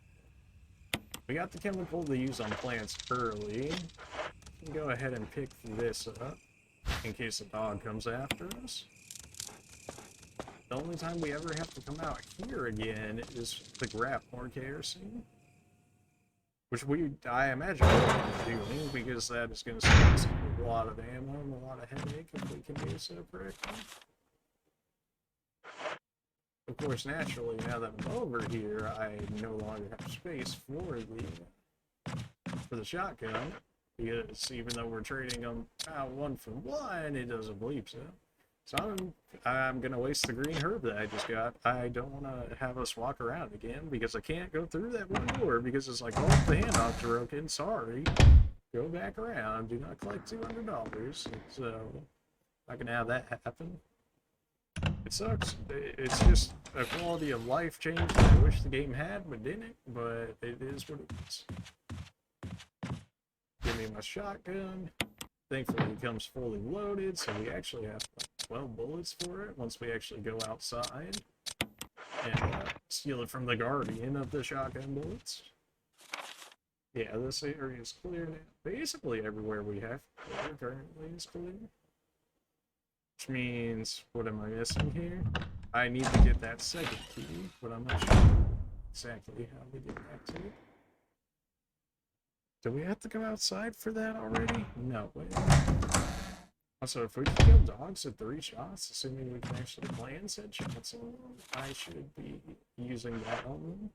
We got the chemical to use on plants early. We can go ahead and pick this up in case a dog comes after us. The only time we ever have to come out here again is to grab more kerosene. Which I imagine we'll be doing because that is going to save us a lot of ammo and a lot of headache if we can use it correctly. Of course, naturally, now that I'm over here, I no longer have space for the shotgun, because even though we're trading them out 1 for 1, it doesn't bleep so. So I'm gonna waste the green herb that I just got. I don't want to have us walk around again because I can't go through that one door because it's like, oh, the handoff's broken. Sorry. Go back around. Do not collect $200. So not gonna have that happen. It sucks. It's just a quality of life change that I wish the game had, but didn't. But it is what it is. Give me my shotgun. Thankfully, it comes fully loaded, so we actually have 12 bullets for it once we actually go outside and steal it from the guardian of the shotgun bullets. Yeah, this area is clear now. Basically, everywhere we have clear currently is clear. Which means, what am I missing here? I need to get that second key, but I'm not sure exactly how to get back to it. Do we have to go outside for that already? No, wait. Also, if we can kill dogs at 3 shots, assuming we can actually land said shots on them, I should be using that on them.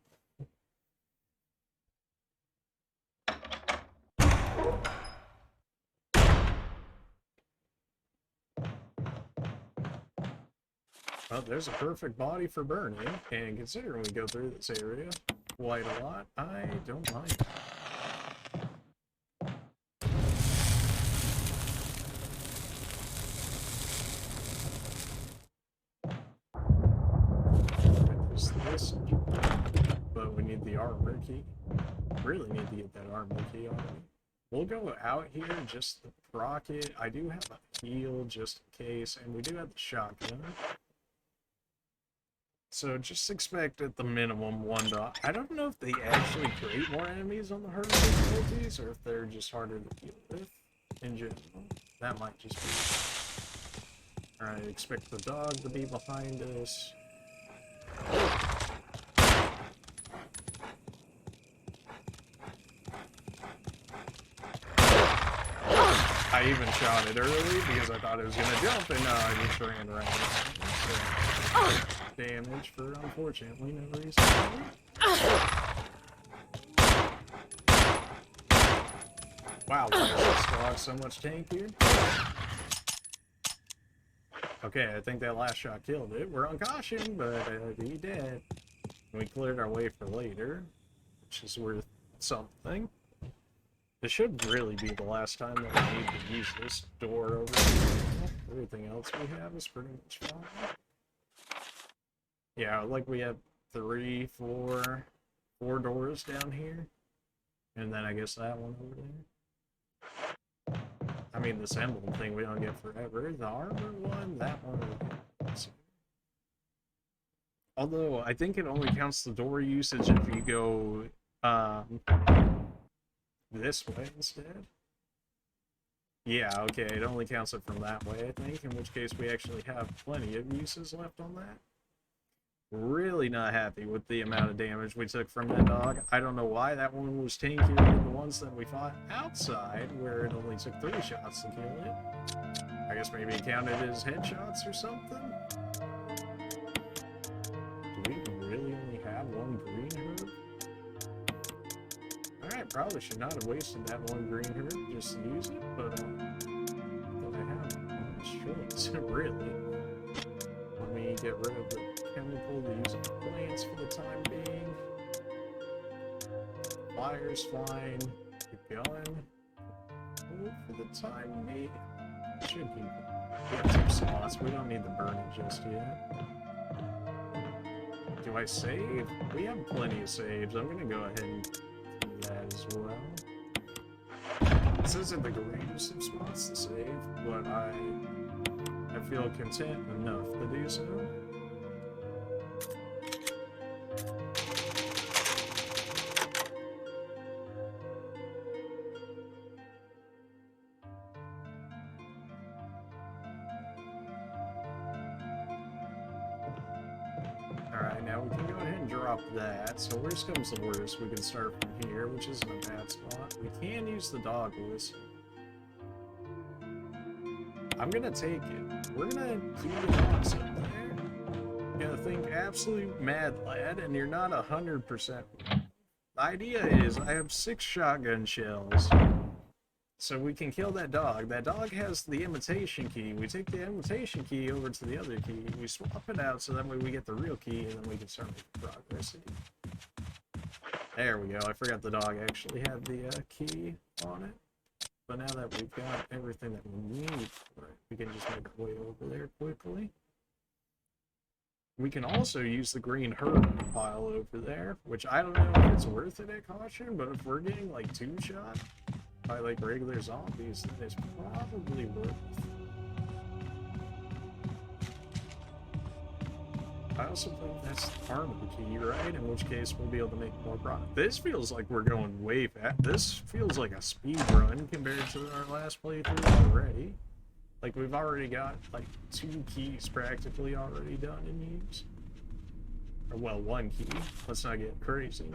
Well, there's a perfect body for burning, and considering we go through this area quite a lot, I don't mind. This, but we need the armor key. Really need to get that armor key on me. We'll go out here just to proc it. I do have a heal just in case, and we do have the shotgun. So just expect at the minimum 1 dot. I don't know if they actually create more enemies on the harder difficulties, or if they're just harder to deal with in general. That might just be. Alright, expect the dog to be behind us. I even shot it early because I thought it was gonna jump, and I just ran around. So, damage for unfortunately no reason. Wow, why is this dog so much tankier? Okay, I think that last shot killed it. We're on caution, but he dead. We cleared our way for later, which is worth something. This should really be the last time that we need to use this door over here. Everything else we have is pretty much fine. Yeah, like we have 3, 4 doors down here. And then I guess that one over there. I mean, this emblem thing we don't get forever. The armor one, that one we get. Although, I think it only counts the door usage if you go, this way instead. Yeah, okay, it only counts it from that way, I think, in which case we actually have plenty of uses left on that. Really not happy with the amount of damage we took from that dog. I don't know why that one was tankier than the ones that we fought outside, where it only took 3 shots to kill it. I guess maybe it counted as headshots or something? Do we really only have 1 green herb? Alright, probably should not have wasted that 1 green herb just to use it, but I have much choice, really. Let me get rid of the chemical to use on plants for the time being. Fire's fine. Keep going. For the time being. Should be. We have 2 slots. We don't need the burning just yet. Do I save? We have plenty of saves. I'm gonna go ahead and that as well. This isn't the greatest of spots to save, but I feel content enough to do so. Alright, now we can go ahead and drop that. So worst comes to worst, we can start from here, which isn't a bad spot. We can use the dog whistle. I'm gonna take it. We're gonna do the dogs up there. You're gonna think absolute mad lad, and you're not 100%. The idea is I have 6 shotgun shells. So we can kill that dog. That dog has the imitation key. We take the imitation key over to the other key. We swap it out so that way we get the real key, and then we can start making progress again. There we go. I forgot the dog actually had the key on it. But now that we've got everything that we need for it, we can just make our way over there quickly. We can also use the green herb pile over there, which I don't know if it's worth it at caution, but if we're getting like 2-shot by like regular zombies, then it's probably worth it. I also think that's the armor key, right? In which case we'll be able to make more product. This feels like we're going way fast. This feels like a speed run compared to our last playthrough already. Like, we've already got, like, 2 keys practically already done in use. Or, well, 1 key. Let's not get crazy.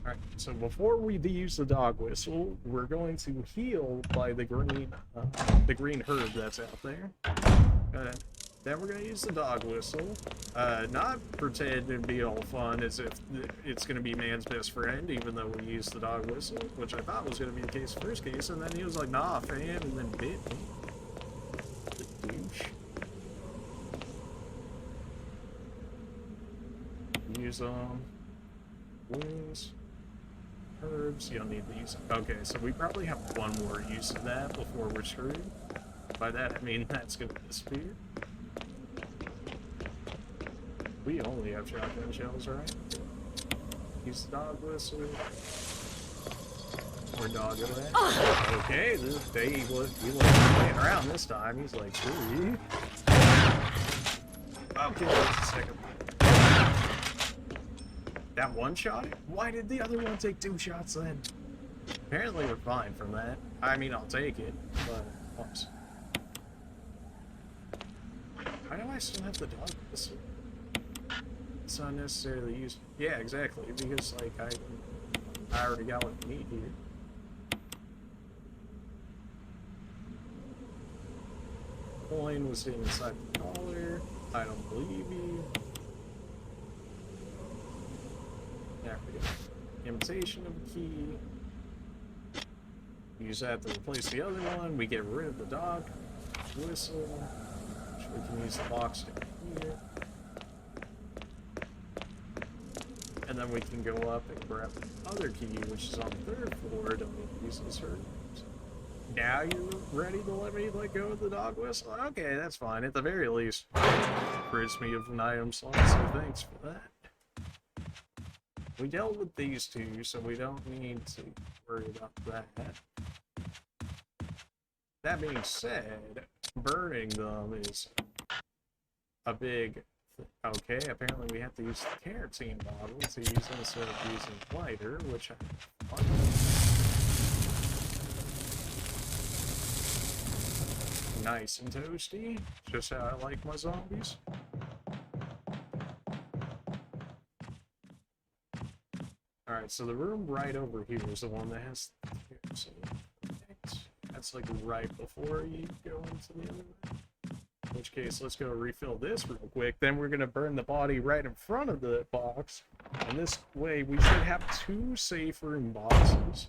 Alright, so before we use the dog whistle, we're going to heal by the green herb that's out there. Then we're going to use the dog whistle. Not pretend and be all fun as if it's going to be man's best friend, even though we used the dog whistle, which I thought was going to be the case first case, and then he was like, nah, fam, and then bit me. The douche. Use, wounds, herbs, you don't need to use them. Okay, so we probably have 1 more use of that before we're screwed. By that, I mean that's going to disappear. We only have shotgun shells, right? Use the dog whistle. Or dog of that. Okay, he wasn't playing around this time. He's like, screw you. Okay, just a second. That one shot? Why did the other one take 2 shots then? Apparently we're fine from that. I mean, I'll take it, but oops. Why do I still have the dog whistle? It's not necessarily used. Yeah, exactly. Because like I already got what I need here. Coin was inside the collar. I don't believe you. There we go. Imitation of a key. Use that to replace the other one. We get rid of the dog whistle. Which we can use the box down here. And then we can go up and grab the other key, which is on the 3rd floor. Don't need to use this herb. Now you're ready to let me let go of the dog whistle? Okay, that's fine. At the very least, rids me of an item slot, so thanks for that. We dealt with these 2, so we don't need to worry about that. That being said, burning them is a big... Okay, apparently we have to use the kerosene bottle to use it instead of using lighter, which I'm fine. Nice and toasty, just how I like my zombies. Alright, so the room right over here is the one that has the kerosene. That's like right before you go into the other room. In which case, let's go refill this real quick. Then we're going to burn the body right in front of the box. And this way, we should have 2 safe room boxes,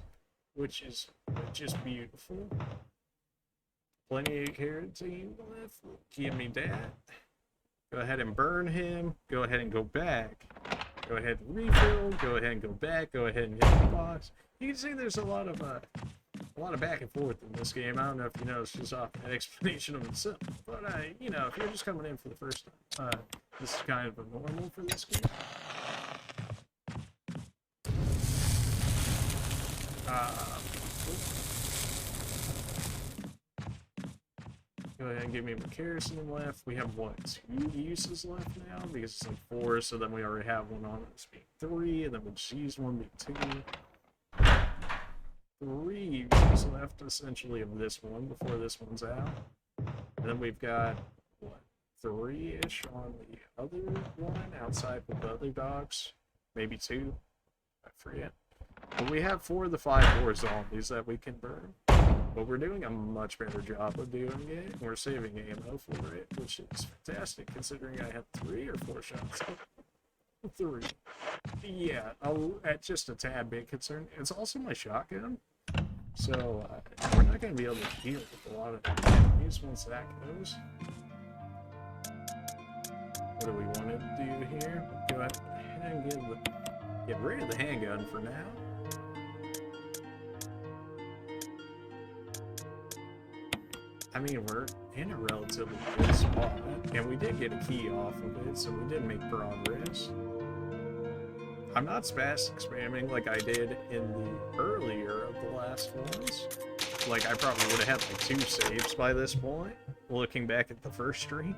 which is just beautiful. Plenty of kerosene left. Give me that. Go ahead and burn him. Go ahead and go back. Go ahead and refill. Go ahead and go back. Go ahead and hit the box. You can see there's a lot of back and forth in this game. I don't know if you noticed just off that explanation of itself, but you know, if you're just coming in for the first time, this is kind of a normal for this game. Go ahead and give me my kerosene left. We have what, 2 uses left now because it's like 4, so then we already have one on it being 3, and then we'll just use one being 2. 3 uses left, essentially, of this one before this one's out. And then we've got, what, 3-ish on the other one outside with the other dogs? Maybe 2? I forget. But we have 4 of the 5 more zombies that we can burn. But we're doing a much better job of doing it. We're saving ammo for it, which is fantastic considering I had 3 or 4 shots. 3. Yeah, at just a tad bit concerned. It's also my shotgun, so we're not going to be able to deal with a lot of enemies once that goes. What do we want to do here? Go ahead and get rid of the handgun for now. I mean, we're in a relatively good spot, and we did get a key off of it, so we did make progress. I'm not spastic spamming like I did in the earlier of the last ones. Like, I probably would have had like 2 saves by this point, looking back at the first stream.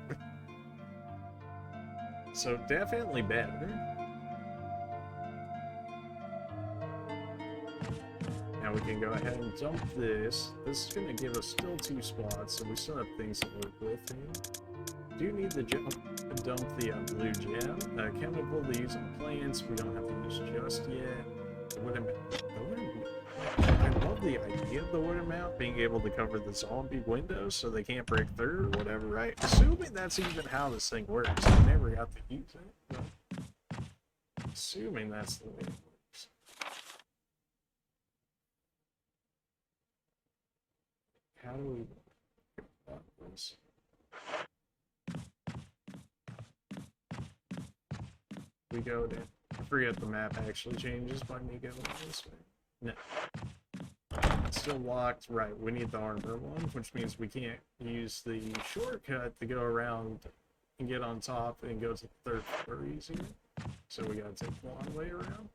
So definitely better. Now we can go ahead and dump this. This is going to give us still 2 spots, so we still have things to work with here. Do need to dump the blue gem. Chemical to use on plants, we don't have to use just yet. I love the idea of the wooden mount being able to cover the zombie windows so they can't break through or whatever, right? Assuming that's even how this thing works. I never got to use it, but assuming that's the way it works. How do we go about this? We go to, I forget the map actually changes by me going this way. No. It's still locked. Right, we need the armor one, which means we can't use the shortcut to go around and get on top and go to the 3rd floor easier. So we gotta take the long way around.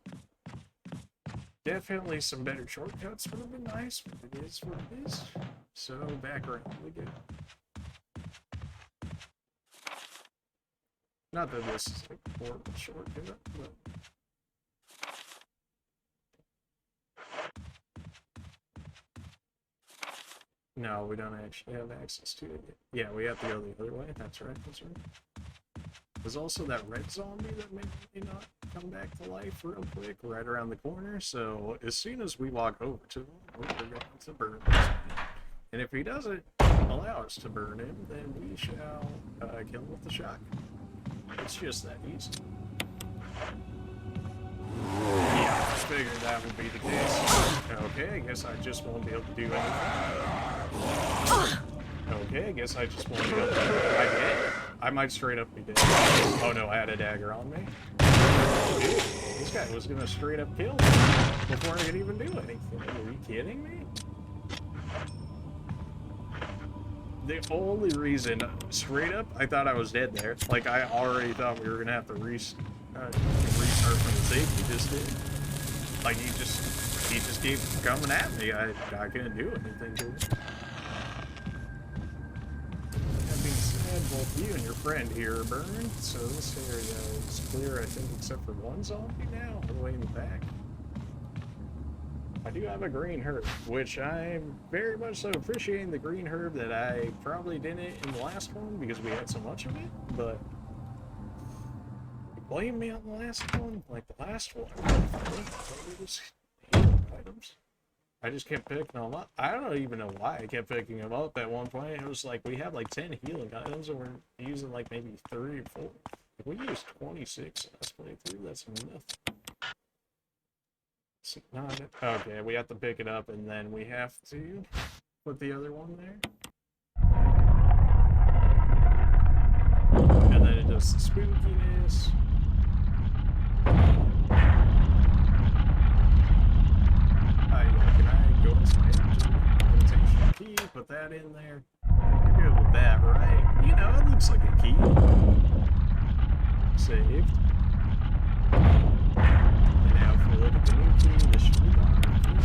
Definitely some better shortcuts would have been nice, but it is what it is. So back around we go. Not that this is like a horrible shortcut, but no, we don't actually have access to it yet. Yeah, we have to go the other way. That's right, that's right. There's also that red zombie that may not come back to life real quick right around the corner, so as soon as we walk over to him, we're going to burn this man. And if he doesn't allow us to burn him, then we shall kill him with the shotgun. It's just that easy. Yeah, I just figured that would be the case. Okay, I guess I just won't be able to do anything. Okay, I guess I just won't be able to do it. I did. I might straight up be dead. Oh no, I had a dagger on me. Dude, this guy was gonna straight up kill me before I could even do anything. Are you kidding me? The only reason, straight up, I thought I was dead there. Like, I already thought we were gonna have to restart from the save we just did. Like, he just keeps coming at me. I couldn't do anything to it. That being said, both you and your friend here are burned, so this area is clear, I think, except for one zombie now, all the way in the back. I do have a green herb, which I'm very much so appreciating the green herb that I probably didn't in the last one because we had so much of it, but you blame me on the last one? Like the last one, items. I just kept picking them up. I don't even know why I kept picking them up at one point. It was like we had like 10 healing items and we're using like maybe 3 or 4. If we used 26 last playthrough, that's enough. Okay, we have to pick it up and then we have to put the other one there. And then it does the spookiness. Can I go inside invitation key, put that in there? You're good with that, right? You know, it looks like a key. Saved. Look at the new key, this should be the armor key.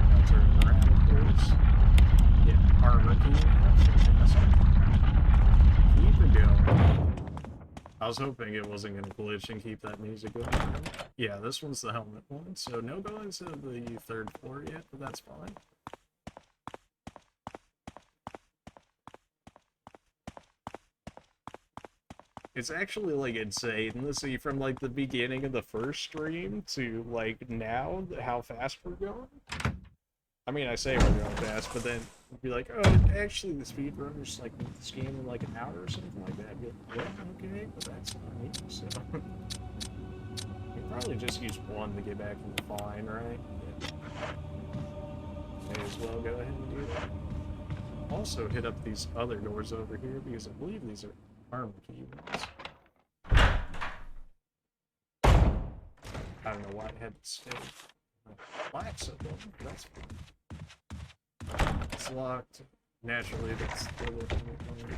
Now turn it around, of course. Yeah, armor key. Fantastic. Keep it going. I was hoping it wasn't going to glitch and keep that music going. Yeah, this one's the helmet one, so no going to the 3rd floor yet, but that's fine. It's actually, like, insane to see from, like, the beginning of the first stream to, like, now, how fast we're going. I mean, I say we're going fast, but then be like, oh, actually, the speedrunners, like, beat this game in, like, an hour or something like that. Be like, yeah, okay, but that's not me, so... We probably just use one to get back in the fine, right? Yeah. May as well go ahead and do that. Also, hit up these other doors over here, because I believe these are armor key ones. I don't know why I had to stay. Wax up on them, that's fine. it's locked. Naturally, that's the other thing we're doing.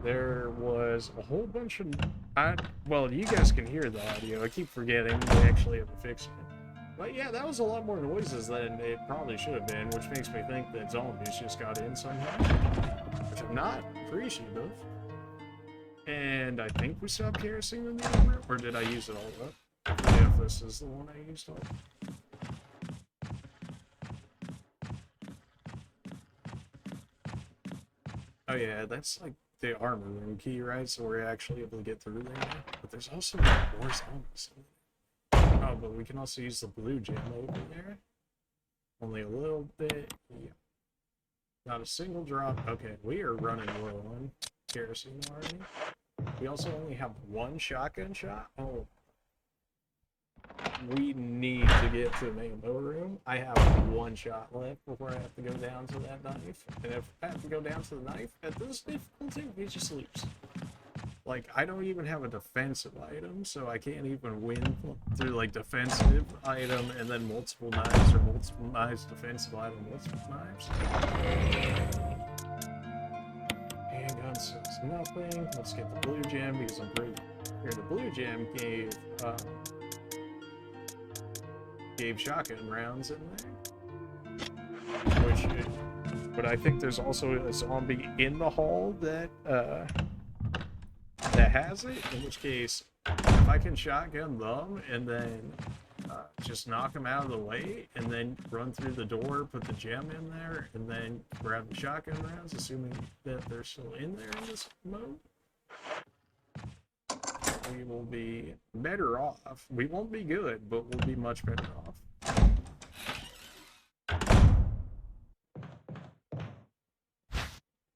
There was a whole bunch of... well, you guys can hear the audio. I keep forgetting we actually have to fix it. But yeah, that was a lot more noises than it probably should have been, which makes me think that zombies just got in somehow. Which I'm not appreciative of. And I think we stopped kerosene in the other room, or did I use it all up? I forget if this is the one I used all. Oh yeah, that's like the armor room key, right? So we're actually able to get through there now. But there's also more zombies in there. Oh, but we can also use the blue gem over there. Only a little bit. Yeah. Not a single drop. Okay, we are running low on kerosene already. We also only have one shotgun shot. Oh. We need to get to the ammo room. I have one shot left before I have to go down to that knife. And if I have to go down to the knife, at this difficulty, we just lose. Like, I don't even have a defensive item, so I can't even win through, like, defensive item and then multiple knives, or multiple knives, defensive item, multiple knives. Handgun says nothing. Let's get the blue gem, because I'm pretty sure the blue gem gave shotgun rounds in there. But I think there's also a zombie in the hall that has it, in which case, if I can shotgun them and then just knock them out of the way, and then run through the door, put the gem in there, and then grab the shotgun rounds, assuming that they're still in there in this mode, we will be better off. We won't be good, but we'll be much better off.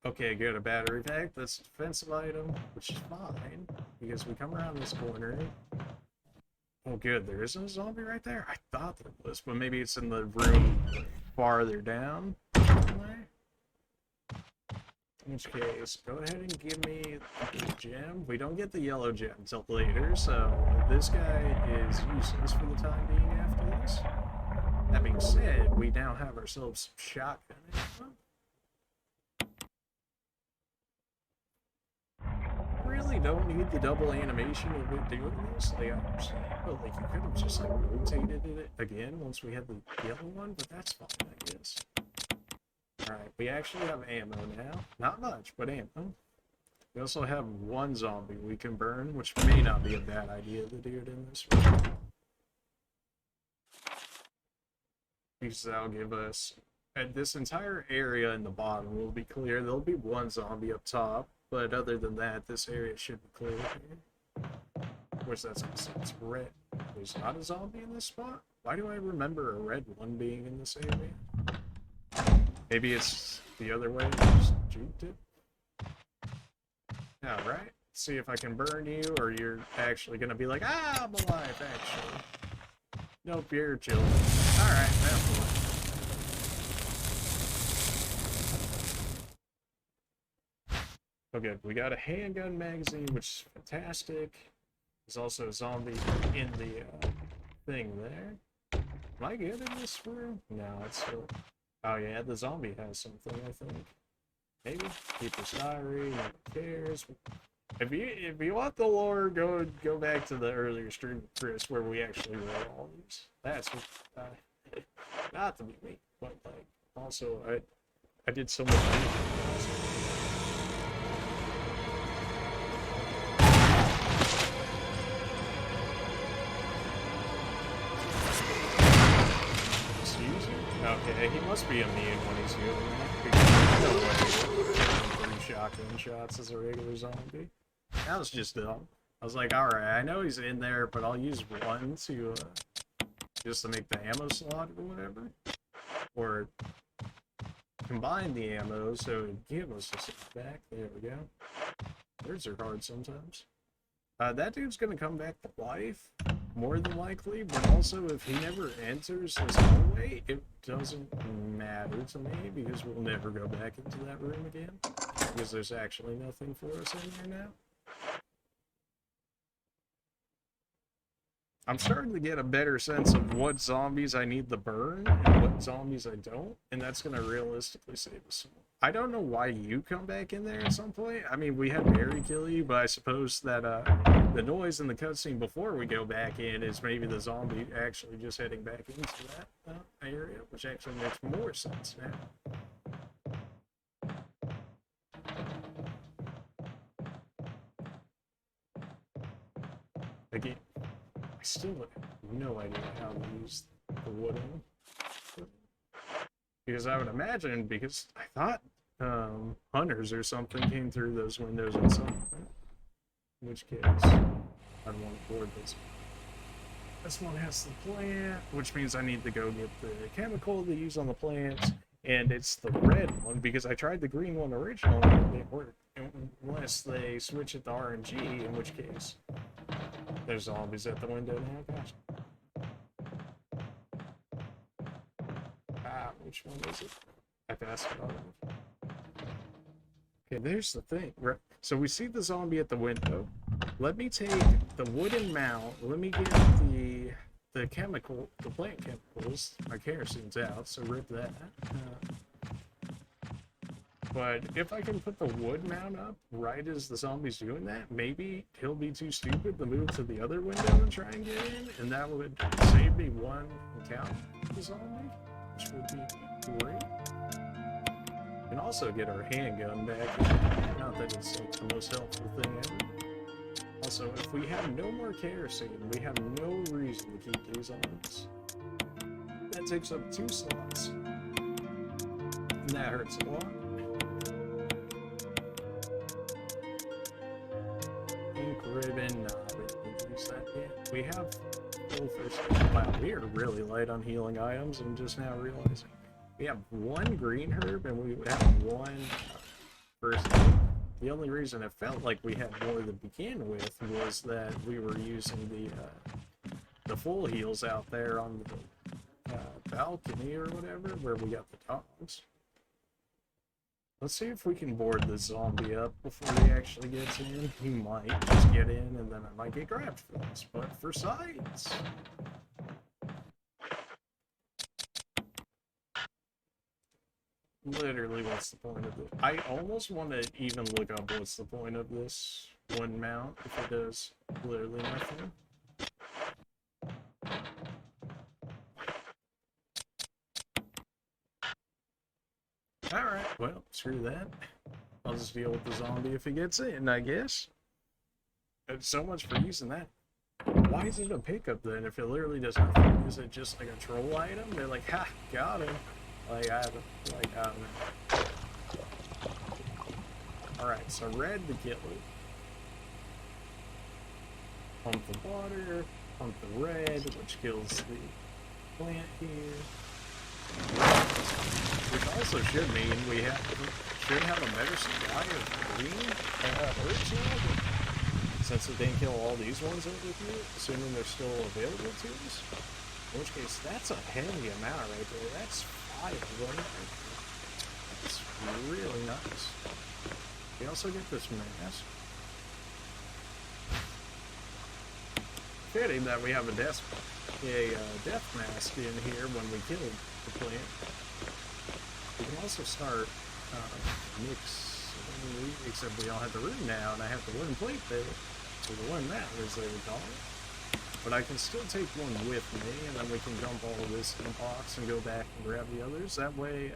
Okay, good. A battery pack. That's a defensive item, which is fine, because we come around this corner. Oh, good. There isn't a zombie right there? I thought there was, but maybe it's in the room farther down. In which case, go ahead and give me the gem. We don't get the yellow gem until later, so this guy is useless for the time being after this. That being said, we now have ourselves some shotgun ammo. Really don't need the double animation of it doing this. Like, I understand, but like, you could have just like rotated it again once we had the yellow one, but that's fine, I guess. Alright, we actually have ammo now. Not much, but ammo. We also have one zombie we can burn, which may not be a bad idea to do it in this room. Because that'll give us... And this entire area in the bottom will be clear. There'll be one zombie up top, but other than that, this area should be clear here. Which that's it's red. There's not a zombie in this spot? Why do I remember a red one being in this area? Maybe it's the other way, I just juked it. Alright, let's see if I can burn you, or you're actually gonna be like, ah, I'm alive, actually. Nope, you're chilling. Alright, that's fine. Okay, we got a handgun magazine, which is fantastic. There's also a zombie in the thing there. Am I good in this room? No, it's still... Oh yeah, the zombie has something, I think. Maybe. Keeper's diary, no one cares. If you want the lore, go back to the earlier stream with Chris where we actually read all these. That's what, not to be me, but like also I did so much reading. Okay, he must be immune when he's healing that. No way. 3 shotgun shots as a regular zombie. That was just dumb. I was like, alright, I know he's in there, but I'll use one to, just to make the ammo slot or whatever. Or combine the ammo so it gives us a set back. There we go. Birds are hard sometimes. That dude's gonna come back to life, more than likely, but also if he never enters this hallway, it doesn't matter to me, because we'll never go back into that room again, because there's actually nothing for us in there now. I'm starting to get a better sense of what zombies I need to burn and what zombies I don't, and that's going to realistically save us. I don't know why you come back in there at some point. I mean, we had Barry kill you, but I suppose that the noise in the cutscene before we go back in is maybe the zombie actually just heading back into that area, which actually makes more sense now. Again, I still have no idea how to use the wooden. Because I would imagine, because I thought hunters or something came through those windows at some point. In which case, I'd want to board this. This one has the plant, which means I need to go get the chemical to use on the plants. And it's the red one, because I tried the green one originally and it didn't work. Unless they switch it to RNG, in which case there's zombies at the window now. Gosh. Which one is it? I passed it on. Okay, there's the thing. So we see the zombie at the window. Let me take the wooden mount. Let me get the chemical, the plant chemicals. My kerosene's out, so rip that. But if I can put the wood mount up right as the zombie's doing that, maybe he'll be too stupid to move to the other window and try and get in, and that would save me one encounter with the zombie, which would be great. And also get our handgun back. Not that it's like the most helpful thing ever. Also, if we have no more kerosene, we have no reason to keep these on us. That takes up 2 slots. And that hurts a lot. Ink ribbon, nah, we didn't use that yet. We have full first. Wow, we are really light on healing items. I'm just now realizing. We have 1 green herb and we have 1 first aid. The only reason it felt like we had more to begin with was that we were using the full heals out there on the balcony or whatever, where we got the dogs. Let's see if we can board the zombie up before he actually gets in. He might just get in and then I might get grabbed for this, but for science. Literally, what's the point of it? I almost want to even look up what's the point of this one mount if it does literally nothing. Alright, well, screw that. I'll just deal with the zombie if he gets in, I guess. It's so much for using that. Why is it a pickup then if it literally does nothing? Is it just like a troll item? They're like, ha, got him. Like, I don't know. Alright, so red to kill it. Pump the water, pump the red, which kills the plant here. Which also should mean we should have a better supply of green herbs now, since it didn't kill all these ones over here, assuming they're still available to us. In which case, that's a heavy amount right there. That's 5 of them. That's really nice. We also get this mask. Fitting that we have a death mask in here when we kill the plant. We can also start mixing, except we all have the room now, and I have the wooden plate there. So the one that is there, we call it. But I can still take one with me, and then we can dump all of this in a box and go back and grab the others. That way,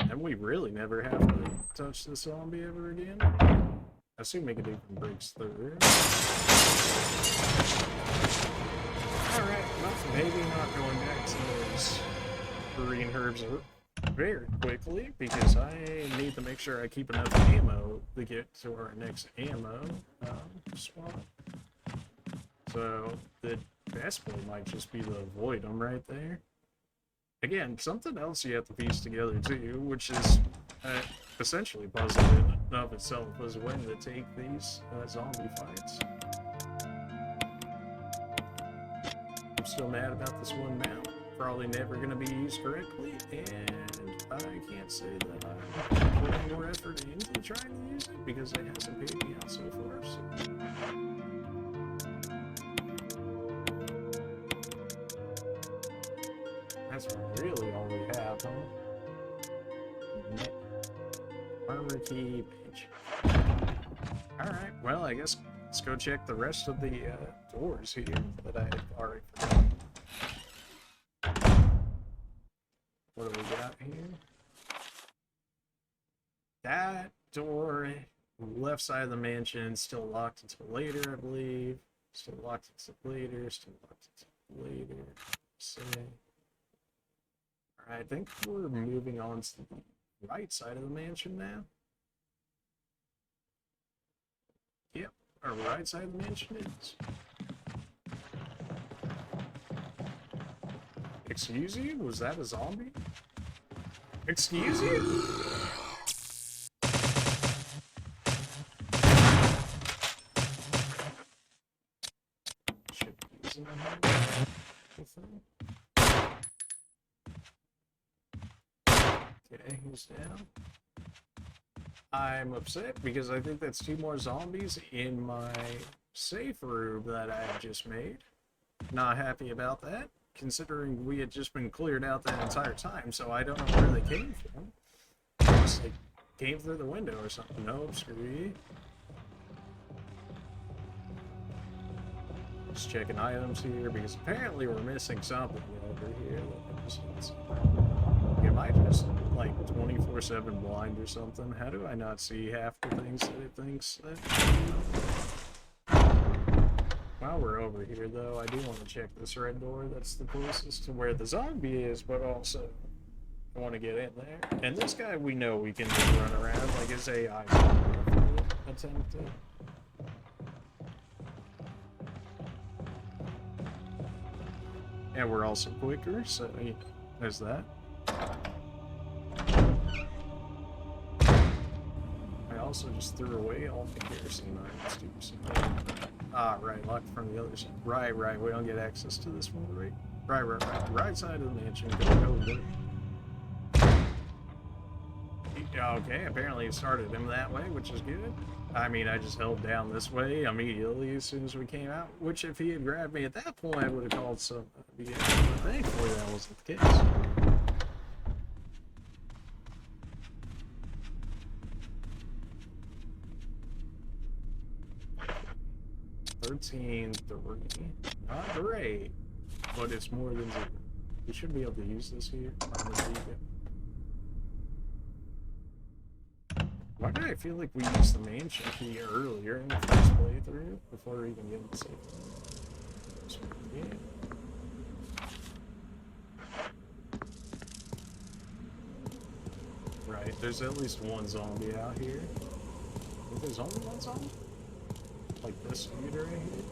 then we really never have to touch the zombie ever again. Assuming it even breaks through. Alright, well, maybe not going back to those green herbs very quickly, because I need to make sure I keep enough ammo to get to our next ammo spot. So the best play might just be to avoid them right there. Again, something else you have to piece together too, which is essentially puzzle in and of itself, was when to take these zombie fights. I'm still mad about this one mount. Probably never going to be used correctly, and I can't say that I'm putting more effort into trying to use it because it hasn't paid me out so far. So. That's really all we have, huh? Armor key, page. Alright, well, I guess let's go check the rest of the doors here that I already forgot. What do we got here? That door, left side of the mansion, still locked until later, I believe. Still locked until later, still locked until later. Say. Alright, I think we're moving on to the right side of the mansion now. Yep, our right side of the mansion is. Excuse you? Was that a zombie? Excuse you? Should be using my hand. Okay, he's down. I'm upset because I think that's 2 more zombies in my safe room that I had just made. Not happy about that, considering we had just been cleared out that entire time, so I don't know where they came from. Unless they came through the window or something. Nope, screw you. Just checking items here, because apparently we're missing something over here that I just don't see. Am I just, like, 24/7 blind or something? How do I not see half the things that it thinks that... While we're over here, though, I do want to check this red door. That's the closest to where the zombie is, but also I want to get in there. And this guy, we know we can just run around like his AI attempted. And we're also quicker, so yeah, there's that. I also just threw away all the kerosene items too. So ah, right, locked from the other side. Right, we don't get access to this one, right? Right side of the mansion. Go. Okay, apparently it started him that way, which is good. I mean, I just held down this way immediately as soon as we came out, which if he had grabbed me at that point, I would have called some BS, but thankfully that wasn't the case. $13.3. Not great, but it's more than 0. We should be able to use this here. Why did I feel like we used the mansion key earlier in the first playthrough before we even getting the safe? Yeah. Right, there's at least one zombie out here. I think there's only one zombie? Like this dude right here?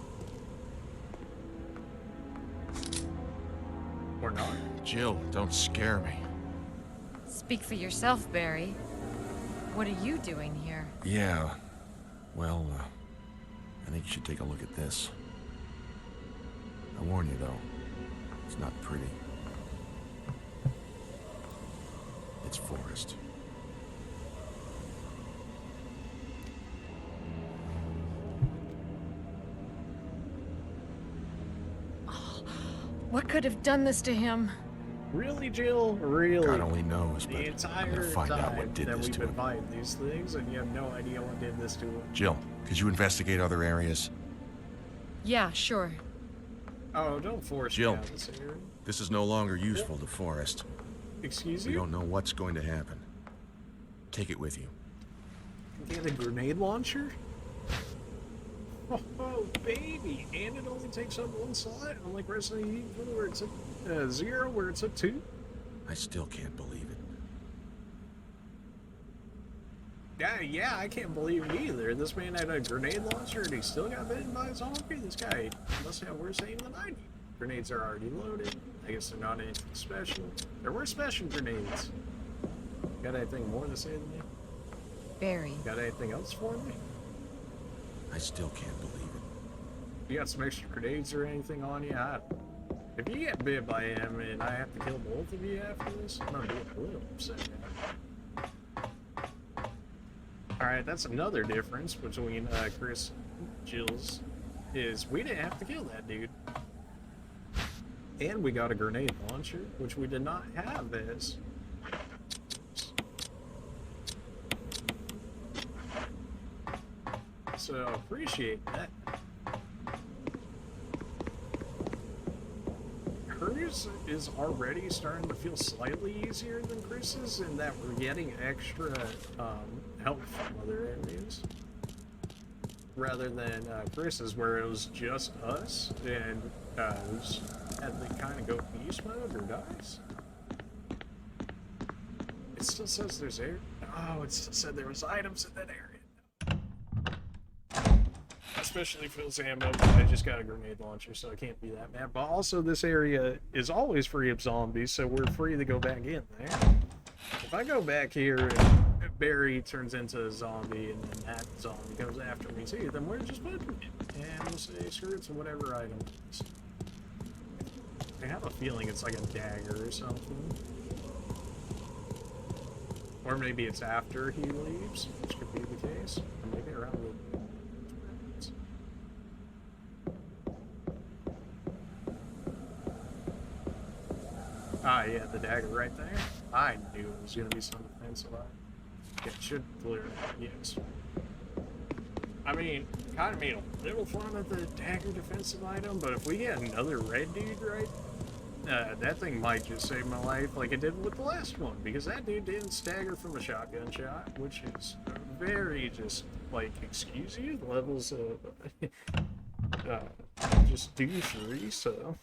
Or not? Jill, don't scare me. Speak for yourself, Barry. What are you doing here? Yeah, well, I think you should take a look at this. I warn you, though, it's not pretty. It's forest. Oh, what could have done this to him? Really, Jill? Really? God only knows, but the entire I'm gonna find out what time did that this we've to been him. fighting these things, and you have no idea what did this to him. Jill, could you investigate other areas? Yeah, sure. Oh, don't force Jill, me out of this area. this is no longer useful to Forrest. Excuse We you? don't know what's going to happen. Take it with you. Get a grenade launcher? Oh, baby! And it only takes up one slot, unlike Resident Evil where it took 0, where it took 2? I still can't believe it. Yeah, I can't believe it either. This man had a grenade launcher and he still got bitten by a zombie? This guy must have worse aim than I do. Grenades are already loaded. I guess they're not anything special. There were special grenades. Got anything more to say to me? Barry. Got anything else for me? I still can't believe it. You got some extra grenades or anything on you? If you get bit by him and I have to kill both of you after this, I'm gonna be a little upset. Alright, that's another difference between Chris and Jill's, is we didn't have to kill that dude. And we got a grenade launcher, which we did not have as. So appreciate that. Hers is already starting to feel slightly easier than Chris's in that we're getting extra help from other areas. Rather than Chris's, where it was just us and had to kind of go beast mode or dies. It still says there's air. Oh, it still said there was items in that area. Especially if it was ammo, but I just got a grenade launcher, so I can't be that mad. But also, this area is always free of zombies, so we're free to go back in there. If I go back here and Barry turns into a zombie, and then that zombie goes after me too, then we're just putting it. And we'll say, screw it to whatever item it is. I have a feeling it's like a dagger or something. Or maybe it's after he leaves, which could be the case. Or maybe around the... Ah, yeah, the dagger right there. I knew it was going to be some defensive item. It should clear it out, yes. I mean, kind of made a little fun of the dagger defensive item, but if we get another red dude right, that thing might just save my life like it did with the last one, because that dude didn't stagger from a shotgun shot, which is very just, like, excuse you, the levels of, just douchery, so...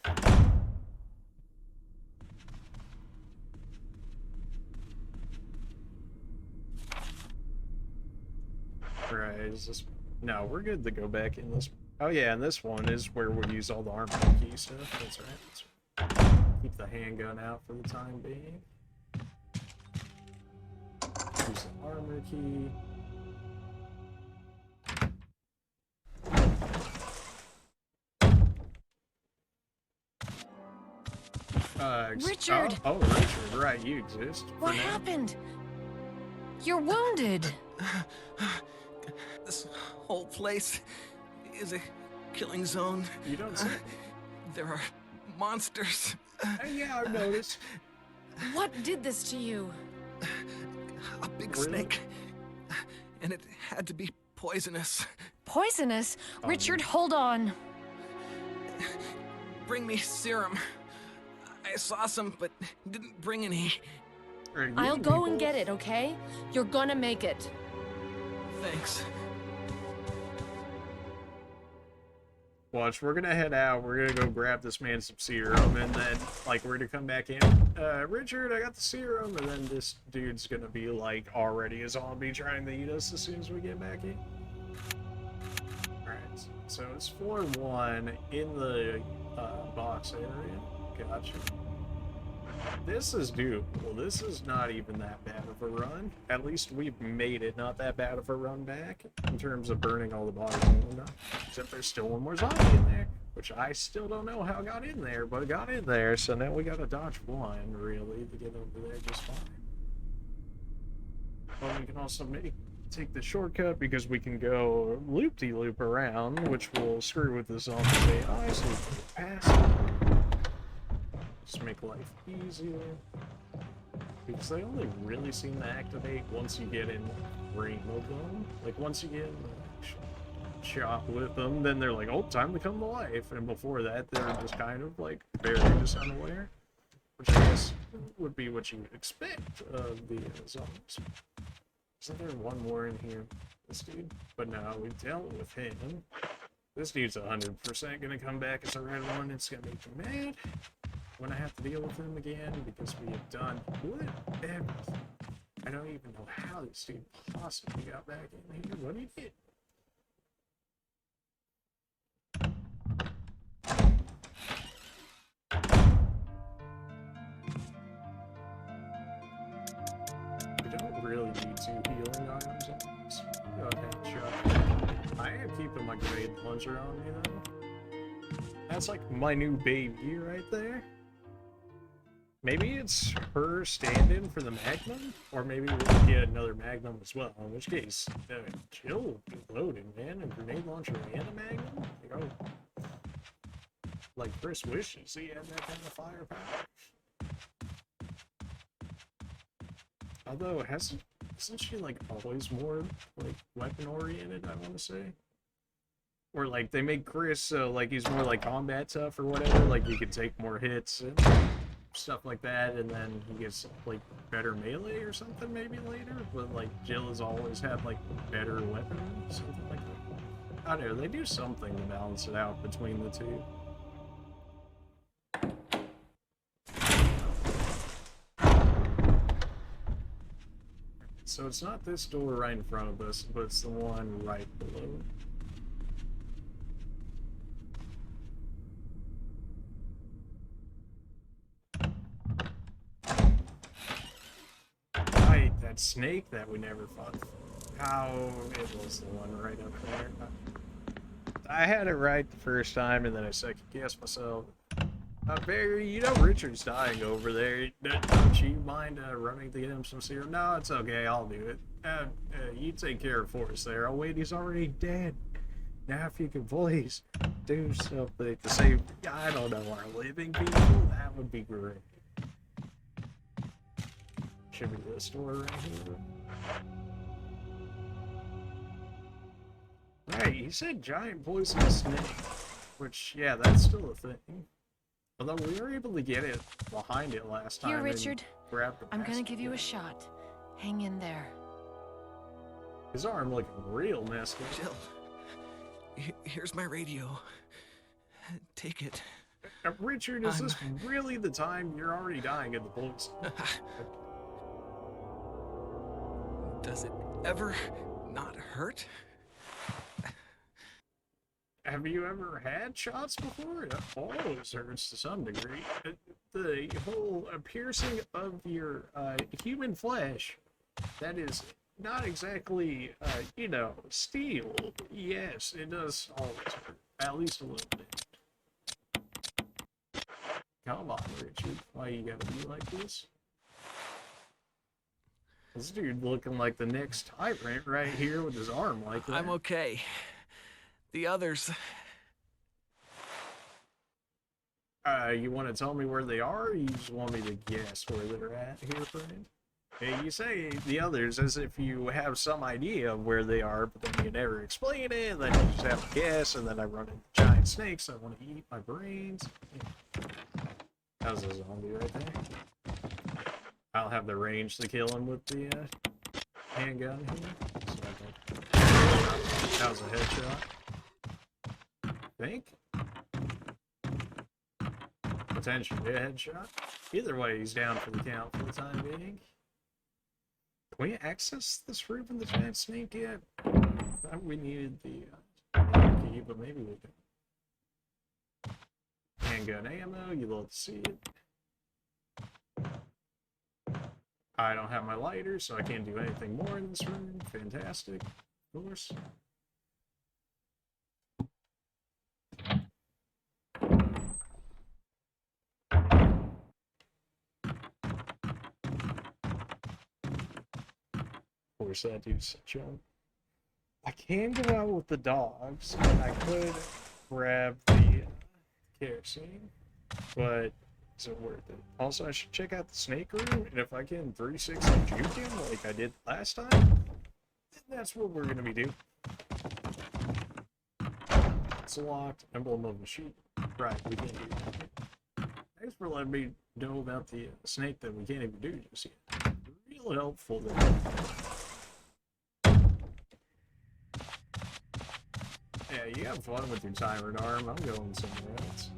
Right, is this... No, we're good to go back in this... Oh yeah, and this one is where we'll use all the armor key stuff. That's right. That's right. Keep the handgun out for the time being. Use the armor key. Richard! Oh, Richard, right, you exist. What happened? You're wounded. This whole place is a killing zone. You don't say. There are monsters. Yeah, I've noticed. What did this to you? A big snake. And it had to be poisonous. Poisonous? Richard, hold on. Bring me serum. I saw some, but didn't bring any. I'll go and get it, okay? You're gonna make it. Thanks. Watch, we're gonna head out, we're gonna go grab this man some serum, and then, like, we're gonna come back in. Richard, I got the serum, and then this dude's gonna be, like, already a zombie trying to eat us as soon as we get back in. Alright, so it's floor 1 in the, box area. Gotcha. This is doable. This is not even that bad of a run. At least we've made it not that bad of a run back in terms of burning all the bodies and whatnot. Except there's still one more zombie in there, which I still don't know how it got in there, but it got in there, so now we gotta dodge one, really, to get over there just fine. But we can also take the shortcut because we can go loop-de-loop around, which will screw with the zombie AI, so we can get past it. Just make life easier. Because they only really seem to activate once you get in range of them. Like, once you get in the shot with them, then they're like, oh, time to come to life. And before that, they're just kind of, like, very just unaware. Which I guess would be what you would expect of the zombies. Isn't there one more in here? This dude? But no, we dealt with him. This dude's 100% gonna come back as a red one. It's gonna make me mad when I have to deal with him again, because we have done everything. I don't even know how this dude possibly got back in here. What he did. We don't really need 2 healing items on this. Go ahead and shot. I am keeping my grenade launcher on me though. That's like my new baby right there. Maybe it's her stand-in for the Magnum, or maybe we'll get another Magnum as well, in which case, chill, be loaded, man, a grenade launcher and a Magnum? Like, oh. like Chris wishes he had that kind of firepower. Although, isn't she like always more like weapon oriented, I want to say? Or like they make Chris so like he's more like combat tough or whatever, like he can take more hits and stuff like that, and then he gets like better melee or something maybe later. But like Jill has always had like better weapon, something like that. I don't know, they do something to balance it out between the two. So it's not this door right in front of us, but it's the one right below. Right, that snake that we never fought. How it was the one right up there. I had it right the first time, and then I second guessed myself. Barry, you know Richard's dying over there. Don't you mind running to get him some serum? No, it's okay. I'll do it. You take care of Forrest there. Oh wait, he's already dead. Now if you could please do something to save, I don't know, our living people, that would be great. Should be this door right here. Right, he said giant poisonous snake, which, yeah, that's still a thing. Although we were able to get it behind it last time. Here, Richard. I'm gonna give you a shot. Hang in there. His arm looking real messed up. Jill, here's my radio. Take it. Richard, is this really the time? You're already dying of the poison? Does it ever not hurt? Have you ever had shots before? It always hurts to some degree. The whole piercing of your human flesh, that is not exactly, you know, steel. Yes, it does always hurt. At least a little bit. Come on, Richard. Why you gotta be like this? This dude looking like the next Tyrant right here with his arm like that. I'm okay. The others... You want to tell me where they are, or you just want me to guess where they're at here, friend? Hey, you say the others as if you have some idea of where they are, but then you never explain it, and then you just have to guess, and then I run into giant snakes that want to eat my brains. That was a zombie right there. I'll have the range to kill him with the handgun here. So that was a headshot. I think? Potentially a headshot. Either way, he's down for the count for the time being. Can we access this room in the giant snake yet? I thought we needed the key, but maybe we can. Handgun ammo, you love to see it. I don't have my lighter, so I can't do anything more in this room. Fantastic, of course. Of course, that dude's such a... I can go out with the dogs, and I could grab the kerosene, but is it worth it? Also, I should check out the snake room, and if I can 360 juke him like I did last time, then that's what we're gonna be doing. It's locked. Emblem of a sheep. Right, we can't do that. Thanks for letting me know about the snake that we can't even do just yet. Real helpful there. Yeah, you have fun with your Tyrant arm. I'm going somewhere else.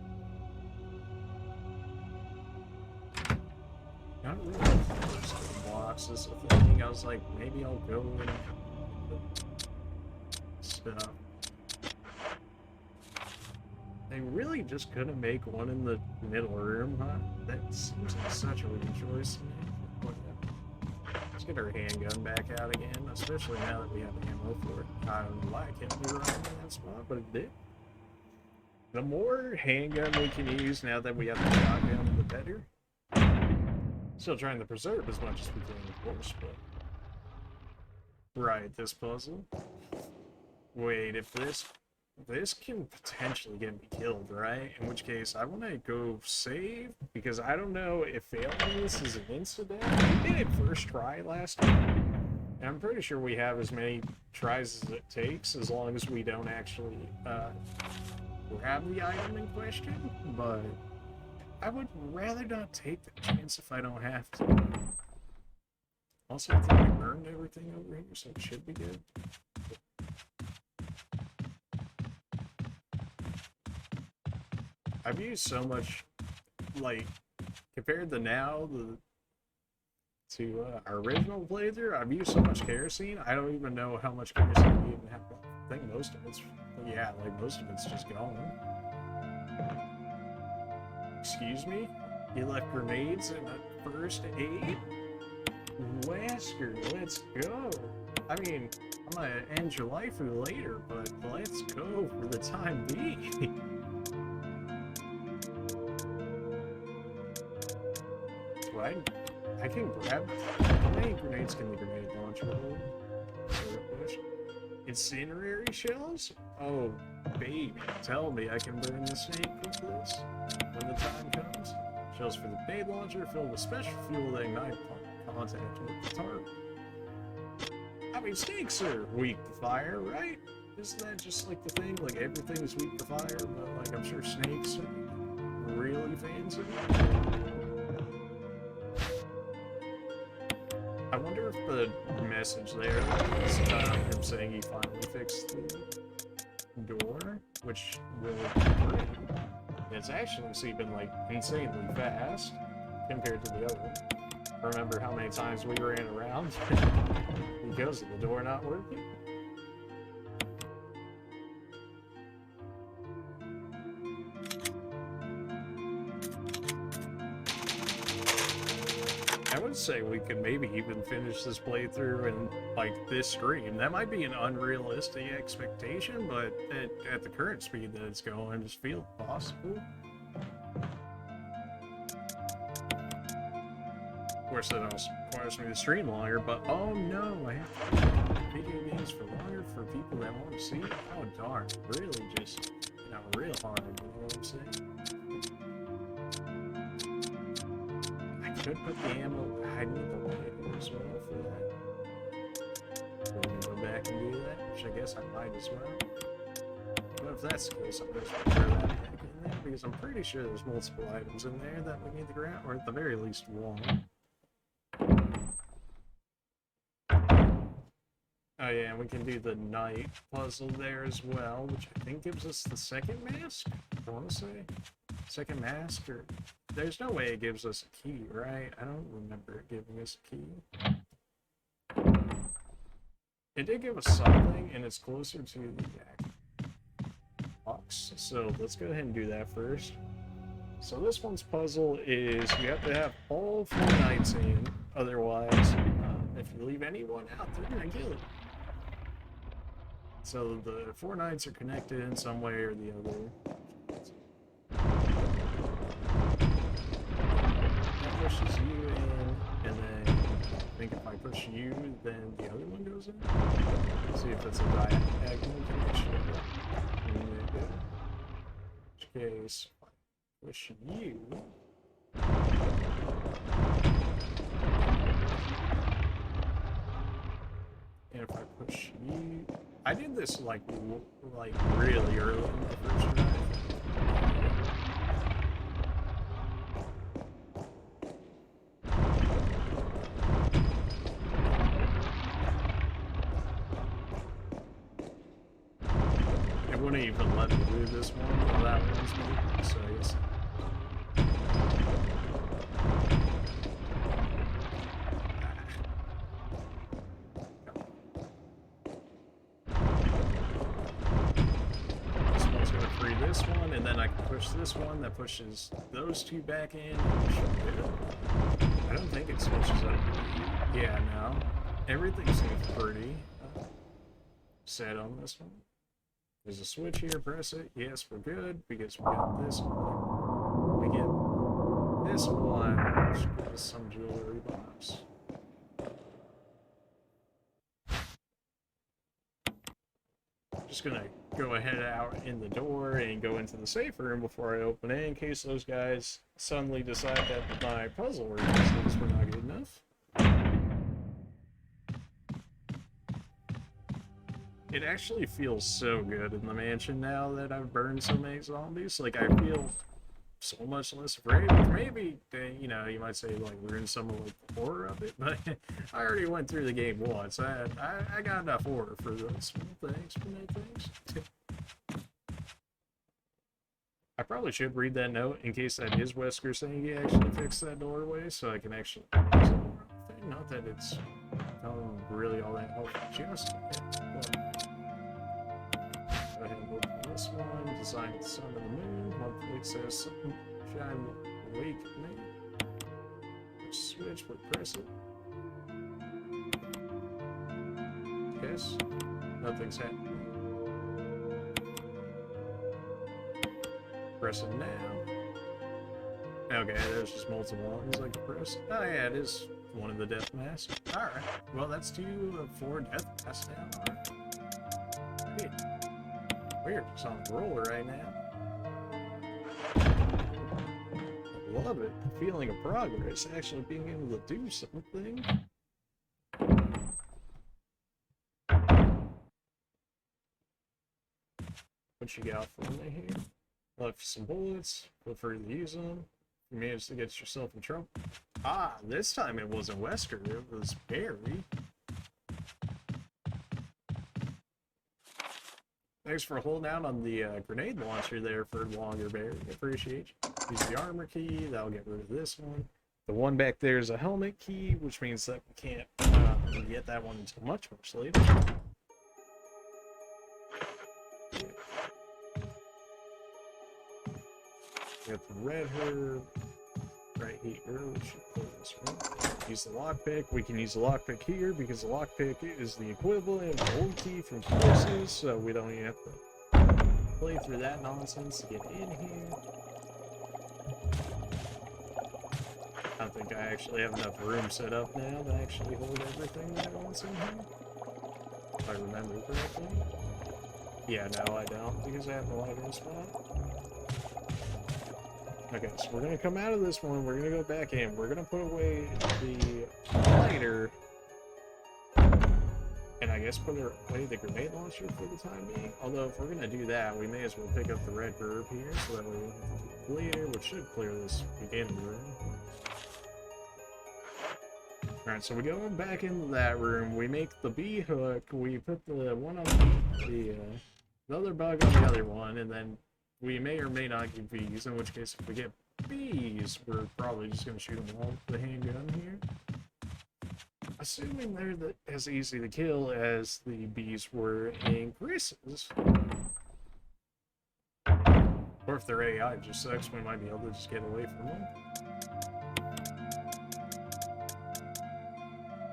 Not really first to the box is a thing. I was like, maybe I'll go and stuff. They really just couldn't make one in the middle room, huh? That seems like such a weird choice to me. Whatever. Let's get our handgun back out again, especially now that we have ammo for it. I don't know why I can't be right in that spot, but it did. The more handgun we can use now that we have the shotgun, the better. Still trying to preserve as much as we can, of course, but... Right, this puzzle. Wait, if this this can potentially get me killed, right? In which case, I want to go save, because I don't know if failing this is an incident. We did it first try last time, and I'm pretty sure we have as many tries as it takes, as long as we don't actually grab the item in question, but I would rather not take the chance if I don't have to. Also, I think we burned everything over here, so it should be good. I've used so much, like, compared to now, to our original playthrough, I've used so much kerosene, I don't even know how much kerosene we even have. I think most of it's, yeah, like, most of it's just gone. Excuse me? You left grenades in a first aid? Wesker, let's go! I mean, I'm gonna end your life later, but let's go for the time being. I can grab. How many grenades can the grenade launcher hold? Incinerary shells? Oh, baby, tell me I can burn the snake with this when the time comes. Shells for the grenade launcher filled with special fuel that ignite upon contact with the target. I mean, snakes are weak to fire, right? Isn't that just like the thing? Like everything is weak to fire, but like I'm sure snakes are really fans of it. I wonder if the message there is him saying he finally fixed the door, which will be great. It's actually been like insanely fast compared to the other one. Remember how many times we ran around because of the door not working? I would say we could maybe even finish this playthrough in, like, this stream. That might be an unrealistic expectation, but at the current speed that it's going, I just feel possible. Of course, that also requires me to stream longer, but oh no, I have to play video games for longer for people that want to see it? Oh darn, really just, you know, real hard, you know what I'm saying? Could put the ammo. I need the lighter as well for that. We're gonna go back and do that, which I guess I might as well. But if that's the case, I'm just gonna throw that back in there because I'm pretty sure there's multiple items in there that we need to grab, or at the very least one. Oh yeah, and we can do the night puzzle there as well, which I think gives us the second mask, I want to say. Second mask, or... There's no way it gives us a key, right? I don't remember it giving us a key. It did give us something, and it's closer to the box, so let's go ahead and do that first. So this one's puzzle is you have to have all 4 knights in, otherwise, if you leave anyone out, they're gonna kill you. So the 4 knights are connected in some way or the other. That pushes you in, and then I think if I push you, then the other one goes in. Let's see if it's a diagonal connection. In which case, if I push you. And if I push you, I did this like really early in the first drive. It wouldn't even let me do this one while that one's moving, so I guess. This one, and then I can push this one that pushes those 2 back in. I don't think it switches up. Yeah, no. Everything seems pretty set on this one. There's a switch here, press it. Yes, we're good because we got this one. We get this one, which is some jewelry box. Just gonna go ahead out in the door and go into the safe room before I open it in case those guys suddenly decide that my puzzle results were not good enough. It actually feels so good in the mansion now that I've burned so many zombies. Like, I feel so much less afraid. Maybe, you know, you might say, like, ruin some of like, the horror of it, but I already went through the game once. I got enough horror for those small things, for many things. I probably should read that note in case that is Wesker saying he actually fixed that doorway, so I can actually use it. Not that it's really all that helpful. Just go ahead and open this one. Design the sun and the moon. Hopefully it says something. Shine awake me. Switch, we press it. Yes. Nothing's happening. Press it now. Okay, there's just multiple ones I can press. Oh yeah, it is one of the death masks. Alright. Well, that's 2 of 4 death masks now. Alright. Hey. We're just on a roll right now. I love it. The feeling of progress, actually being able to do something. What you got for me here? Left some bullets. Feel free to use them. You managed to get yourself in trouble. Ah, this time it wasn't Wesker, it was Barry. Thanks for holding out on the grenade launcher there for longer, Barry. Appreciate you. Use the armor key, that'll get rid of this one. The one back there is a helmet key, which means that we can't get that one until much later. We got the red herb right here. We should pull this one. Use the lockpick. We can use the lockpick here because the lockpick is the equivalent of the old key from Forces, so we don't even have to play through that nonsense to get in here. I don't think I actually have enough room set up now to actually hold everything that I want in here. If I remember correctly. Yeah, no, I don't, because I have the lighting spot. Okay, so we're gonna come out of this one, we're gonna go back in, we're gonna put away the lighter, and I guess put away the grenade launcher for the time being. Although, if we're gonna do that, we may as well pick up the red herb here, so that way we don't have to do it later, which should clear this beginning room. Alright, so we go back into that room, we make the bee hook, we put the one on the other bug on the other one, and then we may or may not get bees, in which case if we get bees, we're probably just going to shoot them all with the handgun here. Assuming they're as easy to kill as the bees were in Chris's. Or if their AI just sucks, we might be able to just get away from them.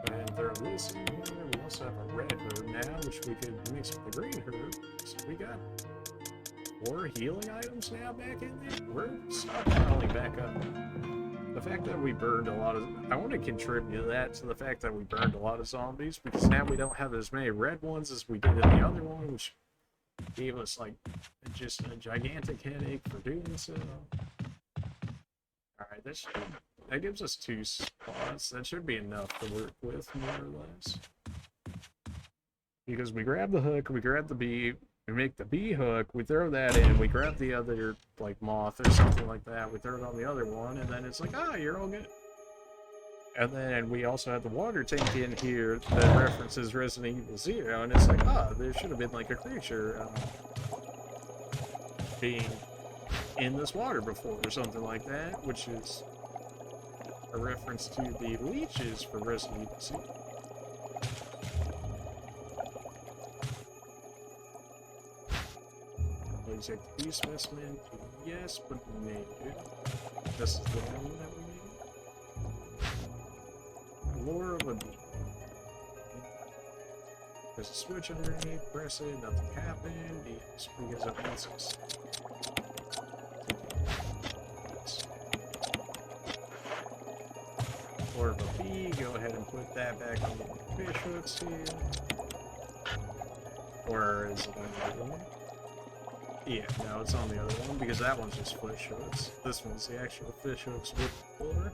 Go ahead and throw this in here. We also have a red herb now, which we could mix with the green herb. So we got 4 healing items now back in there. We're stockpiling back up. The fact that we burned a lot of... I want to contribute that to the fact that we burned a lot of zombies, because now we don't have as many red ones as we did in the other one, which gave us, like, just a gigantic headache for doing so. Alright, that gives us 2 spots. That should be enough to work with, more or less. Because we grab the hook, we grab the bee, we make the bee hook, we throw that in, we grab the other, like, moth or something like that, we throw it on the other one, and then it's like, ah, you're all good. And then we also have the water tank in here that references Resident Evil 0, and it's like, ah, there should have been, like, a creature being in this water before, or something like that, which is a reference to the leeches for Resident Evil 0. Take the bee specimen, yes, but no. This is the one that we need. Lore of a bee. There's a switch underneath, press it, nothing happened, yes, because it wants us. Lore of a bee, go ahead and put that back on the fish hooks here. Or is it on the other one? Yeah, no, it's on the other one, because that one's just fish hooks. This one's the actual fish hooks with the lure.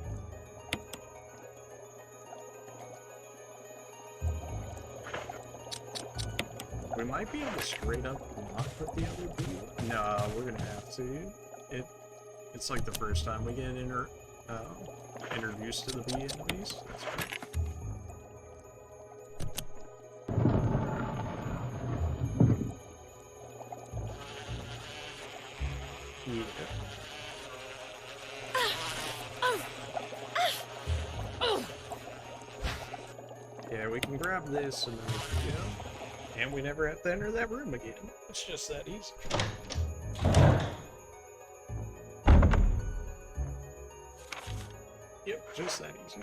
We might be able to straight up not put the other bee. No, we're gonna have to. It's like the first time we get introduced to the bee enemies. That's great. Yeah. Yeah, we can grab this and then we can go. And we never have to enter that room again. It's just that easy. Yep, just that easy.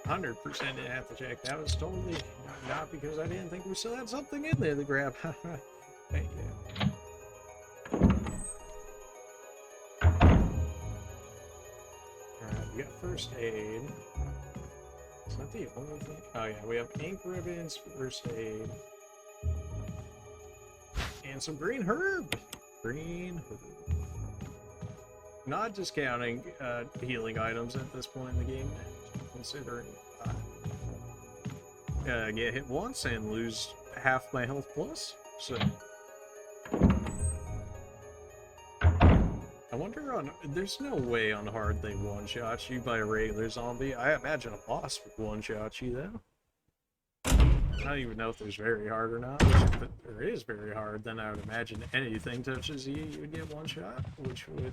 100% didn't have to check. That was totally not because I didn't think we still had something in there to grab. Hey, yeah. Alright, we got first aid. Is that the only thing? Oh yeah, we have ink ribbons, first aid. And some green herb! Green herb. Not discounting healing items at this point in the game, considering get hit once and lose half my health plus, so... I wonder on... There's no way on hard they one-shot you by a regular zombie. I imagine a boss would one-shot you, though. I don't even know if there's very hard or not, which if there is very hard, then I would imagine anything touches you, you would get one shot, which would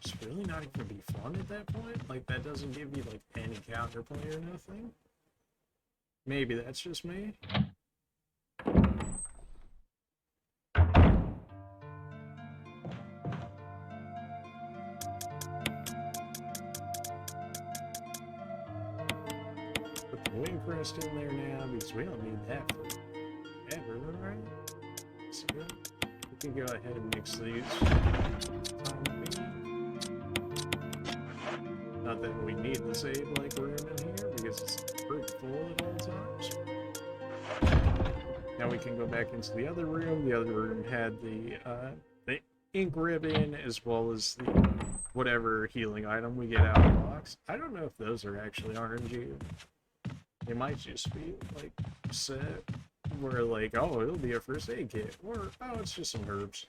just really not even be fun at that point. Like, that doesn't give you, like, any counterplay or nothing. Maybe that's just me. Put the wing crest in there now, because we don't need that forever, right? So we can go ahead and mix these. Not that we need the save like room in here, because it's pretty full at all times. Now we can go back into the other room. The other room had the ink ribbon as well as the whatever healing item we get out of the box. I don't know if those are actually RNG. They might just be like set where like, oh, it'll be a first aid kit, or oh, it's just some herbs.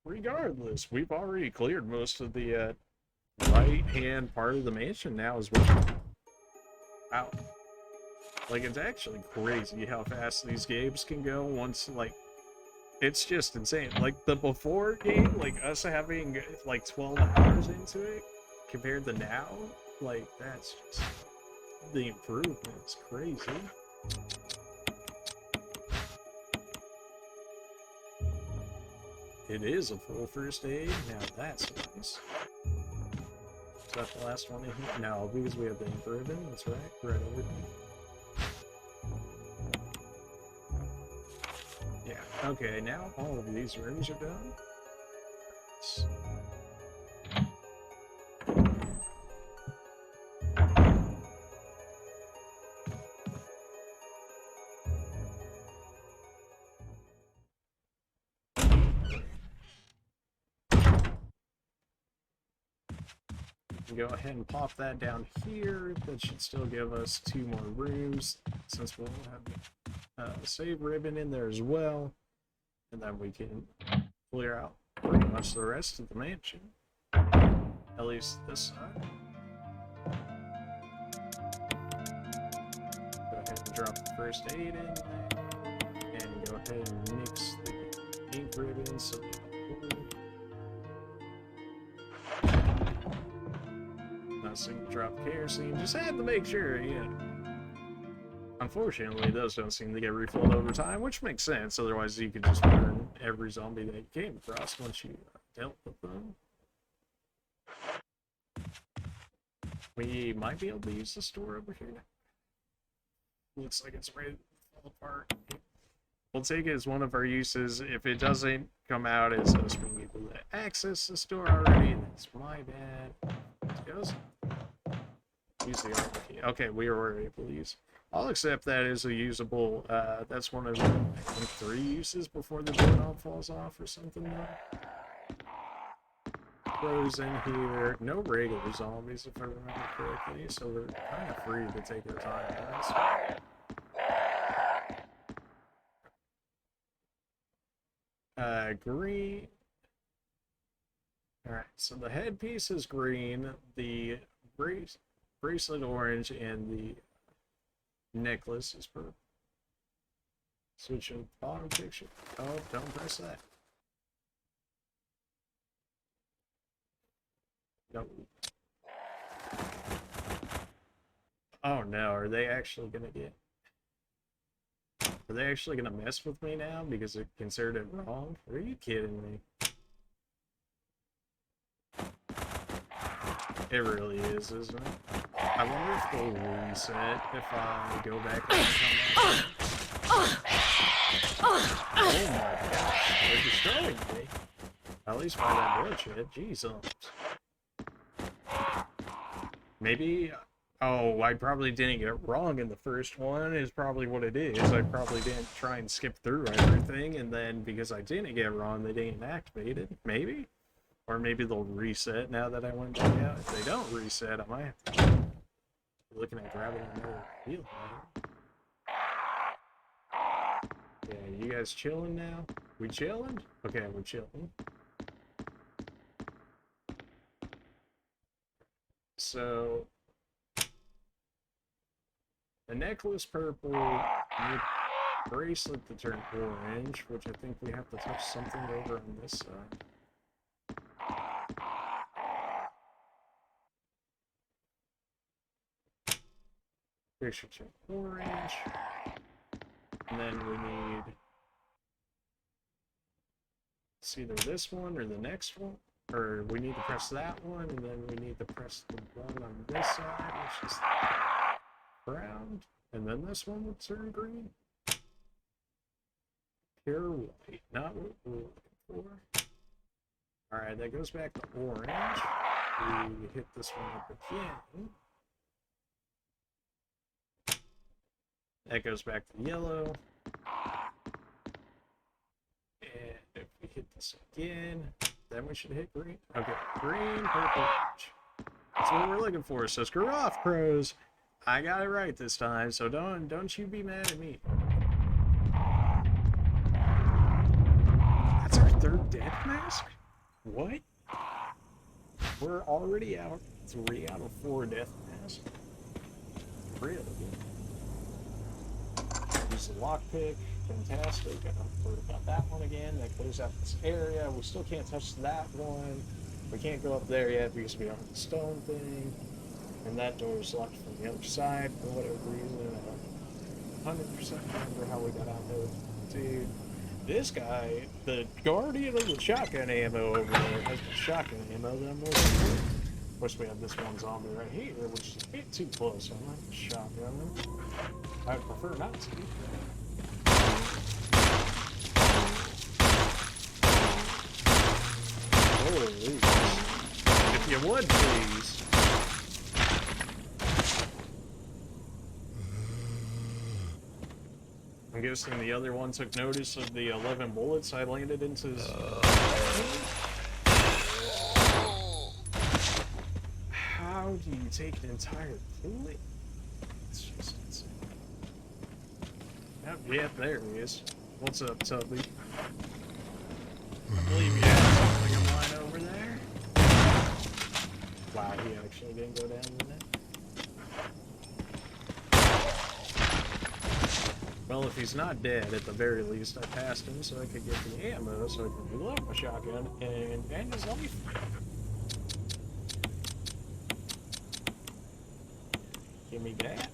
Regardless, we've already cleared most of the right-hand part of the mansion now as well. Wow. Like, it's actually crazy how fast these games can go once, like, it's just insane. Like, the before game, like, us having, like, 12 hours into it, compared to now, like, that's just, the improvement's crazy. It is a full first aid. Now that's nice. Is that the last one in here? No, because we have the ink ribbon. That's right. Right over here. Yeah. Okay. Now all of these rooms are done. Go ahead and pop that down here. That should still give us 2 more rooms, since we'll have the save ribbon in there as well. And then we can clear out pretty much the rest of the mansion. At least this side. Go ahead and drop the first aid in there. And go ahead and mix the ink ribbon so single drop kerosene. Just had to make sure, yeah. Unfortunately, those don't seem to get refilled over time, which makes sense. Otherwise, you could just burn every zombie that you came across once you dealt with them. We might be able to use the store over here. Looks like it's ready to fall apart. We'll take it as one of our uses. If it doesn't come out as us being able to access the store already, that's my bad. It goes. Use the armor key. Okay, we were able to use. I'll accept that as a usable, that's one of the, I think, 3 uses before the doorknob falls off or something though. Crows in here, no regular zombies if I remember correctly, so we're kind of free to take our time on this. Green. Alright, so the headpiece is green, the bracelet orange, and the necklace is purple. Switch to the bottom picture. Oh, don't press that. Nope. Oh no, are they actually gonna get... Are they actually gonna mess with me now because they considered it wrong? Are you kidding me? It really is, isn't it? I wonder if they'll reset if I go back and come back. Oh my gosh, they're destroying me. At least by that bloodshed, jeez. Maybe, oh, I probably didn't get it wrong in the first one, is probably what it is. I probably didn't try and skip through everything, and then because I didn't get it wrong, they didn't activate it. Maybe? Or maybe they'll reset now that I went back out. If they don't reset, I might have to be looking at grabbing another heal. Yeah, you guys chilling now? We chilling? Okay, we're chilling. So, the necklace purple, the bracelet to turn orange, which I think we have to touch something over on this side. Picture check orange, and then we need, it's either this one or the next one, or we need to press that one, and then we need to press the one on this side, which is brown, and then this one would turn green. Pure white, not what we're looking for. Alright, that goes back to orange. We hit this one up again. That goes back to yellow. And if we hit this again, then we should hit green. Okay, green, purple, orange. That's what we're looking for. So screw off, crows. I got it right this time, so don't you be mad at me. That's our 3rd death mask? What? We're already out 3 out of 4 death masks. Really? Use the lockpick, fantastic. I forgot about that one again. That clears out this area. We still can't touch that one. We can't go up there yet because we don't have the stone thing. And that door is locked from the other side for whatever reason. I don't 100% remember how we got out there. Dude, this guy, the guardian of the shotgun ammo over there, has the shotgun ammo that I'm looking for. Of course, we have this one zombie right here, which is a bit too close. So I'm not the shotgun. I would prefer not to. Holy. If you would, please. I'm guessing the other one took notice of the 11 bullets I landed into his... How do you take an entire bullet? It's just insane. Yep, there he is. What's up, Tubby? I believe you have something in line over there. Wow, he actually didn't go down in that. Well, if he's not dead, at the very least, I passed him so I could get the ammo so I could reload my shotgun and end his life. Give me that.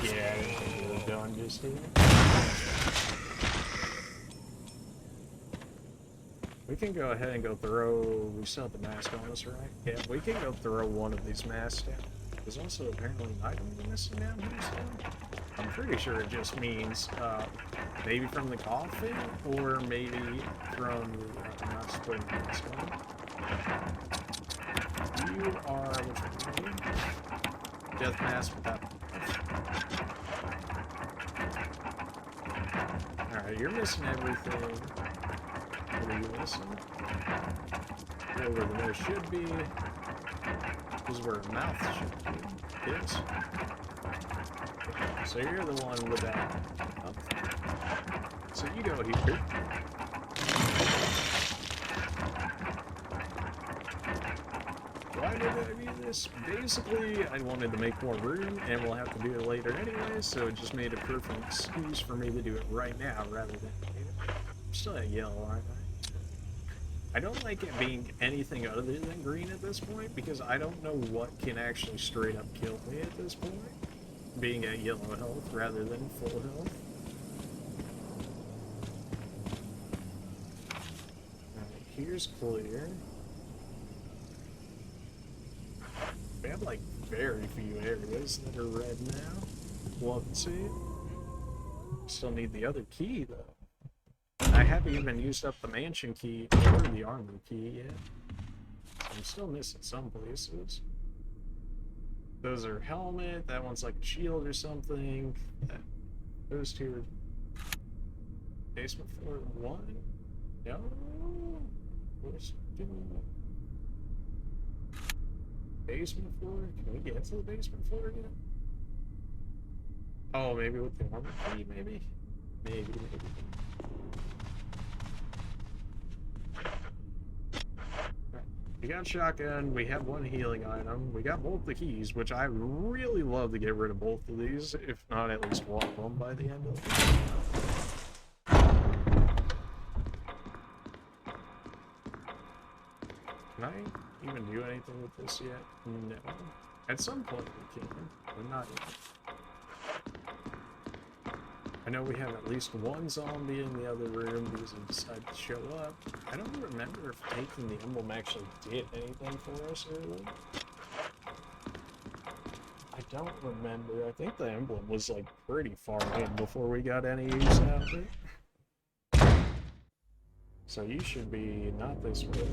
Yeah, I think we're done just here. We can go ahead and go throw... We still have the mask on us, right? Yeah, we can go throw one of these masks down. There's also apparently an item missing down here, so... I'm pretty sure it just means, maybe from the coffin, or maybe from the... I'm not just putting the mask on. You are... Which one are you? death mask without. Alright, you're missing everything. What are you missing? Right where the nose should be. This is where the mouth should be. Is. So you're the one without mouth. So you go here. Why did I do this? Basically, I wanted to make more room, and we'll have to do it later anyway, so it just made a perfect excuse for me to do it right now, rather than... I'm still at yellow, aren't I? I don't like it being anything other than green at this point, because I don't know what can actually straight up kill me at this point. Being at yellow health rather than full health. Alright, here's clear. We have like very few areas that are red now. Love to see it. Still need the other key though. I haven't even used up the mansion key or the armor key yet. So I'm still missing some places. Those are helmet, that one's like a shield or something. Those two are basement floor 1? No? Where's basement floor? Can we get to the basement floor again? Oh, maybe with the armor key, maybe? Maybe. We got shotgun, we have one healing item, we got both the keys, which I really love to get rid of both of these, if not at least one of them by the end of it. Can I even do anything with this yet? No. At some point we can, but not yet. I know we have at least one zombie in the other room because he decided to show up. I don't remember if taking the emblem actually did anything for us earlier. I don't remember. I think the emblem was like pretty far in before we got any use out of it. So you should be not this way.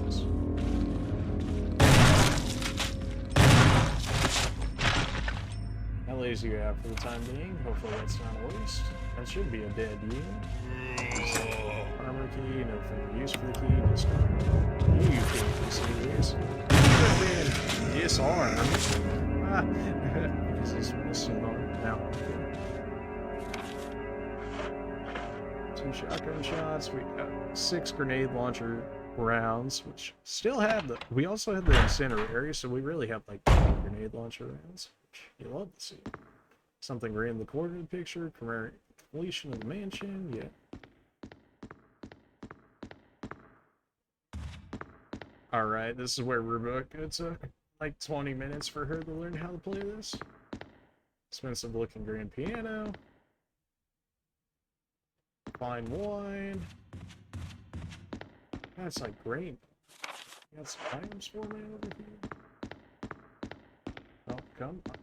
Yes. How lazy you have for the time being. Hopefully that's not a waste. That should be a dead unit. Armor key, no further use for the key. Discard. You can't see this. Could have been disarmed. Because he's missing on now. 2 shotgun shots. We got 6 grenade launcher rounds, which still have the. We also have the incendiary, so we really have like 5 grenade launcher rounds. You love to see. Something right in the corner of the picture. Completion of the mansion. Yeah. Alright, this is where Rebecca took like 20 minutes for her to learn how to play this. Expensive looking grand piano. Fine wine. That's like great. You got some items for me over here? Oh, come on.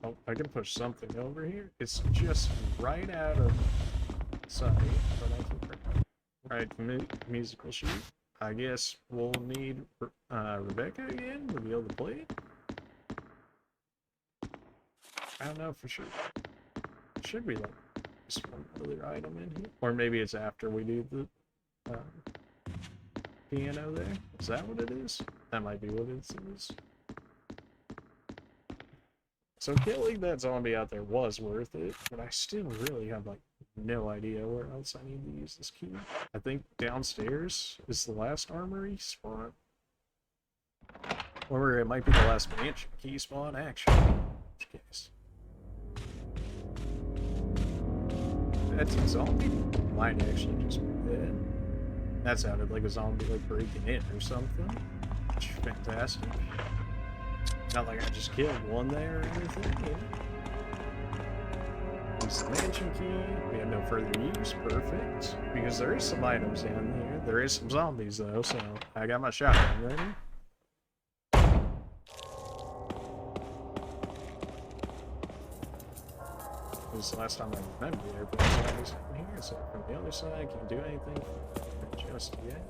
Oh, I can push something over here. It's just right out of sight, but I can right musical sheet. I guess we'll need Rebecca again to be able to play it. I don't know for sure. It should be like just one other item in here, or maybe it's after we do the piano there. Is that what it is? That might be what it is. So killing that zombie out there was worth it, but I still really have like no idea where else I need to use this key. I think downstairs is the last armory spot. Or it might be the last mansion key spawn, actually. In which case. That's a zombie. Might actually just be dead. That sounded like a zombie like breaking in or something. Which is fantastic. Not like I just killed one there or anything, yeah. Use the mansion key. We have no further use. Perfect. Because there is some items down there. There is some zombies though, so I got my shotgun ready. This is the last time I remember there, but there's zombies in here, so from the other side I can't do anything just yet.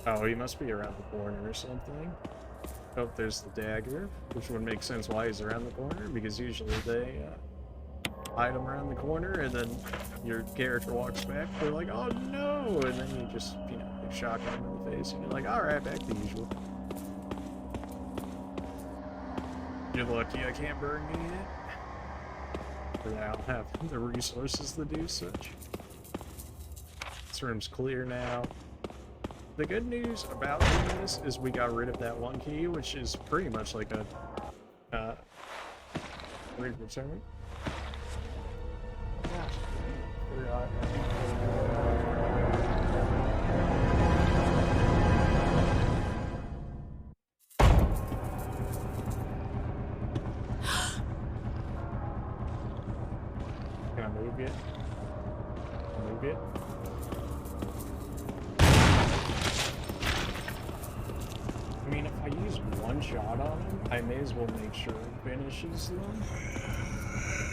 Oh, he must be around the corner or something. Oh, there's the dagger, which would make sense why he's around the corner, because usually they hide him around the corner, and then your character walks back, they're like, oh no! And then you just, you know, like shock him in the face, and you're like, alright, back to usual. You're lucky I can't burn you yet. But I don't have the resources to do such. This room's clear now. The good news about doing this is we got rid of that one key, which is pretty much like a return. Can I move it? Move it? I mean, if I use one shot on him, I may as well make sure it finishes them.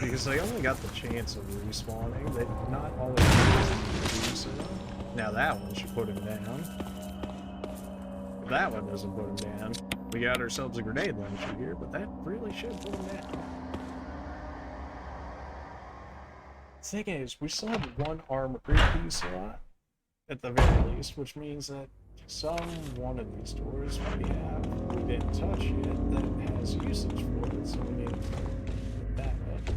Because they only got the chance of respawning. They not always do so. Now that one should put him down. If that one doesn't put him down, we got ourselves a grenade launcher here, but that really should put him down. The thing is, we still have one armor piece slot, at the very least, which means that one of these doors we didn't touch yet that has usage for it, so we need to put that up.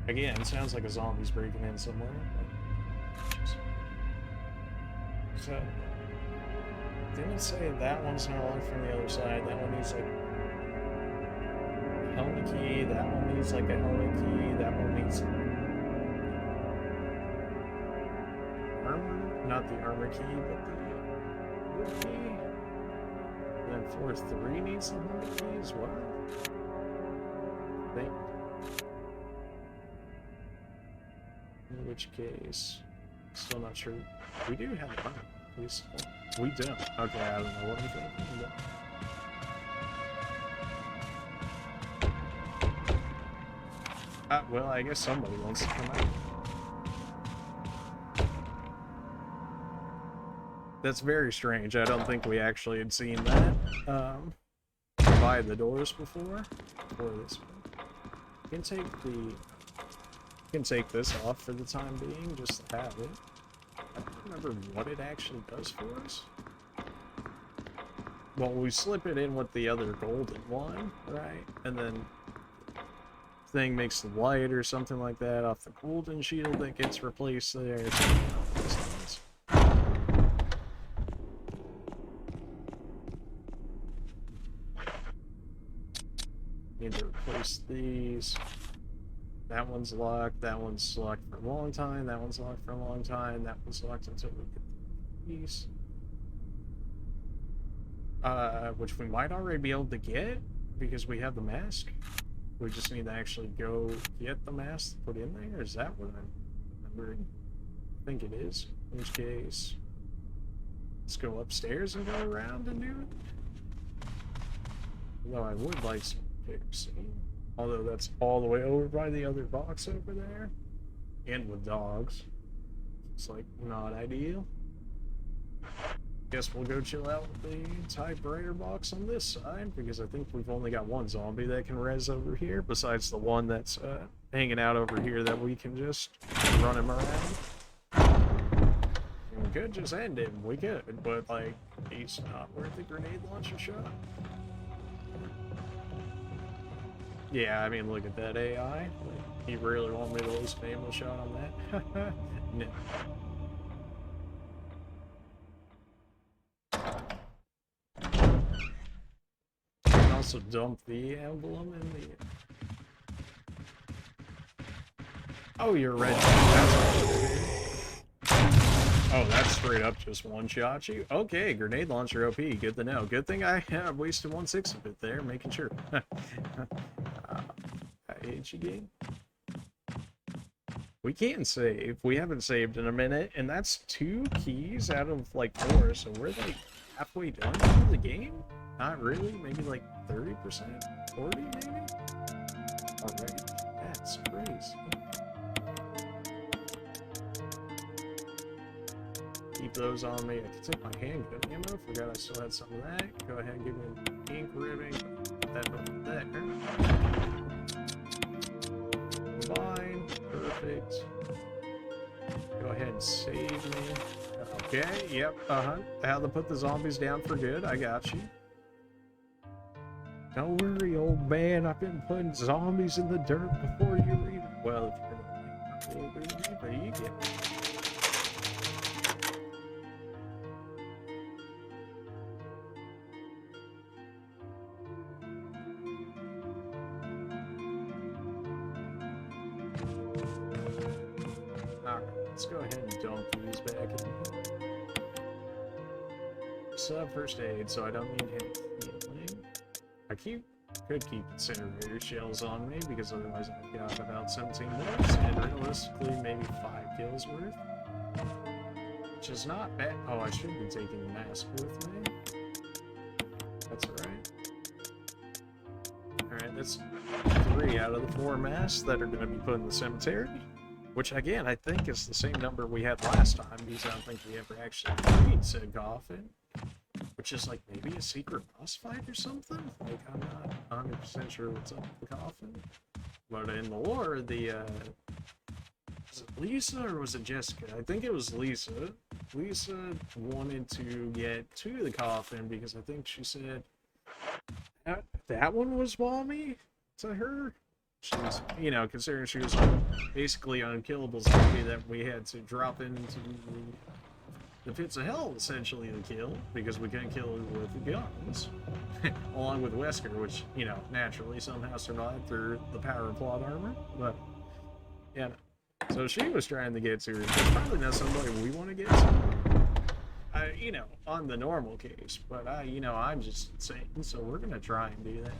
Again, it sounds like a zombie's breaking in somewhere. So, didn't it say that one's not locked from the other side? That one needs like a helmet key, that one needs like a helmet key, that one needs armor, not the armor key, but the wood key. And then floor 3 needs the helmet key as well. I think. In which case, still not sure. We do have a helmet. We don't. Okay, I don't know what I'm thinking. Well, I guess somebody wants to come out. That's very strange. I don't think we actually had seen that by the doors before. Or this one. You can take this off for the time being, just to have it. I don't remember what it actually does for us. Well, we slip it in with the other golden one, right? And then thing makes the light or something like that off the golden shield that gets replaced there. Need to replace these. That one's locked, that one's locked for a long time, that one's locked for a long time, that one's locked until we get the piece. Which we might already be able to get, because we have the mask. We just need to actually go get the mask to put in there? Is that what I'm remembering? I think it is. In which case, let's go upstairs and go around and do it. Although I would like some picks. Although that's all the way over by the other box over there. And with dogs. It's like not ideal. Guess we'll go chill out with the typewriter box on this side, because I think we've only got one zombie that can res over here, besides the one that's hanging out over here that we can just run him around. We could just end him, we could, but like, he's not worth a grenade launcher shot. Yeah, I mean, look at that AI. Like, he really want me to waste an ammo shot on that? No. Also dump the emblem in the... Oh, you're red. Oh, that's straight up just one-shot you? Okay, grenade launcher OP, good to know. Good thing I wasted 1/6 of it there, making sure. I hate you, game. We can save. We haven't saved in a minute, and that's 2 keys out of like 4, so we're like halfway done with the game? Not really, maybe like 30%? 40 maybe? Already? That's crazy. Keep those on me. I can take my handgun ammo. Forgot I still had some of that. Go ahead and give me an ink ribbon. Put that over there. Combine. Perfect. Go ahead and save me. Okay, yep, How to put the zombies down for good. I got you. Don't worry, old man. I've been putting zombies in the dirt before you even. Well, if you're gonna make but you get me. Alright, let's go ahead and dump these back in here. Sub first aid, so I don't need any healing. I could keep incinerator shells on me, because otherwise I've got about 17 bullets, and realistically maybe 5 kills worth. Which is not bad. Oh, I should be taking the mask with me. That's alright. Alright, that's 3 out of the 4 masks that are going to be put in the cemetery. Which, again, I think is the same number we had last time, because I don't think we ever actually freed said coffin. Which is, like, maybe a secret boss fight or something? Like, I'm not 100% sure what's up with the coffin. But in the lore, was it Lisa or was it Jessica? I think it was Lisa. Lisa wanted to get to the coffin because I think she said that one was mommy to her. She was, you know, considering she was basically an unkillable zombie that we had to drop into the pits of hell, essentially, to kill, because we couldn't kill her with the guns. Along with Wesker, which, you know, naturally somehow survived through the power of plot armor. But, yeah. So she was trying to get to her. That's probably not somebody we want to get to. You know, on the normal case. But, you know, I'm just saying, so we're going to try and do that.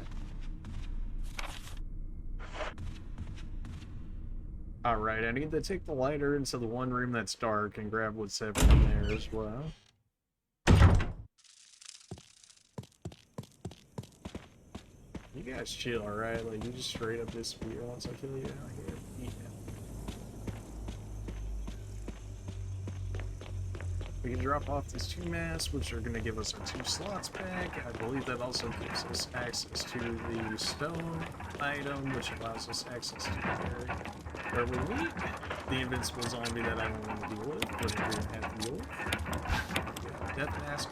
Alright, I need to take the lighter into the one room that's dark and grab what's in there as well. You guys chill, alright? Like, you just straight up disappear once I kill you out here. Yeah. We can drop off these 2 masks, which are going to give us our 2 slots back. I believe that also gives us access to the stone item, which allows us access to the area where we meet the invincible zombie that I don't want to deal with, but we're going to have to deal with. Yeah, death mask.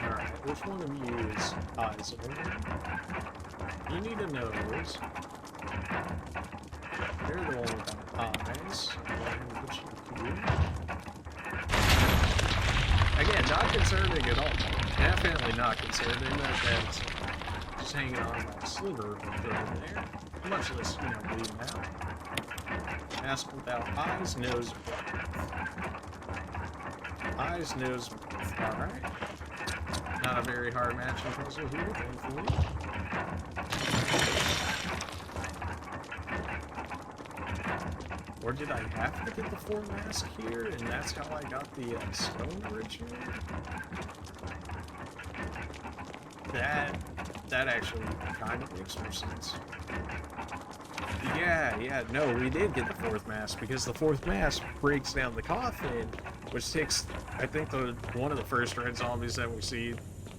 Alright, which one of you is eyes over? You need a nose. You're the one without eyes. Again, not concerning at all. Definitely not concerning. That's just hanging on by a sliver of the there. Much less, you know, bleeding out. Mask without eyes, nose with. Eyes, nose with. Alright. Not a very hard matching puzzle here, thankfully. Or did I have to get the 4 mask here, and that's how I got the stone originally? That actually kind of makes more sense. Yeah, no, we did get the 4th mask, because the 4th mask breaks down the coffin, which takes, I think, one of the first red zombies that we see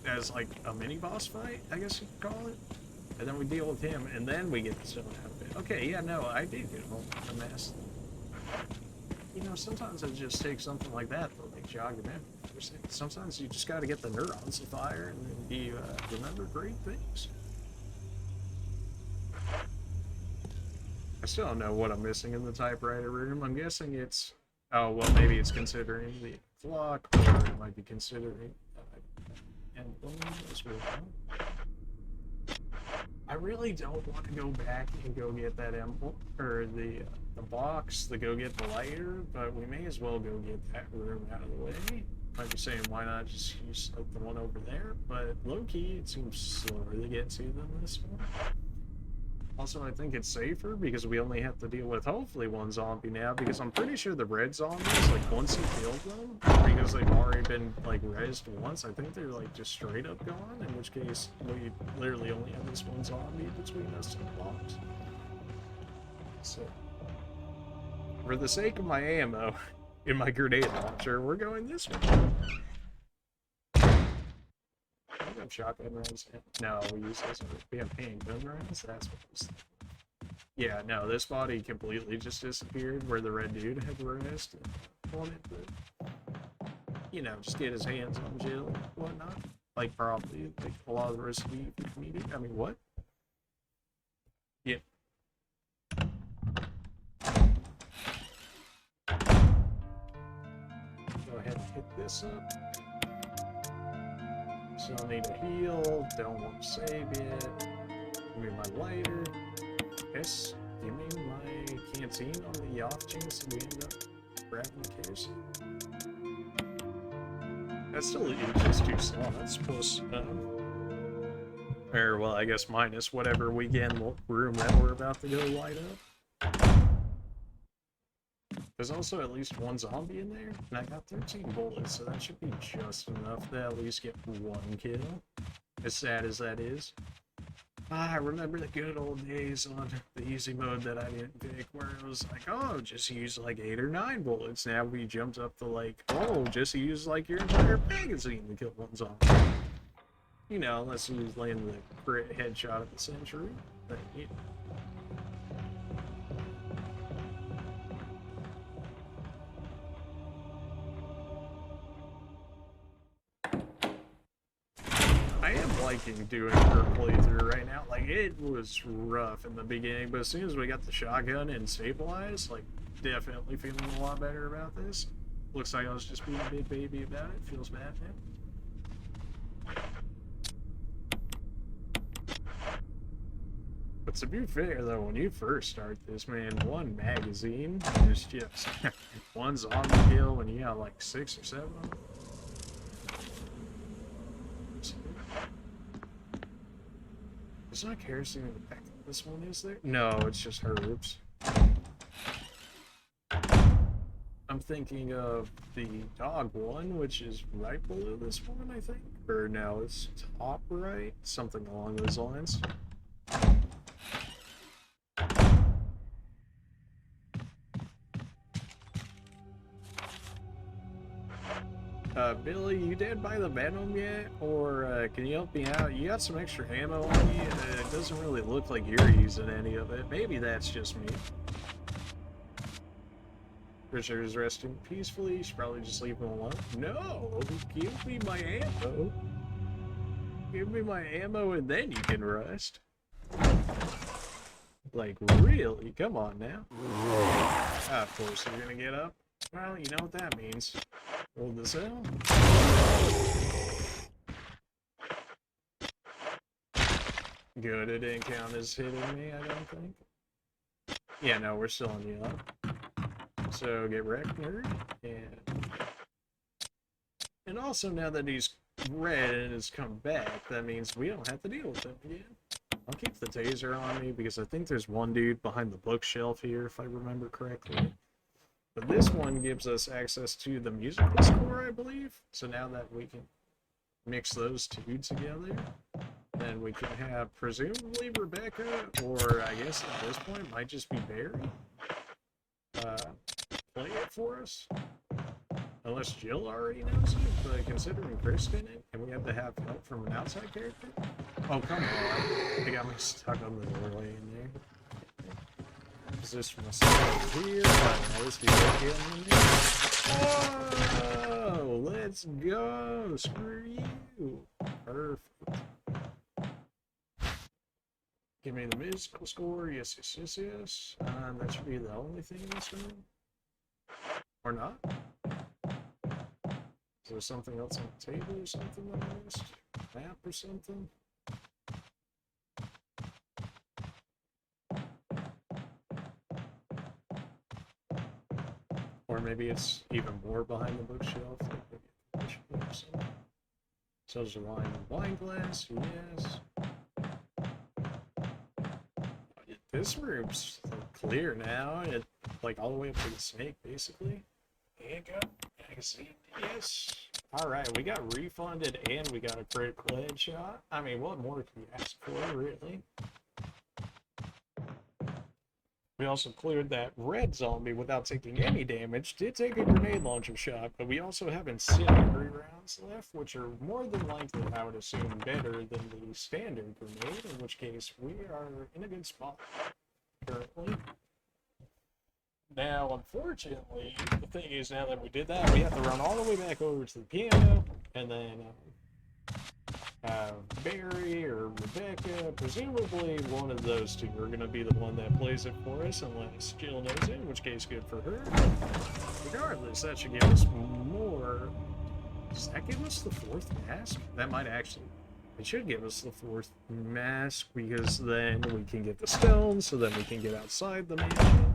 as, like, a mini-boss fight, I guess you could call it. And then we deal with him, and then we get the stone out of it. Okay, yeah, no, I did get a mask. You know, sometimes it just takes something like that to, like, jog your memory. Sometimes you just gotta get the neurons to fire, and then you remember great things. I still don't know what I'm missing in the typewriter room. I'm guessing it's... Oh, well, maybe it's considering the clock, or it might be considering... emblem as well. I really don't want to go back and go get that emblem, or the box to go get the lighter, but we may as well go get that room out of the way. Might be saying, why not just use, like, the one over there, but low-key, it seems slower to get to than this one. Also, I think it's safer, because we only have to deal with, hopefully, 1 zombie now, because I'm pretty sure the red zombies, like, once you kill them, because they've already been, like, rezzed once, I think they're, like, just straight up gone, in which case, we literally only have this 1 zombie between us and the box. So, For the sake of my ammo in my grenade launcher, we're going this way. We have shotgun rounds. No, we use this. We have handgun rounds. That's what was. Yeah, no, this body completely just disappeared where the red dude had rest and wanted to, you know, just get his hands on Jill and whatnot. Like, probably, like, a lot of the rest of the community. I mean, what? Yeah. Go ahead and hit this up. Still need a heal. Don't want to save yet. Give me my lighter. Yes. Give me my canteen on the off chance that we end up grabbing the kerosene. That still is just too slots. Plus, or, well, I guess minus whatever weekend room that we're about to go light up. There's also at least one zombie in there, and I got 13 bullets, so that should be just enough to at least get one kill. As sad as that is. I remember the good old days on the easy mode that I didn't pick, where it was like, oh, just use like 8 or 9 bullets. Now we jumped up to like, oh, just use like your entire magazine to kill one zombie. You know, unless you land the crit headshot of the century. But, you know. I am liking doing her playthrough right now. Like, it was rough in the beginning, but as soon as we got the shotgun and stabilized, like, definitely feeling a lot better about this. Looks like I was just being a big baby about it. Feels bad, man. But to be fair, though, when you first start this, man, one magazine is just one zombie kill when you got like 6 or 7 of them. There's not kerosene in the back of this one, is there? No, it's just herbs. I'm thinking of the dog one, which is right below this one, I think. Or no, it's top right? Something along those lines. Billy, you did buy the Venom yet? Or can you help me out? You got some extra ammo on you? It doesn't really look like you're using any of it. Maybe that's just me. Richard is resting peacefully. You should probably just leave him alone. No! Give me my ammo. Give me my ammo and then you can rest. Like, really? Come on now. Ah, of course you're gonna get up. Well, you know what that means. Hold this out. Good, it didn't count as hitting me, I don't think. Yeah, no, we're still on the up. So get wrecked, nerd. And also, now that he's red and has come back, that means we don't have to deal with him again. I'll keep the taser on me because I think there's one dude behind the bookshelf here, if I remember correctly. But this one gives us access to the musical score, I believe. So now that we can mix those two together, then we can have presumably Rebecca, or I guess at this point might just be Barry, play it for us. Unless Jill already knows it, but considering Chris didn't, and we have to have help from an outside character. Oh, come on. They got me stuck on the doorway in there. Position myself here. Let's be in there. Whoa! Let's go! Screw you! Perfect. Give me the musical score. Yes, yes, yes, yes. That should be the only thing in this room. Or not? Is there something else on the table or something that I missed? Map or something? Or maybe it's even more behind the bookshelf. So there's a line of wine glass, yes. This room's clear now, and like all the way up to the snake, basically. Handgun, magazine, yes. Alright, we got refunded and we got a critical headshot. I mean, what more can you ask for, really? We also cleared that red zombie without taking any damage. Did take a grenade launcher shot, but we also have incendiary rounds left, which are more than likely, I would assume, better than the standard grenade, in which case we are in a good spot currently. Now, unfortunately, the thing is, now that we did that, we have to run all the way back over to the piano, and then Barry or Rebecca, presumably one of those two are going to be the one that plays it for us, unless Jill knows it, in which case good for her. Regardless, that should give us more. Does that give us the 4th mask? That might actually... It should give us the 4th mask, because then we can get the stone, so then we can get outside the mansion,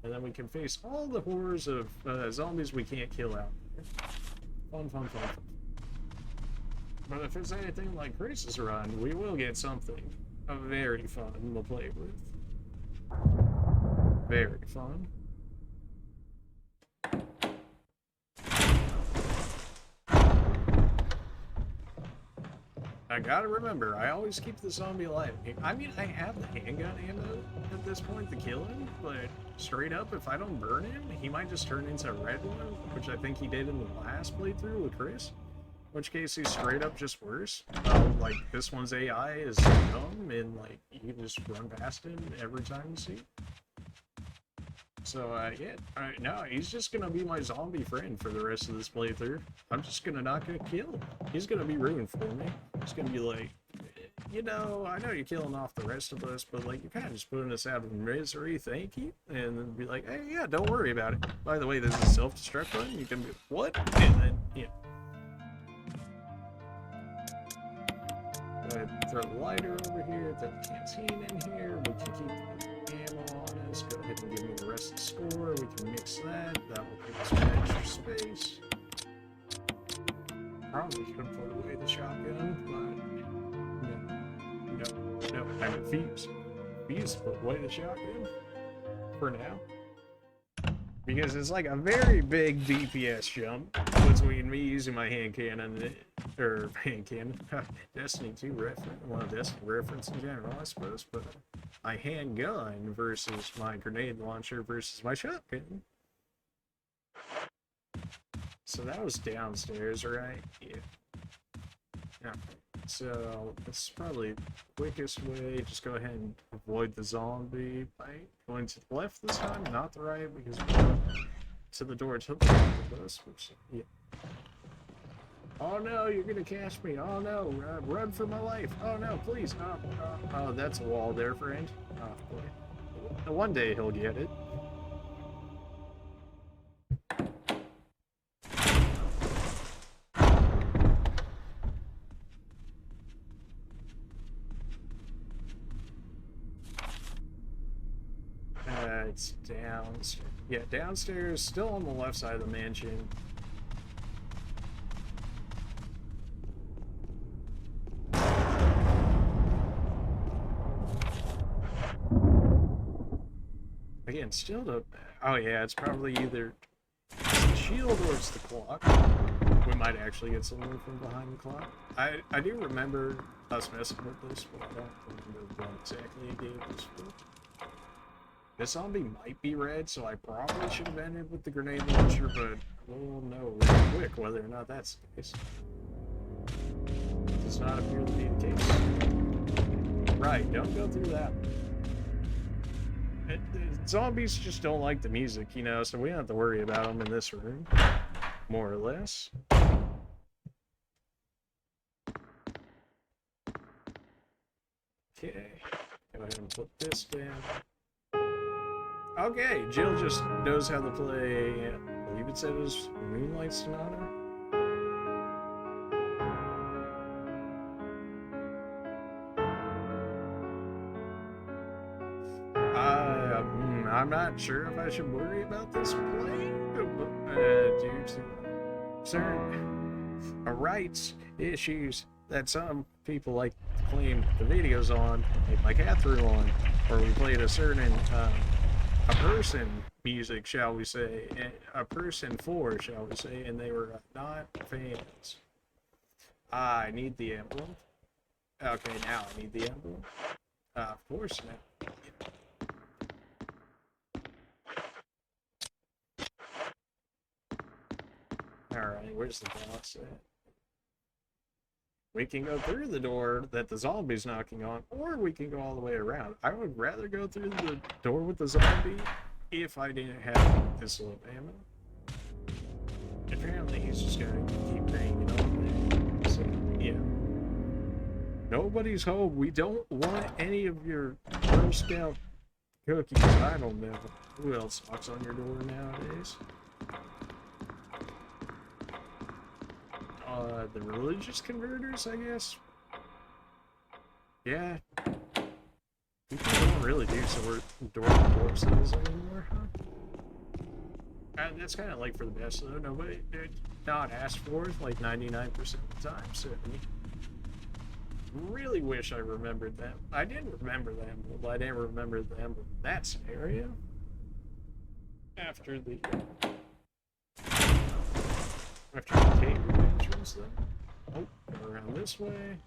and then we can face all the horrors of zombies we can't kill out there. Fun, fun, fun, fun. But if it's anything like Chris's run, we will get something very fun to play with. Very fun. I gotta remember, I always keep the zombie alive. I mean, I have the handgun ammo at this point to kill him, but straight up, if I don't burn him, he might just turn into a red one, which I think he did in the last playthrough with Chris. In which case, he's straight up just worse. Like, this one's AI is dumb, and, like, you can just run past him every time you see him. So, yeah, no, he's just gonna be my zombie friend for the rest of this playthrough. I'm just not gonna kill him. He's gonna be rooting for me. He's gonna be like, you know, I know you're killing off the rest of us, but, like, you're kind of just putting us out of misery, thank you. And then be like, hey, yeah, don't worry about it. By the way, there's a self-destruct button. You can be, what? And then, yeah. Go ahead and throw the lighter over here, throw the canteen in here, we can keep the ammo on us, go ahead and give me the rest of the score, we can mix that, that will give us some extra space. Probably should put away the shotgun, but no, I refuse. Refuse to put away the shotgun, for now. Because it's like a very big DPS jump between me using my hand cannon, or hand cannon, Destiny 2 reference, well, Destiny reference in general, I suppose, but my handgun versus my grenade launcher versus my shotgun. So that was downstairs, right? Yeah. Yeah. So this is probably the quickest way. Just go ahead and avoid the zombie by going to the left this time, not the right, because we're to the door to the left of us. Which, yeah. Oh no, you're gonna catch me. Oh no, run for my life. Oh no, please. Oh, that's a wall there, friend. Oh boy. One day he'll get it. It's downstairs. Yeah, downstairs, still on the left side of the mansion. Again, still the... Oh yeah, it's probably either it's the shield or it's the clock. We might actually get someone from behind the clock. I do remember us messing with this, but I don't remember what exactly it gave us for. This zombie might be red, so I probably should have ended with the grenade launcher, but we'll know really quick whether or not that's the case. Does not appear to be the case. Right, don't go through that. Zombies just don't like the music, you know, so we don't have to worry about them in this room, more or less. Okay, go ahead and put this down. Okay, Jill just knows how to play, I believe it said it was Moonlight Sonata. I'm not sure if I should worry about this playing due to certain rights issues that some people like to claim the videos on, like Catherine on, where we played a certain a person music, shall we say, a person for, shall we say, and they were not fans. I need the emblem. Okay, now I need the emblem. Of course now. Alright, where's the boss at? We can go through the door that the zombie's knocking on, or we can go all the way around. I would rather go through the door with the zombie if I didn't have pistol ammo. Apparently he's just gonna keep banging on there. So, yeah. Nobody's home. We don't want any of your Girl Scout cookies. I don't know. Who else knocks on your door nowadays? The religious converters, I guess? Yeah. People don't really do door corpses anymore, huh? That's kind of like for the best, though. Nobody did not ask for it, like 99% of the time, so... Really wish I remembered them. I didn't remember them, but I didn't remember them in that scenario. After the cave entrance, then. Oh, go around this way.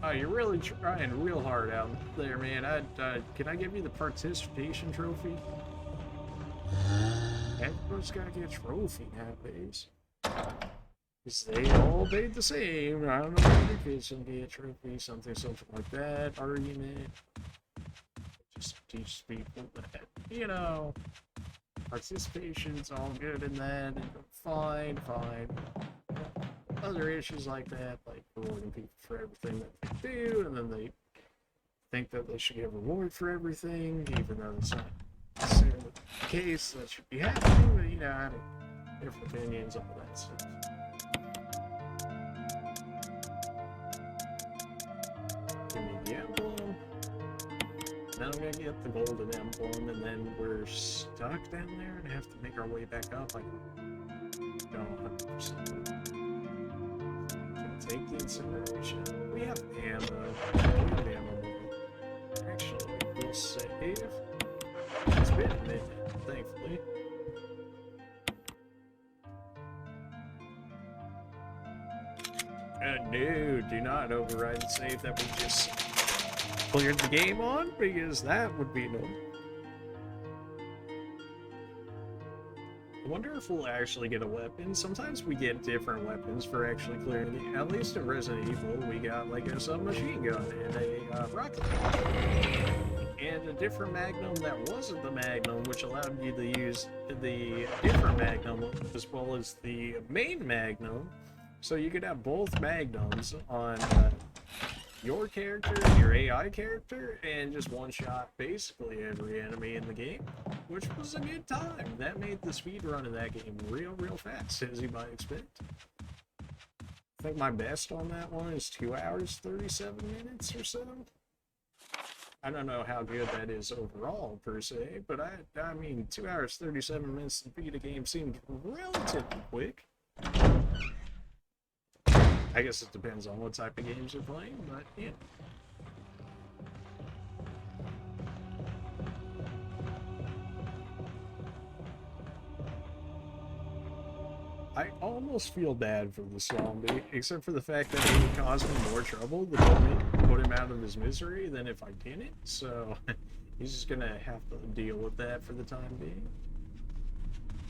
Oh, you're really trying real hard out there, man. Can I give you the participation trophy? Everyone's gotta get a trophy nowadays. Because they all paid the same. I don't know if your kids can get a trophy, something like that. Argument. Just teach people that, you know, participation's all good in that. And fine. Other issues like that, like rewarding people for everything that they do, and then they think that they should get a reward for everything, even though it's not necessarily the case. That should be happening, but you know, I have different opinions on that stuff. Give me the emblem. Now I'm gonna get the golden emblem, and then we're stuck down there and have to make our way back up. I don't 100%. Take the incineration. We have ammo. Actually, we'll save. It's been a minute, thankfully. No, do not override the save that we just cleared the game on, because that would be annoying. I wonder if we'll actually get a weapon. Sometimes we get different weapons for actually clearing the... At least in Resident Evil, we got like a submachine gun and a rocket launcher. And a different Magnum that wasn't the Magnum, which allowed you to use the different Magnum as well as the main Magnum. So you could have both Magnums on your character and your AI character, and just one-shot basically every enemy in the game, which was a good time. That made the speed run of that game real fast, as you might expect. I think my best on that one is 2 hours, 37 minutes or so. I don't know how good that is overall, per se, but I mean, 2 hours, 37 minutes to beat a game seemed relatively quick. I guess it depends on what type of games you're playing, but yeah. I almost feel bad for the zombie, except for the fact that it would cause me more trouble to put him out of his misery than if I didn't, so he's just gonna have to deal with that for the time being.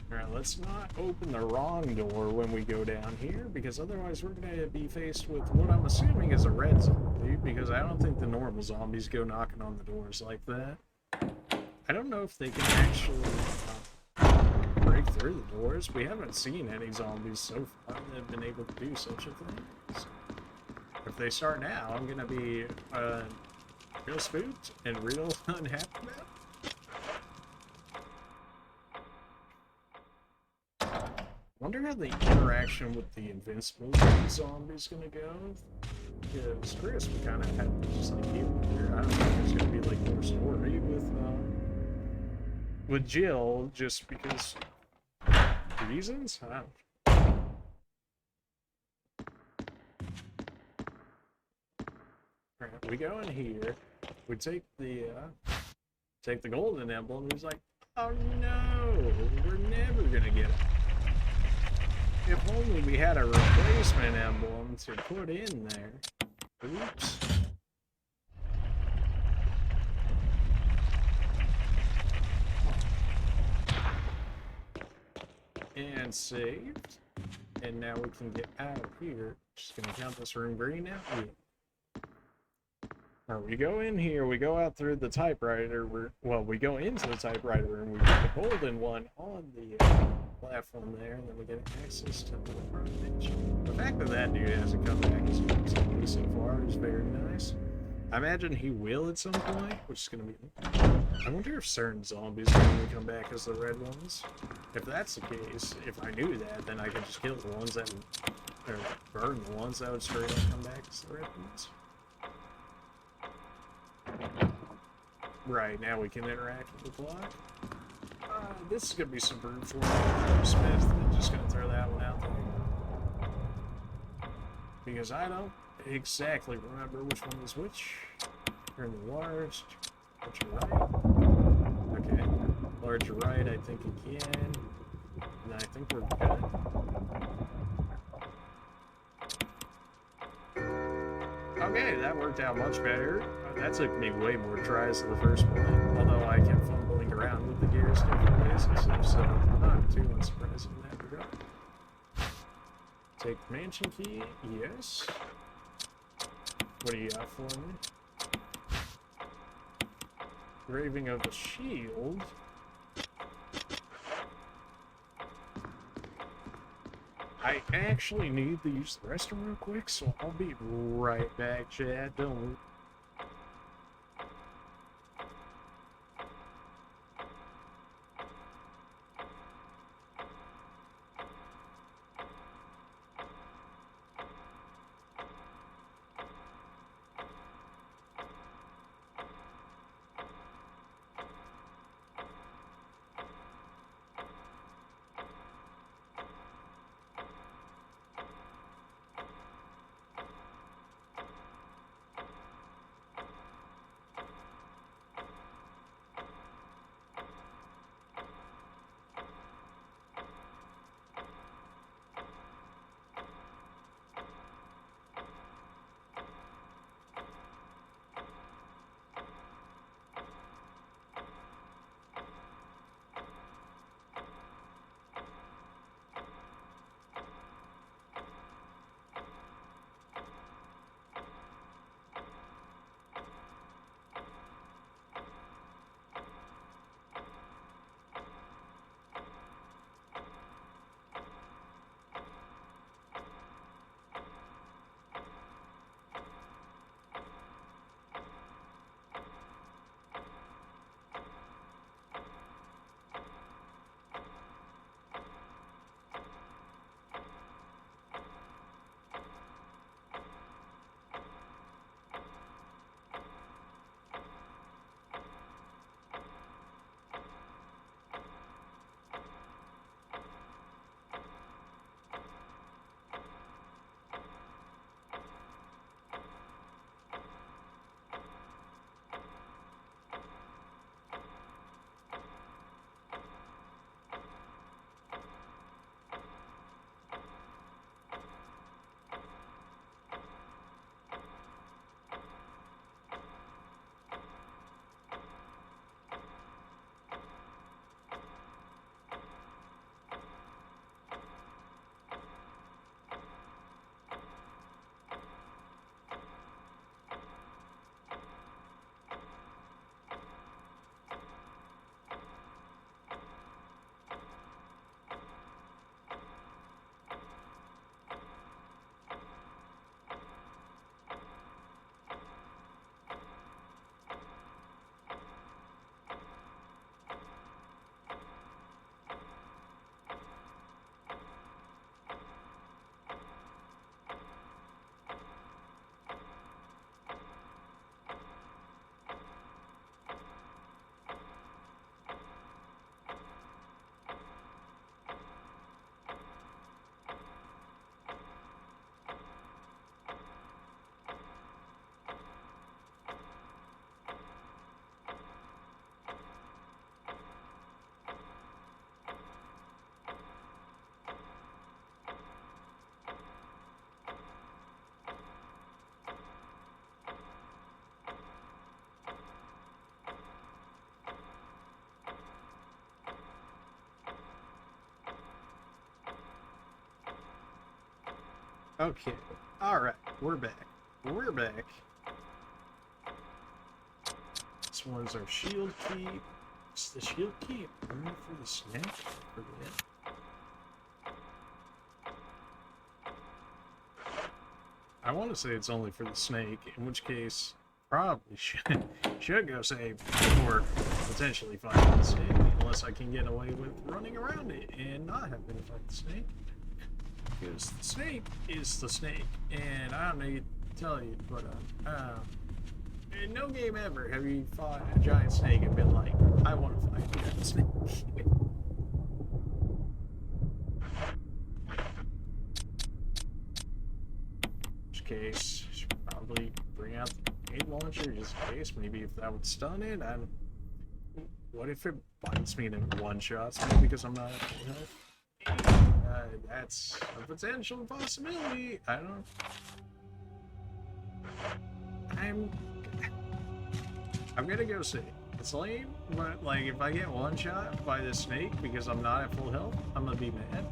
Alright, let's not open the wrong door when we go down here, because otherwise we're going to be faced with what I'm assuming is a red zombie, because I don't think the normal zombies go knocking on the doors like that. I don't know if they can actually break through the doors. We haven't seen any zombies so far that have been able to do such a thing. So if they start now, I'm going to be real spooked and real unhappy about it. Wonder how the interaction with the invincible zombie is gonna go. Because Chris, we kind of have to just like deal here. I don't know if there's gonna be like more story with Jill, just because reasons. I don't know. Alright, we go in here. We take the golden emblem. And he's like, oh no, we're never gonna get it. If only we had a replacement emblem to put in there. Oops. And saved. And now we can get out of here. Just gonna count this room green now? Yeah. Now we go in here, we go out through the typewriter, well, we go into the typewriter room, we get the golden one on the platform there, and then we get access to the frontage. The fact that that dude hasn't come back as me so far is very nice. I imagine he will at some point, which is gonna be... I wonder if certain zombies are gonna come back as the red ones. If that's the case, if I knew that, then I could just kill the ones that would... or burn the ones that would straight up come back as the red ones. Right, now we can interact with the block. This is gonna be some brute force Smith. I'm just gonna throw that one out there. Because I don't exactly remember which one is which. Turn the large, large right. Okay, large right, I think again. And I think we're good. Okay, that worked out much better. That took me way more tries than the first one, although I kept fumbling around with the gears different ways and stuff, so I'm not too unsurprised in that regard. Take the mansion key, yes. What do you got for me? Engraving of the shield. I actually need to use the restroom real quick, so I'll be right back, Chad. Don't... Okay. Alright, we're back. We're back. This one's our shield key. It's the shield key only for the snake? Forget. I want to say it's only for the snake, in which case probably should go save before potentially fighting the snake, unless I can get away with running around it and not having to fight the snake. Because the snake is the snake, and I don't need to tell you, but in no game ever have you fought a giant snake and been like, I want to fight a giant snake. Case, should probably bring out the grenade launcher just in case. Maybe if that would stun it. What if it bites me and it one-shots me because I'm not at full health? That's a potential possibility. I don't. I'm gonna go see. It's lame, but like if I get one shot by the snake because I'm not at full health, I'm gonna be mad.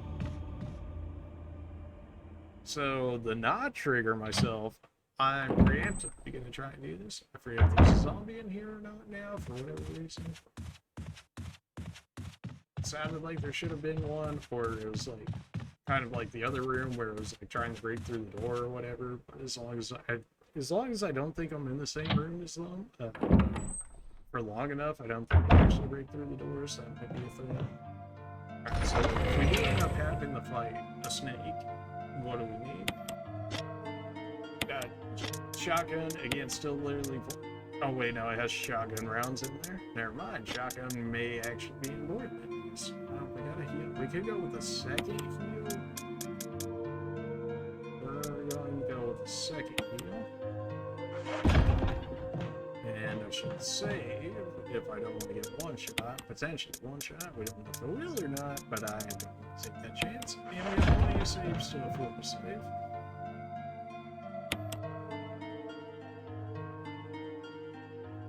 So, to not trigger myself, I'm preemptively going to try and do this. I forget if there's a zombie in here or not now, for whatever reason. It sounded like there should have been one, or it was like, kind of like the other room where it was like trying to break through the door or whatever. But as long as I don't think I'm in the same room as them, for long enough, I don't think they actually break through the doors. That might be a threat. Alright, so if we do end up having to fight a snake, what do we need? Shotgun, again, still literally... Oh wait, no, it has shotgun rounds in there. Never mind, shotgun may actually be important in this. Oh, we gotta heal. We could go with the second heal. We're going to go with the second heal. And I should save if I don't want to get one shot. Potentially one shot. We don't know if I will or not, but I don't want to take that chance. And we have plenty of saves to afford to save.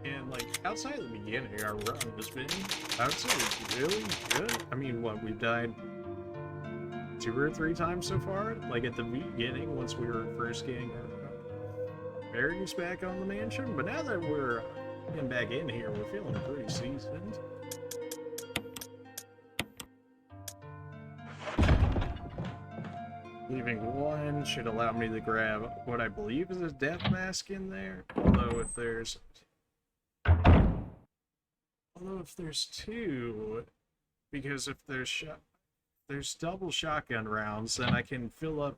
And like outside of the beginning, our run has been, I would say, it's really good. I mean, what, we've died 2 or 3 times so far? Like at the beginning, once we were first getting our bearings back on the mansion. But now that we're getting back in here, we're feeling pretty seasoned. Leaving one should allow me to grab what I believe is a death mask in there. Although if there's 2, because if there's double shotgun rounds, then I can fill up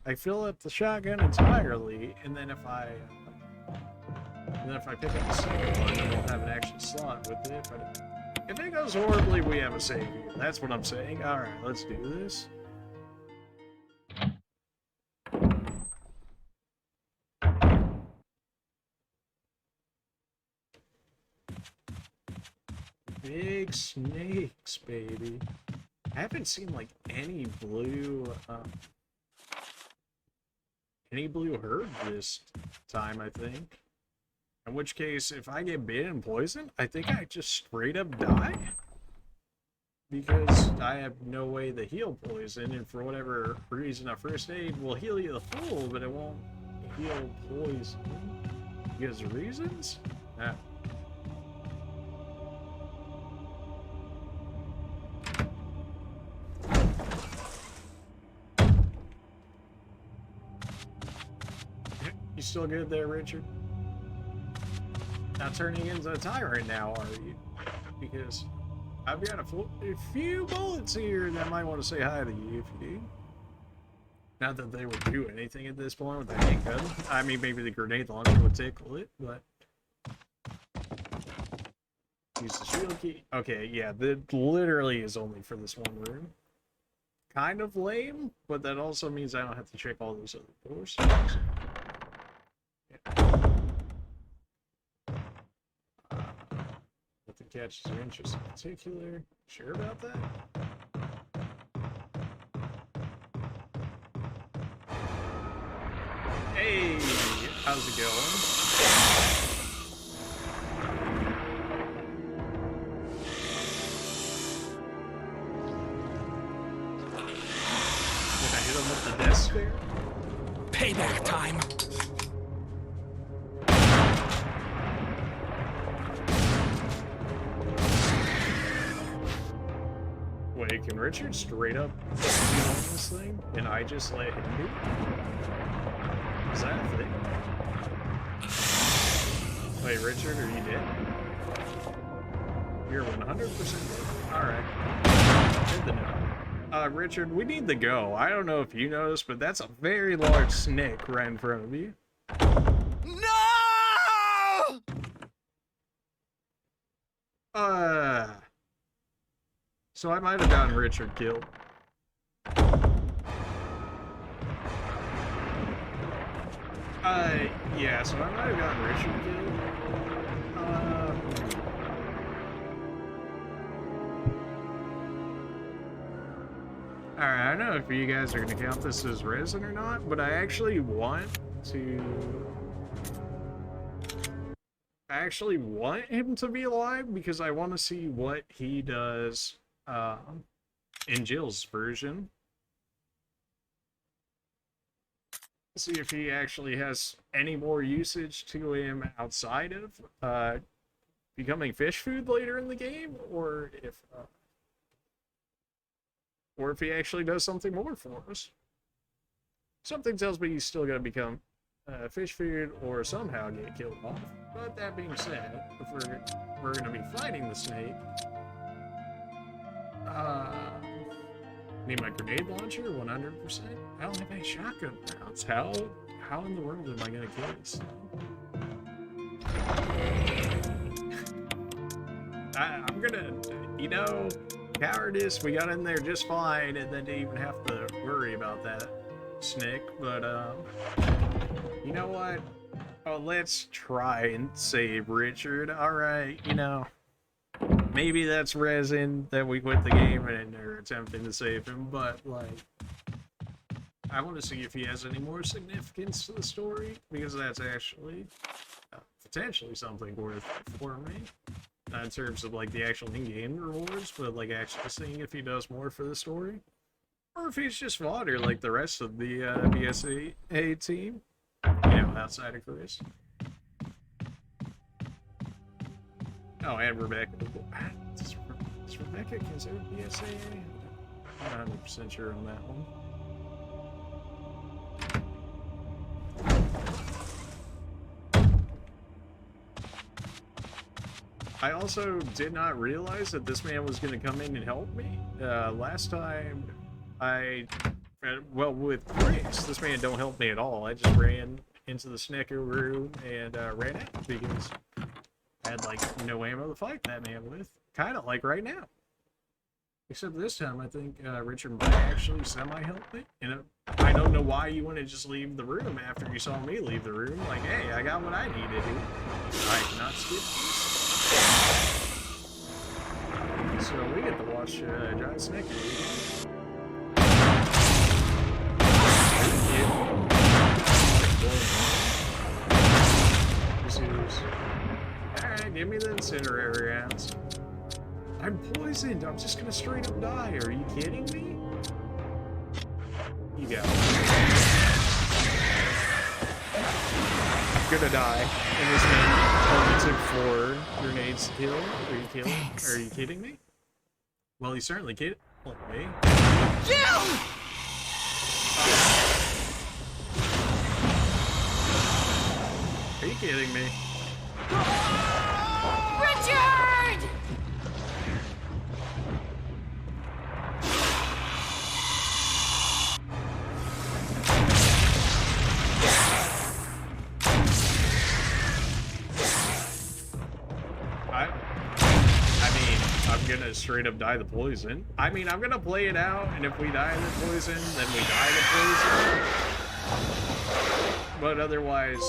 I fill up the shotgun entirely, and then if I pick up the second one, then we'll have an actual slot with it. But if it goes horribly, we have a save here. That's what I'm saying. All right, let's do this. Big snakes, baby. I haven't seen like any blue herb this time, I think. In which case, if I get bitten and poisoned, I think I just straight up die. Because I have no way to heal poison, and for whatever reason, a first aid will heal you the full, but it won't heal poison. Because of reasons? Nah. You still good there, Richard? Not turning into a tyrant now, are you? Because I've got a few bullets here that might want to say hi to you if you do. Not that they would do anything at this point with the handgun. I mean, maybe the grenade launcher would tickle it, but... Use the shield key. Okay, yeah, that literally is only for this one room. Kind of lame, but that also means I don't have to check all those other doors. Nothing catches your interest in particular. Sure about that? Hey, how's it going? Did I hit him with the death stare? Payback time. Wait, can Richard straight up do this thing and I just let him do it? Is that a thing? Wait, Richard, are you dead? You're 100% dead. Alright. Good to know. Richard, we need to go. I don't know if you noticed, but that's a very large snake right in front of you. No! So I might have gotten Richard killed. Yeah, so I might have gotten Richard killed. Alright, I don't know if you guys are going to count this as resin or not, but I actually want him to be alive because I want to see what he does in Jill's version. See if he actually has any more usage to him outside of becoming fish food later in the game, or if he actually does something more for us. Something tells me he's still going to become fish food or somehow get killed off. But that being said, if we're going to be fighting the snake, need my grenade launcher 100%. I don't have any shotgun rounds. How in the world am I going to kill this thing? I'm gonna, you know, cowardice, we got in there just fine and then didn't even have to worry about that snake, but you know what? Oh, let's try and save Richard. Alright, you know, maybe that's resin that we quit the game and are attempting to save him, but like, I want to see if he has any more significance to the story, because that's actually potentially something worth for me. Not in terms of like the actual in-game rewards, but like actually seeing if he does more for the story. Or if he's just fodder like the rest of the BSA team. You know, outside of Chris. Oh, and Rebecca. Is Rebecca considered BSA? I'm not 100% sure on that one. I also did not realize that this man was going to come in and help me. Last time well, with Chris, this man don't help me at all. I just ran into the snicker room and ran out because I had like no ammo to fight that man with. Kind of like right now. Except this time, I think Richard might actually semi-help me. And I don't know why you wouldn't just leave the room after you saw me leave the room. Like, hey, I got what I needed here. I cannot skip this. So we get to watch Giant Snake. Alright, give me the incinerary rounds. I'm poisoned. I'm just gonna straight up die. Are you kidding me? You got it. I'm gonna die. And this man only took 4 grenades to kill. Are you kidding? Thanks. Are you kidding me? Well, he certainly killed me. Jill! Are you kidding me? Richard! I mean, I'm gonna straight up die the poison. I mean, I'm gonna play it out, and if we die the poison, then we die the poison. But otherwise,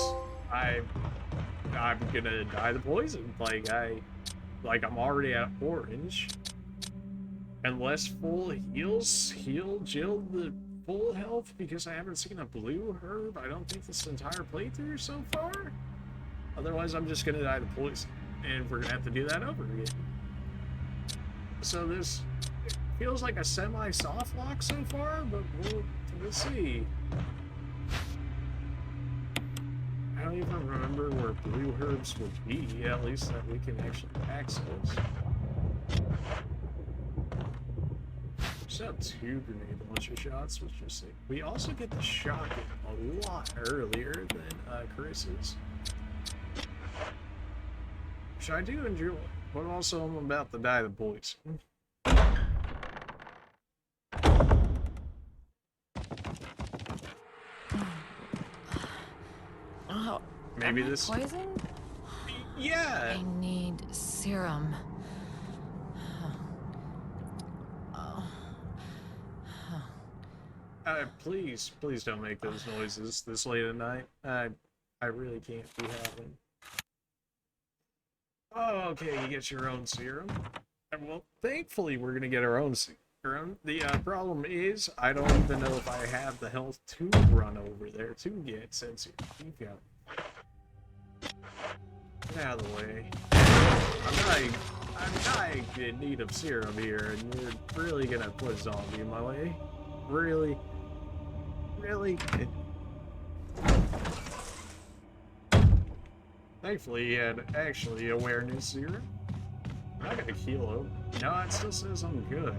I'm gonna die the poison. Like I'm already at orange. Unless full heals heal Jill the full health because I haven't seen a blue herb. I don't think this entire playthrough so far. Otherwise, I'm just gonna die the poison, and we're gonna have to do that over again. So this feels like a semi-soft lock so far, but we'll see. even remember where blue herbs would be, at least that we can actually access. Just have 2 grenade launcher shots, which is sick. We also get the shotgun a lot earlier than Chris's. Which I do enjoy, but also I'm about to die to poison. Oh, Maybe am I this. poisoned? Yeah. I need serum. Please don't make those noises this late at night. I really can't be having. Oh, okay, you get your own serum. Well, thankfully we're gonna get our own serum. The problem is I don't even know if I have the health to run over there to get said serum. Get out of the way. I'm dying in need of serum here, and you're really gonna put a zombie in my way? Really? Really? Thankfully, he had actually awareness serum. I'm not gonna heal him. No, it still says I'm good.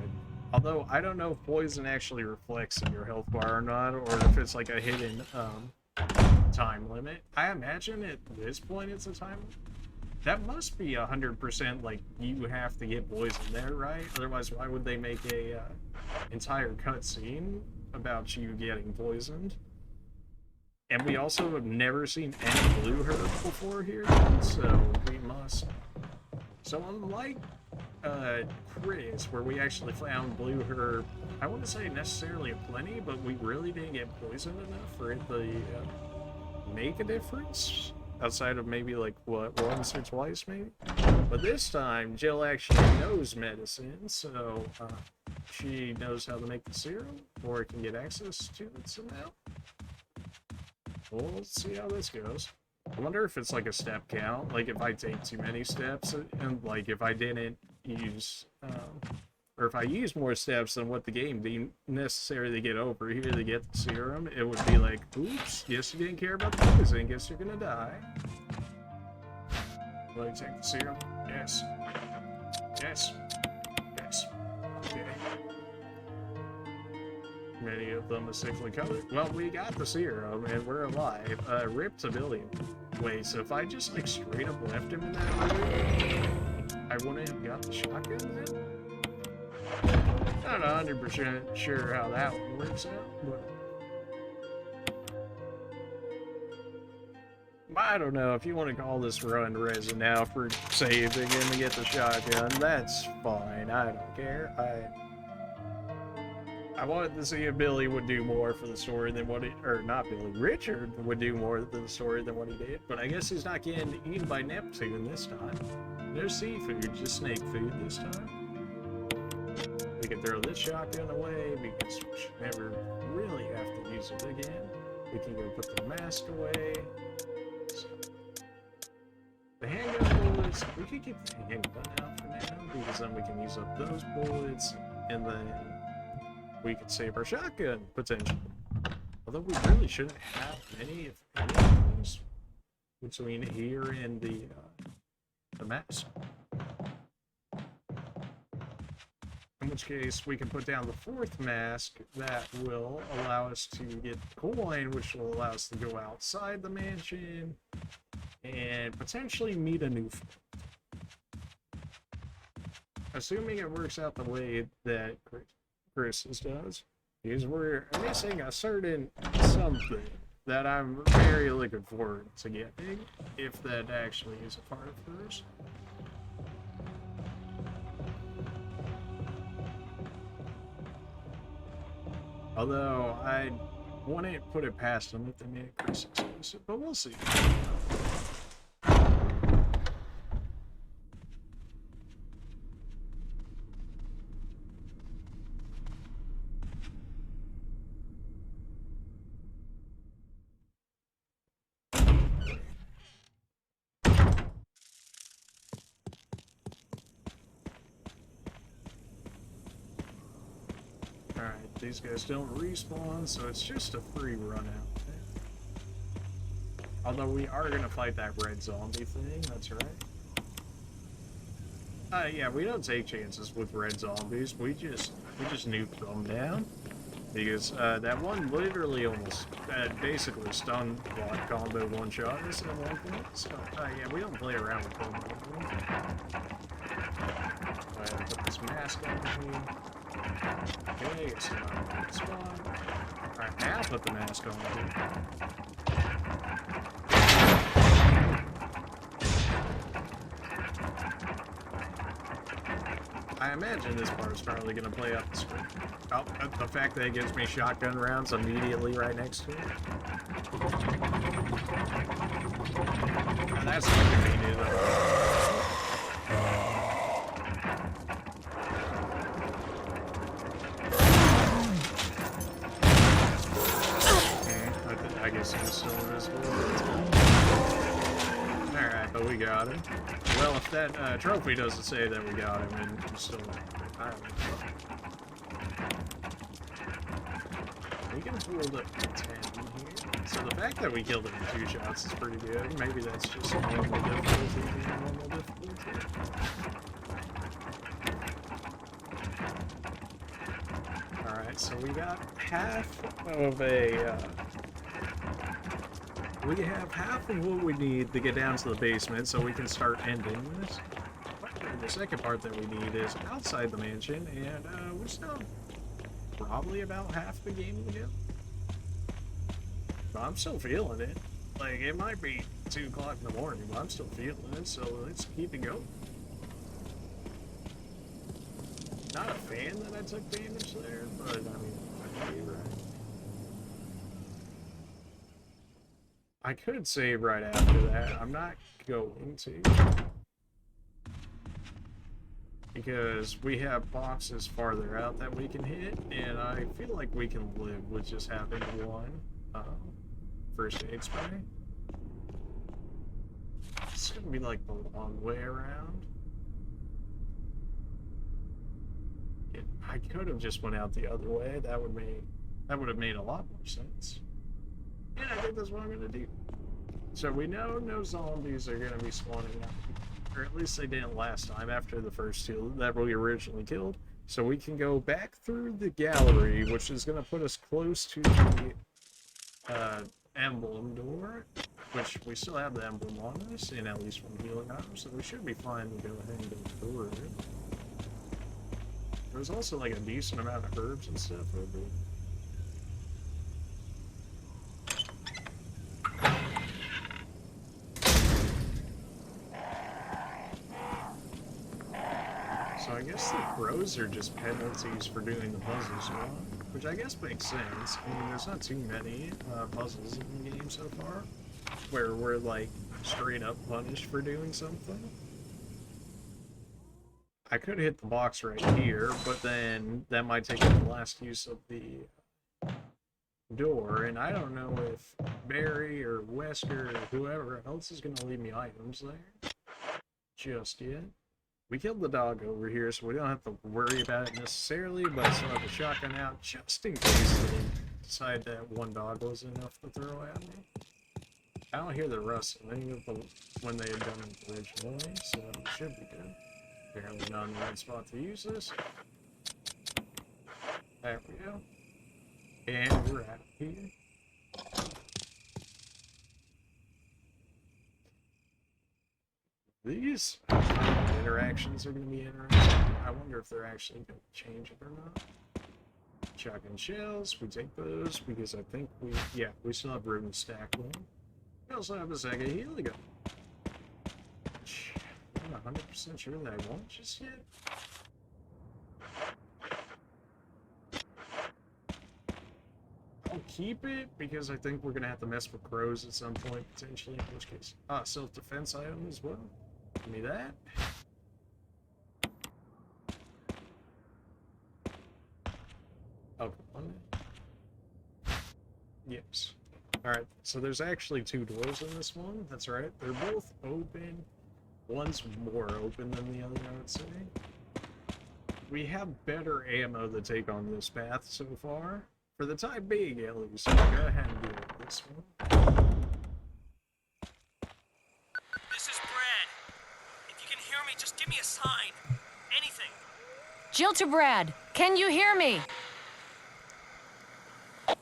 Although, I don't know if poison actually reflects in your health bar or not, or if it's like a hidden time limit. I imagine at this point it's a time limit. That must be 100% like you have to get poison there, right? Otherwise, why would they make a entire cutscene about you getting poisoned? And we also have never seen any blue herb before here, so we must. So unlike Chris, where we actually found blue herb, I wouldn't say necessarily plenty, but we really didn't get poisoned enough for it to make a difference. Outside of maybe like, what, once or twice maybe? But this time, Jill actually knows medicine, so she knows how to make the serum, or can get access to it somehow. Well, let's see how this goes. I wonder if it's like a step count, like if I take too many steps, and like if I didn't use, or if I use more steps than what the game deemed necessary to get over here to get the serum, it would be like, oops, guess you didn't care about the poison, guess you're gonna die. Will I take the serum? Yes. Yes. Yes. Okay. Many of them are sickly colored. Well, we got the serum, and we're alive. Ripped a billion. Wait, so if I just, like, straight up left him in that room, I wouldn't have got the shotgun then? I'm not 100% sure how that one works out, but... I don't know, if you want to call this run resin now for saving him to get the shotgun, that's fine, I don't care. I wanted to see if Billy would do more for the story than what he, or not Billy, Richard would do more for the story than what he did, but I guess he's not getting eaten by Neptune this time. No seafood, just snake food this time. We can throw this shotgun away because we should never really have to use it again. We can go put the mask away. So, the handgun bullets, we could keep the handgun out for now because then we can use up those bullets and then we could save our shotgun, potentially. Although we really shouldn't have many, if any of those, between here and the mask. In which case, we can put down the 4th mask that will allow us to get the coin, which will allow us to go outside the mansion and potentially meet a new friend. Assuming it works out the way that Chris's does, because we're missing a certain something that I'm very looking forward to getting, if that actually is a part of hers. Although I wouldn't put it past them if they made it Chris exclusive, but we'll see. Alright, these guys don't respawn, so it's just a free run out. Although we are gonna fight that red zombie thing, that's right. Yeah, we don't take chances with red zombies. We just nuke them down. Because that one literally almost basically stun block combo one shot us at one point. So yeah, we don't play around with them. Put this mask on here. Okay, it's not in the right spot. Alright, now put the mask on here. I imagine this part is probably going to play up the screen. Oh, the fact that it gives me shotgun rounds immediately right next to it. Oh, that's convenient. I guess he's still invisible. Alright, but we got him. Well, if that trophy doesn't say that we got him, then we're still entirely fucked. We can hold up to 10 here. So the fact that we killed him in 2 shots is pretty good. Maybe that's just normal difficulty being normal difficulty. Alright, so we got half of a... we have half of what we need to get down to the basement so we can start ending this. The second part that we need is outside the mansion, and we're still probably about half the game to go. But I'm still feeling it. Like, it might be 2 o'clock in the morning, but I'm still feeling it, so let's keep it going. Not a fan that I took damage there, but I mean, you're right. I could save right after that. I'm not going to. Because we have boxes farther out that we can hit, and I feel like we can live with just having one first aid spray. It's gonna be like the long way around. I could have just went out the other way. That would have made a lot more sense. And I think that's what I'm gonna do. So we know no zombies are gonna be spawning out, or at least they didn't last time after the first 2 that we originally killed. So we can go back through the gallery, which is gonna put us close to the emblem door, which we still have the emblem on us, and at least 1 healing item, so we should be fine to go ahead and go through it. There's also like a decent amount of herbs and stuff over it. So I guess the crows are just penalties for doing the puzzles wrong, which I guess makes sense. I mean, there's not too many puzzles in the game so far where we're like straight up punished for doing something. I could hit the box right here, but then that might take up the last use of the door, and I don't know if Barry or Wesker or whoever else is going to leave me items there just yet. We killed the dog over here, so we don't have to worry about it necessarily, but I still have the shotgun out just in case they decide that 1 dog was enough to throw at me. I don't hear the rustling of when they had done it originally, so it should be good. Apparently not in the right spot to use this. There we go. And we're out of here. These interactions are going to be interesting. I wonder if they're actually going to change it or not. Shotgun shells, we take those because I think we still have room to stack them. We also have a Sega healing gun. I'm not 100% sure that I won't just yet. I'll keep it because I think we're going to have to mess with crows at some point, potentially, in which case. Self-defense item as well. Give me that. Okay. Yes. Alright, so there's actually 2 doors in this one. That's right. They're both open. One's more open than the other, I would say. We have better ammo to take on this path so far. For the time being, at least. I'll go ahead and do this one. just give me a sign. Anything. Jill to Brad. Can you hear me?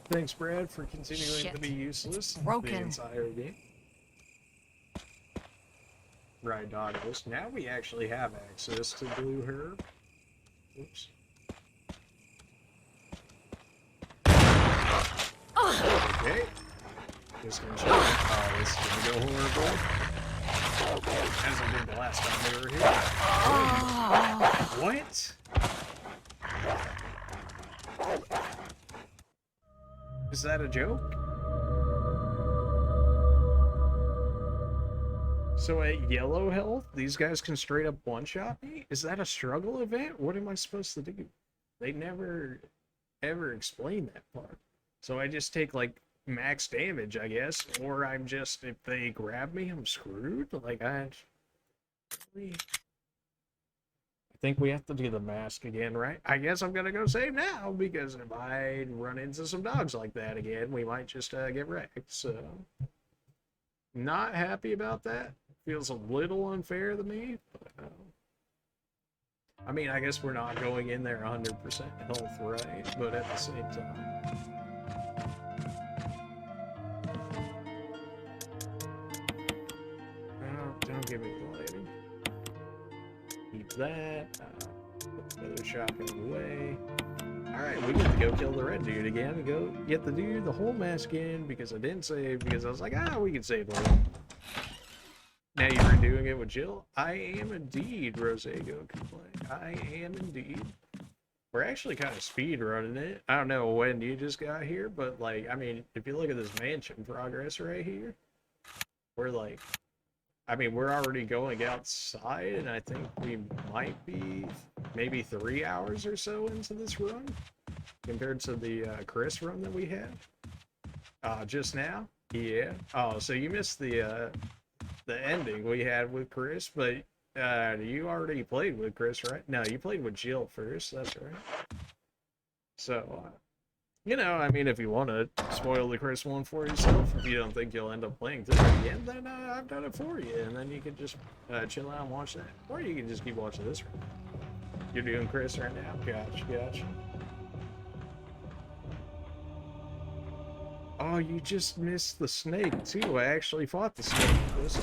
Thanks, Brad, for continuing Shit. to be useless the Broken. entire game. Right, daughters. Now we actually have access to Blue Herb. Oops. Okay. This gonna show. Oh, this is gonna go horrible. As it did the last time we were here. What? Is that a joke? So at yellow health, these guys can straight up one-shot me? Is that a struggle event? What am I supposed to do? They never ever explain that part. So I just take like max damage, I guess, or I'm just, if they grab me, I'm screwed? Like, I think we have to do the mask again, right? I guess I'm gonna go save now, because if I run into some dogs like that again, we might just get wrecked, so... Not happy about that. Feels a little unfair to me, but... I mean, I guess we're not going in there 100% health, right? But at the same time... Don't give me the lighting. Keep that. Put the other shotgun away. Alright, we get to go kill the red dude again and go get the dude, the whole mask in, because I didn't save, because I was like, we can save one. Now you're doing it with Jill? I am indeed, Rosego can play. I am indeed. We're actually kind of speed running it. I don't know when you just got here, but like, I mean, if you look at this mansion progress right here, we're like, I mean, we're already going outside, and I think we might be maybe 3 hours or so into this run, compared to the Chris run that we had just now. Yeah. Oh, so you missed the ending we had with Chris, but you already played with Chris, right? No, you played with Jill first. That's right. So, you know, I mean, if you want to spoil the Chris one for yourself, if you don't think you'll end up playing through it again, then I've done it for you, and then you can just chill out and watch that. Or you can just keep watching this one. You're doing Chris right now? Gotcha. Oh, you just missed the snake, too. I actually fought the snake this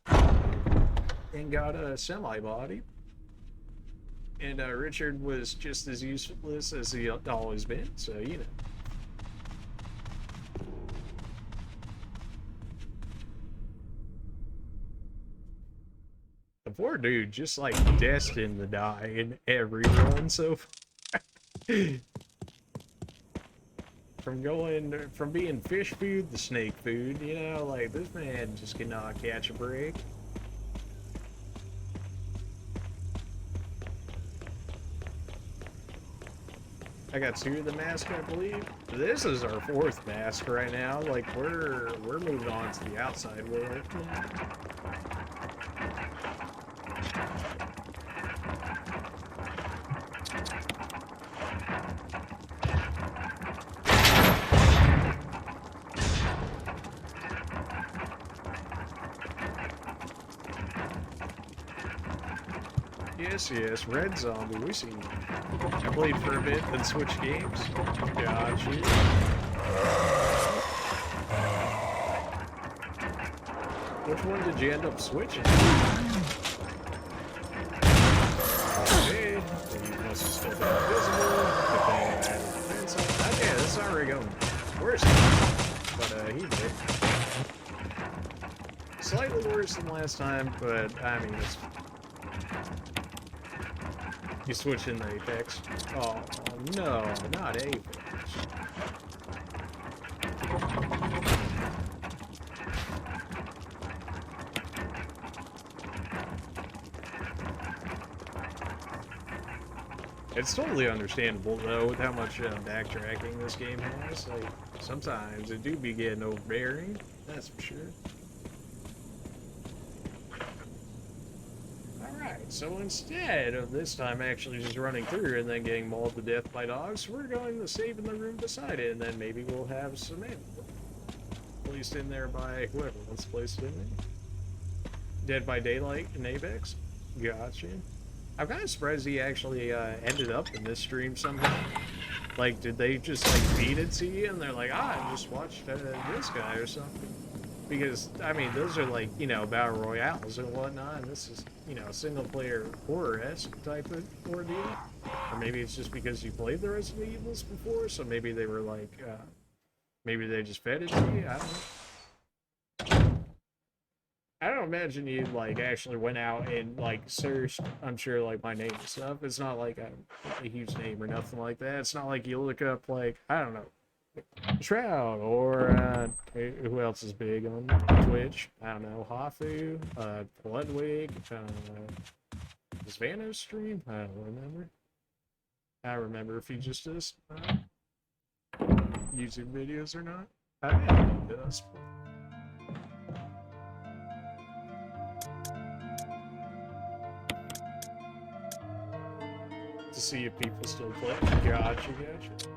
time. And got a semi-body. And Richard was just as useless as he always been, so you know. The poor dude just like destined to die in every run so far. From being fish food to snake food, you know, like this man just cannot catch a break. I got 2 of the mask, I believe. This is our 4th mask right now. Like we're moving on to the outside world. Yes, Red Zombie, we seen you. I played for a bit, then switched games. Gotcha. Which one did you end up switching? Okay, you must have still been invisible. Okay, this is already going worse. But he did. Slightly worse than last time, but I mean, it's... You switch in the Apex. Oh, no, not Apex. It's totally understandable, though, with how much backtracking this game has. Like, sometimes it do be getting overbearing, that's for sure. So instead of this time actually just running through and then getting mauled to death by dogs, we're going to save in the room beside it, and then maybe we'll have some ammo placed in there by whoever wants placed in there. Dead by Daylight and Apex. Gotcha. I'm kind of surprised he actually ended up in this stream somehow. Like, did they just like feed it to you and they're like, ah, I just watched this guy or something? Because, I mean, those are like, you know, battle royales and whatnot, and this is, you know, single-player horror-esque type of ordeal. Or maybe it's just because you played the Resident Evils before, so maybe they were like, maybe they just fed it to you, I don't know. I don't imagine you, like, actually went out and, like, searched, I'm sure, like, my name and stuff. It's not like a huge name or nothing like that. It's not like you look up, like, I don't know, Shroud, or, who else is big on Twitch? I don't know, Hafu, Bloodwig, is Vanos stream? I don't remember. I remember if he just does YouTube videos or not. I mean, he does. To see if people still play. Gotcha.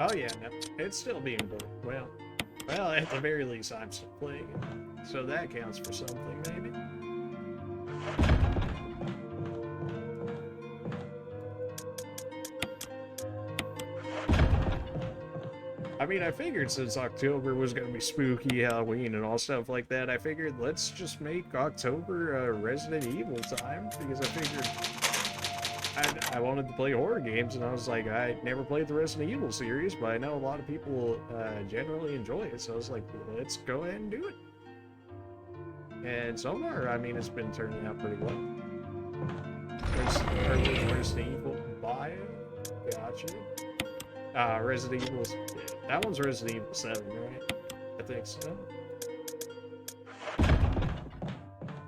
Oh yeah, no, it's still being played. Well, at the very least, I'm still playing it, so that counts for something, maybe. I mean, I figured since October was gonna be spooky, Halloween, and all stuff like that, I figured let's just make October Resident Evil time, because I figured I wanted to play horror games, and I was like, I never played the Resident Evil series, but I know a lot of people generally enjoy it, so I was like, let's go ahead and do it. And so far, I mean, it's been turning out pretty well. Resident Evil Bio? Gotcha. Resident Evil... That one's Resident Evil 7, right? I think so.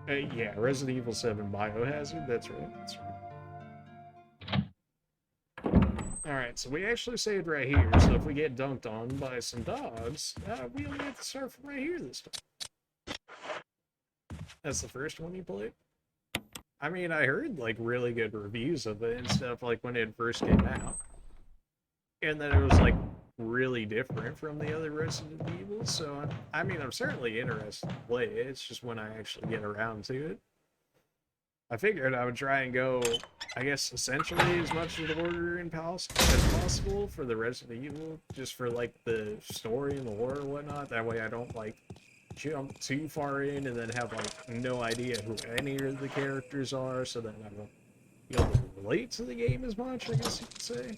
Yeah, Resident Evil 7 Biohazard, that's right, that's right. Alright, so we actually saved right here, so if we get dunked on by some dogs, we only have to start from right here this time. That's the first one you played? I mean, I heard, like, really good reviews of it and stuff, like, when it first came out. And that it was, like, really different from the other Resident Evil, so, I mean, I'm certainly interested to play it, it's just when I actually get around to it. I figured I would try and go, I guess, essentially as much of the order as possible for the Resident Evil, just for, like, the story and the lore and whatnot. That way I don't, like, jump too far in and then have, like, no idea who any of the characters are, so then I don't be able to relate to the game as much, I guess you could say.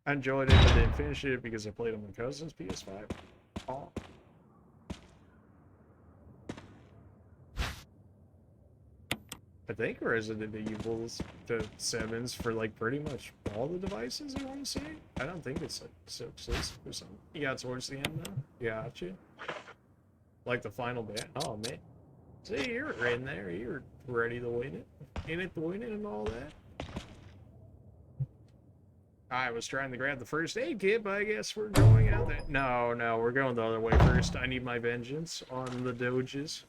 I enjoyed it, but didn't finish it because I played on my cousin's PS5. Oh. I think Resident Evil's the 7's for like pretty much all the devices, I want to say. I don't think it's like so exclusive or something. You got towards the end though? Gotcha. Like the final bit. Oh man. See, you're in there. You're ready to win it. In it to win it and all that. I was trying to grab the first aid kit, but I guess we're going out there. No, we're going the other way first. I need my vengeance on the Doges.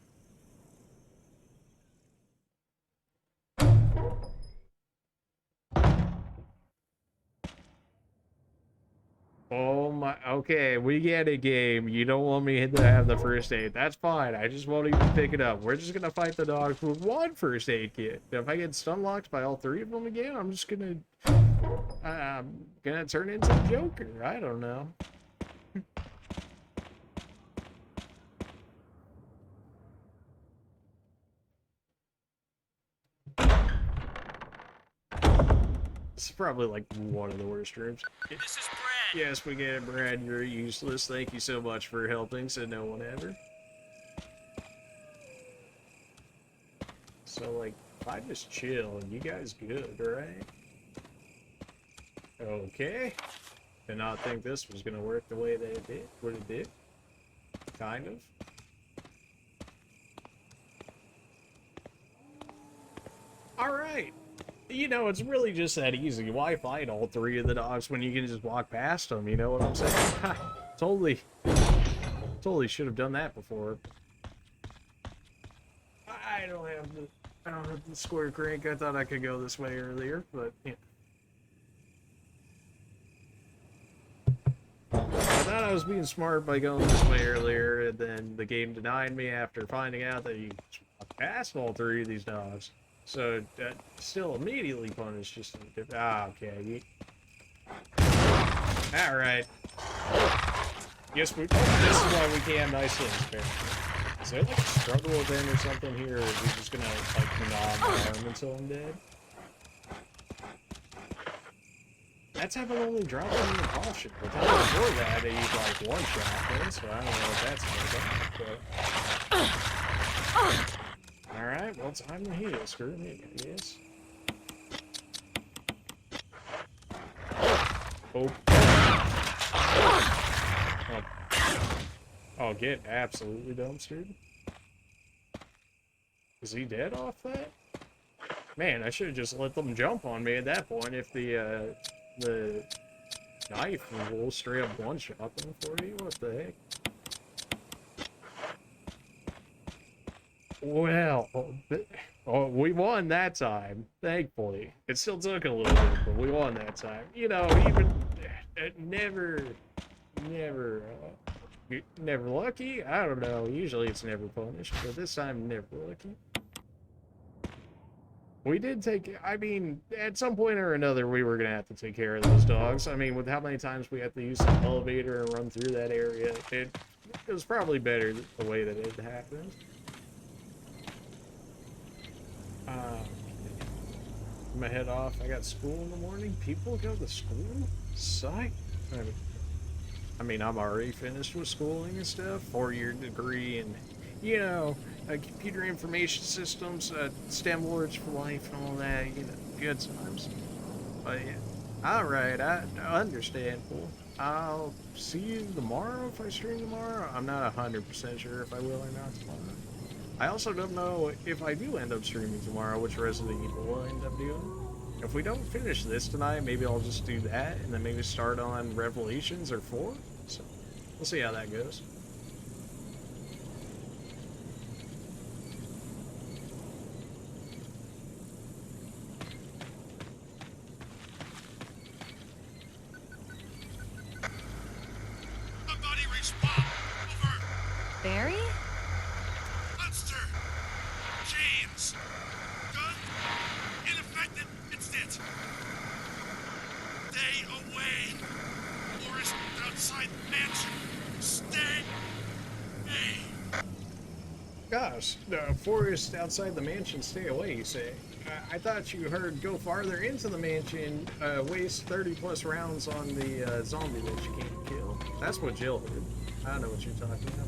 Oh my, okay, we get it, game. You don't want me to have the first aid. That's fine, I just won't even pick it up. We're just gonna fight the dogs with one first aid kit. If I get stun locked by all three of them again, I'm just gonna... I'm gonna turn into a Joker. I don't know. This is probably like one of the worst rooms. This is Brad. Yes, we get it, Brad. You're useless. Thank you so much for helping, said no one ever. So, like, if I just chill, you guys good, right? Okay. Did not think this was gonna work the way that it did. What it did. Kind of. Alright. You know, it's really just that easy. Why fight all three of the dogs when you can just walk past them? You know what I'm saying? Totally should have done that before. I don't have the square crank. I thought I could go this way earlier, but yeah. I thought thought I was being smart by going this way earlier, and then the game denied me after finding out that you passed all 3 of these dogs. So, still immediately punished just... okay. Alright. Yes, this is why we can't have nice things, man. Is there like a struggle event or something here, or are we just gonna like gnaw my arm until I'm dead? That's how I'm only dropping the impulsion. But before that, they use like 1 shot, man, so I don't know what that's gonna be. But... Alright, well, time to heal. Screw me, I guess. Oh. Oh, get absolutely dumpstered. Is he dead off that? Man, I should have just let them jump on me at that point if the knife will straight up one-shot them for you. What the heck? Well, oh, we won that time, thankfully. It still took a little bit, but we won that time. You know, even never lucky? I don't know. Usually it's never punished, but this time never lucky. We did take... I mean, at some point or another, we were going to have to take care of those dogs. I mean, with how many times we had to use the elevator and run through that area, it was probably better the way that it happened. I'm gonna head off. I got school in the morning. People go to school? Psych. I mean, I'm already finished with schooling and stuff. 4-year degree and, you know, computer information systems, STEM words for life and all that, you know, good times. But yeah. Alright, understandable. I'll see you tomorrow if I stream tomorrow. I'm not 100% sure if I will or not tomorrow. I also don't know if I do end up streaming tomorrow, which Resident Evil will end up doing. If we don't finish this tonight, maybe I'll just do that, and then maybe start on Revelations or 4. So, we'll see how that goes. Somebody respawn! Over! Barry? Monster! James! Gun! Ineffective! Instant! Stay away! Forest outside mansion! Stay! Hey! Gosh, the forest outside the mansion, stay away, you say? I thought you heard go farther into the mansion, waste 30+ rounds on the zombie that you can't kill. That's what Jill heard. I don't know what you're talking about.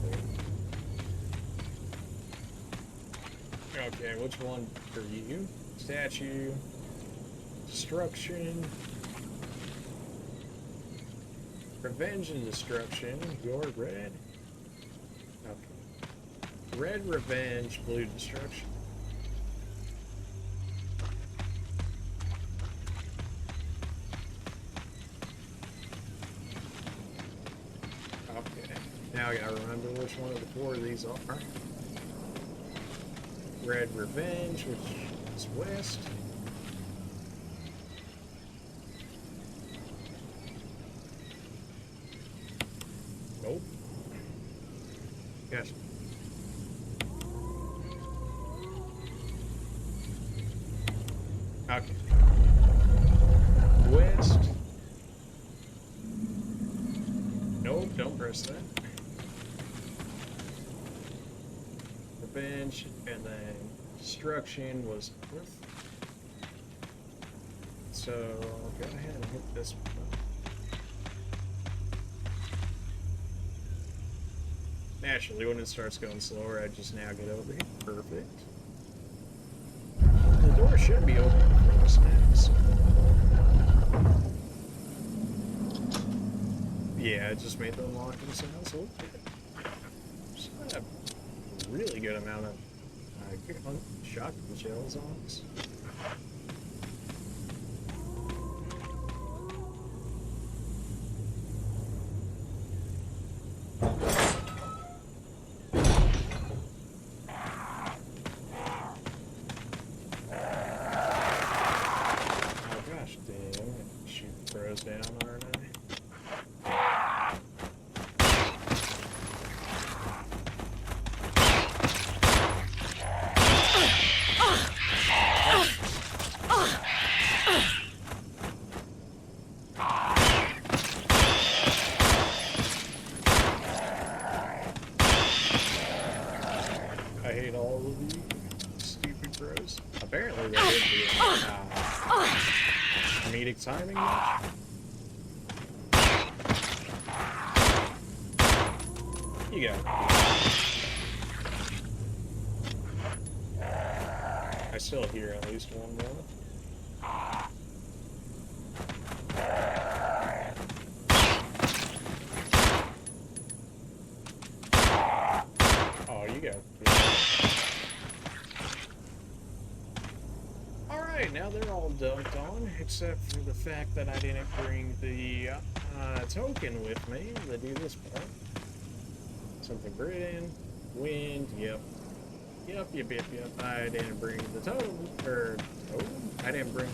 Okay, which one for you? Statue, destruction, revenge and destruction. You're red. Okay. Red revenge, blue destruction. Okay. Now I gotta remember which one of the 4 of these are. Red Revenge, which is west. Nope. Yes. Okay. West. Nope, don't press that. Revenge, and then destruction was north. So I'll go ahead and hit this one. Naturally, when it starts going slower, I just now get over here. Perfect. The door should be open for us now. So. Yeah, it just made the unlocking sounds a little bit. Just got a really good amount of shotgun shells on us. Oh gosh, damn, I'm gonna shoot throws down, aren't I? hate all of you stupid bros. Apparently that is the comedic timing much. You go. I still hear at least one more. Oh, you go. Alright, now they're all dunked on, except for the fact that I didn't bring the token with me to do this part. Something written, wind, yep. Yep. I didn't bring the totem, I didn't bring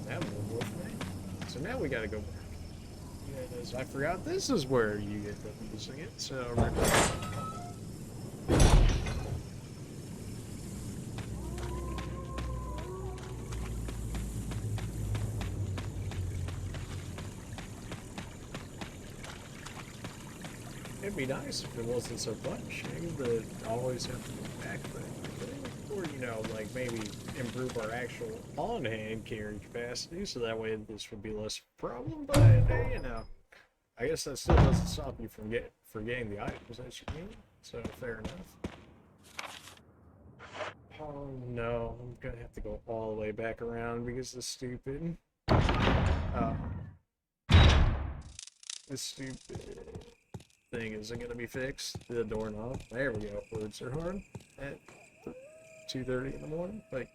that one with me. So now we gotta go back. I forgot this is where you get them using it, so it'd be nice if it wasn't so punishing to always have to go back there. Or, you know, like maybe improve our actual on-hand carry capacity, so that way this would be less of a problem, but, you know, I guess that still doesn't stop you from forgetting the items that you need, so fair enough. Oh no, I'm gonna have to go all the way back around because it's stupid. This stupid thing isn't gonna be fixed. The doorknob. There we go. Words are hard at 2:30 in the morning. Like,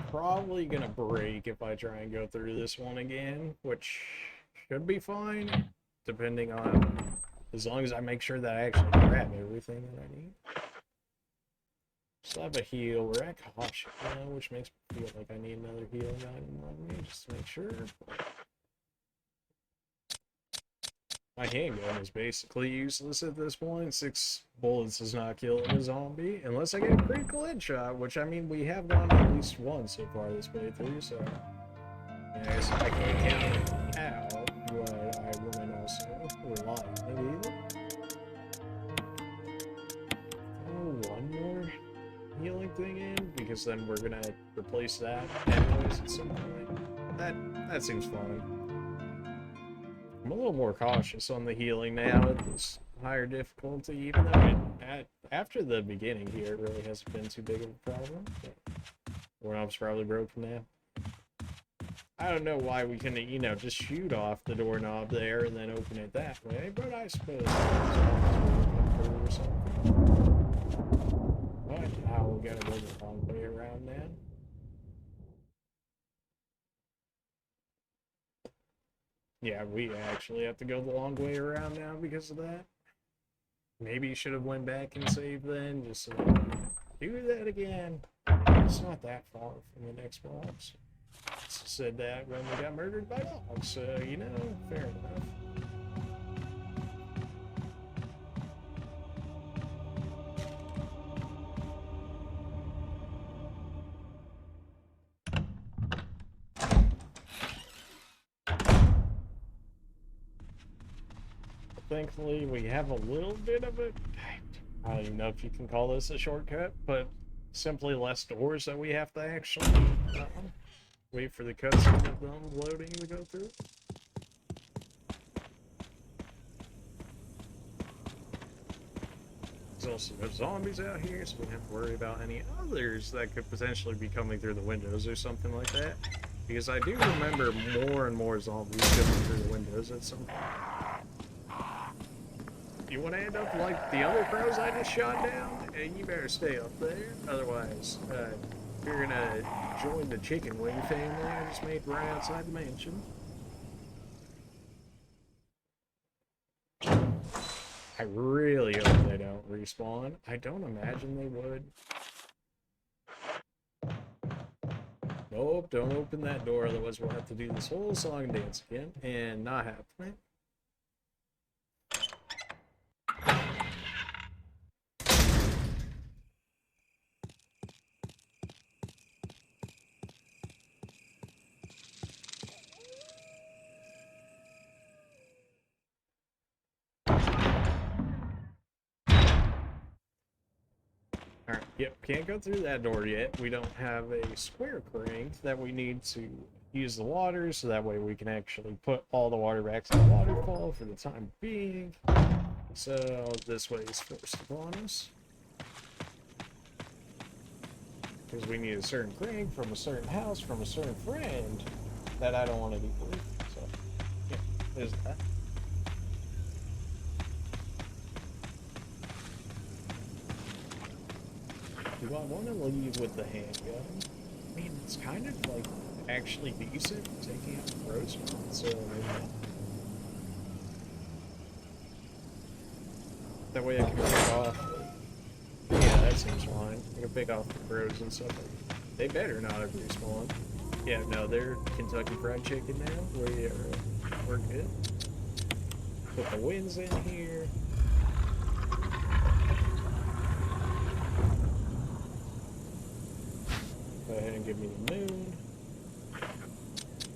probably gonna break if I try and go through this one again, which should be fine, depending on, as long as I make sure that I actually grab everything that I need. Still have a heal. We're at caution now, which makes me feel like I need another healing item on me, just to make sure. My handgun is basically useless at this point. 6 bullets does not kill a zombie, unless I get a critical headshot, which, I mean, we have done at least once so far this playthrough, so I guess I can't count it out, but I wouldn't also rely on it either. One more healing thing in, because then we're gonna replace that anyways at some point. That seems fine. I'm a little more cautious on the healing now at this higher difficulty, even though after the beginning here, it really hasn't been too big of a problem. Doorknob's probably broken now. I don't know why we couldn't, you know, just shoot off the doorknob there and then open it that way, but I suppose or something. But now we gotta go the long way around now. Yeah, we actually have to go the long way around now because of that. Maybe you should have went back and saved then, just so do that again. It's not that far from the next boss. Said that when we got murdered by dogs, so, you know, fair enough. Thankfully, we have a little bit of a, I don't even know if you can call this a shortcut, but simply less doors that we have to actually wait for the cutscene of them loading to go through. There's also no zombies out here, so we don't have to worry about any others that could potentially be coming through the windows or something like that. Because I do remember more and more zombies coming through the windows at some point. You want to end up like the other pros I just shot down, and you better stay up there. Otherwise, if you're gonna join the chicken wing family I just made right outside the mansion. I really hope they don't respawn. I don't imagine they would. Nope, don't open that door, otherwise we'll have to do this whole song and dance again, and not happening. Yep, can't go through that door yet. We don't have a square crank that we need to use the water, so that way we can actually put all the water back to the waterfall for the time being. So this way is forced upon us. Because we need a certain crank from a certain house from a certain friend that I don't want to deal with. So, yeah, there's that. Do I want to leave with the handgun? I mean, it's kind of like actually decent taking out the bros. So that way I can pick off. Yeah, that seems fine. I can pick off the bros and stuff. They better not have respawned. Yeah, no, they're Kentucky Fried Chicken now. We're good. Put the winds in here. Go ahead and give me the moon.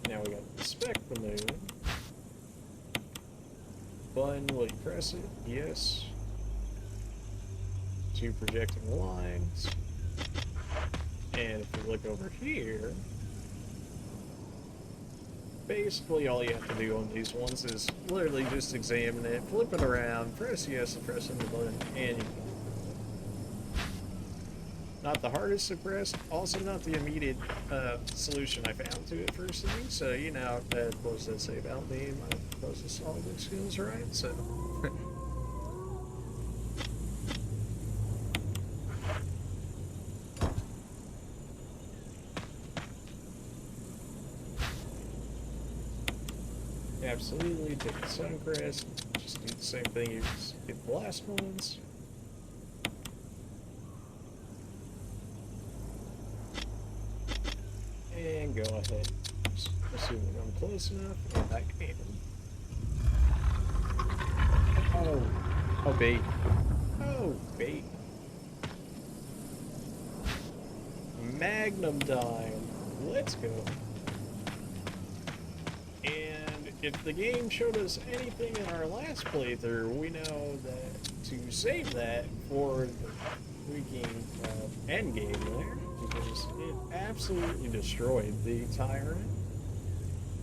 Now we gotta inspect the moon. Button, will you press it? Yes. 2 projecting lines. And if you look over here, basically all you have to do on these ones is literally just examine it, flip it around, press yes, and press the button, and you can. Not the hardest to press, also not the immediate solution I found to it first thing, so you know, what does that say about me and my puzzle solving skills, right? So. Absolutely, take the Suncrest, just do the same thing you did the last ones. And go ahead, assuming I'm close enough, and I can. Oh bait. Oh, bait. Magnum dime. Let's go. And if the game showed us anything in our last playthrough, we know that to save that for the freaking end game there, because it absolutely destroyed the Tyrant.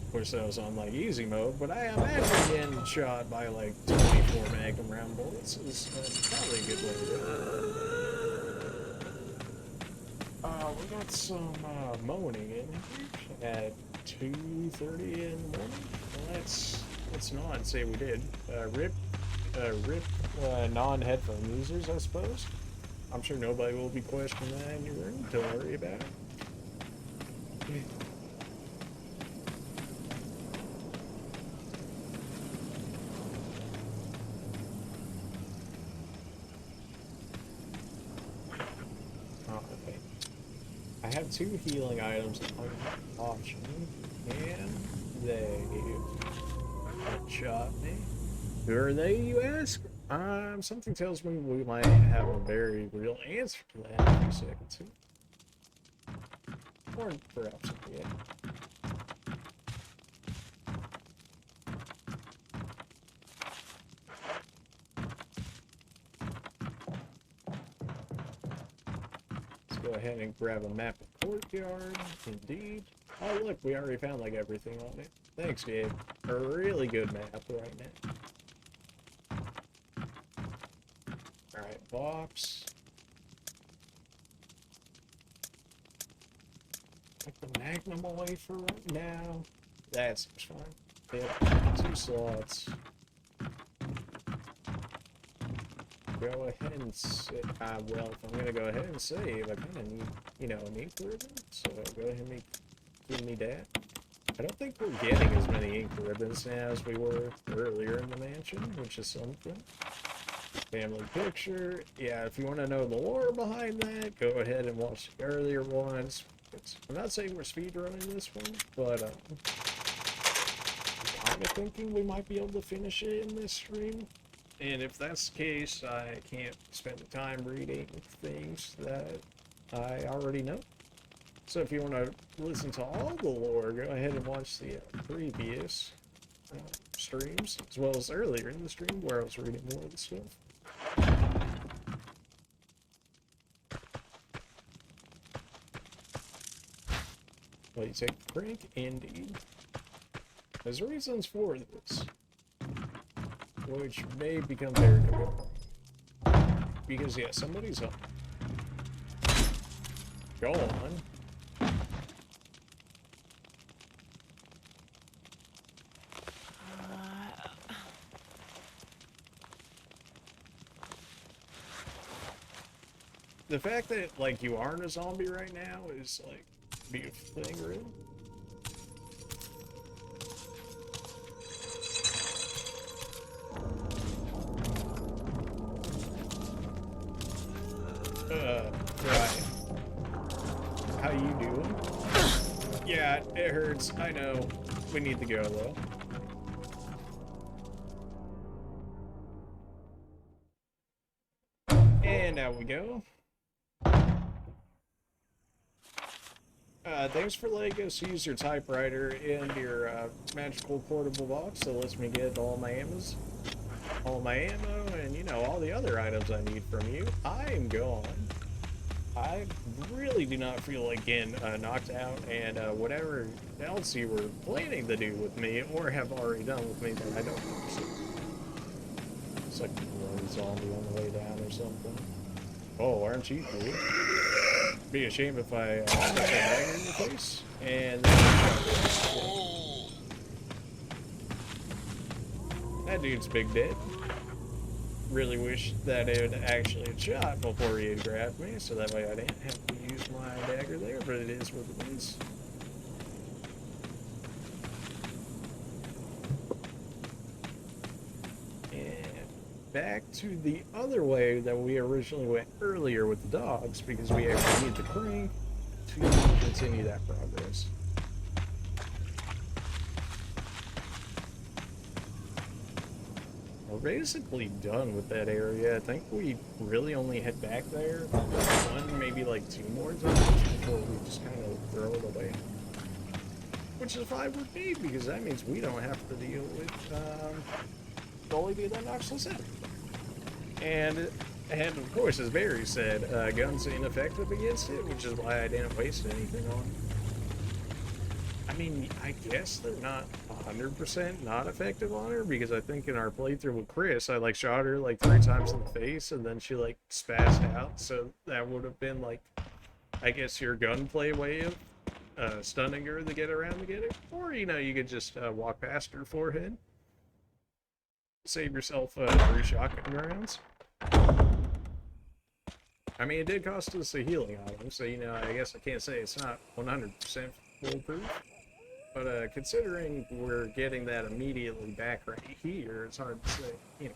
Of course, that was on like easy mode, but I imagine getting shot by like 24 Magnum round bullets is probably a good way to do it. We got some moaning in here at 2:30 in the morning. Well, let's not say we did. Rip non-headphone users, I suppose. I'm sure nobody will be questioning that in your room. Don't worry about it. Okay. I have 2 healing items on option, and they shot me. Who are they, you ask? Something tells me we might have a very real answer to that in a few seconds. Or perhaps, yeah. Let's go ahead and grab a map of Courtyard. Indeed. Oh, look, we already found like everything on it. Thanks, Gabe. A really good map right now. Alright, box. Take the Magnum away for right now. That seems fine. Yep, 2 slots. Go ahead and save. Well, if I'm gonna go ahead and save, I kinda need, you know, an ink ribbon. So go ahead and give me that. I don't think we're getting as many ink ribbons now as we were earlier in the mansion, which is something. Family picture. Yeah, if you want to know the lore behind that, go ahead and watch the earlier ones. I'm not saying we're speedrunning this one, but I'm kind of thinking we might be able to finish it in this stream. And if that's the case, I can't spend the time reading things that I already know. So if you want to listen to all the lore, go ahead and watch the previous streams, as well as earlier in the stream where I was reading more of the stuff. Please take a crank, indeed. There's reasons for this, which may become very difficult. Because, yeah, somebody's up. Go on. The fact that, like, you aren't a zombie right now is, like, a beautiful thing, really. Right. How you doing? Yeah, it hurts. I know. We need to go, though. And now we go. Thanks for letting us use your typewriter and your magical portable box that lets me get all my ammo, and, you know, all the other items I need from you. I am gone. I really do not feel like getting knocked out, and whatever else you were planning to do with me, or have already done with me, that I don't know. So, it's like a zombie on the way down or something. Oh, aren't you cool? Be a shame if I put that dagger in your face, and that dude's big dead. Really wish that it had actually had shot before he had grabbed me, so that way I didn't have to use my dagger there, but it is what it is. Back to the other way that we originally went earlier with the dogs, because we actually need the crank to continue that progress. We're basically done with that area. I think we really only head back there one, maybe like 2 more times before we just kind of throw it away. Which is fine with me, because that means we don't have to deal with the only dude that knocks us out. And of course, as Barry said, guns are ineffective against it, which is why I didn't waste anything on it. I mean, I guess they're not 100% not effective on her, because I think in our playthrough with Chris, I like shot her like 3 times in the face, and then she like spazzed out, so that would have been like, I guess, your gunplay way of stunning her to get around to get her. Or, you know, you could just walk past her forehead. Save yourself 3 shotgun rounds. I mean, it did cost us a healing item, so, you know, I guess I can't say it's not 100% foolproof. But considering we're getting that immediately back right here, it's hard to say, you know.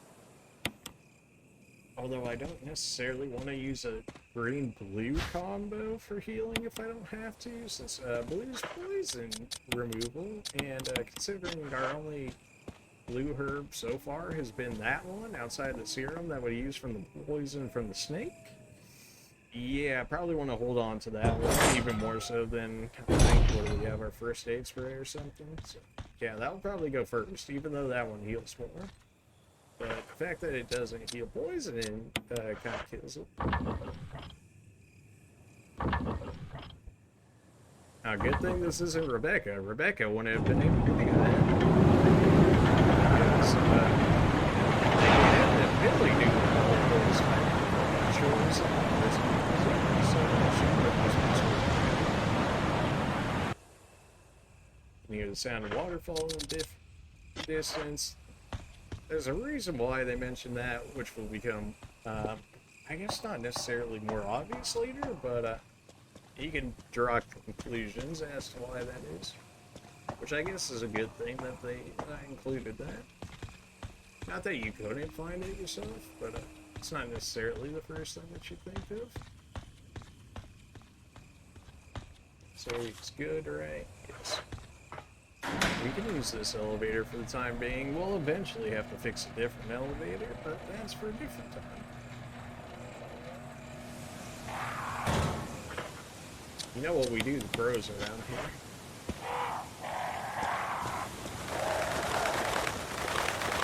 Although I don't necessarily want to use a green-blue combo for healing if I don't have to, since blue's poison removal, and considering our only blue herb so far has been that one, outside the serum that we use from the poison from the snake. Yeah, I probably want to hold on to that one, even more so than, I think, what do we have, our first aid spray or something? So, yeah, that will probably go first, even though that one heals more. But the fact that it doesn't heal poison kind of kills it. Now, good thing this isn't Rebecca. Rebecca wouldn't have been able to do that. Because, they have the ability to do all those chores and you hear the sound of waterfall in the distance. There's a reason why they mentioned that, which will become, I guess not necessarily more obvious later, but you can draw conclusions as to why that is. Which I guess is a good thing that they included that. Not that you couldn't find it yourself, but it's not necessarily the first thing that you think of. So it's good, right? Yes. We can use this elevator for the time being. We'll eventually have to fix a different elevator, but that's for a different time. You know what we do to pros around here?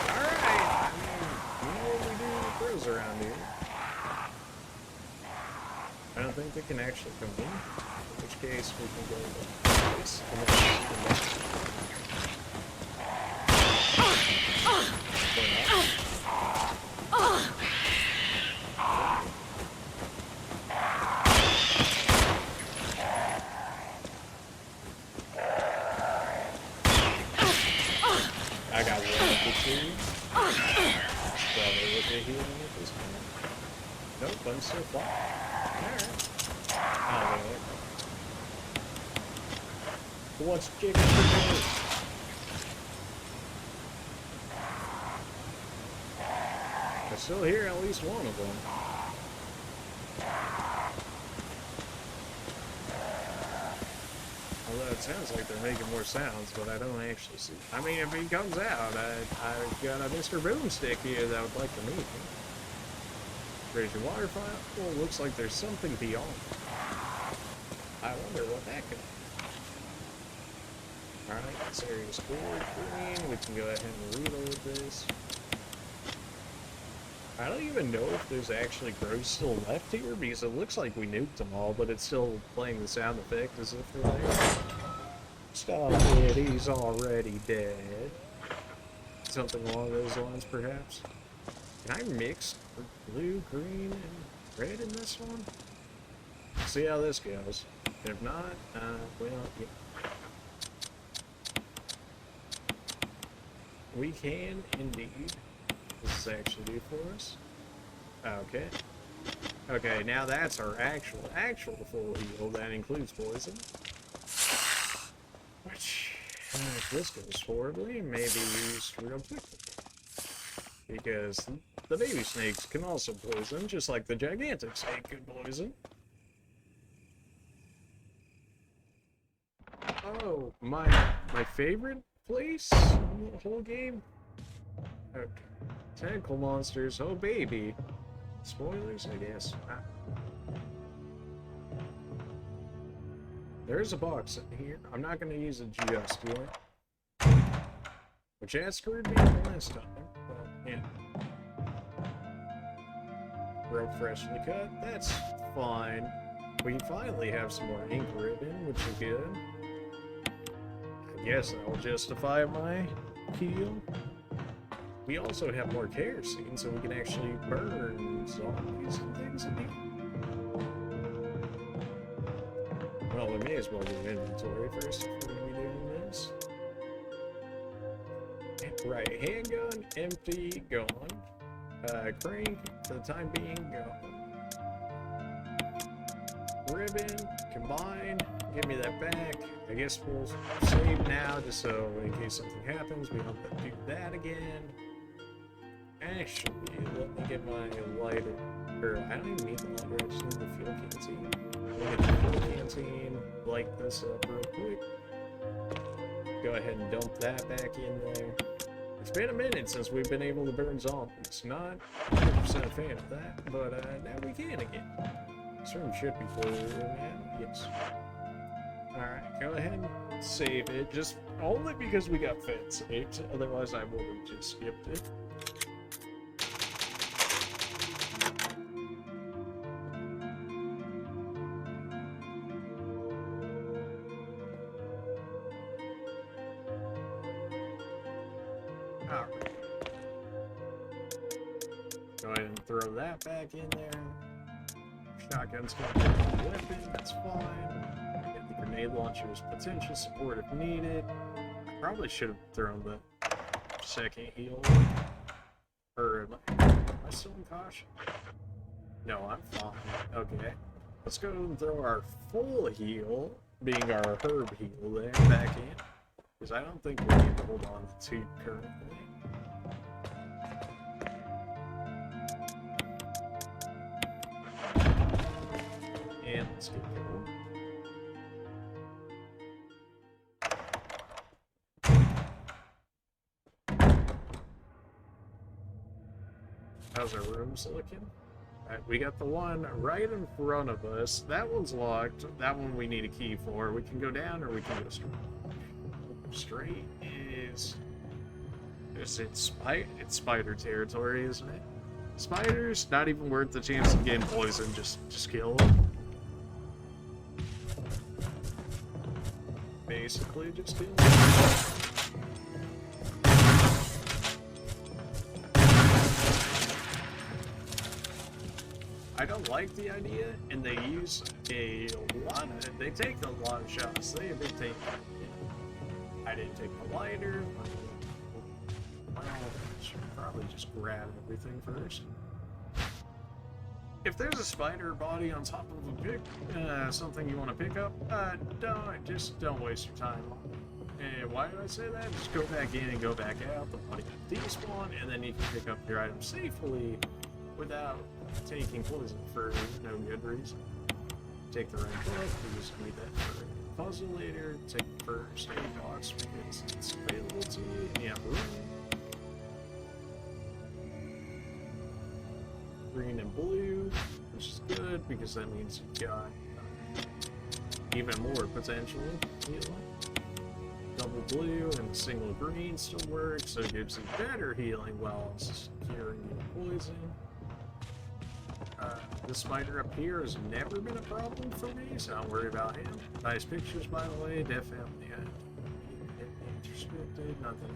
Alright! You know what we do to pros around here? I don't think they can actually come in, which case, we can go to this and then I got one of the two. Probably look at healing at this point. Nope, I'm still fine. Alright. What's chicken for I still hear at least one of them. Although it sounds like they're making more sounds, but I don't actually see. I mean, if he comes out, I've got a Mr. Boomstick here that would like to meet me. Raise your water file. Well, looks like there's something beyond. I wonder what that could be. Alright, this area's green. We can go ahead and reload this. I don't even know if there's actually grows still left here, because it looks like we nuked them all, but it's still playing the sound effect as if they're there. Stop it, he's already dead. Something along those lines, perhaps. Can I mix blue, green, and red in this one? See how this goes. If not, well, yeah. We can indeed. This is actually do for us. Okay. Okay, now that's our actual full heal. That includes poison. Which, if this goes horribly, maybe use real quickly. Because the baby snakes can also poison, just like the gigantic snake can poison. Oh, my favorite place in the whole game? Okay. Tentacle monsters, oh baby. Spoilers, I guess. There's a box in here. I'm not going to use it just yet. Which has screwed me the last time. But, yeah. Rope freshly cut. That's fine. We finally have some more ink ribbon, which is good. I guess that will justify my heal. We also have more kerosene, so we can actually burn zombies and things in here. Well, we may as well do inventory first if we're going to be doing this. Right, handgun, empty, gone. Crank, for the time being, gone. Ribbon, combine, give me that back. I guess we'll save now, just so in case something happens, we don't have to do that again. Actually, let me get my lighter. Or, I don't even need the lighter, I just need the fuel canteen. Let me get the fuel canteen, light this up real quick. Go ahead and dump that back in there. It's been a minute since we've been able to burn zombies. Not 100% a fan of that, but now we can again. This room should be full now, yes. Alright, go ahead and save it, just only because we got fed saved, otherwise I would have just skipped it. Alright. Go ahead and throw that back in there. Shotgun's gonna be a weapon, that's fine. Get the grenade launcher's potential support if needed. I probably should have thrown the second heal. Or am I still in caution? No, I'm fine. Okay. Let's go and throw our full heal, being our herb heal there, back in. Because I don't think we need to hold on to two currently. And let's get going. How's our rooms looking? Alright, we got the one right in front of us. That one's locked. That one we need a key for. We can go down or we can go straight. Straight is... It's spider territory, isn't it? Spiders, not even worth the chance of getting poisoned. Just kill them. basically just heal. I don't like the idea, and they use a lot of, they take a lot of shots. They take, I didn't take the lighter. Well, I should probably just grab everything first. If there's a spider body on top of a pick, something you want to pick up, don't waste your time on it. And why do I say that? Just go back in and go back out. The body can despawn, and then you can pick up your item safely without taking poison for no good reason. Take the right book, you just need that for a puzzle later. Take the first aid box because it's available to you, and you have room. Green and blue, which is good because that means you've got even more potential healing. Double blue and single green still works, so it gives you better healing while securing your poison. The spider up here has never been a problem for me, so don't worry about him. Nice pictures, by the way, definitely restricted, nothing.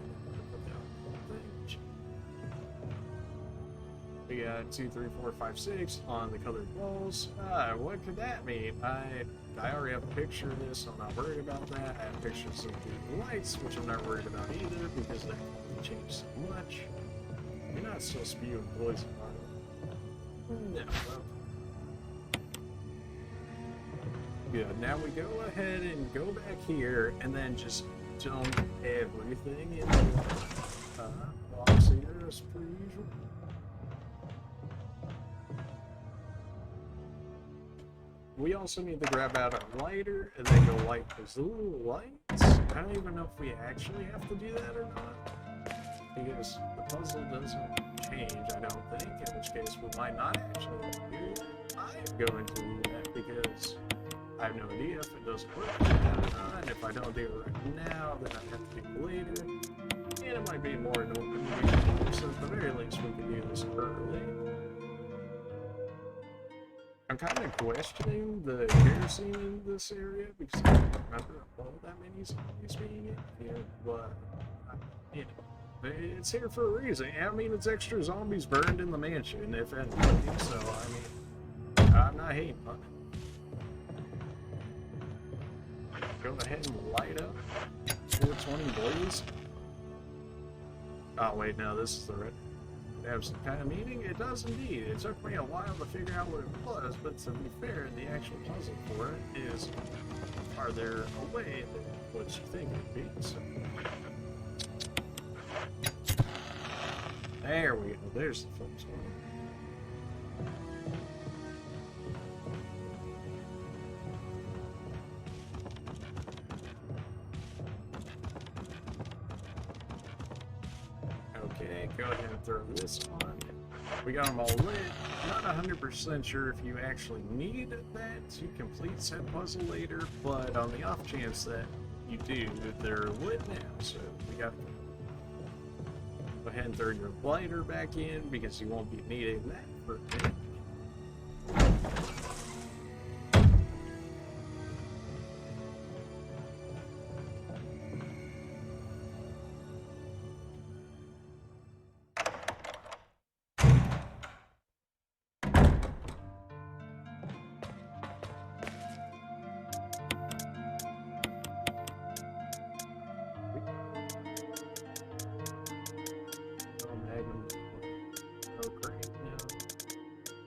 We got 2, 3, 4, 5, 6 on the colored walls. What could that mean? I already have a picture of this, so I'm not worried about that. I have pictures of the lights, which I'm not worried about either, because that can change so much. You're not still spewing poison, are you? No. Good. Now we go ahead and go back here, and then just dump everything in the box here as per usual. We also need to grab out our lighter and then go light those little lights. I don't even know if we actually have to do that or not, because the puzzle doesn't change, I don't think, in which case we might not actually do that. I'm going to do that because I have no idea if it doesn't work like that or not, and if I don't do it right now, then I have to do it later, and it might be more annoying, so at the very least we can do this early. I'm kind of questioning the garrison in this area because I don't remember all that many zombies being in here, but you know, it's here for a reason. I mean, it's extra zombies burned in the mansion, if anything, so I mean, I'm not hating on it. Go ahead and light up 420 blaze. Oh wait, no, this is the red. Have some kind of meaning? It does indeed. It took me a while to figure out what it was, but to be fair, the actual puzzle for it is farther away than what you think it would be. So. There we go. There's the first one. Okay, go ahead and throw this on. We got them all lit. Not 100% sure if you actually need that to complete said puzzle later, but on the off chance that you do, they're lit now, so we got to go ahead and throw your lighter back in because you won't be needing that for a bit.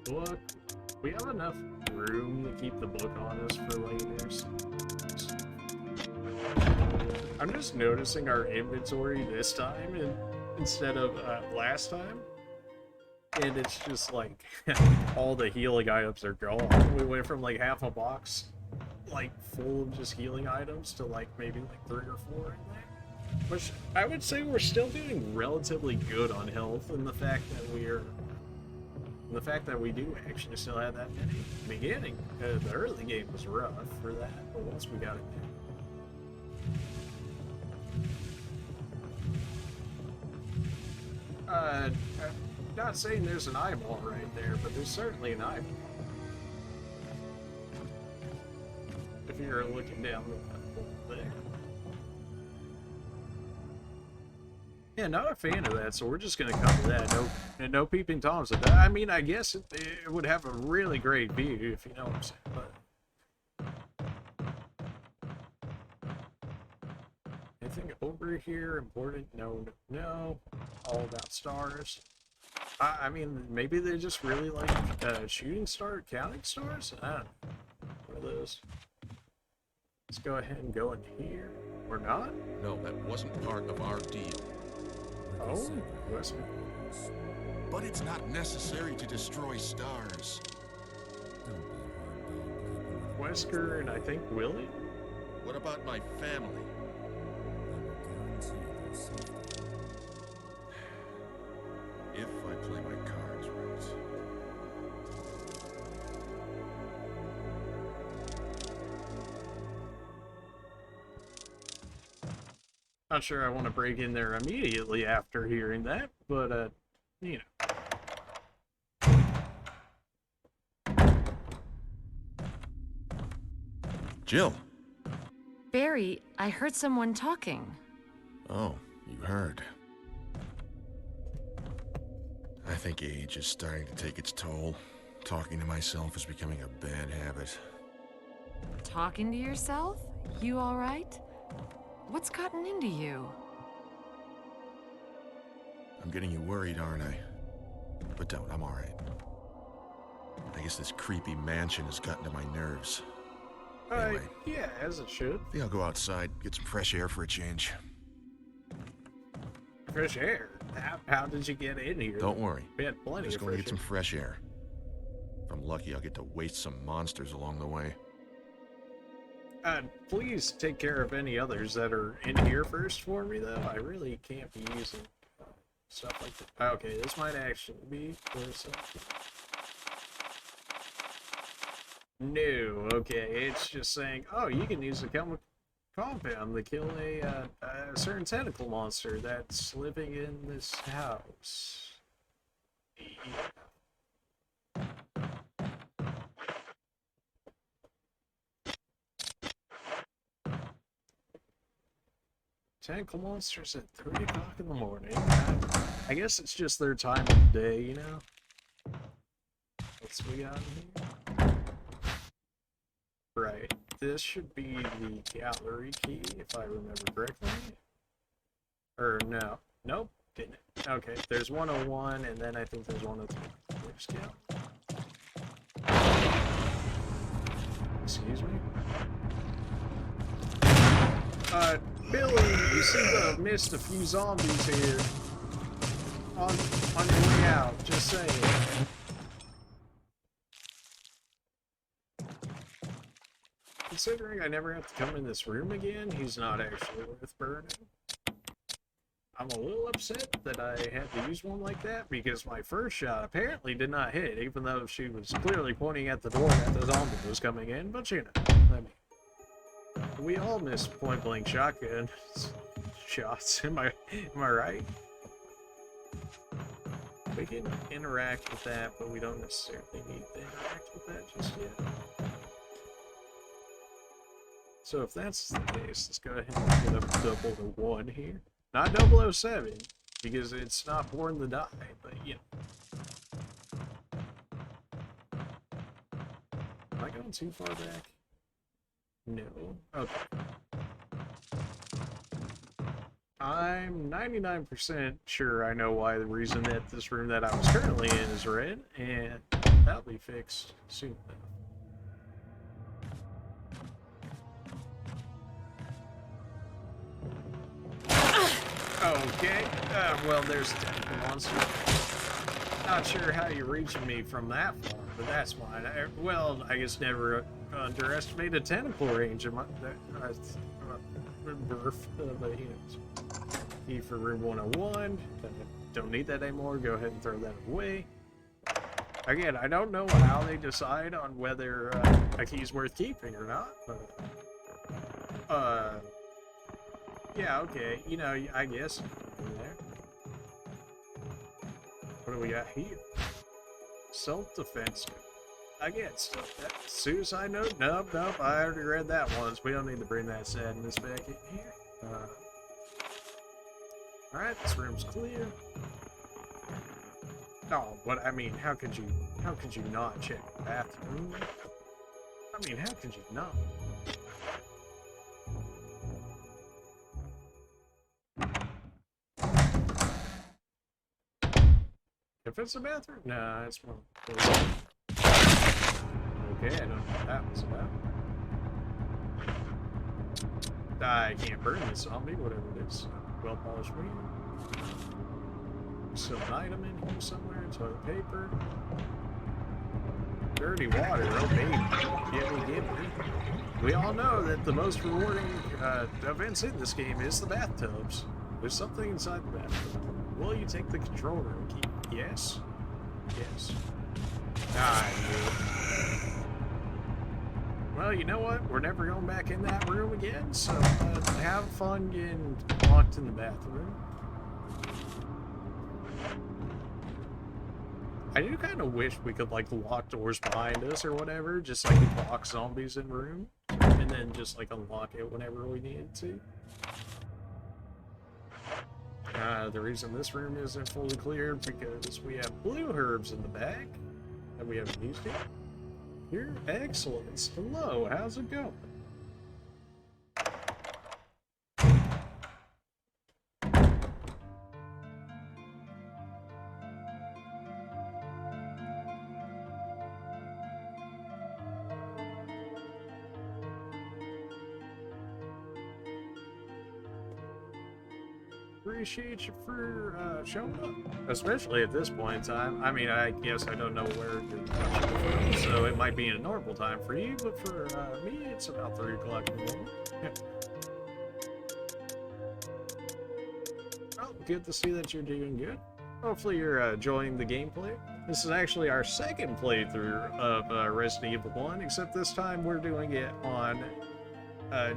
Book. We have enough room to keep the book on us for later. I'm just noticing our inventory this time instead of last time. And it's just like all the healing items are gone. We went from like half a box like full of just healing items to like maybe like 3 or 4 in there. Which I would say we're still doing relatively good on health, and the fact that we do actually still have that many. Beginning, the early game was rough for that, but once we got it down. I'm not saying there's an eyeball right there, but there's certainly an eyeball. If you're looking down the hole there. Yeah, not a fan of that, so we're just gonna cover that. No peeping toms at that. I mean, I guess it would have a really great view, if you know what I'm saying, but... Anything over here important? No. All about stars. I mean, maybe they just really like shooting star, counting stars? I don't know. One of those. Let's go ahead and go in here. Or not? No, that wasn't part of our deal. Oh, Wesker. But it's not necessary to destroy stars. Wesker and I think Willie? What about my family? If I play my cards right. Not sure I want to break in there immediately after hearing that, but, you know. Jill! Barry, I heard someone talking. Oh, you heard. I think age is starting to take its toll. Talking to myself is becoming a bad habit. Talking to yourself? You all right? What's gotten into you? I'm getting you worried, aren't I? But don't, I'm alright. I guess this creepy mansion has gotten to my nerves. Anyway, yeah, as it should. I think I'll go outside, get some fresh air for a change. Fresh air? How did you get in here? Don't worry. We had plenty I'm just of going to fresh get some fresh air. If I'm lucky, I'll get to waste some monsters along the way. Please take care of any others that are in here first for me, though. I really can't be using stuff like that. Okay, this might actually be for something. No, okay, it's just saying, oh, you can use a chemical compound to kill a certain tentacle monster that's living in this house. Yeah. Tentacle monsters at 3 o'clock in the morning. I guess it's just their time of day, you know? What's we got in here? Right. This should be the gallery key, if I remember correctly. Or no. Nope. Didn't it? Okay. There's 101, and then I think there's 102. Where's gallery? Excuse me? Billy, you seem to have missed a few zombies here. On your way out, just saying. Considering I never have to come in this room again, he's not actually worth burning. I'm a little upset that I had to use one like that, because my first shot apparently did not hit, even though she was clearly pointing at the door that the zombie was coming in, but you know, I mean, we all miss point-blank shotgun shots, am I right? We can interact with that, but we don't necessarily need to interact with that just yet. So if that's the case, let's go ahead and get up double to 1 here. Not 007, because it's not born to die, but you know. Am I going too far back? No. Okay. I'm 99% sure I know why the reason that this room that I was currently in is red, and that'll be fixed soon enough. Okay, well, there's a tentacle monster. Not sure how you're reaching me from that far, but that's fine. Well, I guess never underestimate a tentacle range of my birth, but you know. Key for room 101. Don't need that anymore. Go ahead and throw that away. Again, I don't know how they decide on whether a key's worth keeping or not, but yeah, okay, you know, I guess. What do we got here? Self-defense. Again, suicide note? Nope, I already read that once. We don't need to bring that sadness back in here. Alright, this room's clear. Oh, but I mean, how could you not check the bathroom? I mean, how could you not? If it's a bathroom? Nah, it's one. Okay, I don't know what that was about. I can't burn this zombie, whatever it is. Well-polished wing. Still an item in here somewhere. Toilet paper. Dirty water. Oh, baby. Give me. We all know that the most rewarding events in this game is the bathtubs. There's something inside the bathtub. Will you take the control room key? Yes. Yes. Well, you know what? We're never going back in that room again, so have fun getting locked in the bathroom. I do kind of wish we could, like, lock doors behind us or whatever, just, like, lock zombies in room, and then just, like, unlock it whenever we needed to. The reason this room isn't fully cleared because we have blue herbs in the back that we haven't used yet. Your excellence. Hello, how's it going? Appreciate you for showing up, especially at this point in time. I mean, I guess I don't know where you're watching from, so it might be a normal time for you, but for me, it's about 3 o'clock in the morning. Yeah. Well, good to see that you're doing good. Hopefully you're enjoying the gameplay. This is actually our second playthrough of Resident Evil 1, except this time we're doing it on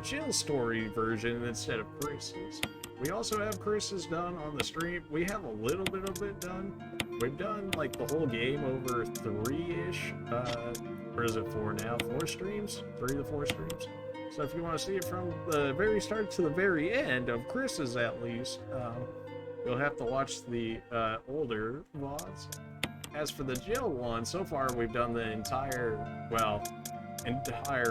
Jill's story version instead of Chris's. We also have Chris's done on the stream. We have a little bit of it done. We've done like the whole game over 3-ish, or is it 4 now? 4 streams? 3 to 4 streams. So if you want to see it from the very start to the very end of Chris's at least, you'll have to watch the older VODs. As for the Jill one, so far we've done the entire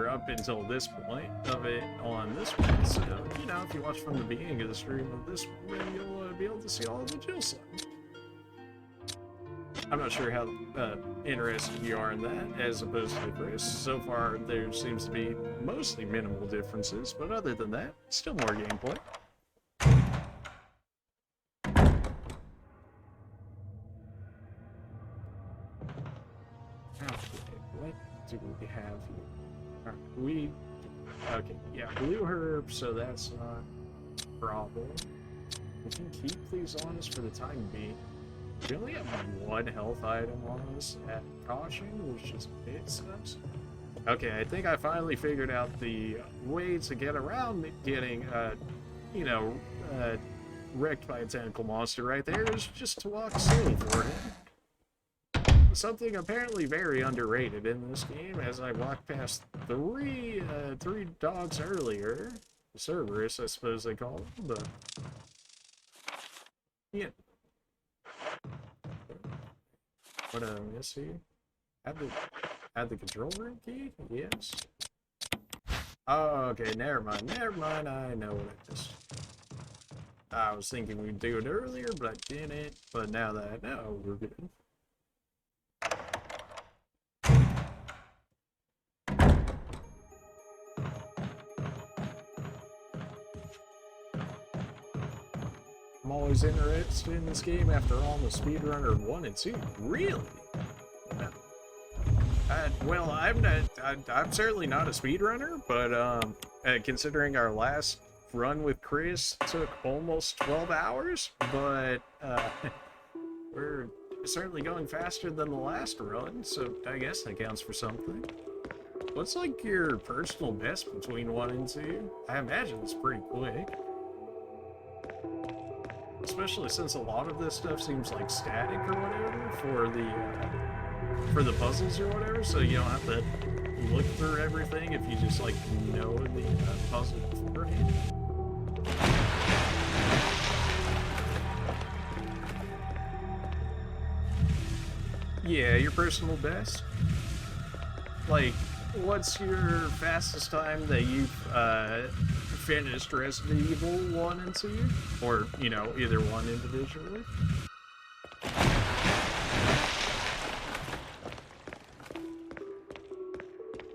up until this point of it on this one. So, you know, if you watch from the beginning of the stream of this one, then you'll be able to see all of the Jill stuff. I'm not sure how interested you are in that, as opposed to Chris. So far, there seems to be mostly minimal differences, but other than that, still more gameplay. Do we have here? Okay, yeah, blue herb, so that's not a problem. We can keep these on us for the time being. We only have 1 health item on us at caution, which is a bit sucks. Okay, I think I finally figured out the way to get around getting, wrecked by a tentacle monster right there is just to walk slow for him. Something apparently very underrated in this game, as I walked past three dogs earlier. Cerberus, I suppose they call them, but yeah. What did I miss here? Add the control room key? Yes. Oh, okay, never mind, I know what I was thinking we'd do it earlier, but I didn't, but now that I know, we're good. I'm always interested in this game after all the speedrunner 1 and 2. Really? Well, I'm certainly not a speedrunner, but considering our last run with Chris took almost 12 hours, but we're certainly going faster than the last run, so I guess that counts for something. What's like your personal best between 1 and 2? I imagine it's pretty quick. Especially since a lot of this stuff seems like static or whatever for the puzzles or whatever, so you don't have to look through everything if you just like know the puzzle beforehand. Yeah, your personal best. Like, what's your fastest time that you've finished Resident Evil 1 and 2? Or, you know, either one individually?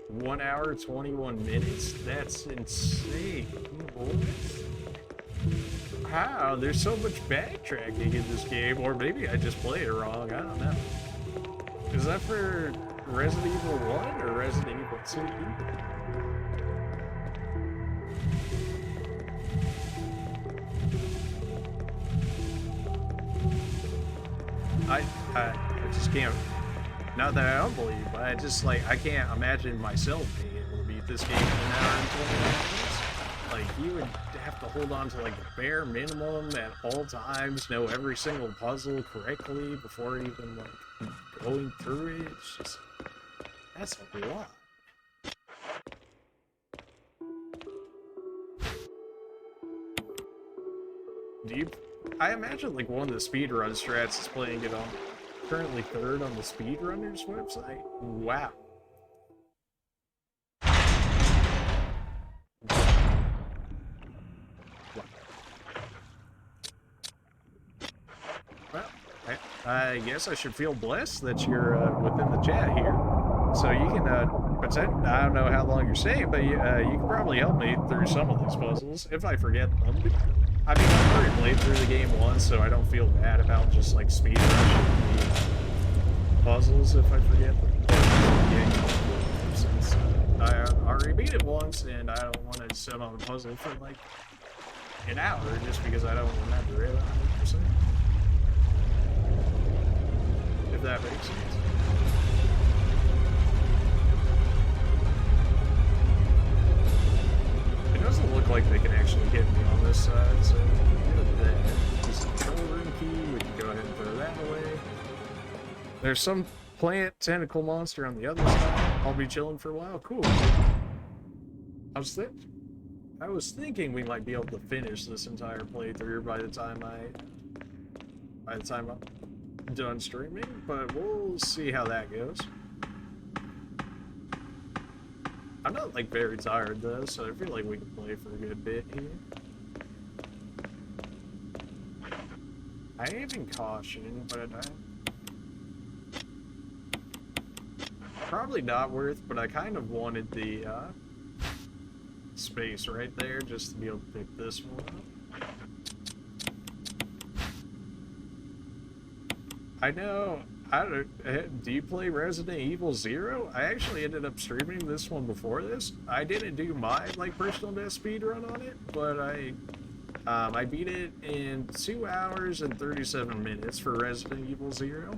One hour, 21 minutes? That's insane. How? There's so much backtracking in this game, or maybe I just play it wrong, I don't know. Is that for Resident Evil 1 or Resident Evil 2? I just can't, not that I don't believe, but I just, like, I can't imagine myself being able to beat this game in an hour and 20 minutes. Like, you would have to hold on to, like, the bare minimum at all times, know every single puzzle correctly before even, like, going through it. It's just, that's a lot. I imagine, like, one of the speedrun strats is playing it on, currently 3rd on the speedrunners website. Wow. Well, I guess I should feel blessed that you're within the chat here. So you can, I don't know how long you're staying, but you can probably help me through some of these puzzles, if I forget them. I mean, I've already played through the game once, so I don't feel bad about just, like, speed rushing the puzzles if I forget them. Since I already beat it once, and I don't want to sit on a puzzle for, like, an hour just because I don't remember it 100%. If that makes sense. It doesn't look like they can actually hit me on this side, so there's the control room key. We can go ahead and throw that away. There's some plant tentacle monster on the other side. I'll be chilling for a while. Cool. I was thinking we might be able to finish this entire playthrough by the time I'm done streaming, but we'll see how that goes. I'm not, like, very tired, though, so I feel like we can play for a good bit here. I am in caution, but probably not worth, but I kind of wanted the space right there just to be able to pick this one up. I know. Do you play Resident Evil 0? I actually ended up streaming this one before this. I didn't do my, like, personal best speedrun on it, but I beat it in 2 hours and 37 minutes for Resident Evil 0.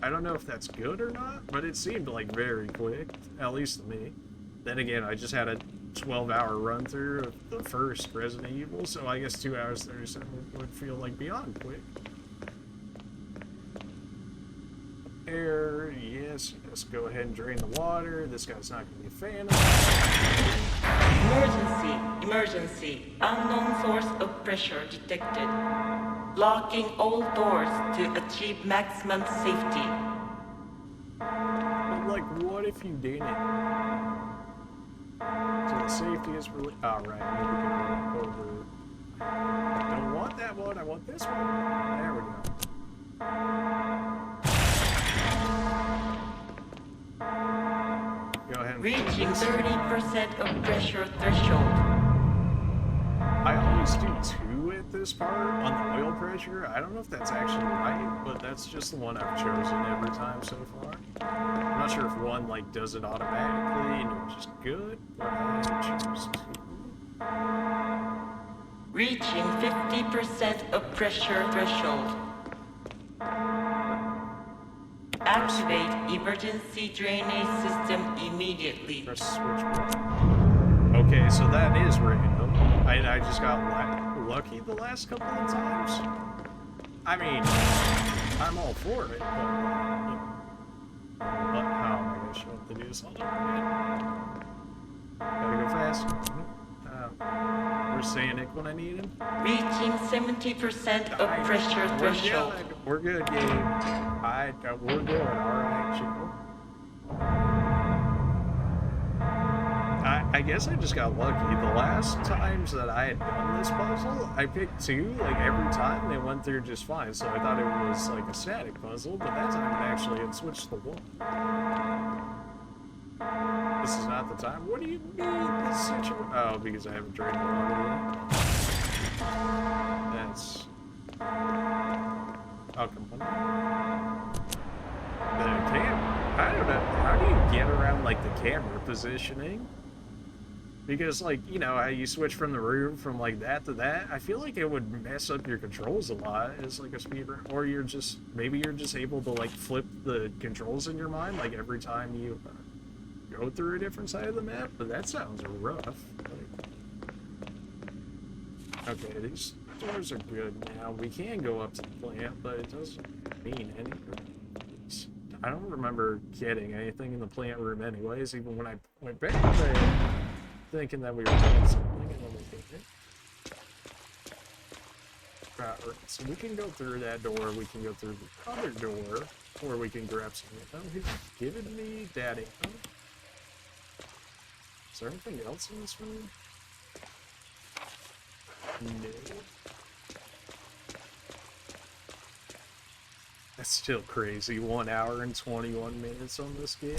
I don't know if that's good or not, but it seemed, like, very quick, at least to me. Then again, I just had a 12-hour run through of the first Resident Evil, so I guess 2 hours 37 would feel like beyond quick. Air, yes, go ahead and drain the water. This guy's not going to be a fan of it. Emergency. Unknown source of pressure detected. Locking all doors to achieve maximum safety. But, like, what if you didn't? So the safety is really... Alright, maybe we can go over... I don't want that one, I want this one. There we go. Go ahead and reaching 30% of pressure threshold. I always do 2 at this part on the oil pressure. I don't know if that's actually right, but that's just the one I've chosen every time so far. I'm not sure if one, like, does it automatically and you're just good, but I choose 2. Reaching 50% of pressure threshold. Activate emergency drainage system immediately. Press switch button. Okay, so that is random. I just got lucky the last couple of times. I mean, I'm all for it, but how am I gonna show up to do this? Hold on. Gotta go fast. Where's Sanic when I need him? Reaching 70% of pressure threshold. We're good, game. we're going alright, chill. I guess I just got lucky. The last times that I had done this puzzle, I picked 2, like, every time, they went through just fine, so I thought it was, like, a static puzzle, but that time it actually had switched to 1. This is not the time? What do you mean, this situation? Oh, because I haven't drank water yet. That's... Oh, come on. The camera. I don't know. How do you get around, like, the camera positioning? Because, like, you know, how you switch from the room from, like, that to that, I feel like it would mess up your controls a lot as, like, a speedrun. Or you're just, maybe you're just able to, like, flip the controls in your mind, like, every time you go through a different side of the map, but that sounds rough. Like, okay, these doors are good now. We can go up to the plant, but it doesn't mean anything. I don't remember getting anything in the plant room anyways, even when I went back there. Thinking that we were doing something, and then we didn't. Alright, so we can go through that door, we can go through the other door, or we can grab some ammo. Who's giving me that ammo? Is there anything else in this room? No. That's still crazy. 1 hour and 21 minutes on this game.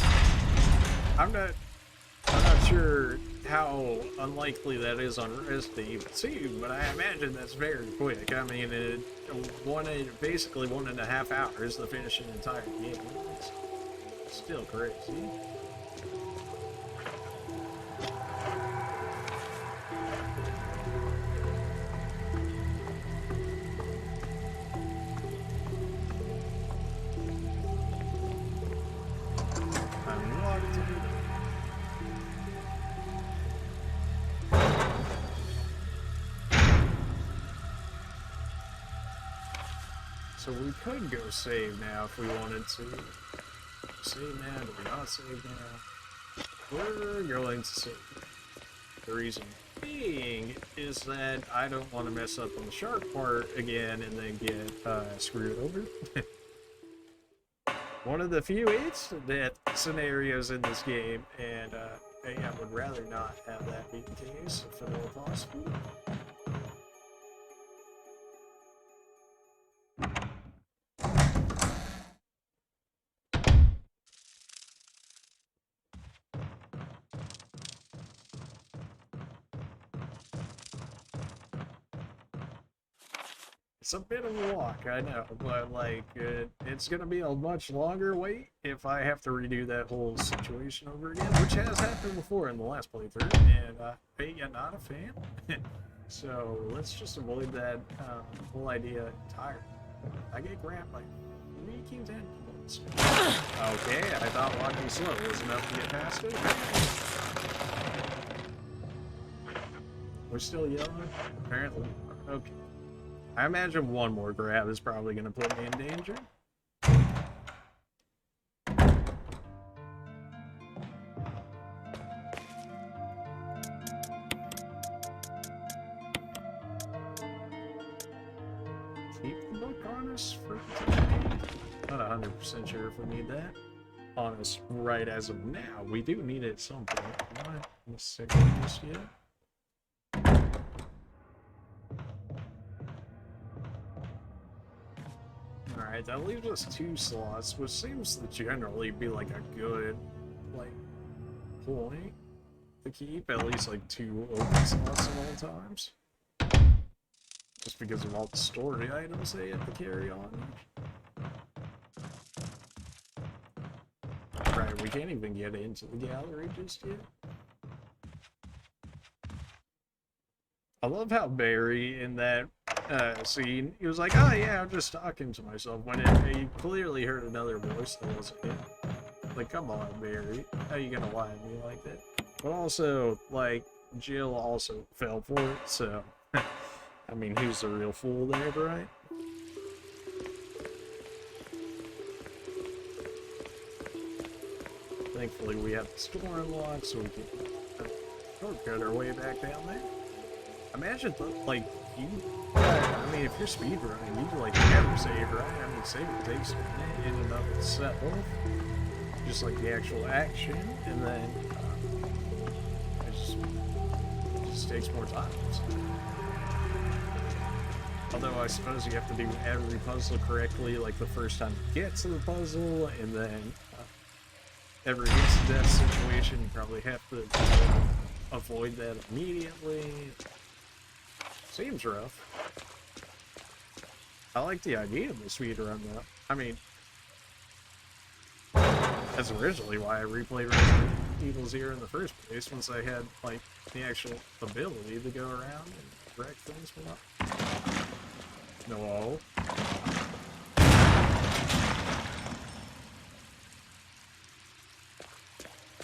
I'm not sure how unlikely that is on Resident Evil 2, but I imagine that's very quick. I mean, basically 1.5 hours to finish an entire game. It's still crazy. So we could go save now if we wanted to. Save now, do we not save now? We're going to save. The reason being is that I don't want to mess up on the shark part again and then get screwed over. One of the few death scenarios in this game, and I would rather not have that be the case if at all possible. It's a bit of a walk, I know, but like, it's gonna be a much longer wait if I have to redo that whole situation over again, which has happened before in the last playthrough, and hey, you're not a fan? So let's just avoid that whole idea entirely. I get grabbed like 3 tentacles. Okay, I thought walking slow was enough to get past it. We're still yelling? Apparently. Okay. I imagine one more grab is probably going to put me in danger. Keep the book on us for today. Not 100% sure if we need that on us right as of now. We do need it at some point. I'm not necessarily just yet. Alright, that leaves us 2 slots, which seems to generally be like a good, like, point to keep. At least like 2 open slots at all times. Just because of all the story items they have to carry on. Right, we can't even get into the gallery just yet. I love how Barry in that scene, he was like, oh yeah, I'm just talking to myself, when he clearly heard another voice that wasn't him. Like, come on, Barry, how you gonna lie to me like that? But also, like, Jill also fell for it, so, I mean, who's the real fool there, right? Thankfully, we have the store unlocked, so we can shortcut our way back down there. Imagine, like, you, I mean, if you're speedrunning, you like never save, right? I mean, saving takes a minute in and of itself, just like the actual action, and then it just takes more time. So. Although I suppose you have to do every puzzle correctly, like the first time you get to the puzzle, and then every instant situation, you probably have to avoid that immediately. Seems rough. I like the idea of the speedrun though. I mean, that's originally why I replayed Resident Evil 0 in the first place, once I had, like, the actual ability to go around and wreck things without... No.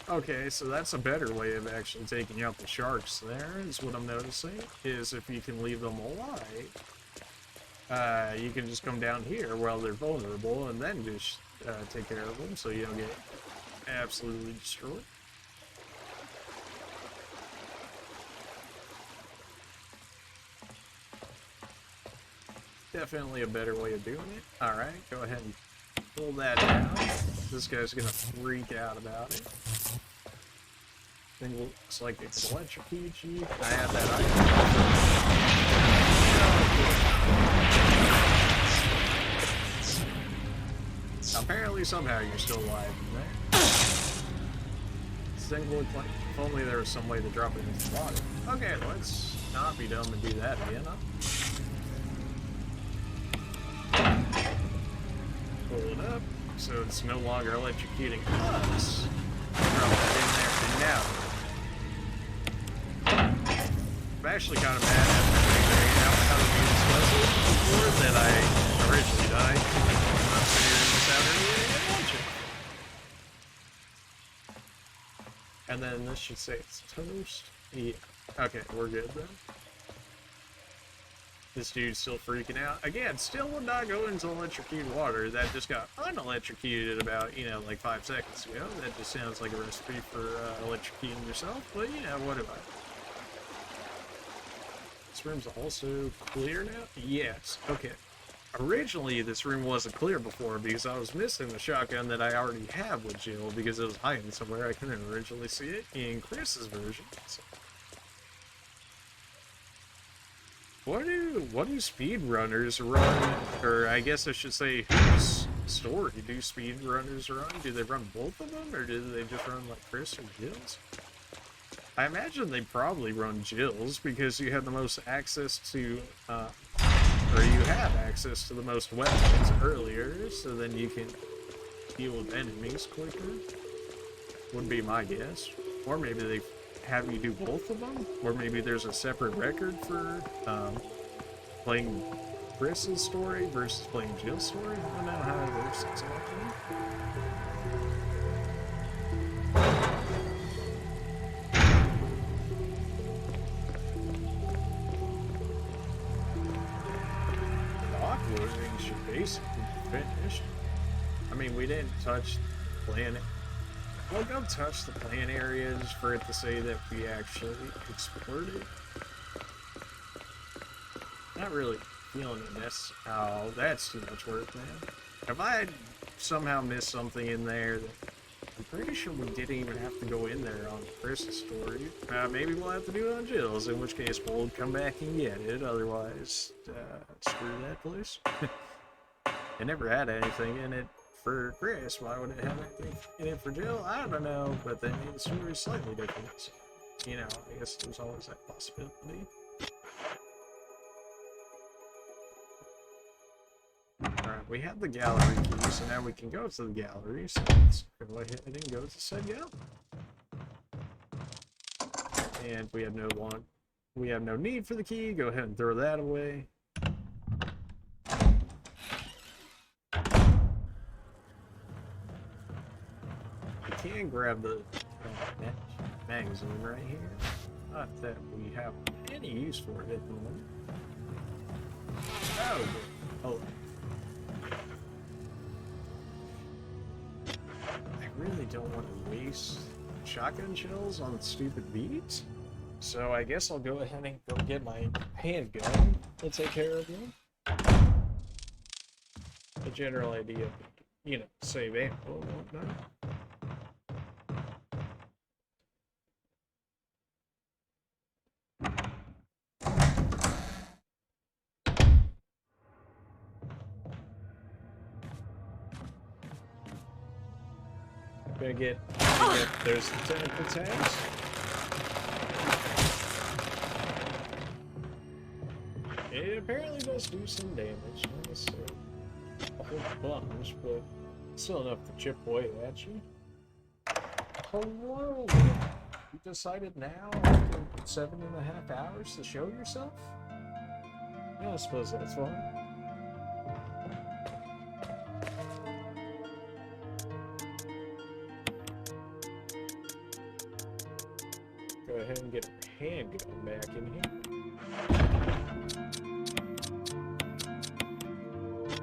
Okay, so that's a better way of actually taking out the sharks there, is what I'm noticing, is if you can leave them alive, you can just come down here while they're vulnerable and then just take care of them so you don't get absolutely destroyed. Definitely a better way of doing it. Alright, go ahead and pull that down. This guy's gonna freak out about it. Thing looks like it can electrocute you. I have that item. Apparently, somehow you're still alive in there. This thing looks like, if only there was some way to drop it into the water. Okay, let's not be dumb and do that again, huh? Pull it up, so it's no longer electrocuting us. Drop that in there for now. I'm actually kind of mad after figuring out how to do this puzzle before that I originally died. I'm figuring this out earlier and watch it. And then this should say it's toast. Yeah. Okay, we're good then. This dude's still freaking out. Again, still would not go into electrocuted water. That just got unelectrocuted about, you know, like 5 seconds ago. That just sounds like a recipe for electrocuting yourself, but, you know, what about it? This room's also clear now? Yes. Okay. Originally, this room wasn't clear before because I was missing the shotgun that I already have with Jill because it was hiding somewhere. I couldn't originally see it in Chris's version. So. What do speedrunners run, or I guess I should say, whose story do speedrunners run? Do they run both of them, or do they just run like Chris or Jill's? I imagine they probably run Jill's because you have the most access to, or you have access to the most weapons earlier, so then you can deal with enemies quicker. Would be my guess. Or maybe they have you do both of them, or maybe there's a separate record for playing Chris's story versus playing Jill's story. I don't know how it works exactly. The offloading should basically be finished. I mean, we didn't touch the planet. We'll go touch the plant areas for it to say that we actually explored it. Not really feeling this. Oh, that's too much work, man. If I somehow missed something in there, I'm pretty sure we didn't even have to go in there on Chris's story. Maybe we'll have to do it on Jill's, in which case we'll come back and get it. Otherwise, screw that place. It never had anything in it for Chris. Why would it have anything in it for Jill? I don't know, but they made the story slightly different. So, you know, I guess there's always that possibility. Alright, we have the gallery key, so now we can go to the gallery. So let's go ahead and go to said gallery. And we have no need for the key. Go ahead and throw that away. Can grab the magazine right here. Not that we have any use for it at the moment. Oh, hold on. I really don't want to waste shotgun shells on stupid beats. So I guess I'll go ahead and go get my handgun and take care of them. The general idea, you know, save ammo and whatnot. Gonna get there's the tentacle tags. It apparently does do some damage, not necessarily a whole bunch, but still enough to chip away at you. Hello! You decided now, after 7.5 hours, to show yourself? Yeah, I suppose that's fine. Go ahead and get a handgun back in here.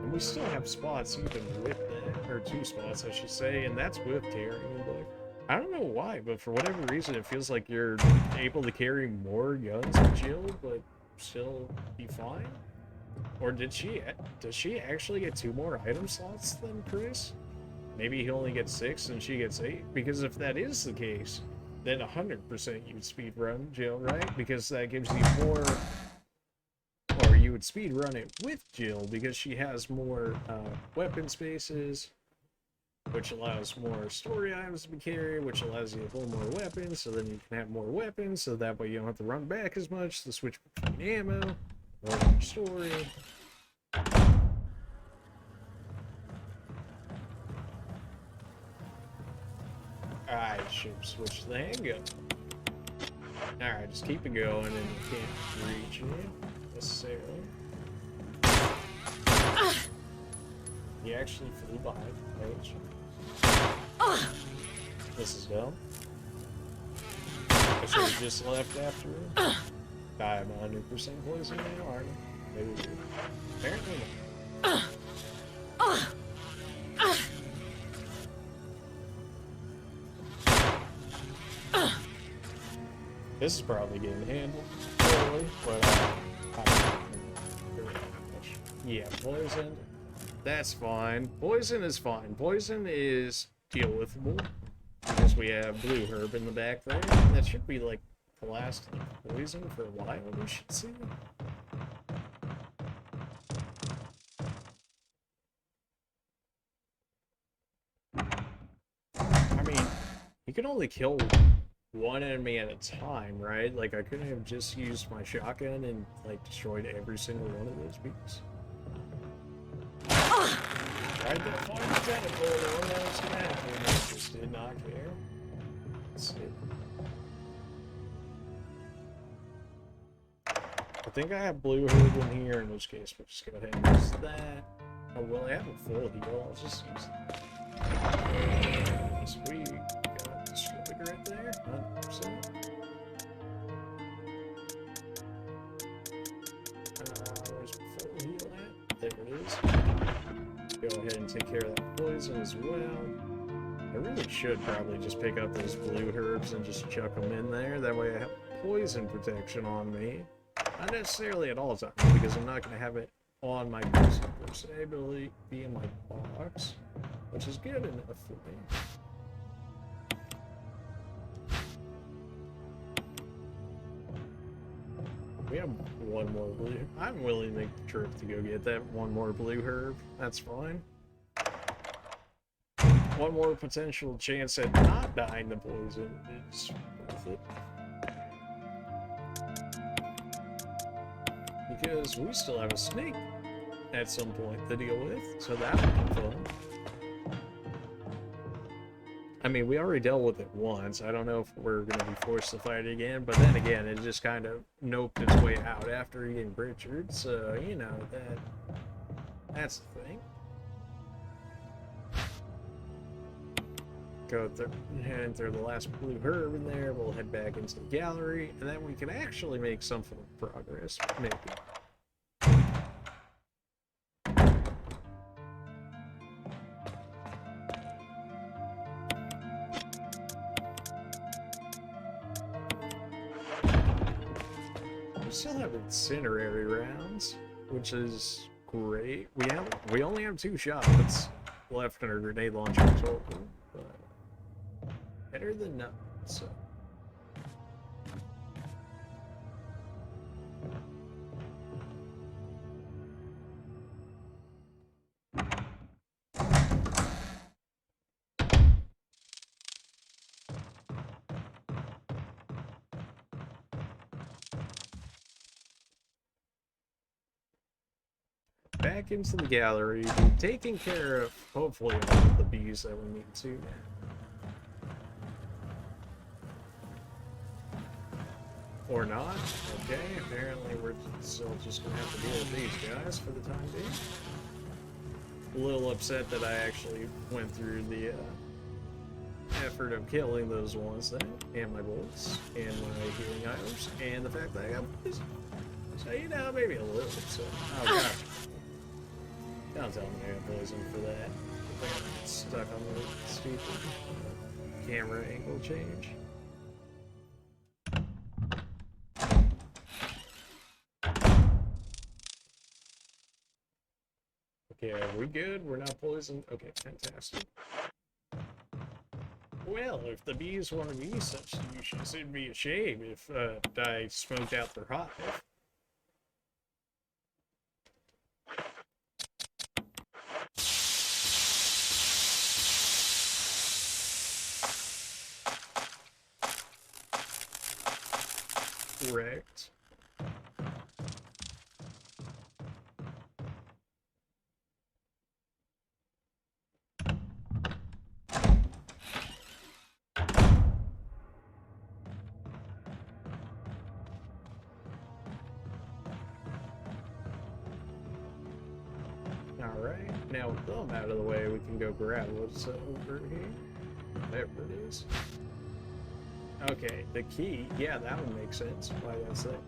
And we still have spots even with that, or 2 spots I should say, and that's with carrying. But I don't know why, but for whatever reason it feels like you're able to carry more guns than Jill, but still be fine. Or does she actually get 2 more item slots than Chris? Maybe he only gets 6 and she gets 8, because if that is the case, then 100% you'd speedrun Jill, right? Because that gives you more, or you would speedrun it with Jill because she has more weapon spaces, which allows more story items to be carried, which allows you to hold more weapons, so then you can have more weapons, so that way you don't have to run back as much to switch between ammo, or story. I should switch the handgun. Alright, just keep it going and you can't reach it necessarily. He actually flew by. This is dumb. I should have just left after him. I'm 100% poison now, aren't I? Maybe. Apparently not. This is probably getting handled poorly, but yeah, poison. That's fine. Poison is fine. Poison is deal withable because we have blue herb in the back there. That should be like the last poison for a while. We should see. I mean, you can only kill one enemy at a time, right? Like, I couldn't have just used my shotgun and, like, destroyed every single one of those beaks. Tried that fine tentacle, no one else can happen. I just did not care. Let's see. I think I have blue herb in here, in which case we'll just go ahead and use that. Oh, well, I have a full heal, I'll just use it. Sweet. Right there, 100%. Where's my full heal at? There it is. Go ahead and take care of that poison as well. I really should probably just pick up those blue herbs and just chuck them in there. That way I have poison protection on me. Not necessarily at all times, because I'm not going to have it on my person per se, but it'll be in my box, which is good enough for me. We have one more blue. I'm willing to make the trip to go get that one more blue herb. That's fine. One more potential chance at not dying to poison is worth it. Because we still have a snake at some point to deal with, so that would be fun. I mean, we already dealt with it once. I don't know if we're going to be forced to fight it again, but then again, it just kind of noped its way out after eating Richard, so, you know, that's the thing. Go through, head through the last blue herb in there, we'll head back into the gallery, and then we can actually make some sort of progress, maybe. still have incinerary rounds, which is great. We only have 2 shots left in our grenade launcher total, but better than none. So. Back into the gallery, taking care of hopefully all of the bees that we need to. Or not. Okay, apparently we're still just gonna have to deal with these guys for the time being. A little upset that I actually went through the effort of killing those ones then, and my bullets, and my healing items, and the fact that I got poison. So, you know, maybe a little upset. Oh, God. Don't tell me I got poison for that. I got stuck on the stupid camera angle change. Okay, are we good? We're not poisoned? Okay, fantastic. Well, if the bees want to be such douches, it'd be a shame if I smoked out their hive. Correct. Alright, now with them out of the way, we can go grab what's over here. Whatever it is. Okay, the key. Yeah, that would make sense. Why that's it.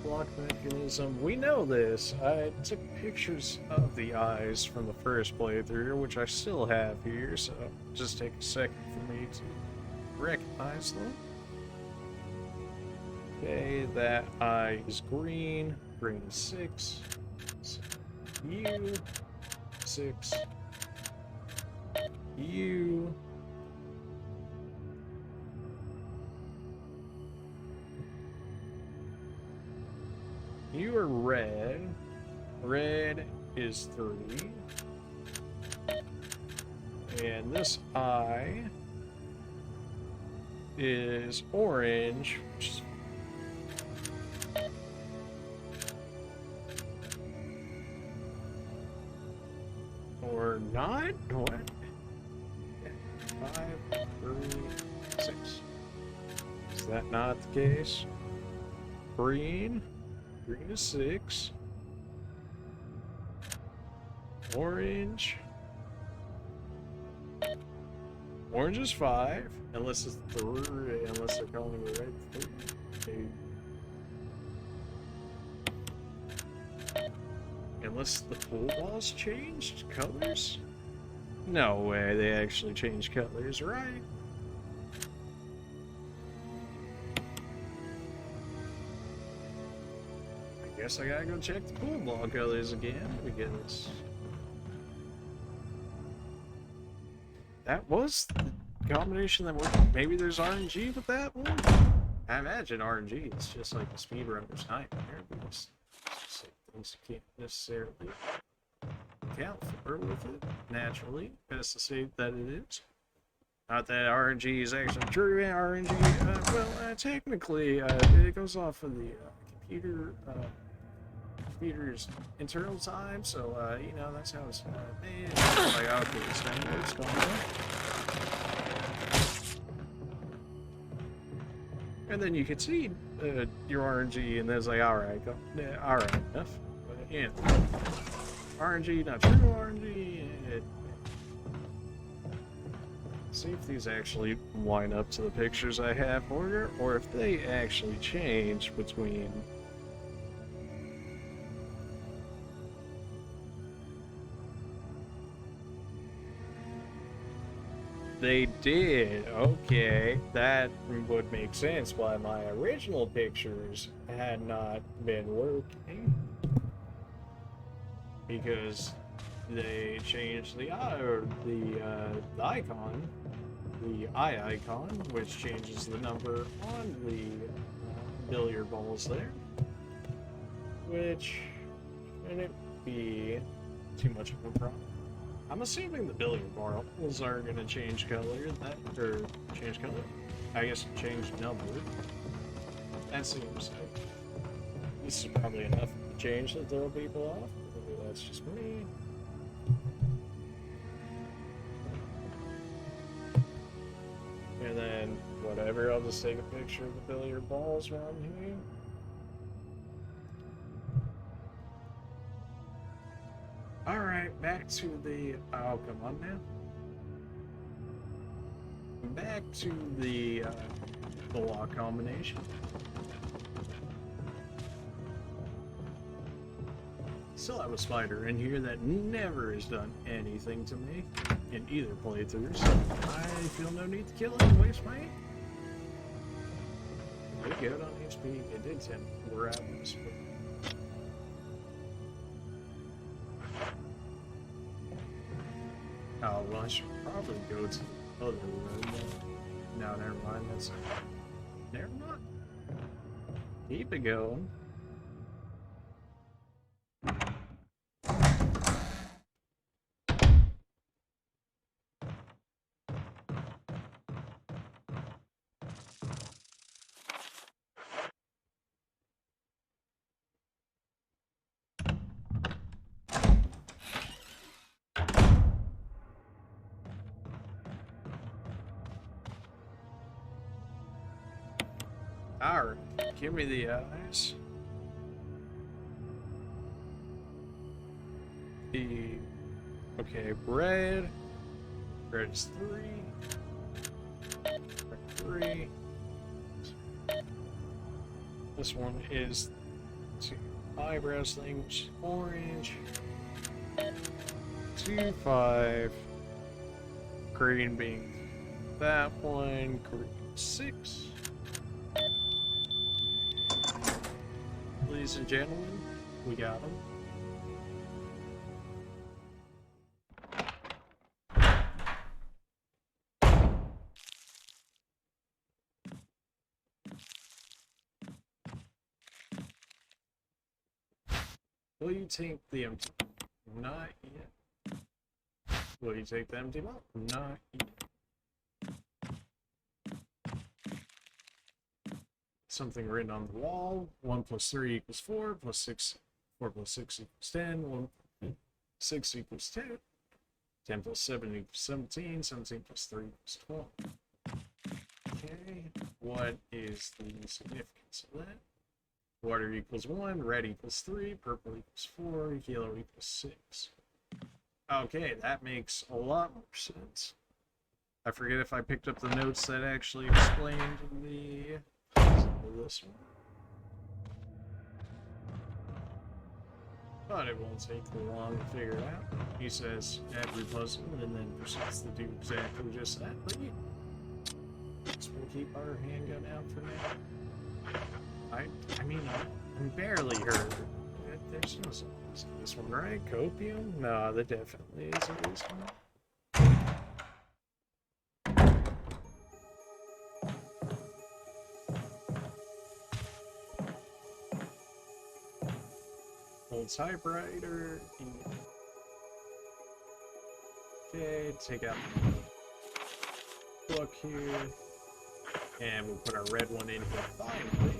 Block mechanism. We know this. I took pictures of the eyes from the first playthrough, which I still have here, so just take a second for me to recognize them. Okay, that eye is green. Green is 6. U. 6. U. You are red. Red is 3. And this eye is orange, which is or not? What? 5, 3, 6. Is that not the case? Green. Green is 6. Orange. Orange is 5. Unless it's 3. Unless they're calling it red 3. Unless the pool balls changed colors? No way, they actually changed colors, right? I guess I gotta go check the pool ball colors again, because that was the combination that worked. Maybe there's RNG with that one? I imagine RNG is just like the speedrunner's nightmare, because it's like things you can't necessarily account for with it, naturally. Best to say that it is. Not that RNG is actually true. RNG, technically, it goes off of the computer's internal time, so, you know, that's how it's made. It's like, okay, this thing works, don't it? And then you can see your RNG, and then it's like, alright, alright, enough. But, yeah. RNG, not true RNG. See if these actually line up to the pictures I have ordered, or if they actually change between. They did. Okay, that would make sense why my original pictures had not been working. Because they changed the eye, or the icon, the eye icon, which changes the number on the billiard balls there, which shouldn't be too much of a problem. I'm assuming the billiard balls are going to change color, change color? I guess change number. That seems like this is probably enough to change to throw people off. Maybe that's just me. And then, whatever, I'll just take a picture of the billiard balls around here. Alright, back to the... Oh, come on now. Back to the lock combination. Still have a spider in here that never has done anything to me in either playthrough, so I feel no need to kill it and waste my ink. Pretty good on HP. It did 10 rounds, but... Oh, well, I should probably go to the other room. No, never mind. That's... Never mind. Keep it going. Alright, give me the eyes. Okay, red. Red is 3. Red 3. This one is 2 eyebrows thing, which is orange. 2, 5. Green being that one. Green 6. Ladies and gentlemen, we got them. Will you take the empty? Not yet. Will you take the empty ball? Not yet. Something written on the wall. 1 plus 3 equals 4, plus 6, 4 plus 6 equals 10, 6 equals 10, 10 plus 7 equals 17, 17 plus 3 equals 12. Okay, what is the significance of that? Water equals 1, red equals 3, purple equals 4, yellow equals 6. Okay, that makes a lot more sense. I forget if I picked up the notes that actually explained this one. But it won't take too long to figure it out. He says every puzzle and then proceeds to do exactly just that. But yeah, so we'll keep our handgun out for now. I mean, I'm barely hurt. There's no supposed to this one, right? Copium? No, there definitely is at least one. Old typewriter. Okay, take out the book here. And we'll put our red one in here finally.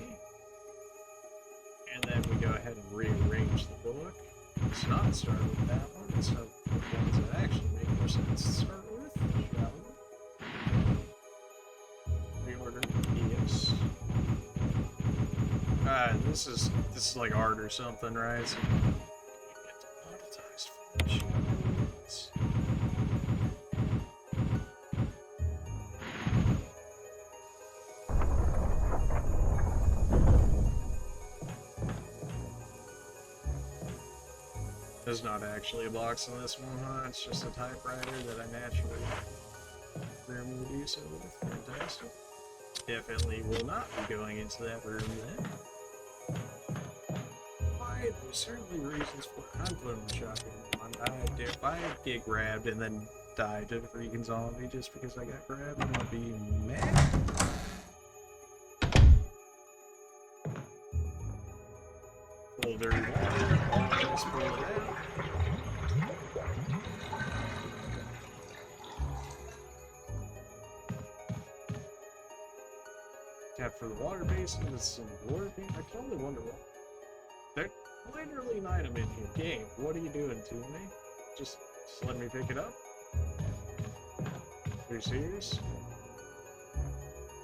And then we go ahead and rearrange the book. Let's not start with that one. Let's start with the ones that actually make more sense to start with, shall we? Reorder. Yes. This is like art or something, right? So get demonetized for this shit. There's not actually a box on this one, huh? It's just a typewriter that I naturally room to do so with. Fantastic. Definitely will not be going into that room then. Why? There's certainly reasons for it. I'm putting the shotgun on. If I get grabbed and then die to the freaking zombie just because I got grabbed, I'm gonna be mad. Full dirty water. Always pull it out. Tap for the water basin with some water beam. I totally wonder what. There's literally an item in your game. What are you doing to me? Just let me pick it up? Are you serious?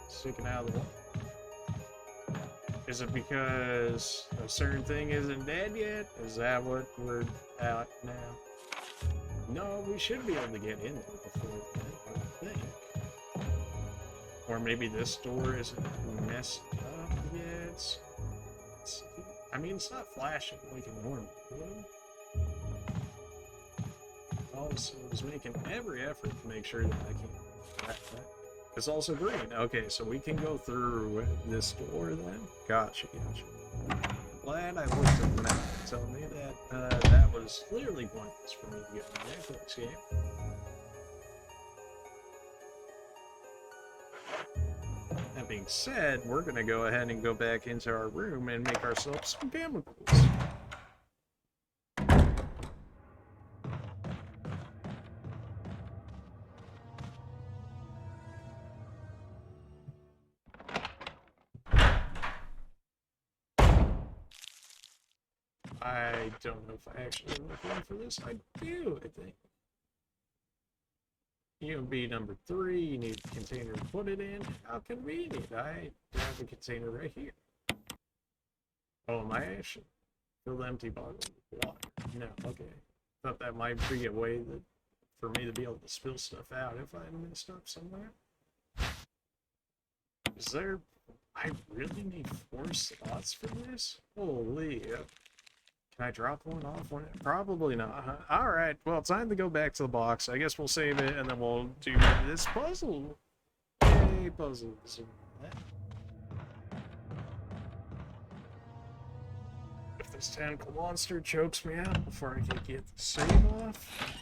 Sticking out of the water? Is it because a certain thing isn't dead yet? Is that what we're at now? No, we should be able to get in there before then, I would think. Or maybe this door isn't messed up yet. I mean, it's not flashing like a normal would. Also, I was making every effort to make sure that I can't. It's also green. Okay, so we can go through this door then. Gotcha. Glad I looked at the map to tell me that that was clearly pointless for me to get in the Netflix game. That being said, we're going to go ahead and go back into our room and make ourselves some chemicals. I don't know if I actually have enough room for this. I do, I think. UMB number 3, you need a container to put it in. How convenient. I have a container right here. Oh, am I actually? Fill the empty bottle with water. No, okay. Thought that might be a way that for me to be able to spill stuff out if I messed up somewhere. Is there... I really need 4 slots for this? Holy... Can I drop one off? Probably not, huh? Alright, well, time to go back to the box. I guess we'll save it, and then we'll do this puzzle. Yay, puzzles. If this tentacle monster chokes me out before I can get the save off...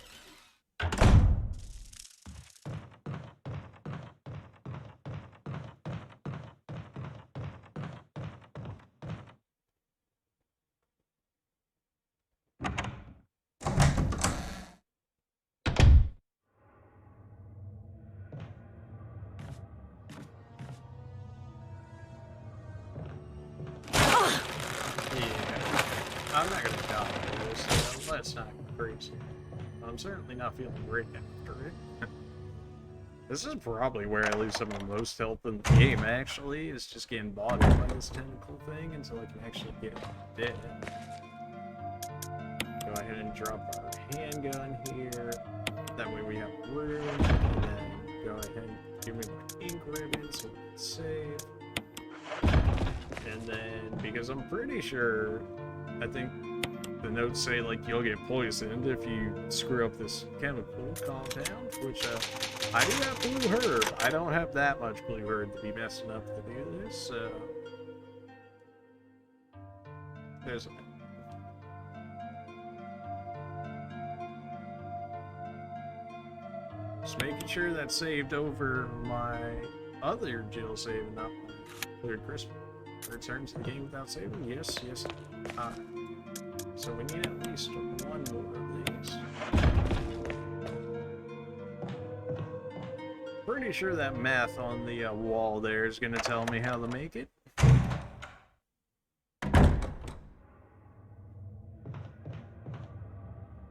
I'm not gonna die for this, so let's not go crazy. I'm certainly not feeling great after it. This is probably where I lose some of the most health in the game, actually, is just getting bothered by this tentacle thing until I can actually get dead. Go ahead and drop our handgun here. That way we have room, and then go ahead and give me my ink ribbon so we can save. And then, because I'm pretty sure, I think the notes say, like, you'll get poisoned if you screw up this chemical compound, which, I do have blue herb. I don't have that much blue herb to be messing up to do this, so... There's a... Just making sure that's saved over my other Jill save, not my cleared Christmas. Return to the game without saving? Yes. So we need at least one more of these. Pretty sure that math on the wall there is going to tell me how to make it.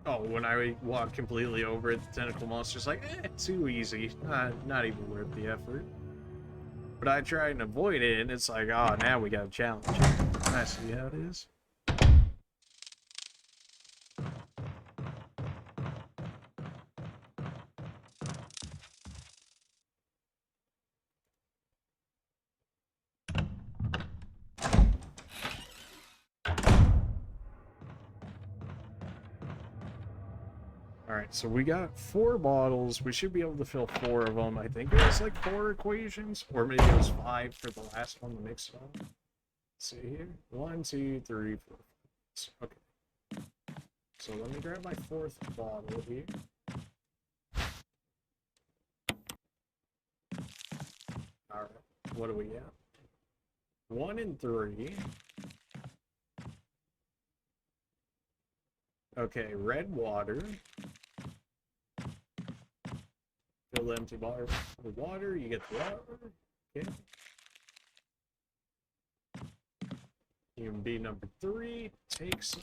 Oh, when I walk completely over it, the tentacle monster's like, too easy. Not even worth the effort. But I try and avoid it, and it's like, oh, now we got a challenge here. I see how it is. Alright, so we got 4 bottles. We should be able to fill 4 of them. I think it was like 4 equations, or maybe it was 5 for the last one to mix it up. Let's see here. 1, 2, 3, 4. Okay. So let me grab my 4th bottle here. Alright, what do we got? 1 and 3. Okay, red water. Fill the empty bottle with water, you get the water. Okay. UMB number 3, take some.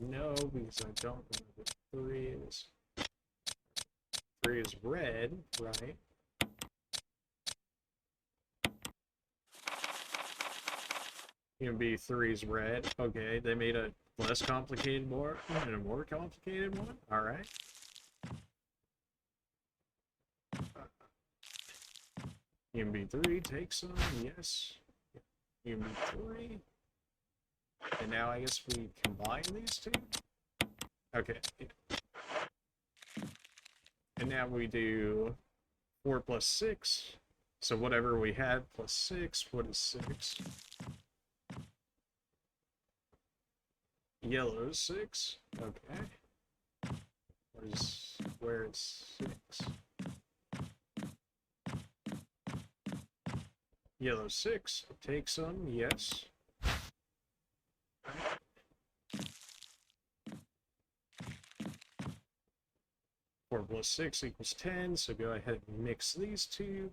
No, because I don't know what 3 is. 3 is red, right? UMB 3 is red. Okay, they made a less complicated one and a more complicated one. Alright. UMB 3, take some. Yes. UMB 3. And now I guess we combine these two? Okay. And now we do 4 plus 6. So whatever we had plus 6, what is 6? Yellow is 6. Okay. Where is 6? Yellow 6. Take some, yes. 4 plus 6 equals 10, so go ahead and mix these two.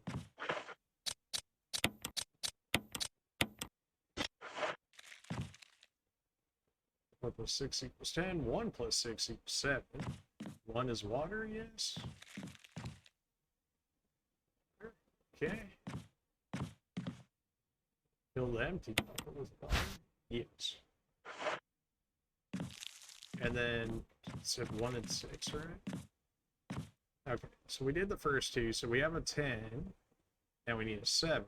Four plus 6 equals 10. 1 plus 6 equals 7. 1 is water, yes. Okay. Fill the empty bottle with water. Yes. And then it said 1 and 6, right? Okay, so we did the first two, so we have a 10, and we need a 7.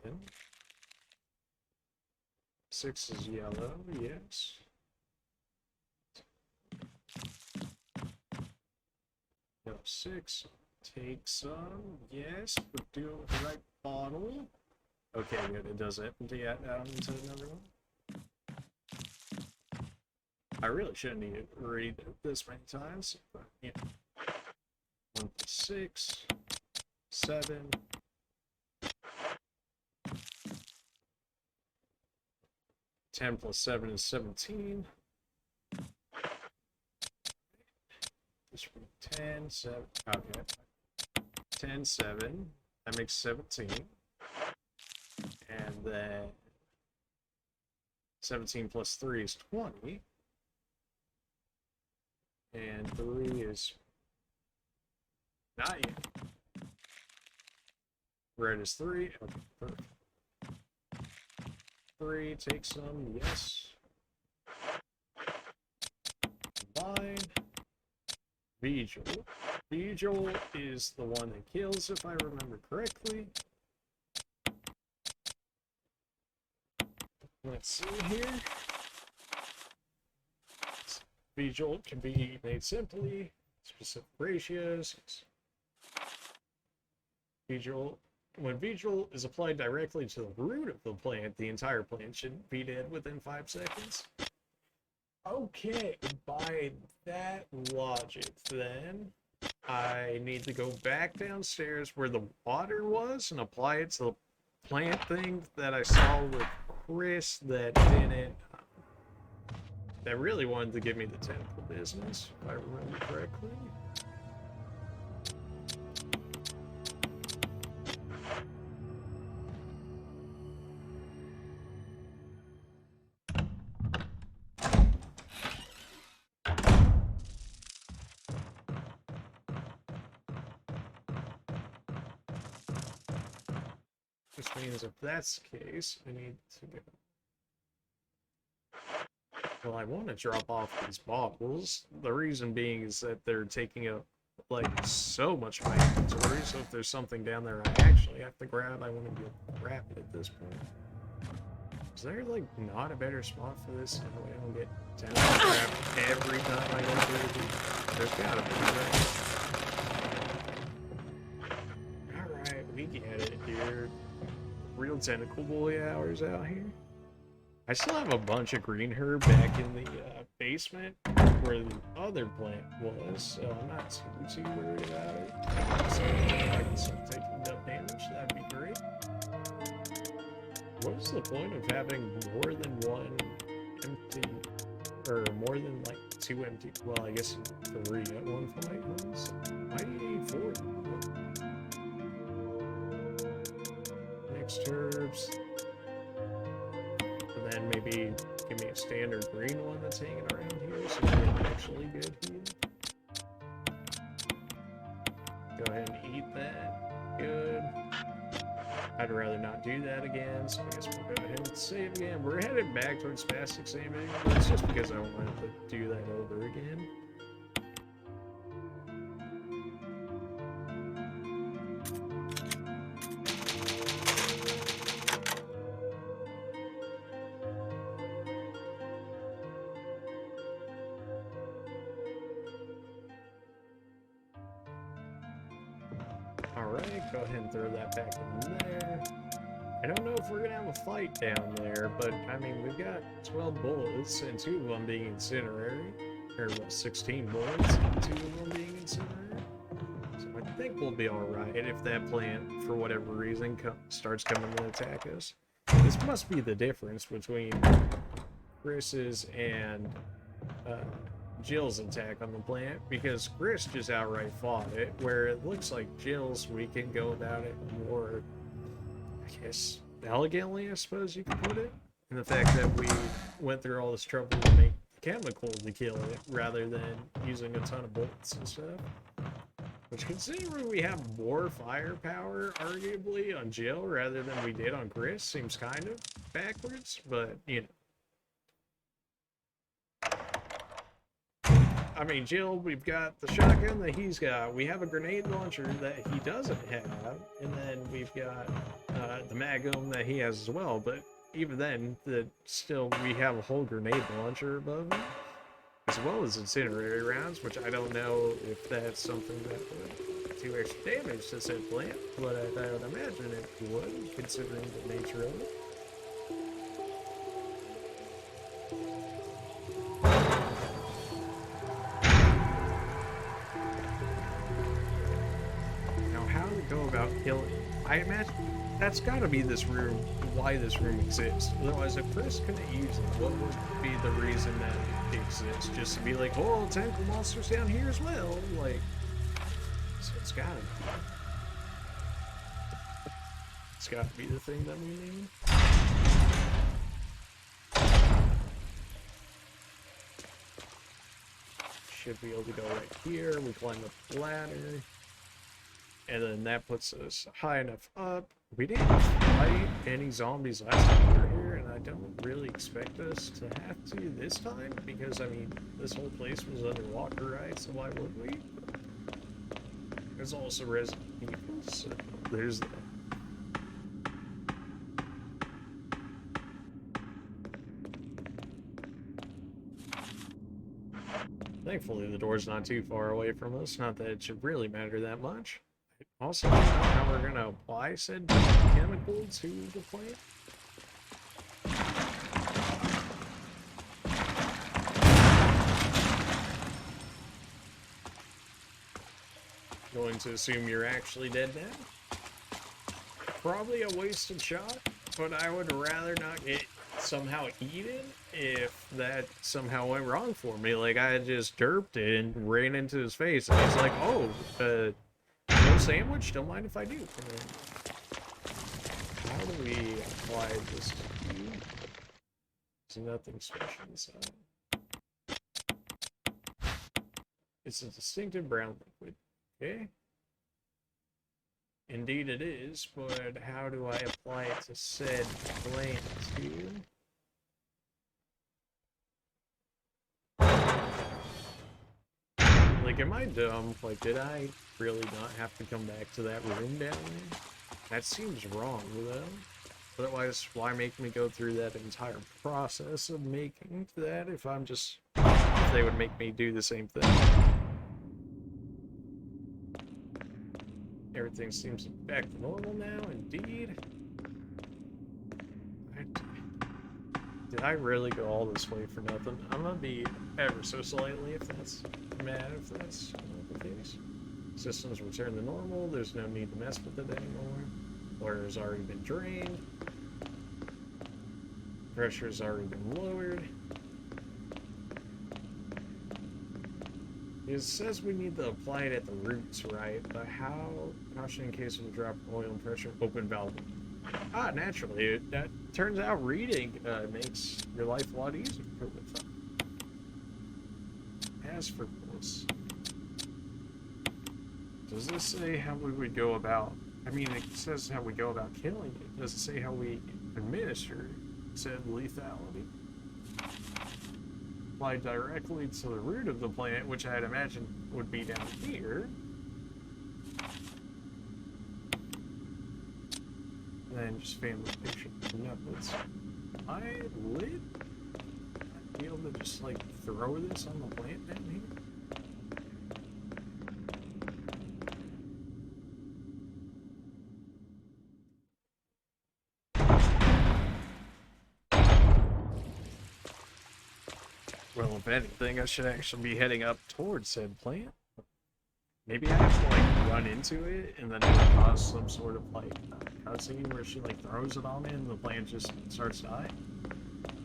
6 is yellow, yes. Yellow 6, take some, yes, we're doing the right bottle. Okay, good, it does empty it out into another one. I really shouldn't need to read this many times, but yeah. 1 plus 6, 7. 10 plus 7 is 17. This should be 10, 7. Okay. 10, 7. That makes 17. And then 17 plus 3 is 20. And 3 is not yet. Red is 3. Okay, perfect. 3, take some, yes. Combine. Vigil. Vigil is the one that kills, if I remember correctly. Let's see here. Vigil can be made simply. Specific ratios. Vigil. When Vigil is applied directly to the root of the plant, the entire plant should be dead within 5 seconds. Okay, by that logic, then, I need to go back downstairs where the water was and apply it to the plant thing that I saw with Chris that didn't... that really wanted to give me the tentacle business, if I remember correctly. Which means if that's the case, I need to go... Well, I want to drop off these bottles. The reason being is that they're taking up, like, so much of my inventory, so if there's something down there I actually have to grab, I want to be able to grab it at this point. Is there, like, not a better spot for this? That way I don't get tempted to grab every time I go through. There's gotta be, right? weird, real tentacle boy hours out here. I still have a bunch of green herb back in the basement where the other plant was, so I'm not too worried about it. So if I can start taking enough damage, that'd be great. What is the point of having more than one empty, or more than like 2 empty? Well, I guess 3 at one point. Huh? So why do you need 4? Mixed herbs. And then maybe give me a standard green one that's hanging around here so we can actually good heal. Go ahead and eat that. Good. I'd rather not do that again, so I guess we'll go ahead and save again. We're headed back towards spastic saving, but it's just because I don't want to do that over again. Alright, go ahead and throw that back in there. I don't know if we're gonna have a fight down there, but I mean, we've got 12 bullets and 2 of them being incendiary. Or well, 16 bullets and 2 of them being incendiary. So I think we'll be alright if that plant, for whatever reason, starts coming to attack us. This must be the difference between Chris's and Jill's attack on the plant, because Chris just outright fought it, where it looks like Jill's, we can go about it more, I guess, elegantly, I suppose you could put it. And the fact that we went through all this trouble to make chemical to kill it, rather than using a ton of bullets and stuff. Which, considering we have more firepower, arguably, on Jill rather than we did on Chris, seems kind of backwards, but, you know. I mean, Jill, we've got the shotgun that he's got. We have a grenade launcher that he doesn't have. And then we've got the Magnum that he has as well. But even then, still, we have a whole grenade launcher above him. As well as incendiary rounds, which I don't know if that's something that would do extra damage to said plant. But I would imagine it would, considering the nature of it. Go about killing. I imagine that's got to be this room, why this room exists. Otherwise, if Chris couldn't use it, what would be the reason that it exists? Just to be like, oh, tentacle monsters down here as well. Like, so it's gotta be. It's gotta be the thing that we need. Should be able to go right here. We climb up the ladder. And then that puts us high enough up. We didn't fight any zombies last time we were here, and I don't really expect us to have to this time, because, I mean, this whole place was underwater, right? So why would we? There's also Resident Evil, so there's that. Thankfully, the door's not too far away from us. Not that it should really matter that much. Also, I don't know how we're gonna apply said chemical to the plant. Going to assume you're actually dead now. Probably a wasted shot, but I would rather not get somehow eaten if that somehow went wrong for me. Like, I just derped it and ran into his face, and he's like, oh, no sandwich? Don't mind if I do. How do we apply this to you? There's nothing special inside. It's a distinctive brown liquid. Okay. Indeed it is, but how do I apply it to said plant here? Like, am I dumb? Like, did I really not have to come back to that room down there? That seems wrong, though. Otherwise, why make me go through that entire process of making that if they would make me do the same thing? Everything seems back to normal now, indeed. Did I really go all this way for nothing? I'm gonna be ever so slightly if that's the case. Systems return to normal, there's no need to mess with it anymore. Water's already been drained. Pressure's already been lowered. It says we need to apply it at the roots, right? But how? Caution in case of a drop of oil and pressure, open valve. Ah, naturally. That turns out reading makes your life a lot easier with them. As for this, does this say how we would go about? I mean, it says how we go about killing it. Does it say how we administer said lethality? Apply directly to the root of the plant, which I'd imagine would be down here. And then just family picture. Nutlets. I lit? I'd be able to just like throw this on the plant down here? Well, if anything, I should actually be heading up towards said plant. Maybe I have to like run into it and then it will cause some sort of like cutscene where she like throws it on me and the plant just starts dying.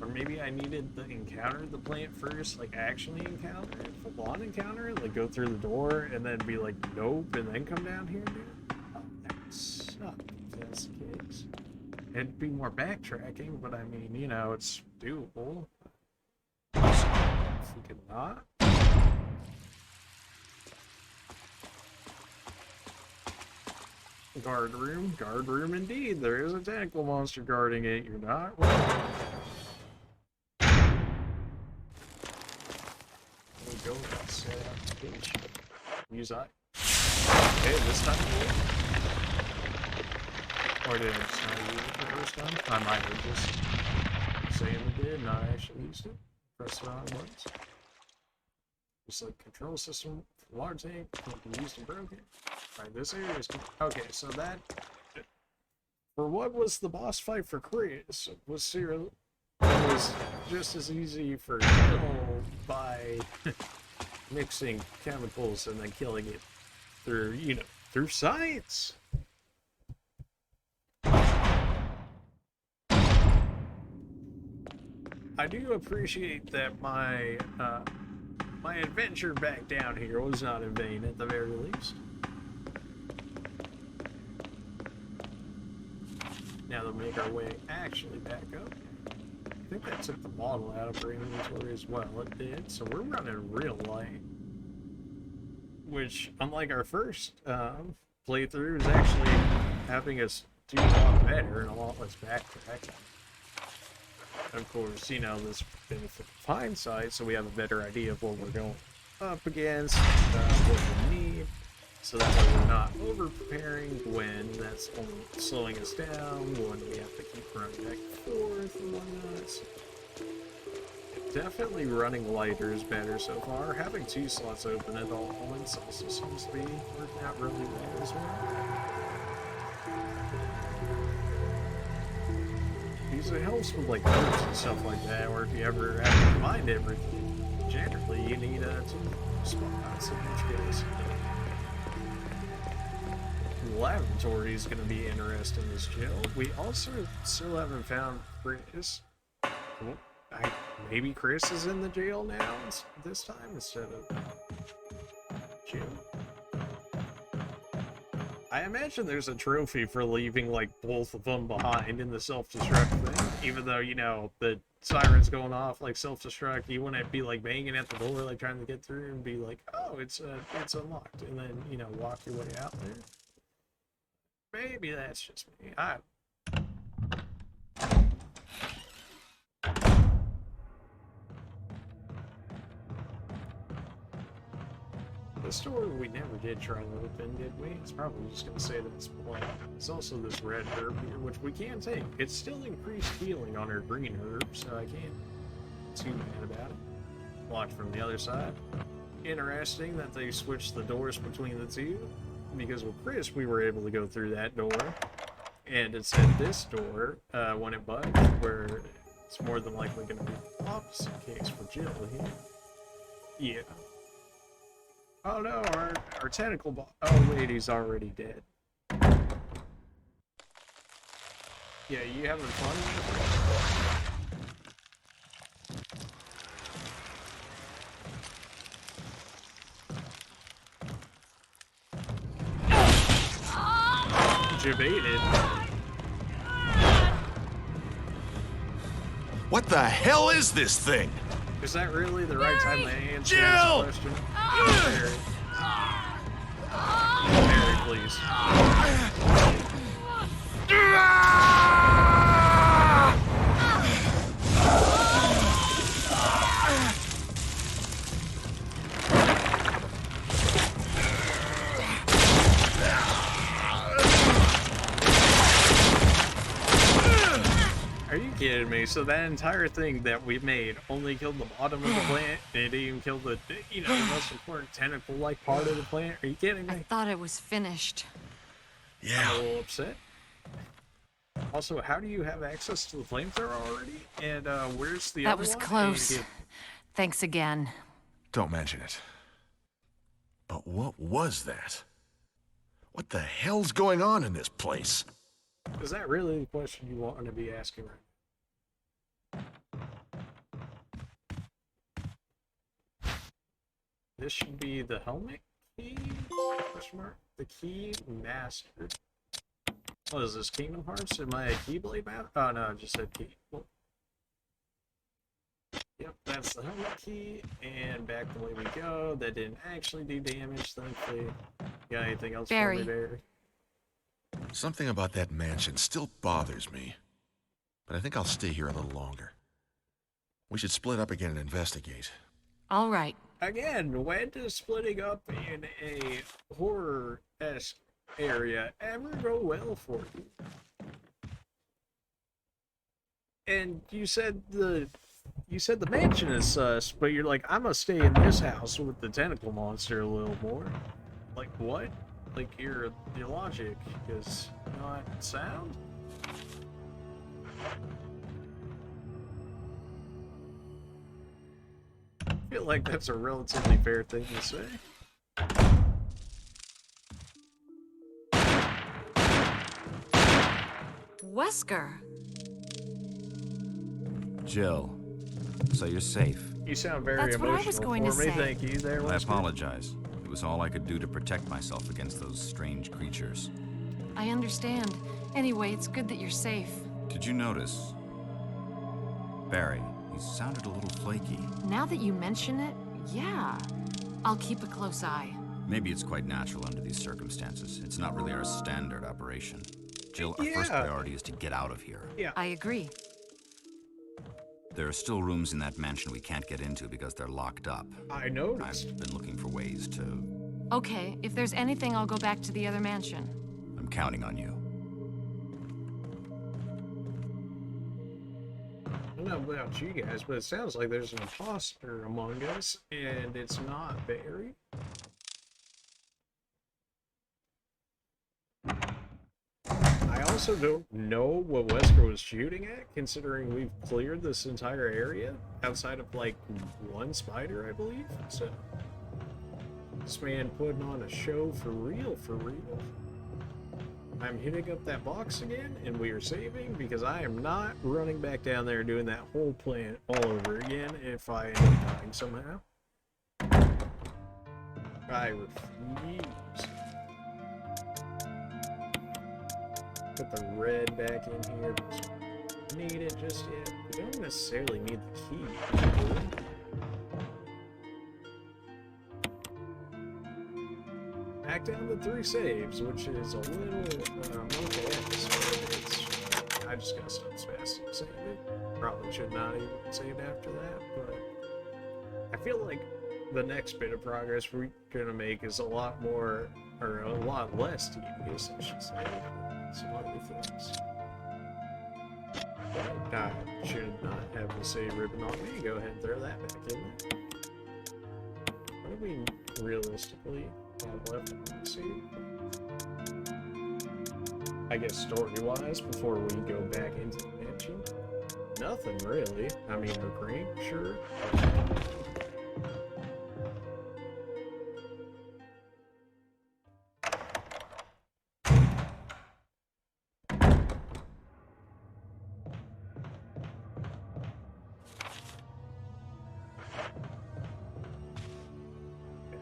Or maybe I needed to encounter the plant first, like actually encounter it, full on encounter it, like go through the door and then be like nope and then come down here and do it. Oh, that would suck if that's the case. It'd be more backtracking, but I mean, you know, it's doable. If we could not. Guard room indeed. There is a tentacle monster guarding it. You're not wrong. We'll go with that set application. Use I. Okay, this time or did I just not use it the first time? I might have just saying it did, not actually used it. Press the wrong buttons. Just like control system, large tank, can't be used and broken. Alright, this area is okay, so that for what was the boss fight for Chris was just as easy for kill by mixing chemicals and then killing it through, you know, through science. I do appreciate that my my adventure back down here was not in vain at the very least. Now to make our way actually back up. I think that took the bottle out of our inventory as well. It did, so we're running real light. Which, unlike our first playthrough, is actually having us do a lot better and a lot less backtracking. Of course, you know, this benefit of hindsight, so we have a better idea of what we're going up against, what we need, so that way we're not over-preparing when that's only slowing us down, when we have to keep running back and forth and whatnot. So definitely running lighter is better so far. Having 2 slots open at all points also seems to be working out really well as well. Because it helps with like herbs and stuff like that, or if you ever have to find everything, generally you need 2 spots in each case. The laboratory is going to be interesting as jail. We also still haven't found Chris. Maybe Chris is in the jail now this time instead of Jim. I imagine there's a trophy for leaving like both of them behind in the self-destruct thing, even though, you know, the siren's going off like self-destruct, you wouldn't be like banging at the door like trying to get through and be like, oh, it's unlocked, and then, you know, walk your way out there. Maybe that's just me. This door we never did try to open, did we? It's probably just going to say that it's blank. There's also this red herb here, which we can take. It's still increased healing on our green herb, so I can't too mad about it. Watch from the other side. Interesting that they switched the doors between the two. because with Chris, we were able to go through that door, and it said this door, when it bugged, where it's more than likely going to be the opposite case for Jill here. Yeah. Oh no, our tentacle boss. Oh wait, he's already dead. Yeah, you having fun? Debated. What the hell is this thing? Is that really the right time to answer Jill! this question? Mary, please. Are you kidding me? So that entire thing that we made only killed the bottom of the plant? It didn't even kill the, the most important tentacle-like part of the plant? Are you kidding me? I thought it was finished. Yeah. I'm a little upset. Also, how do you have access to the flamethrower already? And where's the That other was one? close. Thanks again. Don't mention it. But what was that? What the hell's going on in this place? Is that really the question you want to be asking right now? This should be the helmet key? Question mark? The key master. What is this, Kingdom Hearts? Am I a Keyblade man? Oh no, I just said key. Cool. Yep, that's the helmet key, and back the way we go. That didn't actually do damage, thankfully. Got anything else for me, Barry? Something about that mansion still bothers me. But I think I'll stay here a little longer. We should split up again and investigate. All right. Again, when does splitting up in a horror-esque area ever go well for you? And you said the mansion is sus, but you're like, I'm gonna stay in this house with the tentacle monster a little more. Like what? Like your logic is not sound? I feel like that's a relatively fair thing to say. Wesker. Jill, so you're safe. You sound very That's what I was emotional going for to me. say. Thank you there, I Wesker. apologize. It was all I could do to protect myself against those strange creatures. I understand. Anyway, it's good that you're safe. Did you notice? Barry, he sounded a little flaky. Now that you mention it, yeah. I'll keep a close eye. Maybe it's quite natural under these circumstances. It's not really our standard operation. Jill, our first Yeah. priority is to get out of here. Yeah. I agree. There are still rooms in that mansion we can't get into because they're locked up. I noticed. I've been looking for ways to... Okay, if there's anything, I'll go back to the other mansion. I'm counting on you. I don't know about you guys, but it sounds like there's an imposter among us, and it's not Barry. I also don't know what Wesker was shooting at, considering we've cleared this entire area outside of like one spider, I believe. So this man putting on a show for real, for real. I'm hitting up that box again, and we are saving because I am not running back down there doing that whole plant all over again if I end up dying somehow. I refuse. Put the red back in here. Don't need it just yet. We don't necessarily need the key. Back down to 3 saves, which is a little okay. I just gotta stop spasting and save it. Probably should not even save after that, but I feel like the next bit of progress we're gonna make is a lot more, or a lot less tedious, I should say. Some other things. I should not have the save ribbon on me. Go ahead and throw that back in there. What do we realistically? all left to see. I guess story-wise, before we go back into the mansion, nothing really. I mean, a crane, sure.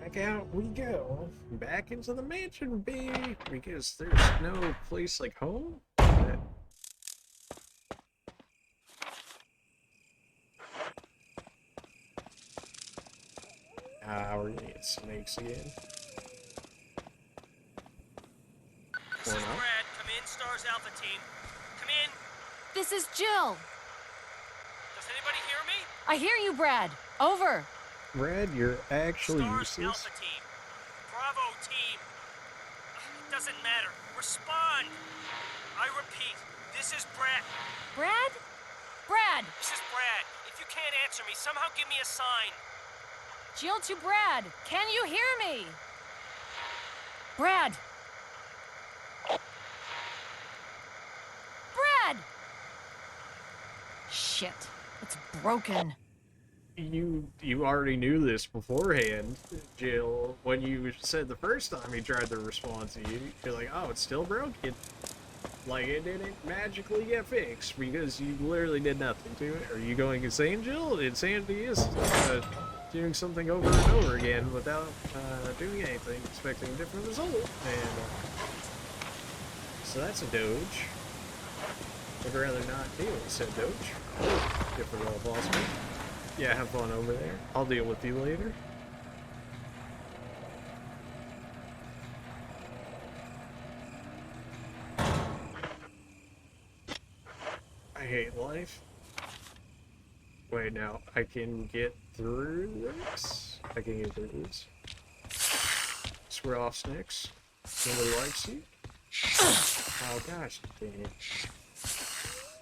Back out we go. Back into the mansion, baby. Because there's no place like home. We're gonna get snakes again. This is Brad. Come in, Stars Alpha Team. Come in. This is Jill. Does anybody hear me? I hear you, Brad. Over. Brad, you're actually Stars useless. Alpha Team. Bravo Team. It doesn't matter. Respond. I repeat, this is Brad. Brad? Brad! This is Brad. If you can't answer me, somehow give me a sign. Jill to Brad. Can you hear me? Brad! Brad! Shit. It's broken. You already knew this beforehand, Jill. When you said the first time he tried to respond to you, you're like, oh, it's still broken. Like, it didn't magically get fixed because you literally did nothing to it. Are you going insane, Jill? Insanity is doing something over and over again without doing anything, expecting a different result. And so that's a doge. I'd rather not deal with said doge. Different boss fight. Yeah, have fun over there. I'll deal with you later. I hate life. Wait, now I can get through this? I can get through this. Swear off, Snicks. Nobody likes you? Oh gosh, dang it.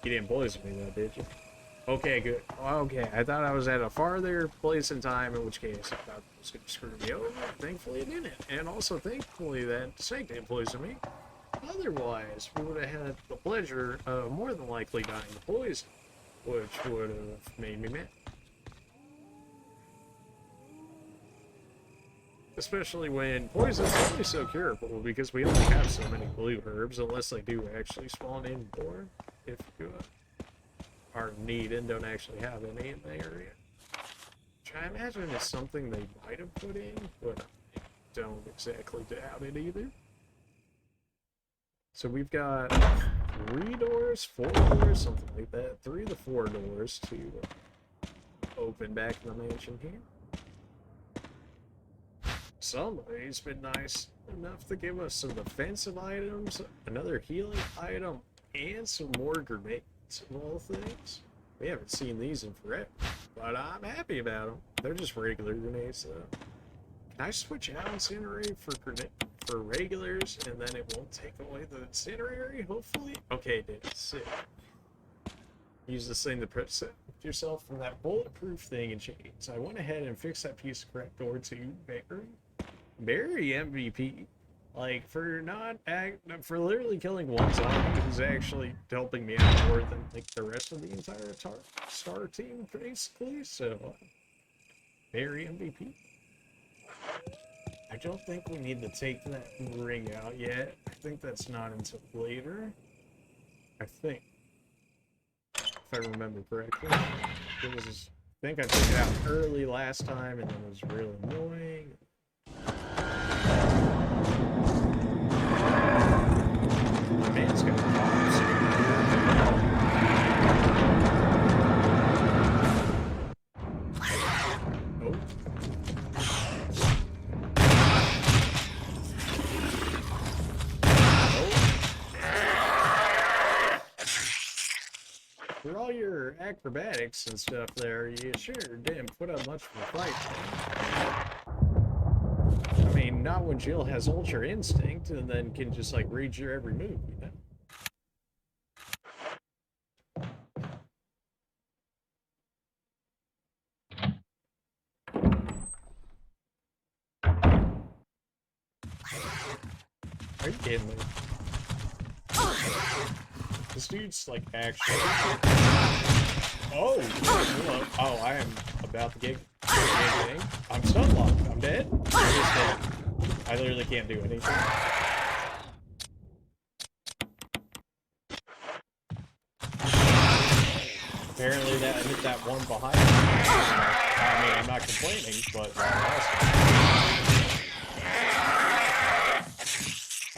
You didn't poison me though, did you? Okay, good. Okay, I thought I was at a farther place in time, in which case I thought it was going to screw me over. Thankfully it didn't. And also thankfully that snake didn't poison me. Otherwise, we would have had the pleasure of more than likely dying of poison, which would have made me mad. Especially when poison's only so curable because we only have so many blue herbs, unless they do actually spawn in more. If you are in need and don't actually have any in the area. Which I imagine is something they might have put in, but I don't exactly doubt it either. So we've got 3 doors, 4 doors, something like that. 3 to 4 doors to open back in the mansion here. Somebody's been nice enough to give us some defensive items, another healing item, and some more grenades. Of all things, we haven't seen these in forever, but I'm happy about them. They're just regular grenades, though. Can I switch out incendiary for regulars, and then it won't take away the incendiary? Hopefully. Okay, it did. Sick. Use this thing to protect yourself from that bulletproof thing and chains. I went ahead and fixed that piece of crap door to Barry MVP. Like, for literally killing one zombie who's actually helping me out more than, like, the rest of the entire star team, basically, so, very MVP. I don't think we need to take that ring out yet. I think that's not until later. I think. If I remember correctly. I think I took it out early last time, and then it was really annoying. Man's got bombs. Oh. For all your acrobatics and stuff there, you sure didn't put up much of a fight. I mean, not when Jill has Ultra Instinct and then can just, like, read your every move, you know? Are you kidding me? This dude's like actually. Oh, hello. Oh, I am about to get. I'm stun locked. I'm dead. I'm just dead. I literally can't do anything. Apparently that hit that one behind me. I mean, I'm not complaining, but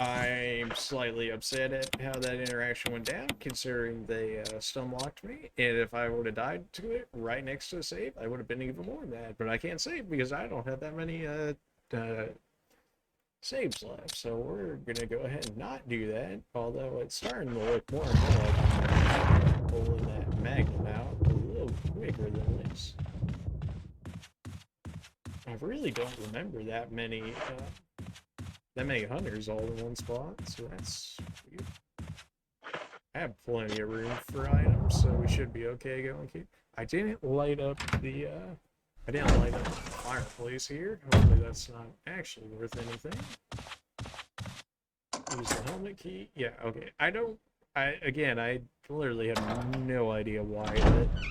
I'm slightly upset at how that interaction went down, considering they stun locked me. And if I would have died to it right next to a save, I would have been even more mad. But I can't save because I don't have that many saves left. So we're gonna go ahead and not do that. Although it's starting to look more and more like I'm pulling that magnum out a little quicker than this. I really don't remember that many hunters all in one spot, so that's weird. I have plenty of room for items, so we should be okay going. I didn't light up the fireplace here. Hopefully that's not actually worth anything. Use the helmet key. Yeah, okay. I literally have no idea why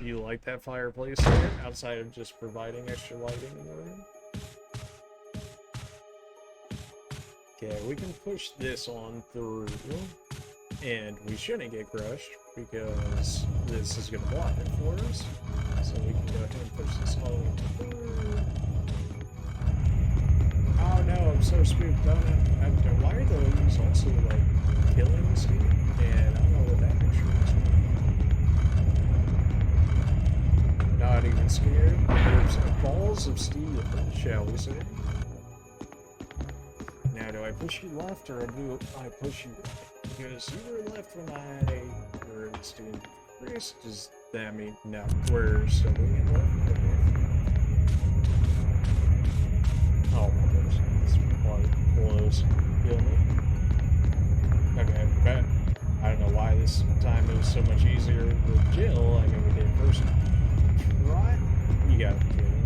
you like that fireplace there, outside of just providing extra lighting in the room. Okay, we can push this on through, and we shouldn't get crushed, because this is going to block it for us. So we can go ahead and push this all the way through. Oh no, I'm so spooked. Why are those also, like, killing this dude? And I don't know what that picture is. Not even scared. There's balls of steel, shall we say. Now, do I push you left, or do I push you right? Because you were left when I were doing Chris. Does that mean no? We're still doing it left? Okay. Oh my goodness. This water blows. Kill me. Okay, but I don't know why this time it was so much easier with Jill. I mean, we did first try. You gotta be kidding me.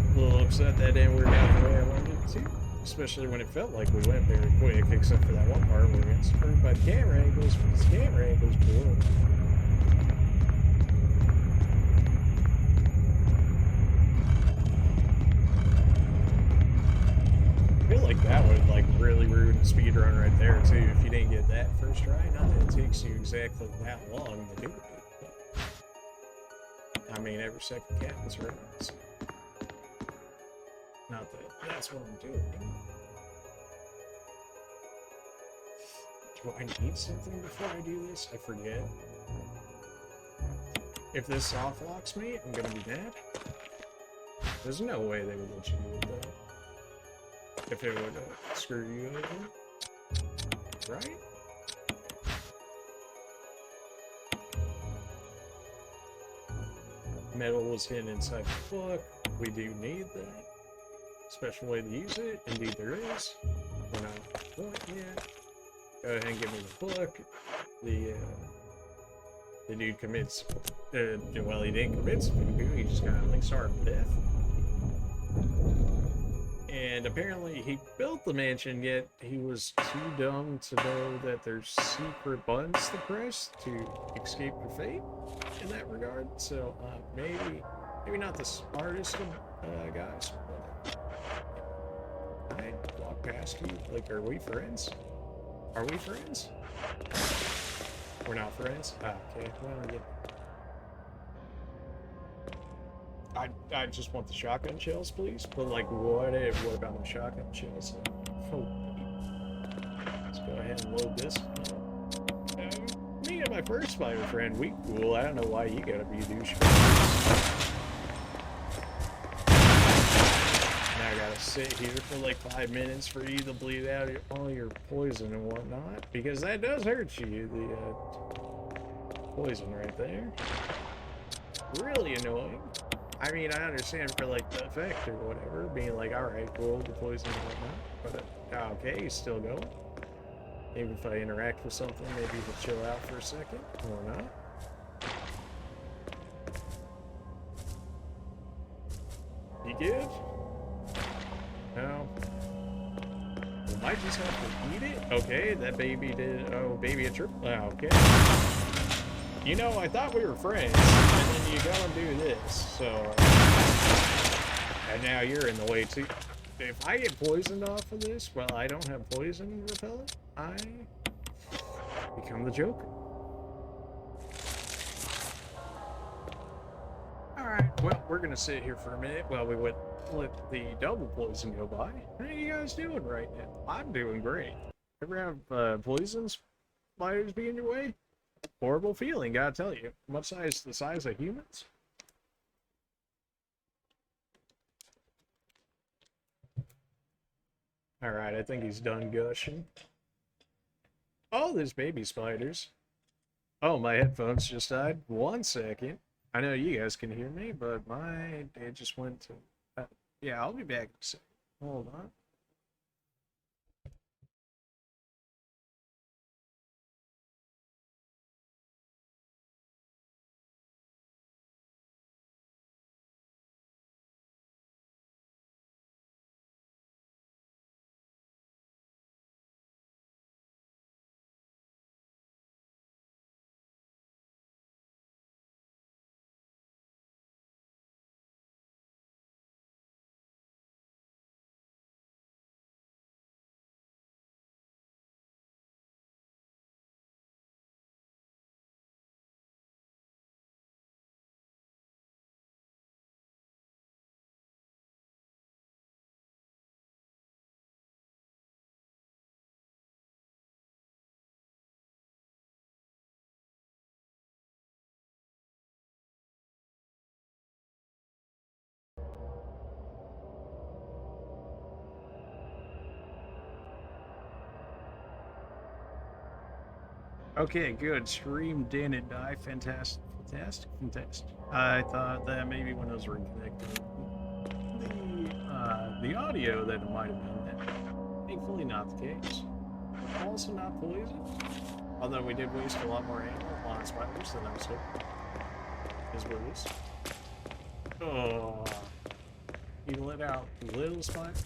A little upset that didn't work out the way I wanted it to, especially when it felt like we went very quick, except for that one part where we got screwed by the camera angles, because the camera angles blew. I feel like that would like really ruin the speedrun right there too, if you didn't get that first try. Not that it takes you exactly that long to do it, but I mean, every second counts, right? So. Not that that's what I'm doing. Do I need something before I do this? I forget. If this soft locks me, I'm gonna be mad. There's no way they would let you do it though. If it would screw you over. Right? Metal was hidden inside the book. We do need that. Special way to use it, indeed there is. We're not at the point yet. Go ahead and give me the book. The dude commits, well, he didn't commit seppuku, he just kind of like starved to death. And apparently he built the mansion, yet he was too dumb to know that there's secret buttons to press to escape your fate in that regard. So maybe not the smartest of guys. I walk past you. Like, are we friends? Are we friends? We're not friends? Ah, okay. Well, yeah. I just want the shotgun shells, please. But, like, what about the shotgun shells? Oh, let's go ahead and load this. Me and my first spider friend, we cool. I don't know why you gotta be a douchebag. I gotta sit here for like 5 minutes for you to bleed out all your poison and whatnot, because that does hurt you, the poison right there. Really annoying. I mean, I understand for like the effect or whatever, being like, alright, cool, the poison and whatnot, but okay, he's still going. Maybe if I interact with something, maybe he'll chill out for a second, or not. You good? No. We might just have to eat it. Okay, that baby did. Oh, baby a trip. Okay. You know, I thought we were friends, and then you go and do this, so. And now you're in the way too. If I get poisoned off of this, well, I don't have poison repellent, I become the Joker. Alright, well, we're gonna sit here for a minute while we let the double poison go by. How are you guys doing right now? I'm doing great. Ever have poison spiders be in your way? Horrible feeling, gotta tell you. What size? The size of humans? Alright, I think he's done gushing. Oh, there's baby spiders. Oh, my headphones just died. 1 second. I know you guys can hear me, but it just went to... yeah, I'll be back in a second. Hold on. Okay, good. Stream didn't die. Fantastic, fantastic, fantastic. I thought that maybe when I was reconnecting the audio that it might have been that. Thankfully not the case. Also not poisoned. Although we did waste a lot more ammo on spiders than I was hoping. Is what it is. Oh, you let out little spiders.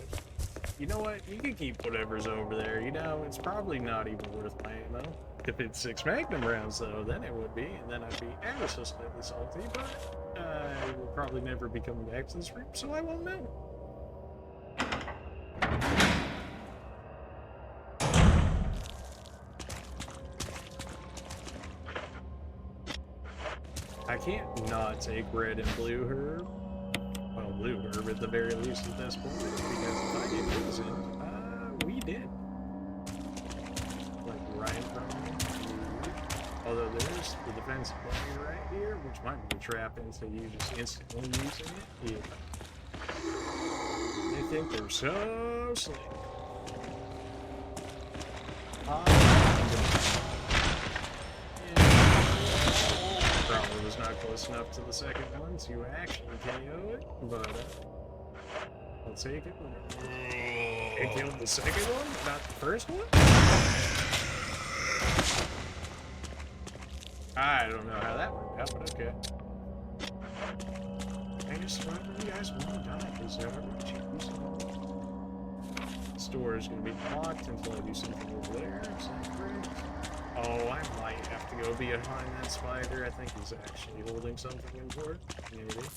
You know what? You can keep whatever's over there. You know, it's probably not even worth my ammo. If it's 6 Magnum rounds, though, then it would be, and then I'd be ever so slightly salty, but I will probably never be coming back to this room, so I won't know. I can't not take red and blue herb. Well, blue herb at the very least at this point, because if I get poisoned, we did. Like right in front of me. Although there's the defensive bunny right here, which might be a trap into you just instantly using it. Yeah. They think they're so slick. Probably was not close enough to the second one to actually KO it, but I'll take it. It killed the second one, not the first one? I don't know how that worked out, but okay. I just remember you guys want to die, because they're already cheap. The store is going to be locked until I do something over there. Is that correct? Oh, I might have to go behind that spider. I think he's actually holding something important. Maybe.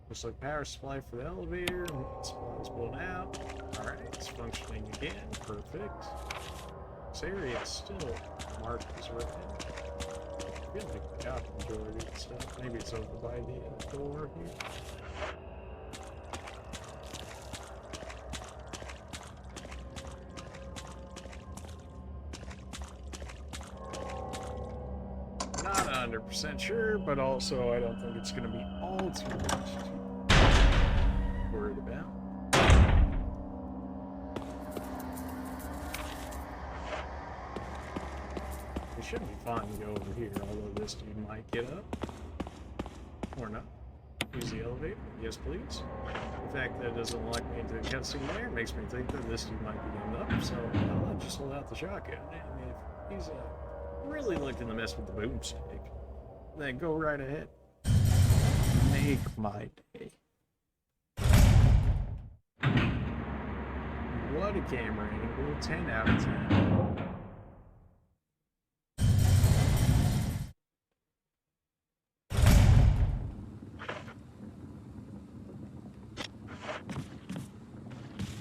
Looks like power supply for the elevator. Supply's blown out. Alright, it's functioning again. Perfect. This area is still marked as red. I feel like we got the majority of the stuff. Maybe it's over by the door here. Not 100% sure, but also I don't think it's going to be all too much to worried about. It should be fine to go over here, although this dude might get up. Or not. Use the elevator. Yes, please. The fact that it doesn't lock me into a cutscene there makes me think that this dude might be getting up, so I'll just hold out the shotgun. I mean, if he's really looking to mess with the boomstick, then go right ahead. Make my day. what a camera angle. 10 out of 10.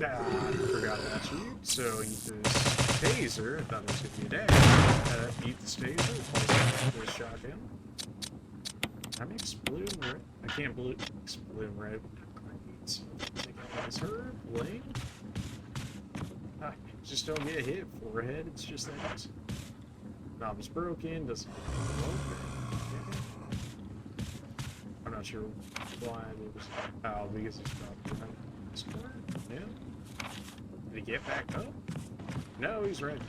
I forgot about you. So eat this taser. I thought it was gonna be a dagger. Eat this taser. This shotgun. I mix blue and red. I can't mix blue and red. So take out this herb. Lane. Just don't get hit. Forehead. It's just that easy. Knob is broken. Doesn't open. I'm not sure why it was. Oh, because it's probably behind this corner. Yeah. Did he get back up? No, he's right.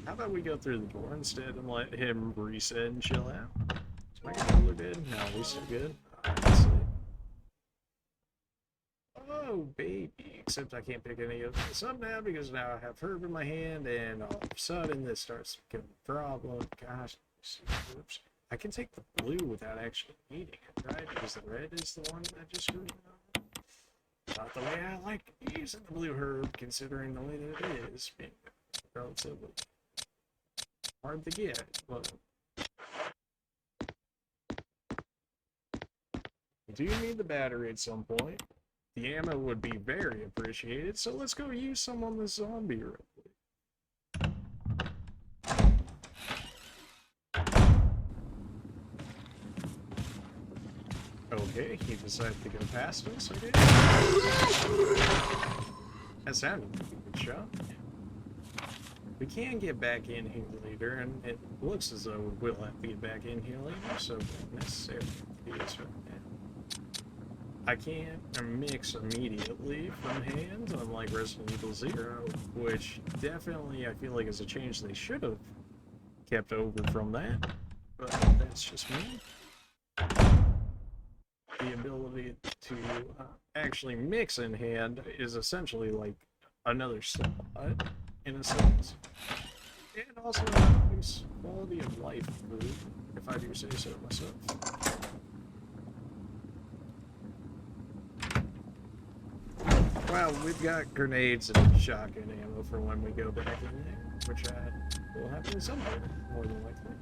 How about we go through the door instead and let him reset and chill out? Is my controller dead? No, we're still good. Let's see. Oh, baby. Except I can't pick any of this up now because now I have herb in my hand and all of a sudden this starts becoming a problem. Gosh. Oops. I can take the blue without actually eating it, right? Because the red is the one that just screwed me up. Not the way I like using the blue herb, considering the way that it is being relatively hard to get. But you do need the battery at some point. The ammo would be very appreciated, so let's go use some on the zombie real quick. Okay, he decided to go past us, I guess. That sounded like a good shot. We can get back in here later, and it looks as though we'll have to get back in here later, so not necessarily for this right now. I can't mix immediately from hand, unlike Resident Evil 0, which definitely I feel like is a change they should have kept over from that, but that's just me. The ability to actually mix in hand is essentially like another slot, in a sense. And also a nice quality of life food, if I do say so myself. Well, we've got grenades and shotgun ammo for when we go back in there, which will happen sometime, more than likely.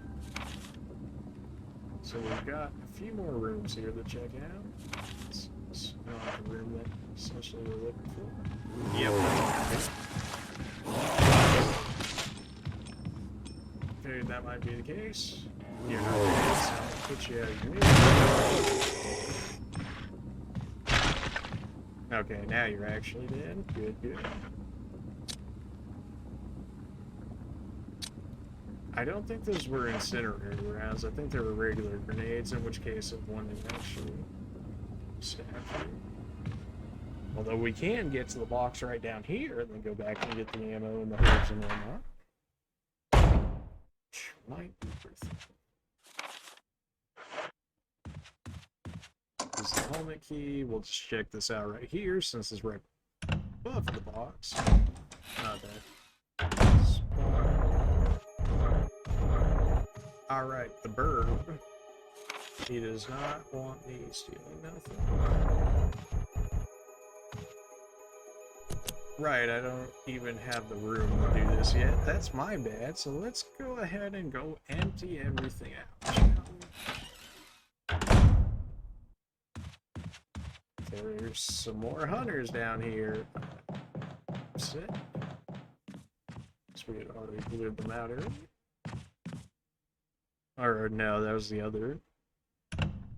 So we've got a few more rooms here to check out. It's not the room that essentially we're looking for. Yep, that's figured that might be the case. You're not dead, so I'll put you out of your misery. Okay, now you're actually dead. Good, good. I don't think those were incinerator rounds. I think they were regular grenades, in which case it wouldn't actually stab you. Although we can get to the box right down here and then go back and get the ammo and the herbs and whatnot. Might be worth it. This is the helmet key. We'll just check this out right here since it's right above the box. Not that spot. Alright, the bird. He does not want me stealing nothing. Right, I don't even have the room to do this yet. That's my bad, so let's go ahead and go empty everything out, shall we? There's some more hunters down here. Sit. So we had already cleared them out earlier. Or no, that was the other.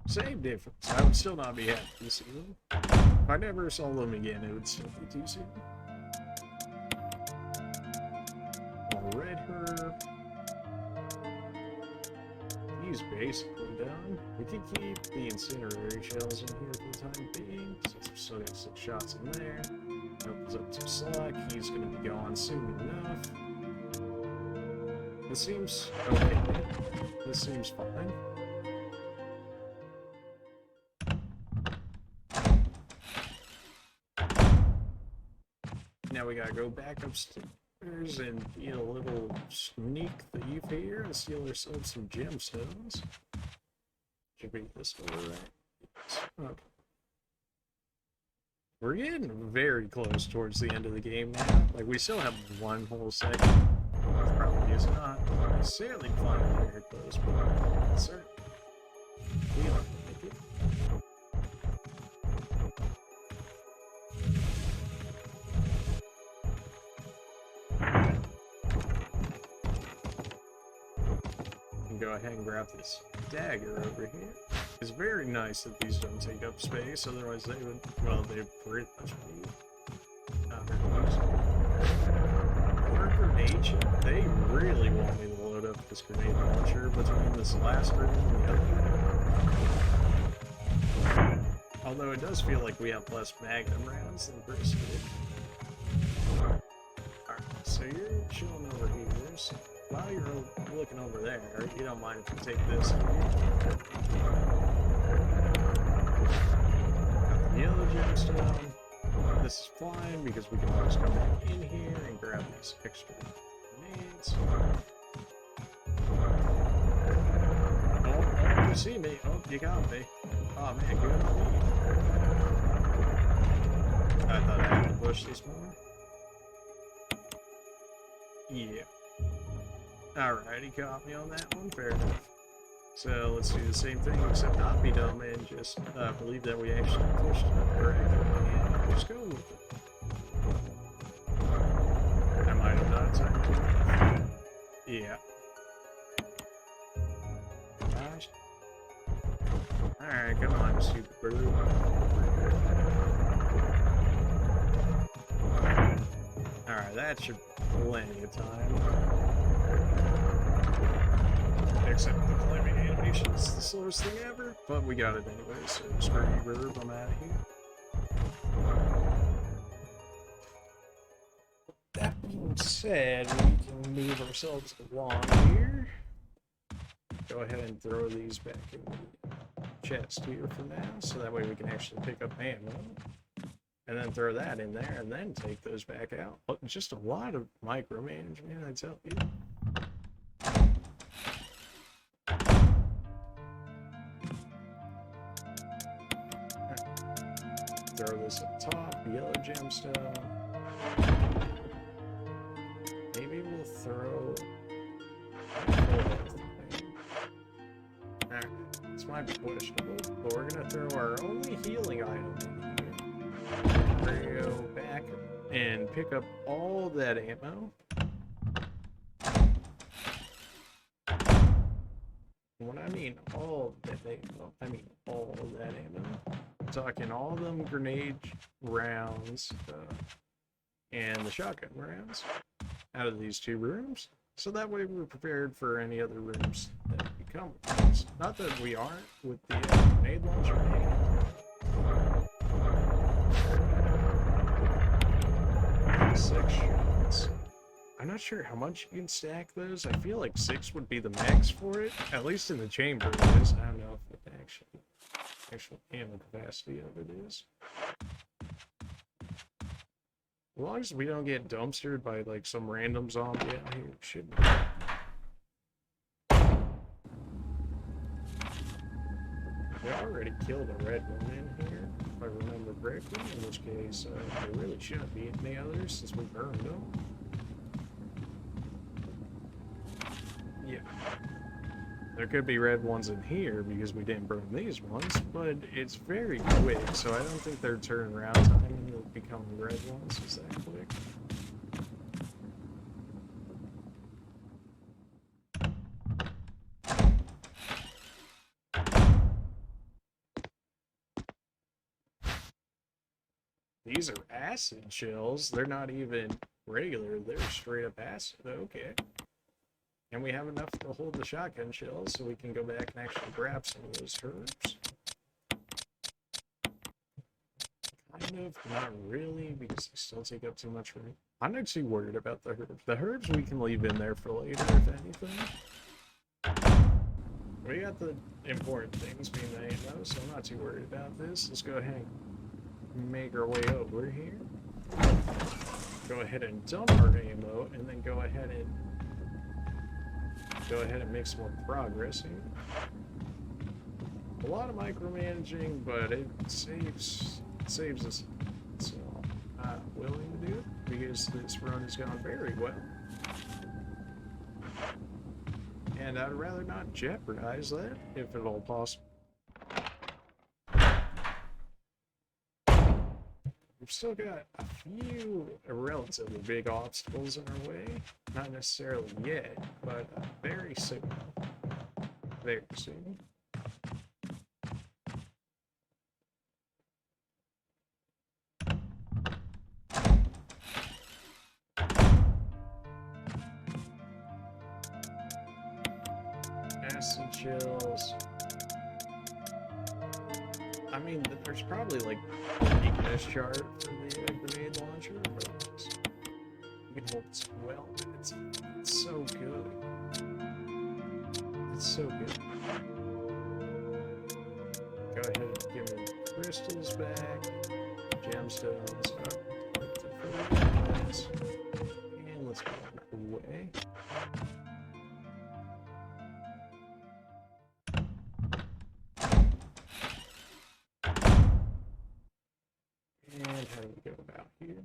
Same difference. I would still not be happy to see them. If I never saw them again, it would still be too soon. More red herb. He's basically done. We could keep the incendiary shells in here for the time being, since we've still got 6 shots in there. Opens up some slack. He's going to be gone soon enough. This seems... oh wait, this seems fine. Now we gotta go back upstairs and be a little sneak thief here and steal ourselves some gemstones. Should be this door, right? Yes. Okay. We're getting very close towards the end of the game now. Like, we still have one whole second. It probably is not necessarily finally very close, but certainly. We don't make it. Go ahead and grab this dagger over here. It's very nice that these don't take up space, otherwise they would, well, they pretty much be not very useful. Or grenade ship. They really want me to load up this grenade launcher between this last room and the other room. Although it does feel like we have less magnum rounds than Bristol. Alright, so you're chilling over here. So while you're looking over there, you don't mind if you take this. Got the yellow gemstone. This is fine because we can always come back in here and grab these extra grenades. Oh, you see me. Oh, you got me. Oh man, good on me. I thought I had to push this more. Yeah. Alright, he caught me on that one, fair enough. So let's do the same thing, except not be dumb and just believe that we actually pushed it up correctly, and just go with it. I might have not turned it. Yeah. Gosh. Alright, come on, stupid bird. Alright, that should be plenty of time. Except the climbing animation is the slowest thing ever, but we got it anyway, so screw you, Verb, I'm out of here. That being said, we can move ourselves along here. Go ahead and throw these back in the chest here for now, so that way we can actually pick up ammo. And then throw that in there, and then take those back out. Oh, just a lot of micromanagement, I tell you. Throw this up top, yellow gemstone. Maybe we'll throw alright, this might be questionable, but we're gonna throw our only healing item in here. Go back and pick up all that ammo. When I mean all that ammo, I mean all that ammo. Talking all them grenade rounds and the shotgun rounds out of these two rooms, so that way we're prepared for any other rooms that become with us. Not that we aren't with the grenade launcher in hand. 6 shots. I'm not sure how much you can stack those. I feel like 6 would be the max for it, at least in the chamber it is. I don't know if it actual ammo capacity of it is. As long as we don't get dumpstered by like some random zombie out here, it should be. We already killed a red one in here, if I remember correctly, in which case there really shouldn't be any others since we burned them. Yeah. There could be red ones in here because we didn't burn these ones, but it's very quick, so I don't think their turnaround time in the becoming red ones is that quick. These are acid shells. They're not even regular. They're straight up acid. Okay. And we have enough to hold the shotgun shells, so we can go back and actually grab some of those herbs. Kind of, not really, because they still take up too much room. I'm not too worried about the herbs. The herbs we can leave in there for later, if anything. We got the important things being the ammo, so I'm not too worried about this. Let's go ahead and make our way over here. Go ahead and dump our ammo, and then go ahead and make some more progress here. A lot of micromanaging, but it saves us willing to do it, because this run has gone very well. And I'd rather not jeopardize that, if at all possible. We've still got a few relatively big obstacles in our way. Not necessarily yet, but very soon. Very soon. Acid chills. I mean, there's probably like a weakness chart for the grenade launcher, but you can hold it well. It's so good. It's so good. Go ahead and give me crystals back, gemstones up to 40, and let's go away. And how do we go about here?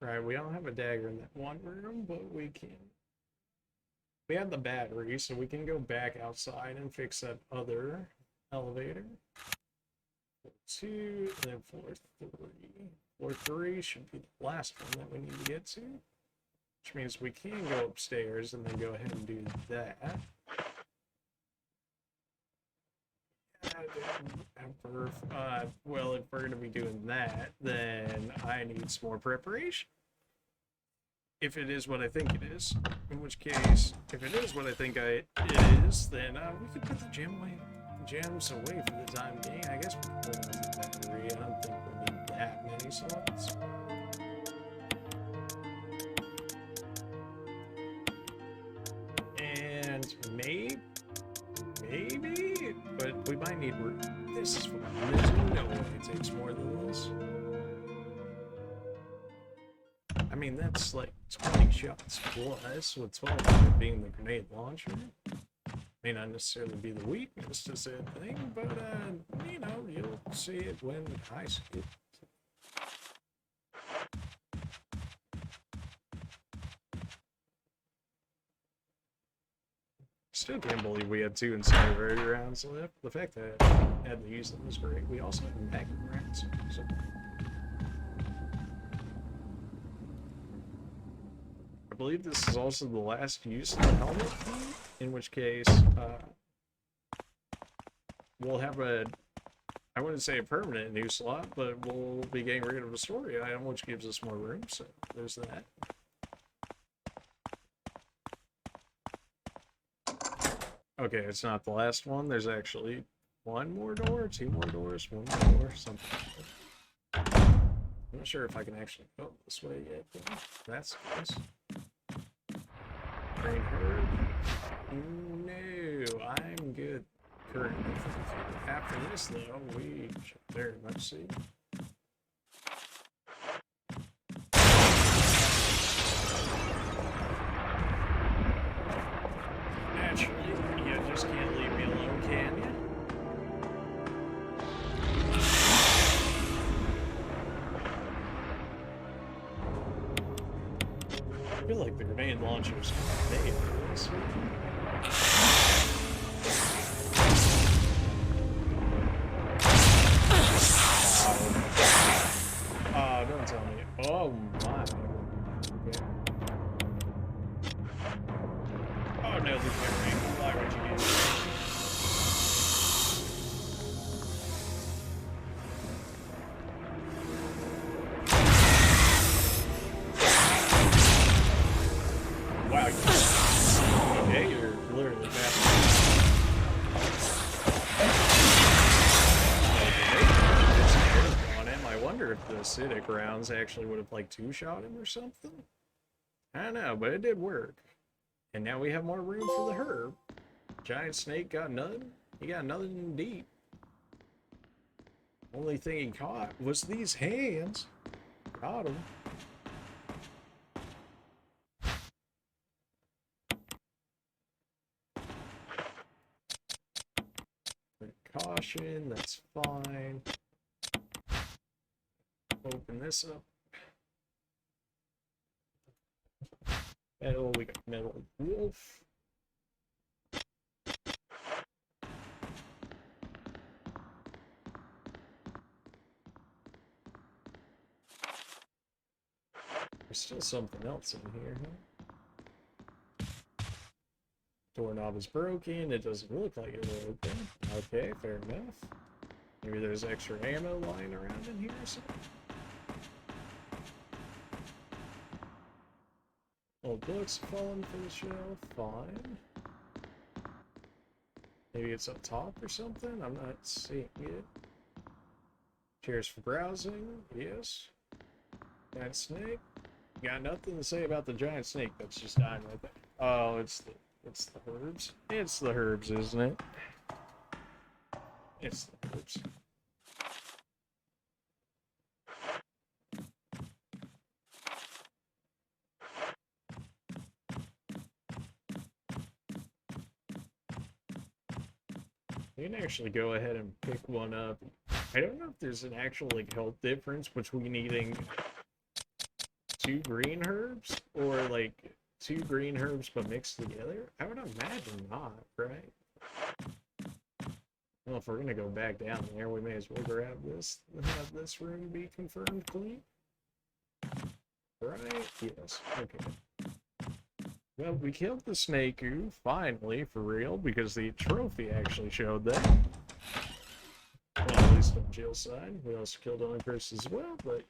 Right, we don't have a dagger in that one room, but we can. We have the battery, so we can go back outside and fix that other elevator. Floor 2, and then floor 3. Floor 3 should be the last one that we need to get to. Which means we can go upstairs and then go ahead and do that. Well, if we're going to be doing that, then I need some more preparation. If it is what I think it is. In which case, if it is what I think it is, then we could put the gems away for the time being. I guess we can pull on the battery. I don't think we'll need that many slots. And maybe, but we might need this is fun. There's no way it takes more than this. I mean, that's like 20 shots plus, with 12 of it being the grenade launcher. May not necessarily be the weakness to said thing, but you know, you'll see it when I see it. Still can't believe we had 2 incinerary rounds left. The fact that I had to use them was great. We also had magnet rounds. So. I believe this is also the last use of the helmet, in which case we'll have a, I wouldn't say a permanent new slot, but we'll be getting rid of a story item, which gives us more room, so there's that. Okay, it's not the last one. There's actually one more door, 2 more doors, 1 more door, something like that. I'm not sure if I can actually go this way yet, though. That's nice. Green herb. No, I'm good currently. After this, though, we should very much see. Naturally, you just can't leave me alone, can you? I feel like the grenade launcher's made for this. Oh, don't tell me. Oh my. Okay. Oh no, this is why would you do that? Wow, okay, you're literally fast. On him. I wonder if the acidic rounds actually would have like 2-shot him or something. I don't know, but it did work. And now we have more room for the herb. Giant snake got none. He got nothing deep. Only thing he caught was these hands. Got him. Caution, that's fine. open this up. Metal, we got metal wolf. There's still something else in here, huh? Doorknob is broken. It doesn't look like it will open. Okay, fair enough. Maybe there's extra ammo lying around in here or something. Old books falling from the shelf. Fine. Maybe it's up top or something? I'm not seeing it. Cheers for browsing. Yes. Giant snake. Got nothing to say about the giant snake that's just dying right there. Oh, it's the herbs. It's the herbs, isn't it? It's the herbs. You can actually go ahead and pick one up. I don't know if there's an actual like health difference between eating 2 green herbs or like 2 green herbs but mixed together. I would imagine not, right? Well, if we're gonna go back down there, we may as well grab this and have this room be confirmed clean. Right? Yes. Okay. Well, we killed the snake-oo, finally, for real, because the trophy actually showed that. Well, at least on Jill's side. We also killed other person as well, but...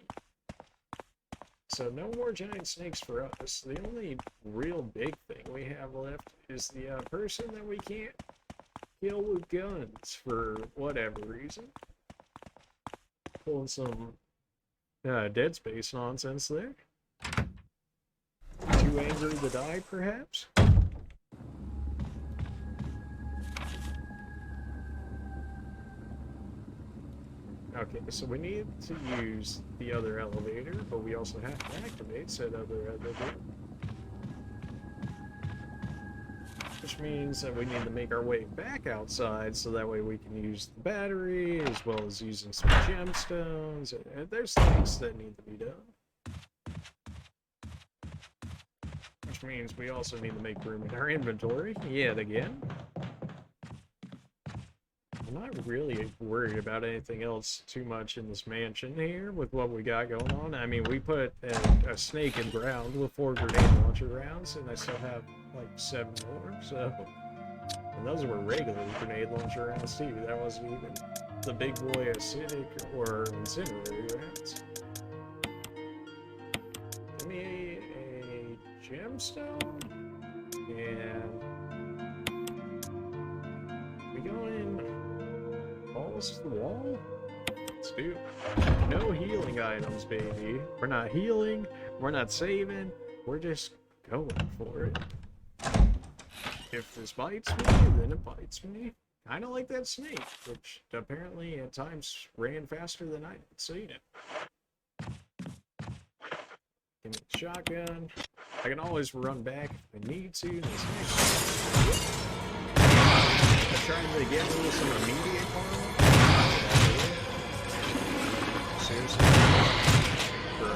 So no more giant snakes for us. The only real big thing we have left is the person that we can't kill with guns for whatever reason. Pulling some Dead Space nonsense there. Too angry to die, perhaps? Okay, so we need to use the other elevator, but we also have to activate said other elevator. Which means that we need to make our way back outside, so that way we can use the battery, as well as using some gemstones. And there's things that need to be done. Which means we also need to make room in our inventory, yet again. I'm not really worried about anything else too much in this mansion here with what we got going on. I mean, we put a snake in ground with 4 grenade launcher rounds, and I still have like 7 more, so... And those were regular grenade launcher rounds too. That wasn't even the big boy acidic or incinerary rounds. Give me a gemstone, and we going in balls to the wall? Let's do it. No healing items, baby. We're not healing, we're not saving, we're just going for it. If this bites me, then it bites me. Kinda like that snake, which apparently at times ran faster than I'd seen it. Give me the shotgun. I can always run back if I need to. I'm trying to get me some immediate harm. Seriously? Bro.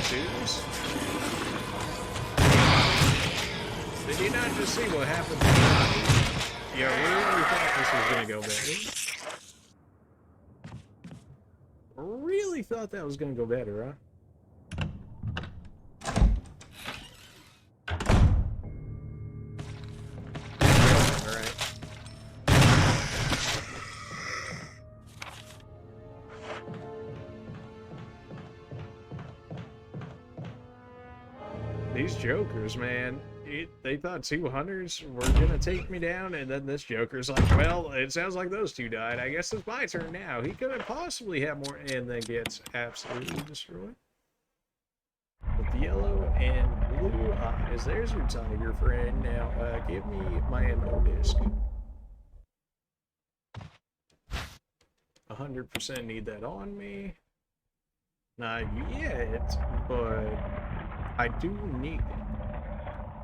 Serious? Did you not just see what happened? Yeah, really thought this was gonna go better. Really thought that was gonna go better, huh? Alright. These jokers, man. They thought 2 hunters were gonna take me down, and then this joker's like, well, it sounds like those 2 died. I guess it's my turn now. He couldn't possibly have more, and then gets absolutely destroyed. With the yellow and blue eyes, there's your tiger friend. Now, give me my ammo disc. 100% need that on me. Not yet, but I do need it.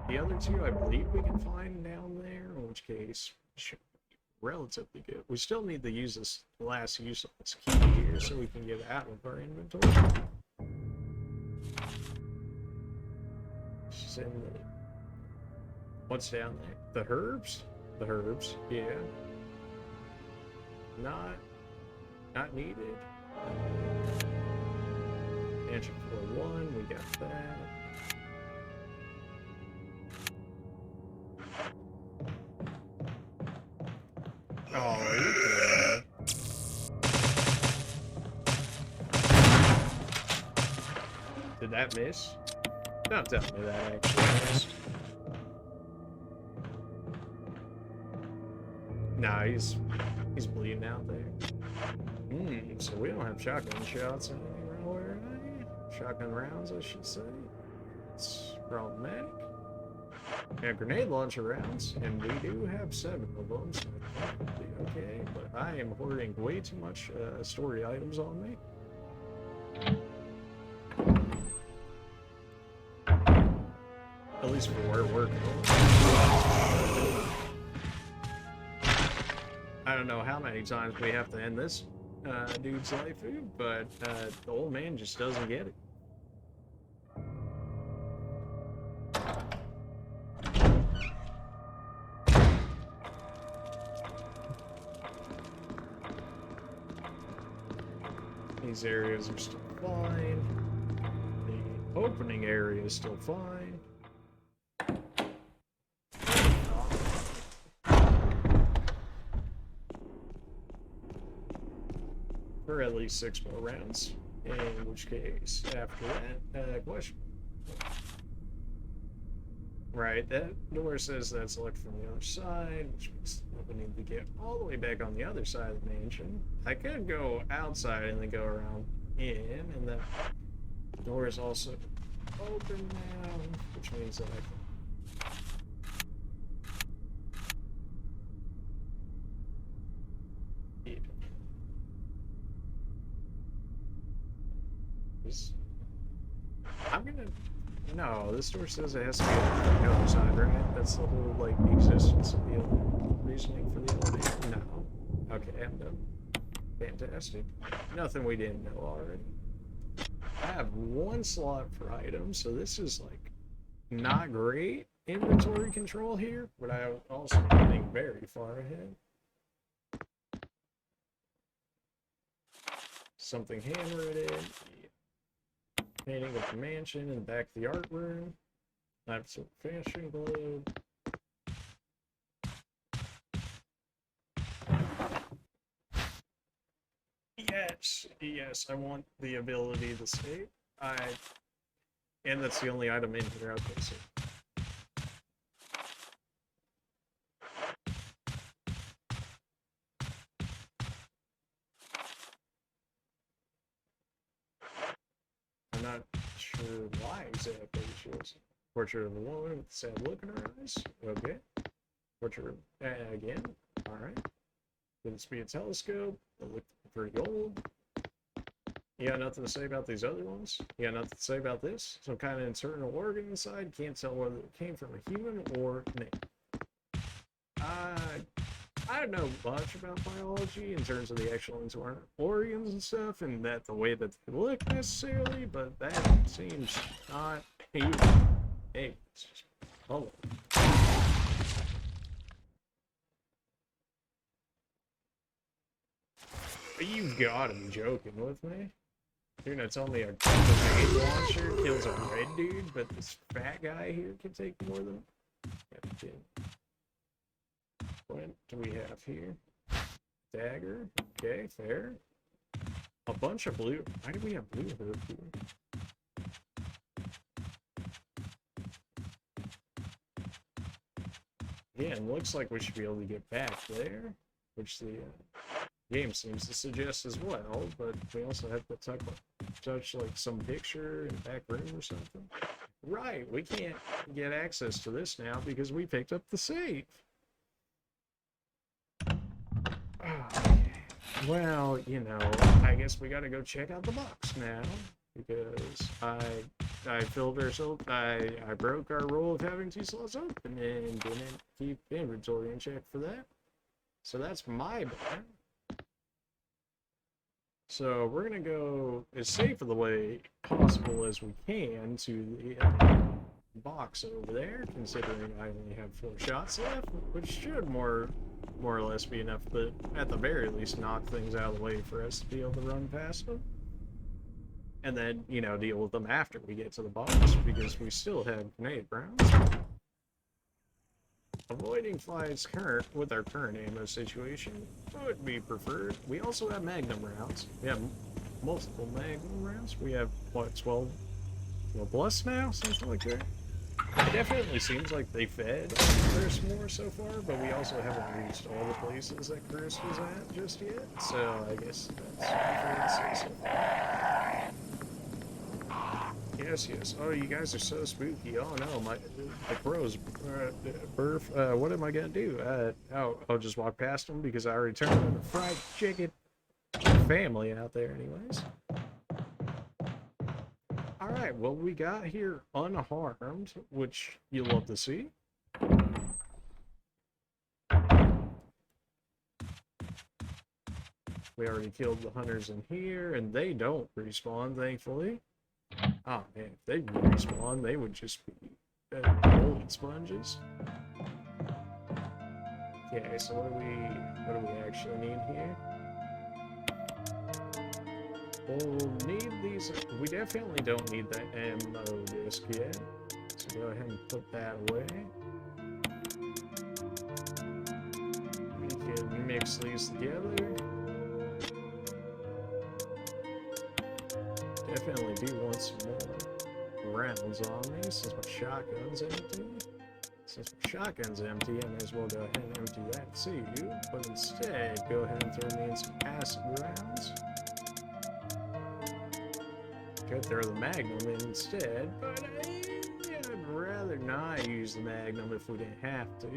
The other 2, I believe we can find down which case should be relatively good. We still need to use this last use of this key here so we can get out of our inventory. Send the... What's down there? The herbs? The herbs, yeah. Not needed. Mansion floor 1, we got that. Oh, okay. Did that miss? Don't tell me that actually missed. Nah, he's bleeding out there. So we don't have shotgun shots anywhere. Shotgun rounds, I should say. It's problematic. Yeah, grenade launcher rounds, and we do have 7 of them, so probably okay. But I am hoarding way too much story items on me. At least for where we're going. I don't know how many times we have to end this dude's life, but the old man just doesn't get it. These areas are still fine. The opening area is still fine. For at least 6 more rounds. In which case, after that, question. Right, that door says that's locked from the other side, which means we need to get all the way back on the other side of the mansion. I could go outside and then go around in, and that door is also open now, which means that I can... I'm gonna... No, this door says it has to be on the other side, right? That's the whole, like, existence of the reasoning for the elevator. No. Okay, I'm done. Fantastic. Nothing we didn't know already. I have 1 slot for items, so this is, like, not great inventory control here, but I'm also getting very far ahead. Something hammered in. Painting of the mansion and back the art room. I have some finishing glue. Yes, I want the ability to save. And that's the only item in here. Okay, so. I'm not sure why exactly she was. Portrait of a woman with a sad look in her eyes. Okay. Portrait again. Alright. Could this be a telescope? It looked pretty old. You got nothing to say about these other ones? You got nothing to say about this? Some kind of internal organ inside? Can't tell whether it came from a human or an ape. I don't know much about biology in terms of the actual internal organs and stuff, and that the way that they look necessarily, but that seems not human. Hey, hold on. You've got to be joking with me. You're gonna tell me a grenade launcher kills a red dude, but this fat guy here can take more than... What do we have here? Dagger. Okay, fair. A bunch of blue. Why do we have blue herb here? Yeah, it looks like we should be able to get back there, which the game seems to suggest as well, but we also have to touch like some picture in the back room or something. Right, we can't get access to this now because we picked up the safe. Okay. Well, you know, I guess we gotta go check out the box now, because I I filled ourselves. I broke our rule of having 2 slots open and didn't keep inventory in check for that. So that's my bad. So we're gonna go as safe of the way possible as we can to the box over there, considering I only have 4 shots left, which should more or less be enough, but at the very least knock things out of the way for us to be able to run past them. And then, you know, deal with them after we get to the box, because we still have grenade rounds. Avoiding flights with our current ammo situation would be preferred. We also have magnum rounds. We have multiple magnum rounds. We have, what, 12 plus now? Something like that. It definitely seems like they fed Chris more so far, but we also haven't reached all the places that Chris was at just yet. So I guess that's fair to say so far. Yes. Oh, you guys are so spooky. Oh no, the crows. Burf. What am I gonna do? I'll just walk past them because I already turned into fried chicken. Family out there, anyways. All right. Well, we got here unharmed, which you'll love to see. We already killed the hunters in here, and they don't respawn, thankfully. Oh man, if they respawn, they would just be bullet sponges. Okay, so what do we actually need here? We'll need these. We definitely don't need the ammo disc yet, so go ahead and put that away. We can mix these together. Definitely do want some more rounds on me since my shotgun's empty. Since my shotgun's empty, I may as well go ahead and empty that too. But instead, go ahead and throw me in some acid rounds. Could throw the magnum in instead, but I'd rather not use the magnum if we didn't have to.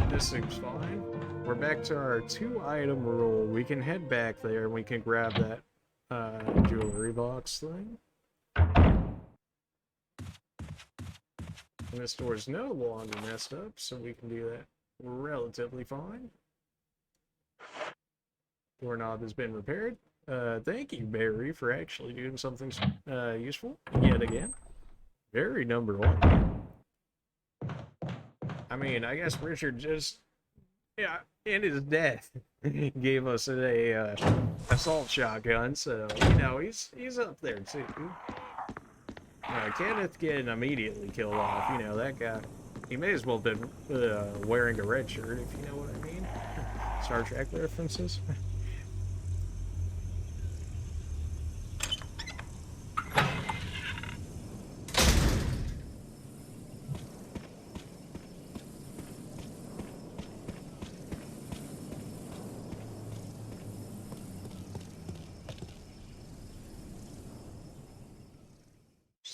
This seems fine. We're back to our 2-item rule. We can head back there and we can grab that jewelry box thing. And this door is no longer messed up, so we can do that relatively fine. Doorknob has been repaired. Thank you, Barry, for actually doing something useful yet again. Very number 1. I mean, I guess Richard just, in his death, gave us a assault shotgun, so you know he's up there too. Kenneth getting immediately killed off. You know that guy. He may as well have been wearing a red shirt, if you know what I mean. Star Trek references.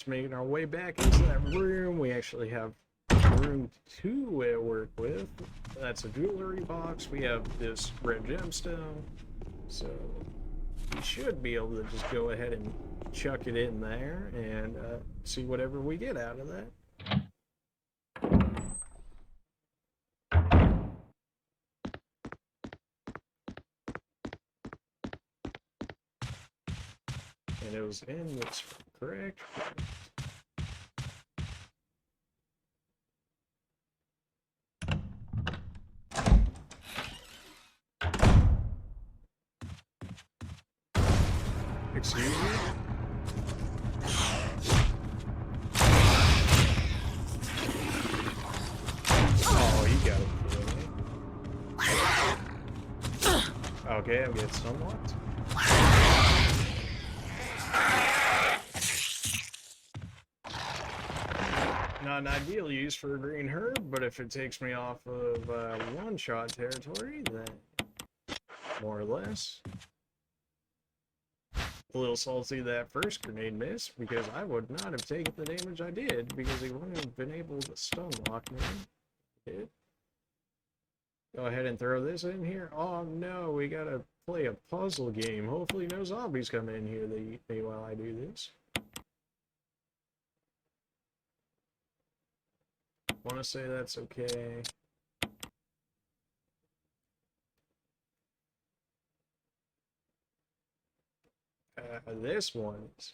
Making our way back into that room. We actually have room 2 to work with. That's a jewelry box. We have this red gemstone, so we should be able to just go ahead and chuck it in there and see whatever we get out of that. And it was in this, correct? Excuse me? Oh, you gotta kill me. Okay, I'm getting somewhat. Not an ideal use for a green herb, but if it takes me off of one-shot territory, then more or less. A little salty that first grenade miss, because I would not have taken the damage I did, because he wouldn't have been able to stun lock me. Go ahead and throw this in here. Oh no, we gotta play a puzzle game. Hopefully no zombies come in here that eat me while I do this. Wanna say that's okay. This one's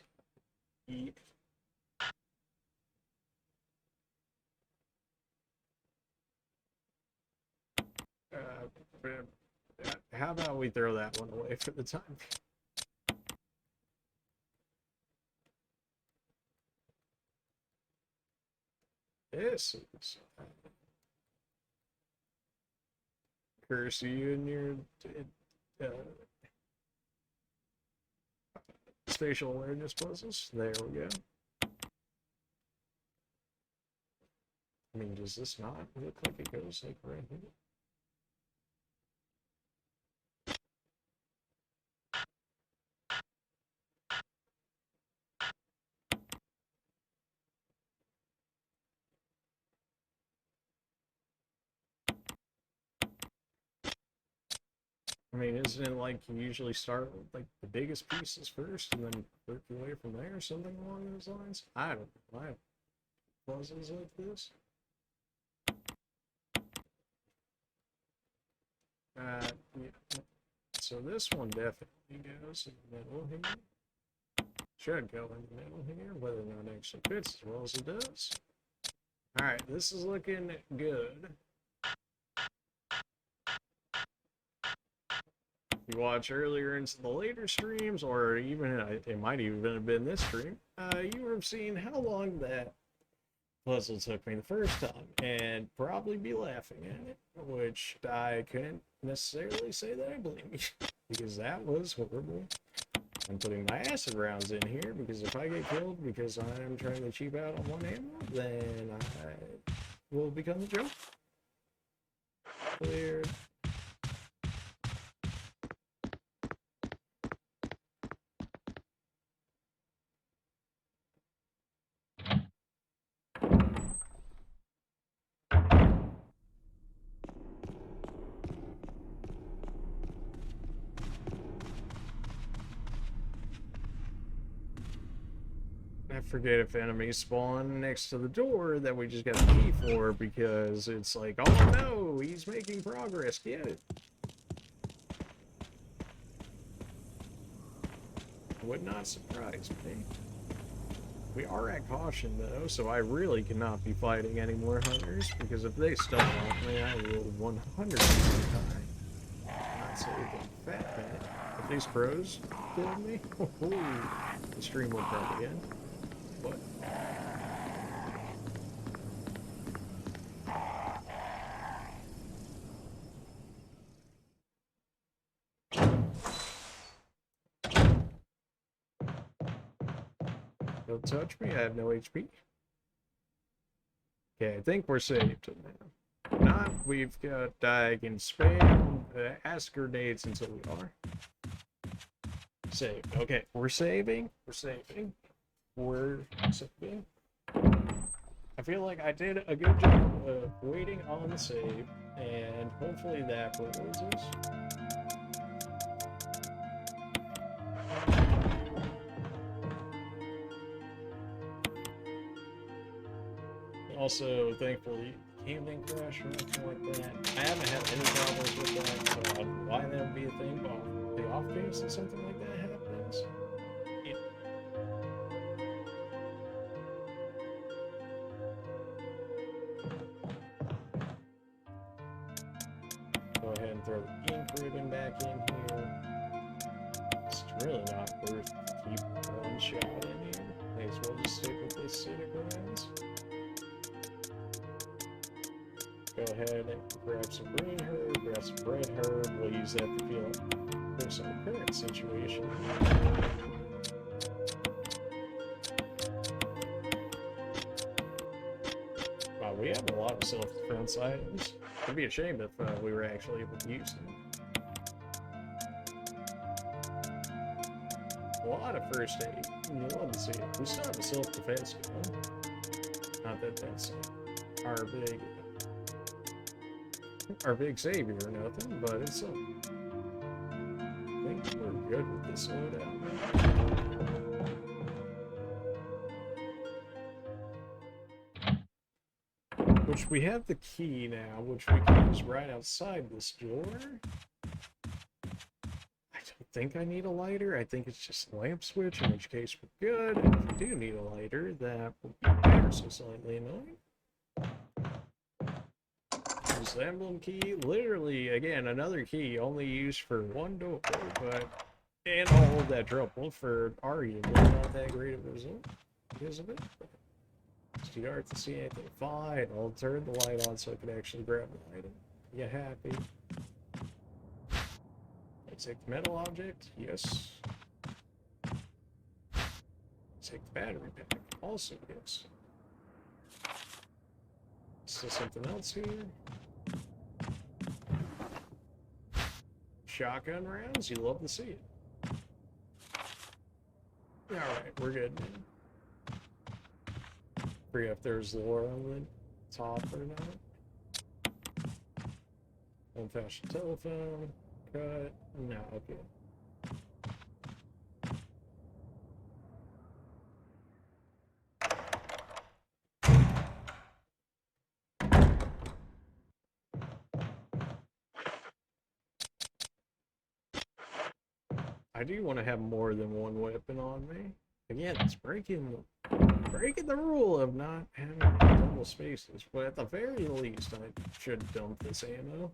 eat. How about we throw that one away for the time? This is curse you and your spatial awareness puzzles. There we go. I mean, does this not look like it goes like right here? I mean, isn't it like you usually start with like the biggest pieces first and then work your way from there or something along those lines? I don't know. I have puzzles like this. Yeah. So this one definitely goes in the middle here. Should go in the middle here, whether or not it actually fits as well as it does. Alright, this is looking good. If you watch earlier into the later streams, or even, it might even have been this stream, you would have seen how long that puzzle took me the first time, and probably be laughing at it, which I couldn't necessarily say that I blame you, because that was horrible. I'm putting my acid rounds in here, because if I get killed because I'm trying to cheap out on one ammo, then I will become the joke. Cleared. I forget if enemies spawn next to the door that we just got the key for, because it's like, oh no, he's making progress, get it. Would not surprise me. We are at caution though, so I really cannot be fighting any more hunters, because if they stun off me, I will 100% die. Not save a fat minute. If these pros kill me, the stream will probably end. What? Don't touch me, I have no HP. Okay, I think we're saved now. If not, we've got, I can spam acid grenades until we are. Saved. Okay, we're saving. We're saving. We're saving. I feel like I did a good job of waiting on the save, and hopefully that closes. Also, thankfully, camping crash or anything like that. I haven't had any problems with that, so I don't know why that would be a thing, but the off base and something like that happens. Yeah. Go ahead and throw the ink ribbon back in here. It's really not worth keeping one shot in here. May as well just stick with the acidic rounds. Go ahead and grab some green herb, grab some red herb. We'll use that to feel for some current situation. Wow, we have a lot of self-defense items. It'd be a shame if we were actually able to use them. A lot of first aid. You love to see it. We still have a self-defense gun. Not that that's our big our big savior or nothing, but it's a... I think we're good with this loadout. Which we have the key now, which we can use right outside this door. I don't think I need a lighter. I think it's just a lamp switch, in which case we're good. And if we do need a lighter, that would be ever so slightly annoying. Use the emblem key. Literally, again, another key only used for one door, but and all of that trouble for arguably not that great of a result because of it. SDR to see anything fine. I'll turn the light on so I can actually grab the item. Get happy. Let's take the metal object. Yes. Let's take the battery pack. Also, yes. Is there something else here? Shotgun rounds? You love to see it. Alright, we're good, man. Forget if there's lore on the top or not. Old-fashioned telephone. Cut. No, okay. I do want to have more than one weapon on me. Again, it's breaking the rule of not having double spaces, but at the very least, I should dump this ammo,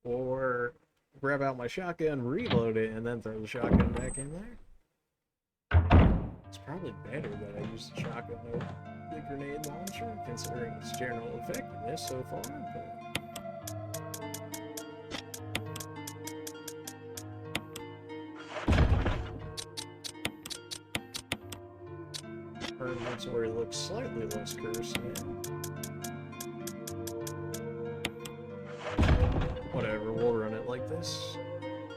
or grab out my shotgun, reload it, and then throw the shotgun back in there. It's probably better that I use the shotgun over the grenade launcher, considering its general effectiveness so far, but... Her inventory looks slightly less cursed now. Whatever, we'll run it like this.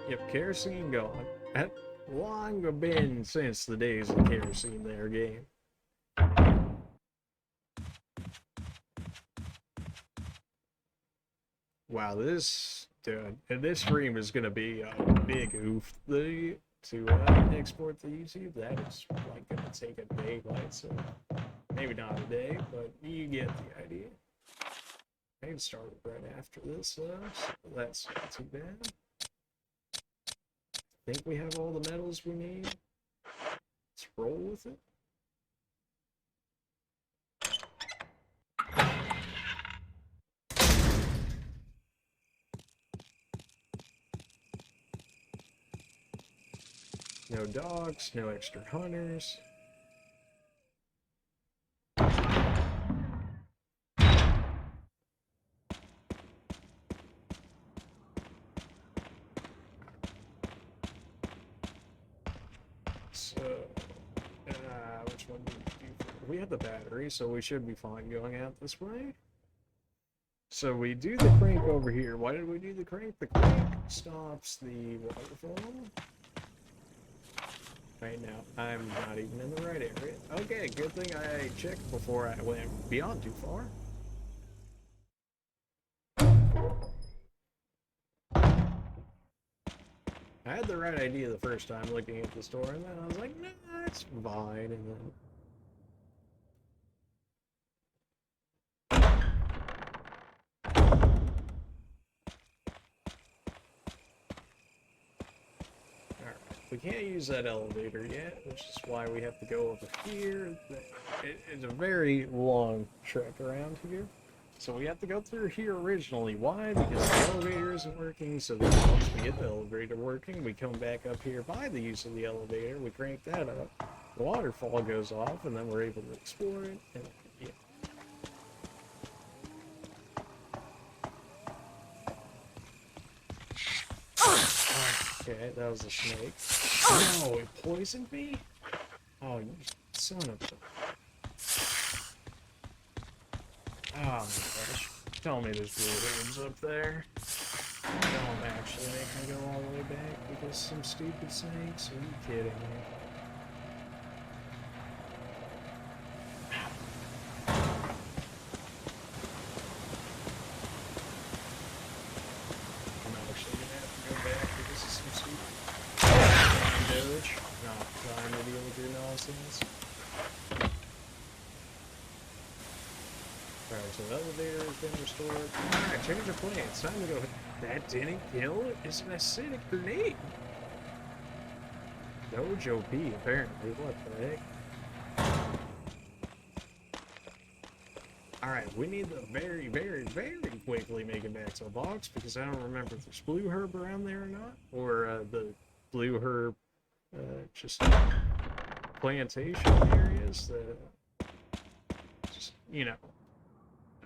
Yep, kerosene gone. That long been since the days of kerosene there, game. Wow, this stream is gonna be a big oof. To export the YouTube, that is like gonna take a day by itself. Maybe not a day, but you get the idea. I can start it right after this, so that's not too bad. I think we have all the metals we need. Let's roll with it. No dogs, no extra hunters. So, which one do we do? We have the battery, so we should be fine going out this way. So we do the crank over here. Why did we do the crank? The crank stops the waterfall. Right now, I'm not even in the right area. Okay, good thing I checked before I went beyond too far. I had the right idea the first time looking at the store, and then I was like, nah, it's fine, and then... We can't use that elevator yet, which is why we have to go over here. It's a very long trek around here. So we have to go through here originally. Why? Because the elevator isn't working, so then once we get the elevator working, we come back up here by the use of the elevator, we crank that up, the waterfall goes off, and then we're able to explore it, and yeah. Okay, that was a snake. No, it poisoned me? Oh, you son of a... Oh my gosh. Tell me there's blue rooms up there. Don't actually make me go all the way back because some stupid snakes? Are you kidding me? with your nonsense. Alright, so the elevator has been restored. Alright, change of plan. It's time to go. That didn't kill it. It's an acidic grenade. Dojo P, apparently. What the heck? Alright, we need to very, very, very quickly make it back to the box because I don't remember if there's blue herb around there or not. Or the blue herb, just plantation areas that, just, you know,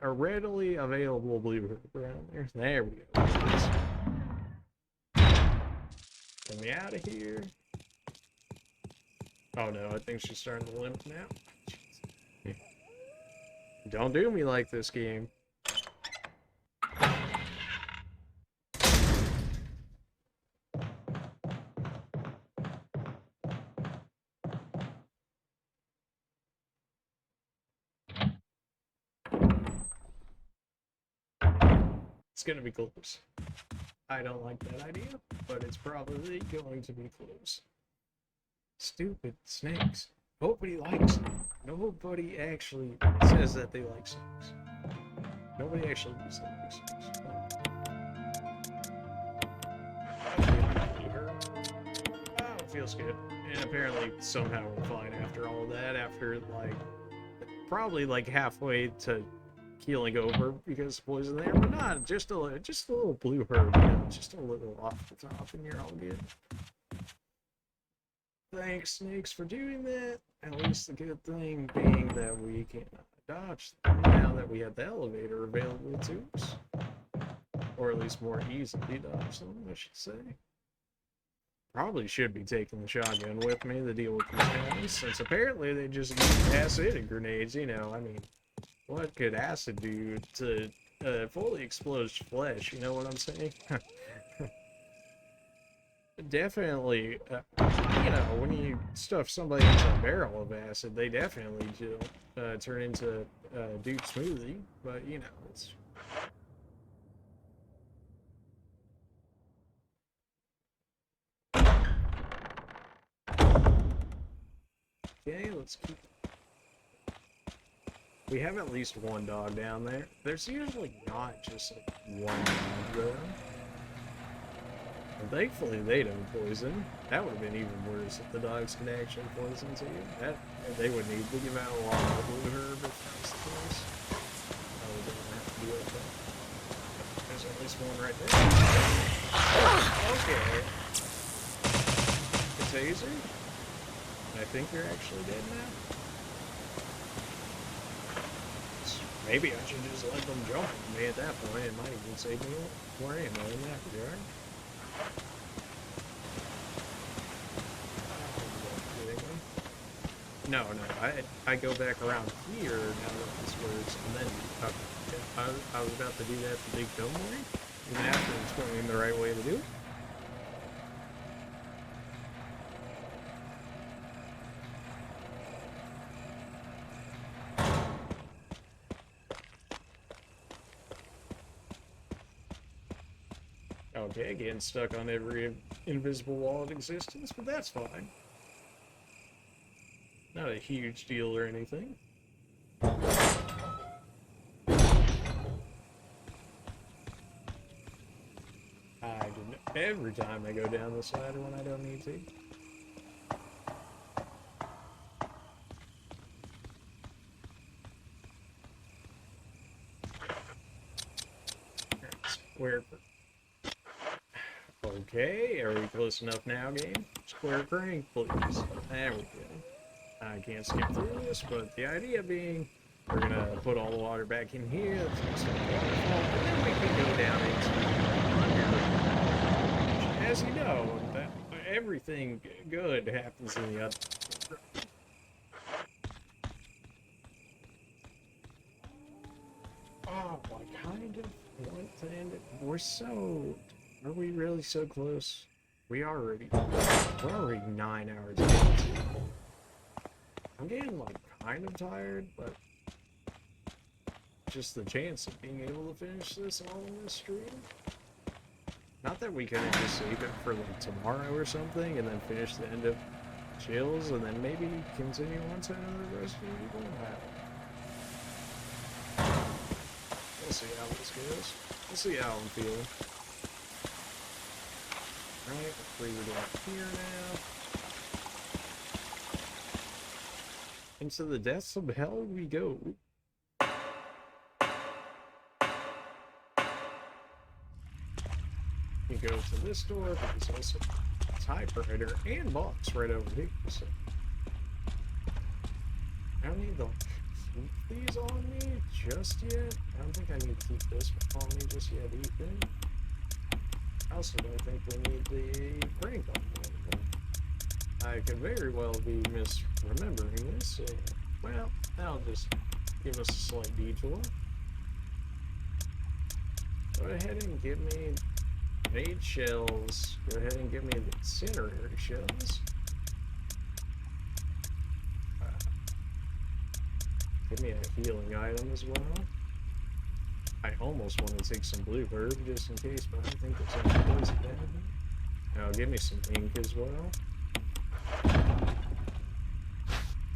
are readily available blue herb around there. There we go. Get me out of here. Oh no, I think she's starting to limp now. Don't do me like this game. It's gonna be close. I don't like that idea, but it's probably going to be close. Stupid snakes. Nobody likes them. Nobody actually says that they like snakes. Nobody actually says they like snakes. Oh, it feels good. And apparently somehow we're fine after all that, after like probably like halfway to keeling over because poison there, but not just a little blue herb, you know, just a little off the top, and you're all good. Thanks, snakes, for doing that. At least the good thing being that we can dodge them now that we have the elevator available to us. Or at least more easily dodge them, I should say. Probably should be taking the shotgun with me to deal with these guys, since apparently they just use acid grenades, you know, I mean, what could acid do to fully explode flesh, you know what I'm saying? Definitely, you know, when you stuff somebody into a barrel of acid, they definitely do turn into Duke Smoothie, but, you know, it's... Okay, let's keep... We have at least one dog down there. There's usually not just, like, one dog, though. And thankfully they don't poison. That would have been even worse if the dogs could actually poison to you. They would need to give out a lot of blue herb if that was the case. I was gonna have to deal with that. There's at least one right there. Okay. A taser? I think you're actually dead now. Maybe I should just let them jump on me at that point. It might even save me more ammo in that regard. No, I go back around here now that this works, and then I was about to do that to Big Fillmore, even after explaining the right way to do it. Okay, getting stuck on every invisible wall in existence, but that's fine. Not a huge deal or anything. I didn't. Every time I go down this ladder when I don't need to. Square. Okay, are we close enough now, game? Square crank, please. There we go. I can't skip through this, but the idea being we're gonna put all the water back in here, that's gonna stop the waterfall, and then we can go down into as you know, that everything good happens in the other. Oh, I kind of want to end it. Are we really so close? We're already 9 hours in. I'm getting, like, kind of tired, but just the chance of being able to finish this all in this stream. Not that we couldn't just save it for, like, tomorrow or something, and then finish the end of chills, and then maybe continue on to another Resident Evil. We'll see how this goes. We'll see how I'm feeling. Right, we're down here now. Into the depths of hell we go. You go to this door, but there's also a typewriter and box right over here. So I don't need to keep these on me just yet. I don't think I need to keep this on me just yet either. I also don't think we need the crank on me anymore. I could very well be misremembering this. So, well, that'll just give us a slight detour. Go ahead and give me 8 shells. Go ahead and give me the incendiary shells. Give me a healing item as well. I almost want to take some blue herb just in case, but I don't think there's any poison bad. Now give me some ink as well.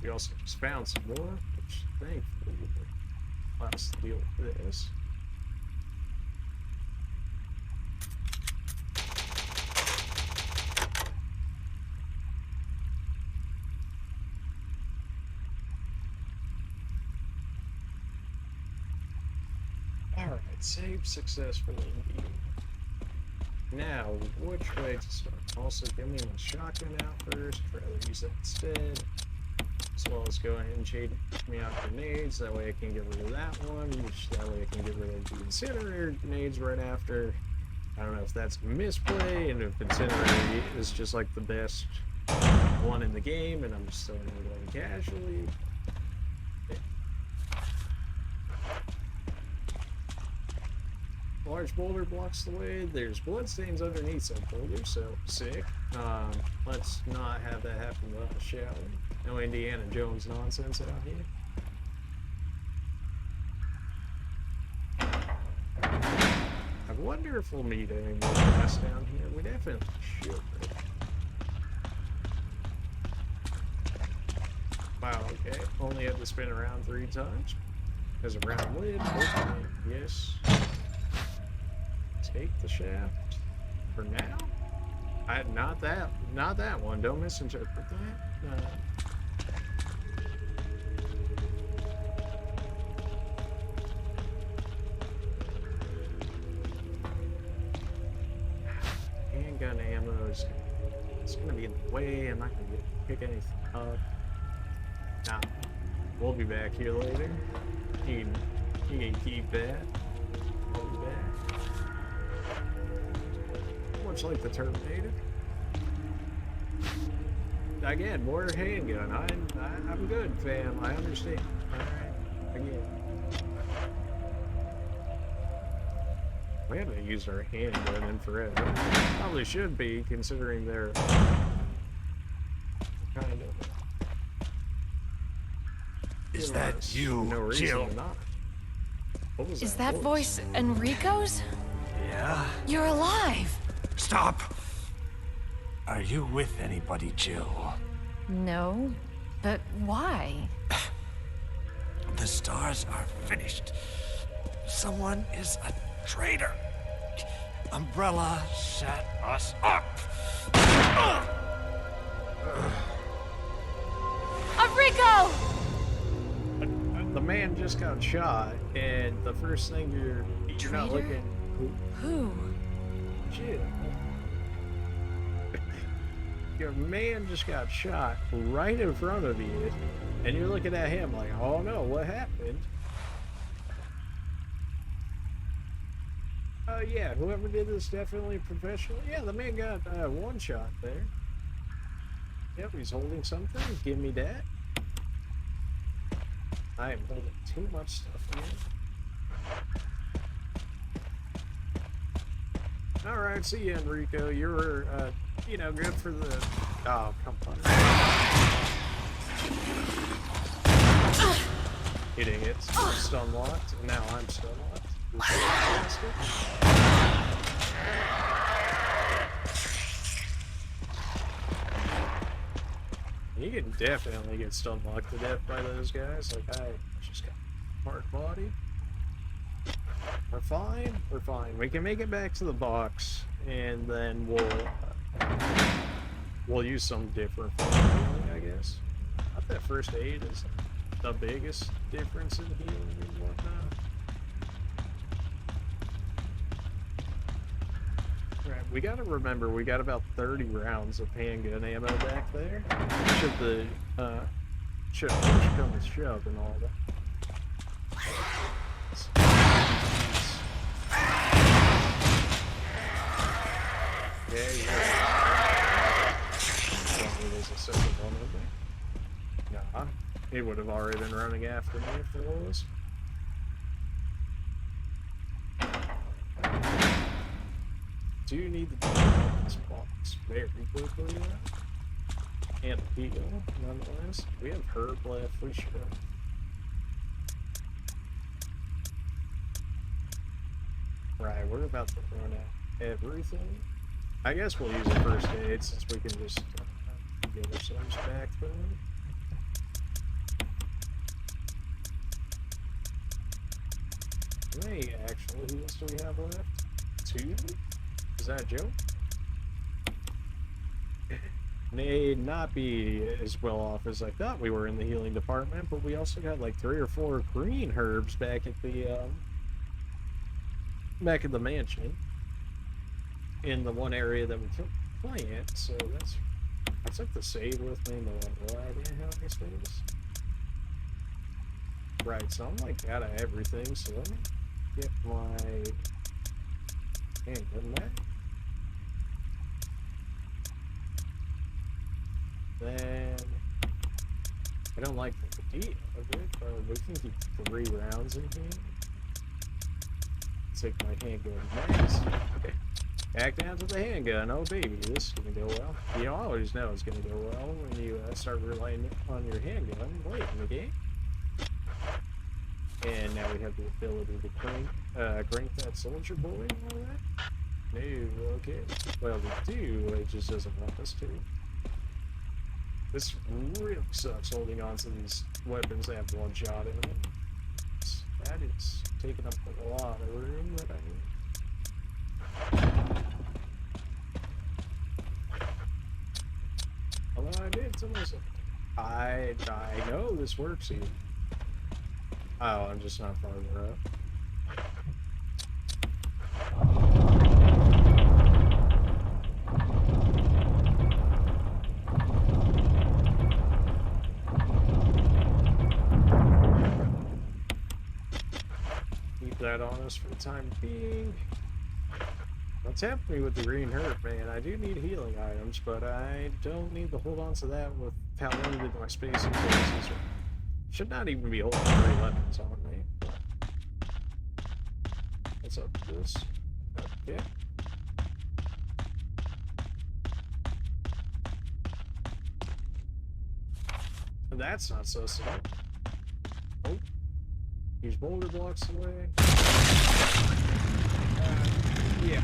We also just found some more, which thankfully will allow us to deal with this. Alright, save successfully indeed. Now, which way to start? Also, give me my shotgun out first. I'd rather use that instead. As well as go ahead and change me out grenades. That way I can get rid of that one. Which that way I can get rid of the incendiary grenades right after. I don't know if that's a misplay, and if incendiary is just like the best one in the game, and I'm just throwing it away casually. Large boulder blocks the way. There's bloodstains underneath some boulders, so sick. Let's not have that happen to us, shall we? No Indiana Jones nonsense out here. I wonder if we'll meet any more gas down here. We definitely should. Wow, okay. Only had to spin around 3 times. There's a round lid. Okay, yes. Take the shaft for now. Not that one. Don't misinterpret that. Handgun ammo is gonna be in the way. I'm not gonna pick anything up. Nah, we'll be back here later. You can keep that. We'll be back. Much like the Terminator. Again, more handgun. I'm good, fam. I understand. Alright. Again. We haven't used our handgun in forever. Probably should be, considering they're kind of. Is that you, no reason Jill? to not. What was Is that voice Enrico's? Yeah? You're alive! Stop! Are you with anybody, Jill? No, but why? The stars are finished. Someone is a traitor. Umbrella set us up. Enrico! The man just got shot, and the first thing you're not Traitor? looking. Who? Shit. Your man just got shot right in front of you, and you're looking at him like, oh no, what happened? Yeah, whoever did this definitely professional. Yeah, the man got one shot there. Yep, he's holding something. Give me that. I am holding too much stuff in. Alright, see you, Enrico. You're, good for the... Oh, come on. Hitting it. Stun locked. And now I'm stun locked. You can definitely get stun locked to death by those guys. Like, I just got hard body. We're fine. We're fine. We can make it back to the box, and then we'll use some different form of healing, I guess. Not that first aid is the biggest difference in healing and whatnot. Right, we gotta remember we got about 30 rounds of handgun ammo back there. Should the should push come to shove and all that. Yeah. There's a second one over there. Nah, he would have already been running after me if there was. Do you need to do this box very quickly though? And heal, nonetheless. We have herb left, we should. Right, we're about to run out everything. I guess we'll use a first aid since we can just get ourselves back then. Hey, actually, who else do we have left? 2? Is that a joke? May not be as well off as I thought we were in the healing department, but we also got like 3 or 4 green herbs back at the back at the mansion in the one area that we took plant. So I took the save with me, no idea how this is. Right, so I'm like out of everything, so let me get my handgun back. Then I don't like the idea of it, but we can keep 3 rounds in here. Take my handgun next. Okay. Back down to the handgun. Oh baby, this is gonna go well. You always know it's gonna go well when you start relying on your handgun late in the game. And now we have the ability to crank that soldier boy and all that. No, okay. Well, we do, it just doesn't want us to. This really sucks holding on to these weapons that have one shot in them. That is taking up a lot of room that I need. Although I did to myself. I know this works here. Oh, I'm just not farther up. Keep that on us for the time being. Don't tempt me with the green herb, man. I do need healing items, but I don't need to hold on to that with how limited my space and places are. Should not even be holding 3 weapons on me. What's up with this? Okay. That's not so simple. Oh. Use boulder blocks away. Yeah.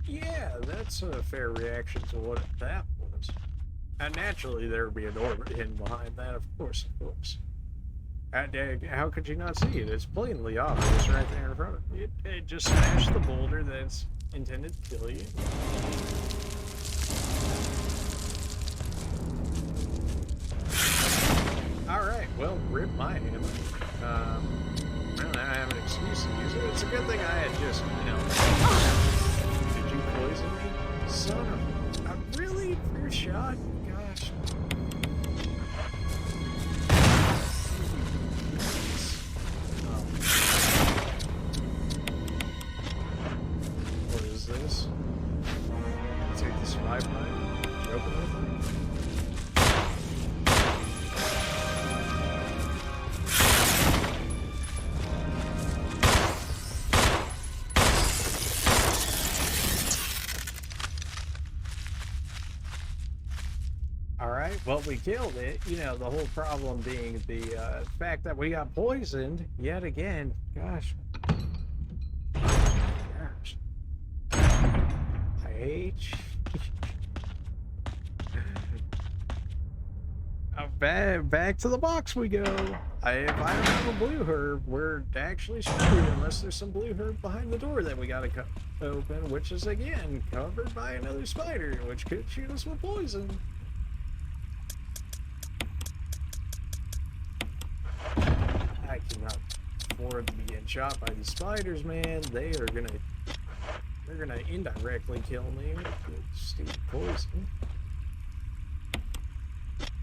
Yeah, that's a fair reaction to what that was. And naturally, there would be a door hidden behind that, of course, of course. How could you not see it? It's blatantly obvious right there in front of you. It just smashed the boulder that's intended to kill you. Alright, well, rip my hammer. Well, now I have an excuse to use it. It's a good thing I had just, Did you poison me? Son of a... Really? First shot? Gosh. What is this? Take the survive knife. Open it. Alright, well, we killed it. You know, the whole problem being the fact that we got poisoned yet again. Gosh. Gosh. I hate you. Back to the box we go. If I don't have a blue herb, we're actually screwed unless there's some blue herb behind the door that we gotta open, which is again covered by another spider, which could shoot us with poison. I cannot afford to be getting shot by these spiders, man. They're gonna indirectly kill me with the stupid poison.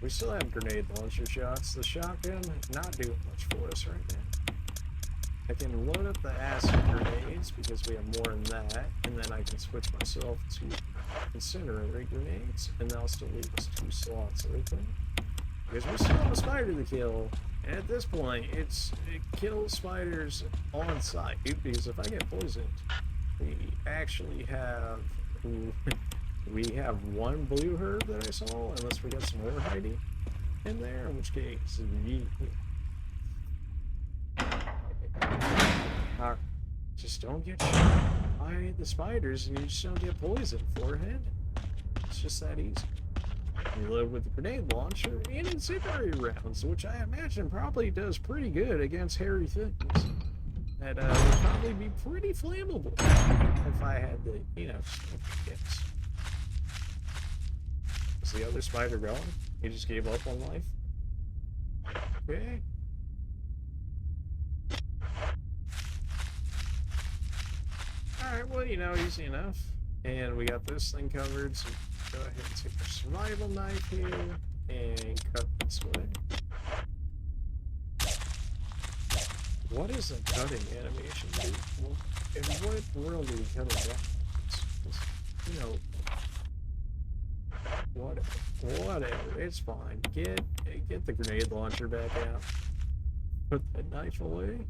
We still have grenade launcher shots. The shotgun not doing much for us right now. I can load up the acid grenades because we have more than that, and then I can switch myself to incinerary grenades, and that'll still leave us 2 slots open. Because we still have a spider to kill, and at this point, it kills spiders on sight. Because if I get poisoned, we actually have... We have 1 blue herb that I saw, unless we got some more hiding in there, in which case, just don't get shot by the spiders, and you just don't get poisoned, forehead. It's just that easy. You live with the grenade launcher and incendiary rounds, which I imagine probably does pretty good against hairy things. That would probably be pretty flammable if I had the, you know, guess. Is the other spider gone? He just gave up on life? Okay. Alright, well, you know, easy enough. And we got this thing covered, so go ahead and take our survival knife here and cut this way. What is a cutting animation, dude? Well, in what world are you cutting backwards? You know, whatever, it's fine. Get the grenade launcher back out. Put that knife away.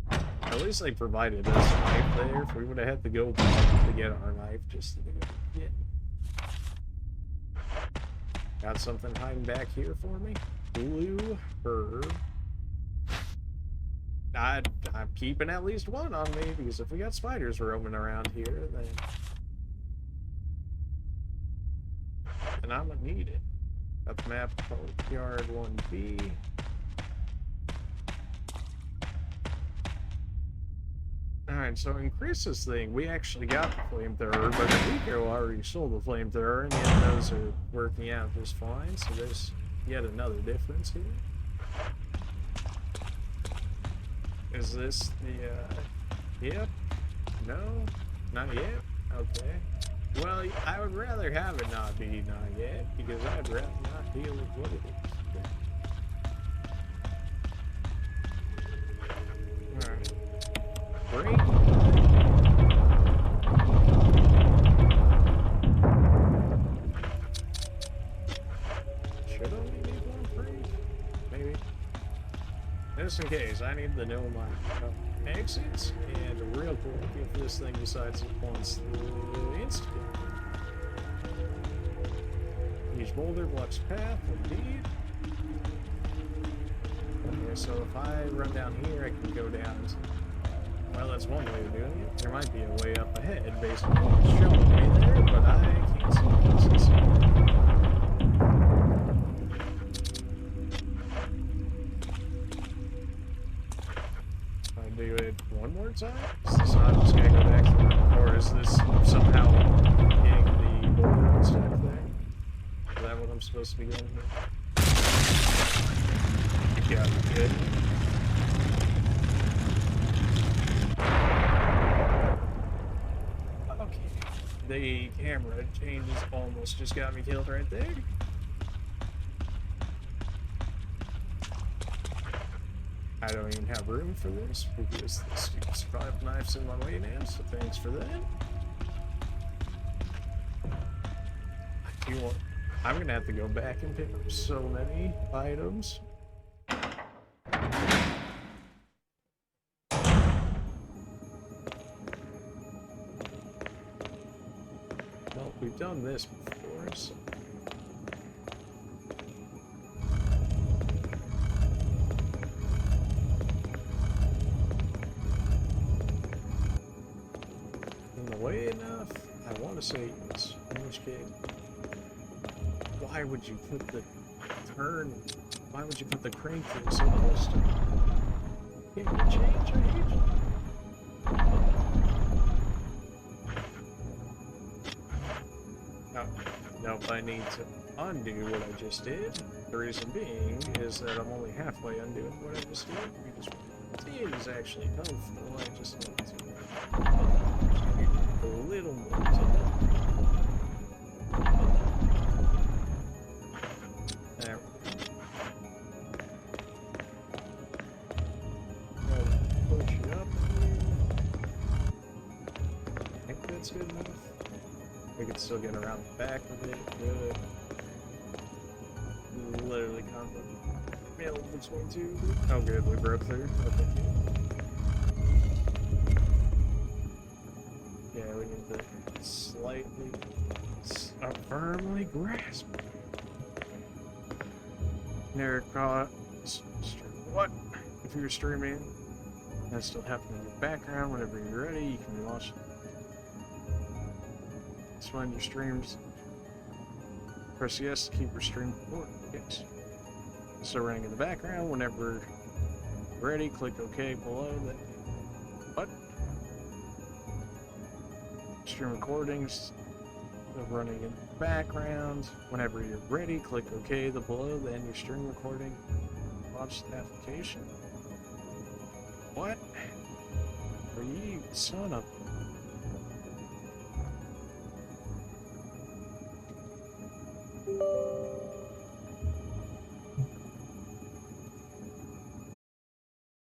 At least they provided us a knife there. If we would have had to go back to get our knife just to get. Got something hiding back here for me? Blue herb. I'm keeping at least 1 on me, because if we got spiders roaming around here, then I'm gonna need it. Got the map called Yard 1B. Alright, so in Chris's thing, we actually got the flamethrower, but Rico already sold the flamethrower, and yet those are working out just fine, so there's yet another difference here. Is this the, yep? No? Not yet? Okay. Well, I would rather have it not be not yet, because I'd rather not deal with what it is. Alright. Break. Should only need 1 break? Maybe. Just in case, I need to know my exits, and real quick, if this thing decides it wants the instant. Each boulder blocks path, indeed. Okay, so if I run down here, I can go down to... Well, that's one way of doing it. There might be a way up ahead based on what's showing me there, but I can't see this. Do it 1 more time? Is this not just gonna go back through? Or is this somehow getting the boulder and stuff there? Is that what I'm supposed to be doing here? Yeah, good. Okay. The camera changes almost just got me killed right there. I don't even have room for this because the stupid survival knife's in my way now, so thanks for that. I'm gonna have to go back and pick up so many items. Well, we've done this before, so say yes. In which case, why would you put the turn? Why would you put the crank thing so close to? Can't you change? I hate you. Nope, I need to undo what I just did. The reason being is that I'm only halfway undoing what I just did. Because it is actually helpful. I just need to a little more to there. Push it up. I think that's good enough. We can still get around the back of it. Good. Literally combo. Mail between two. Oh, good. We broke through. Okay. Yeah, we need to slightly, firmly grasp. Never caught. What? If you're streaming, that's still happening in the background. Whenever you're ready, you can watch it. When your streams, press yes to keep your stream recording. Yes. So running in the background. Whenever you're ready, click OK below that. What? Stream recordings running in the background. Whenever you're ready, click OK the below. Then your stream recording. Launch the application. What? Are you son of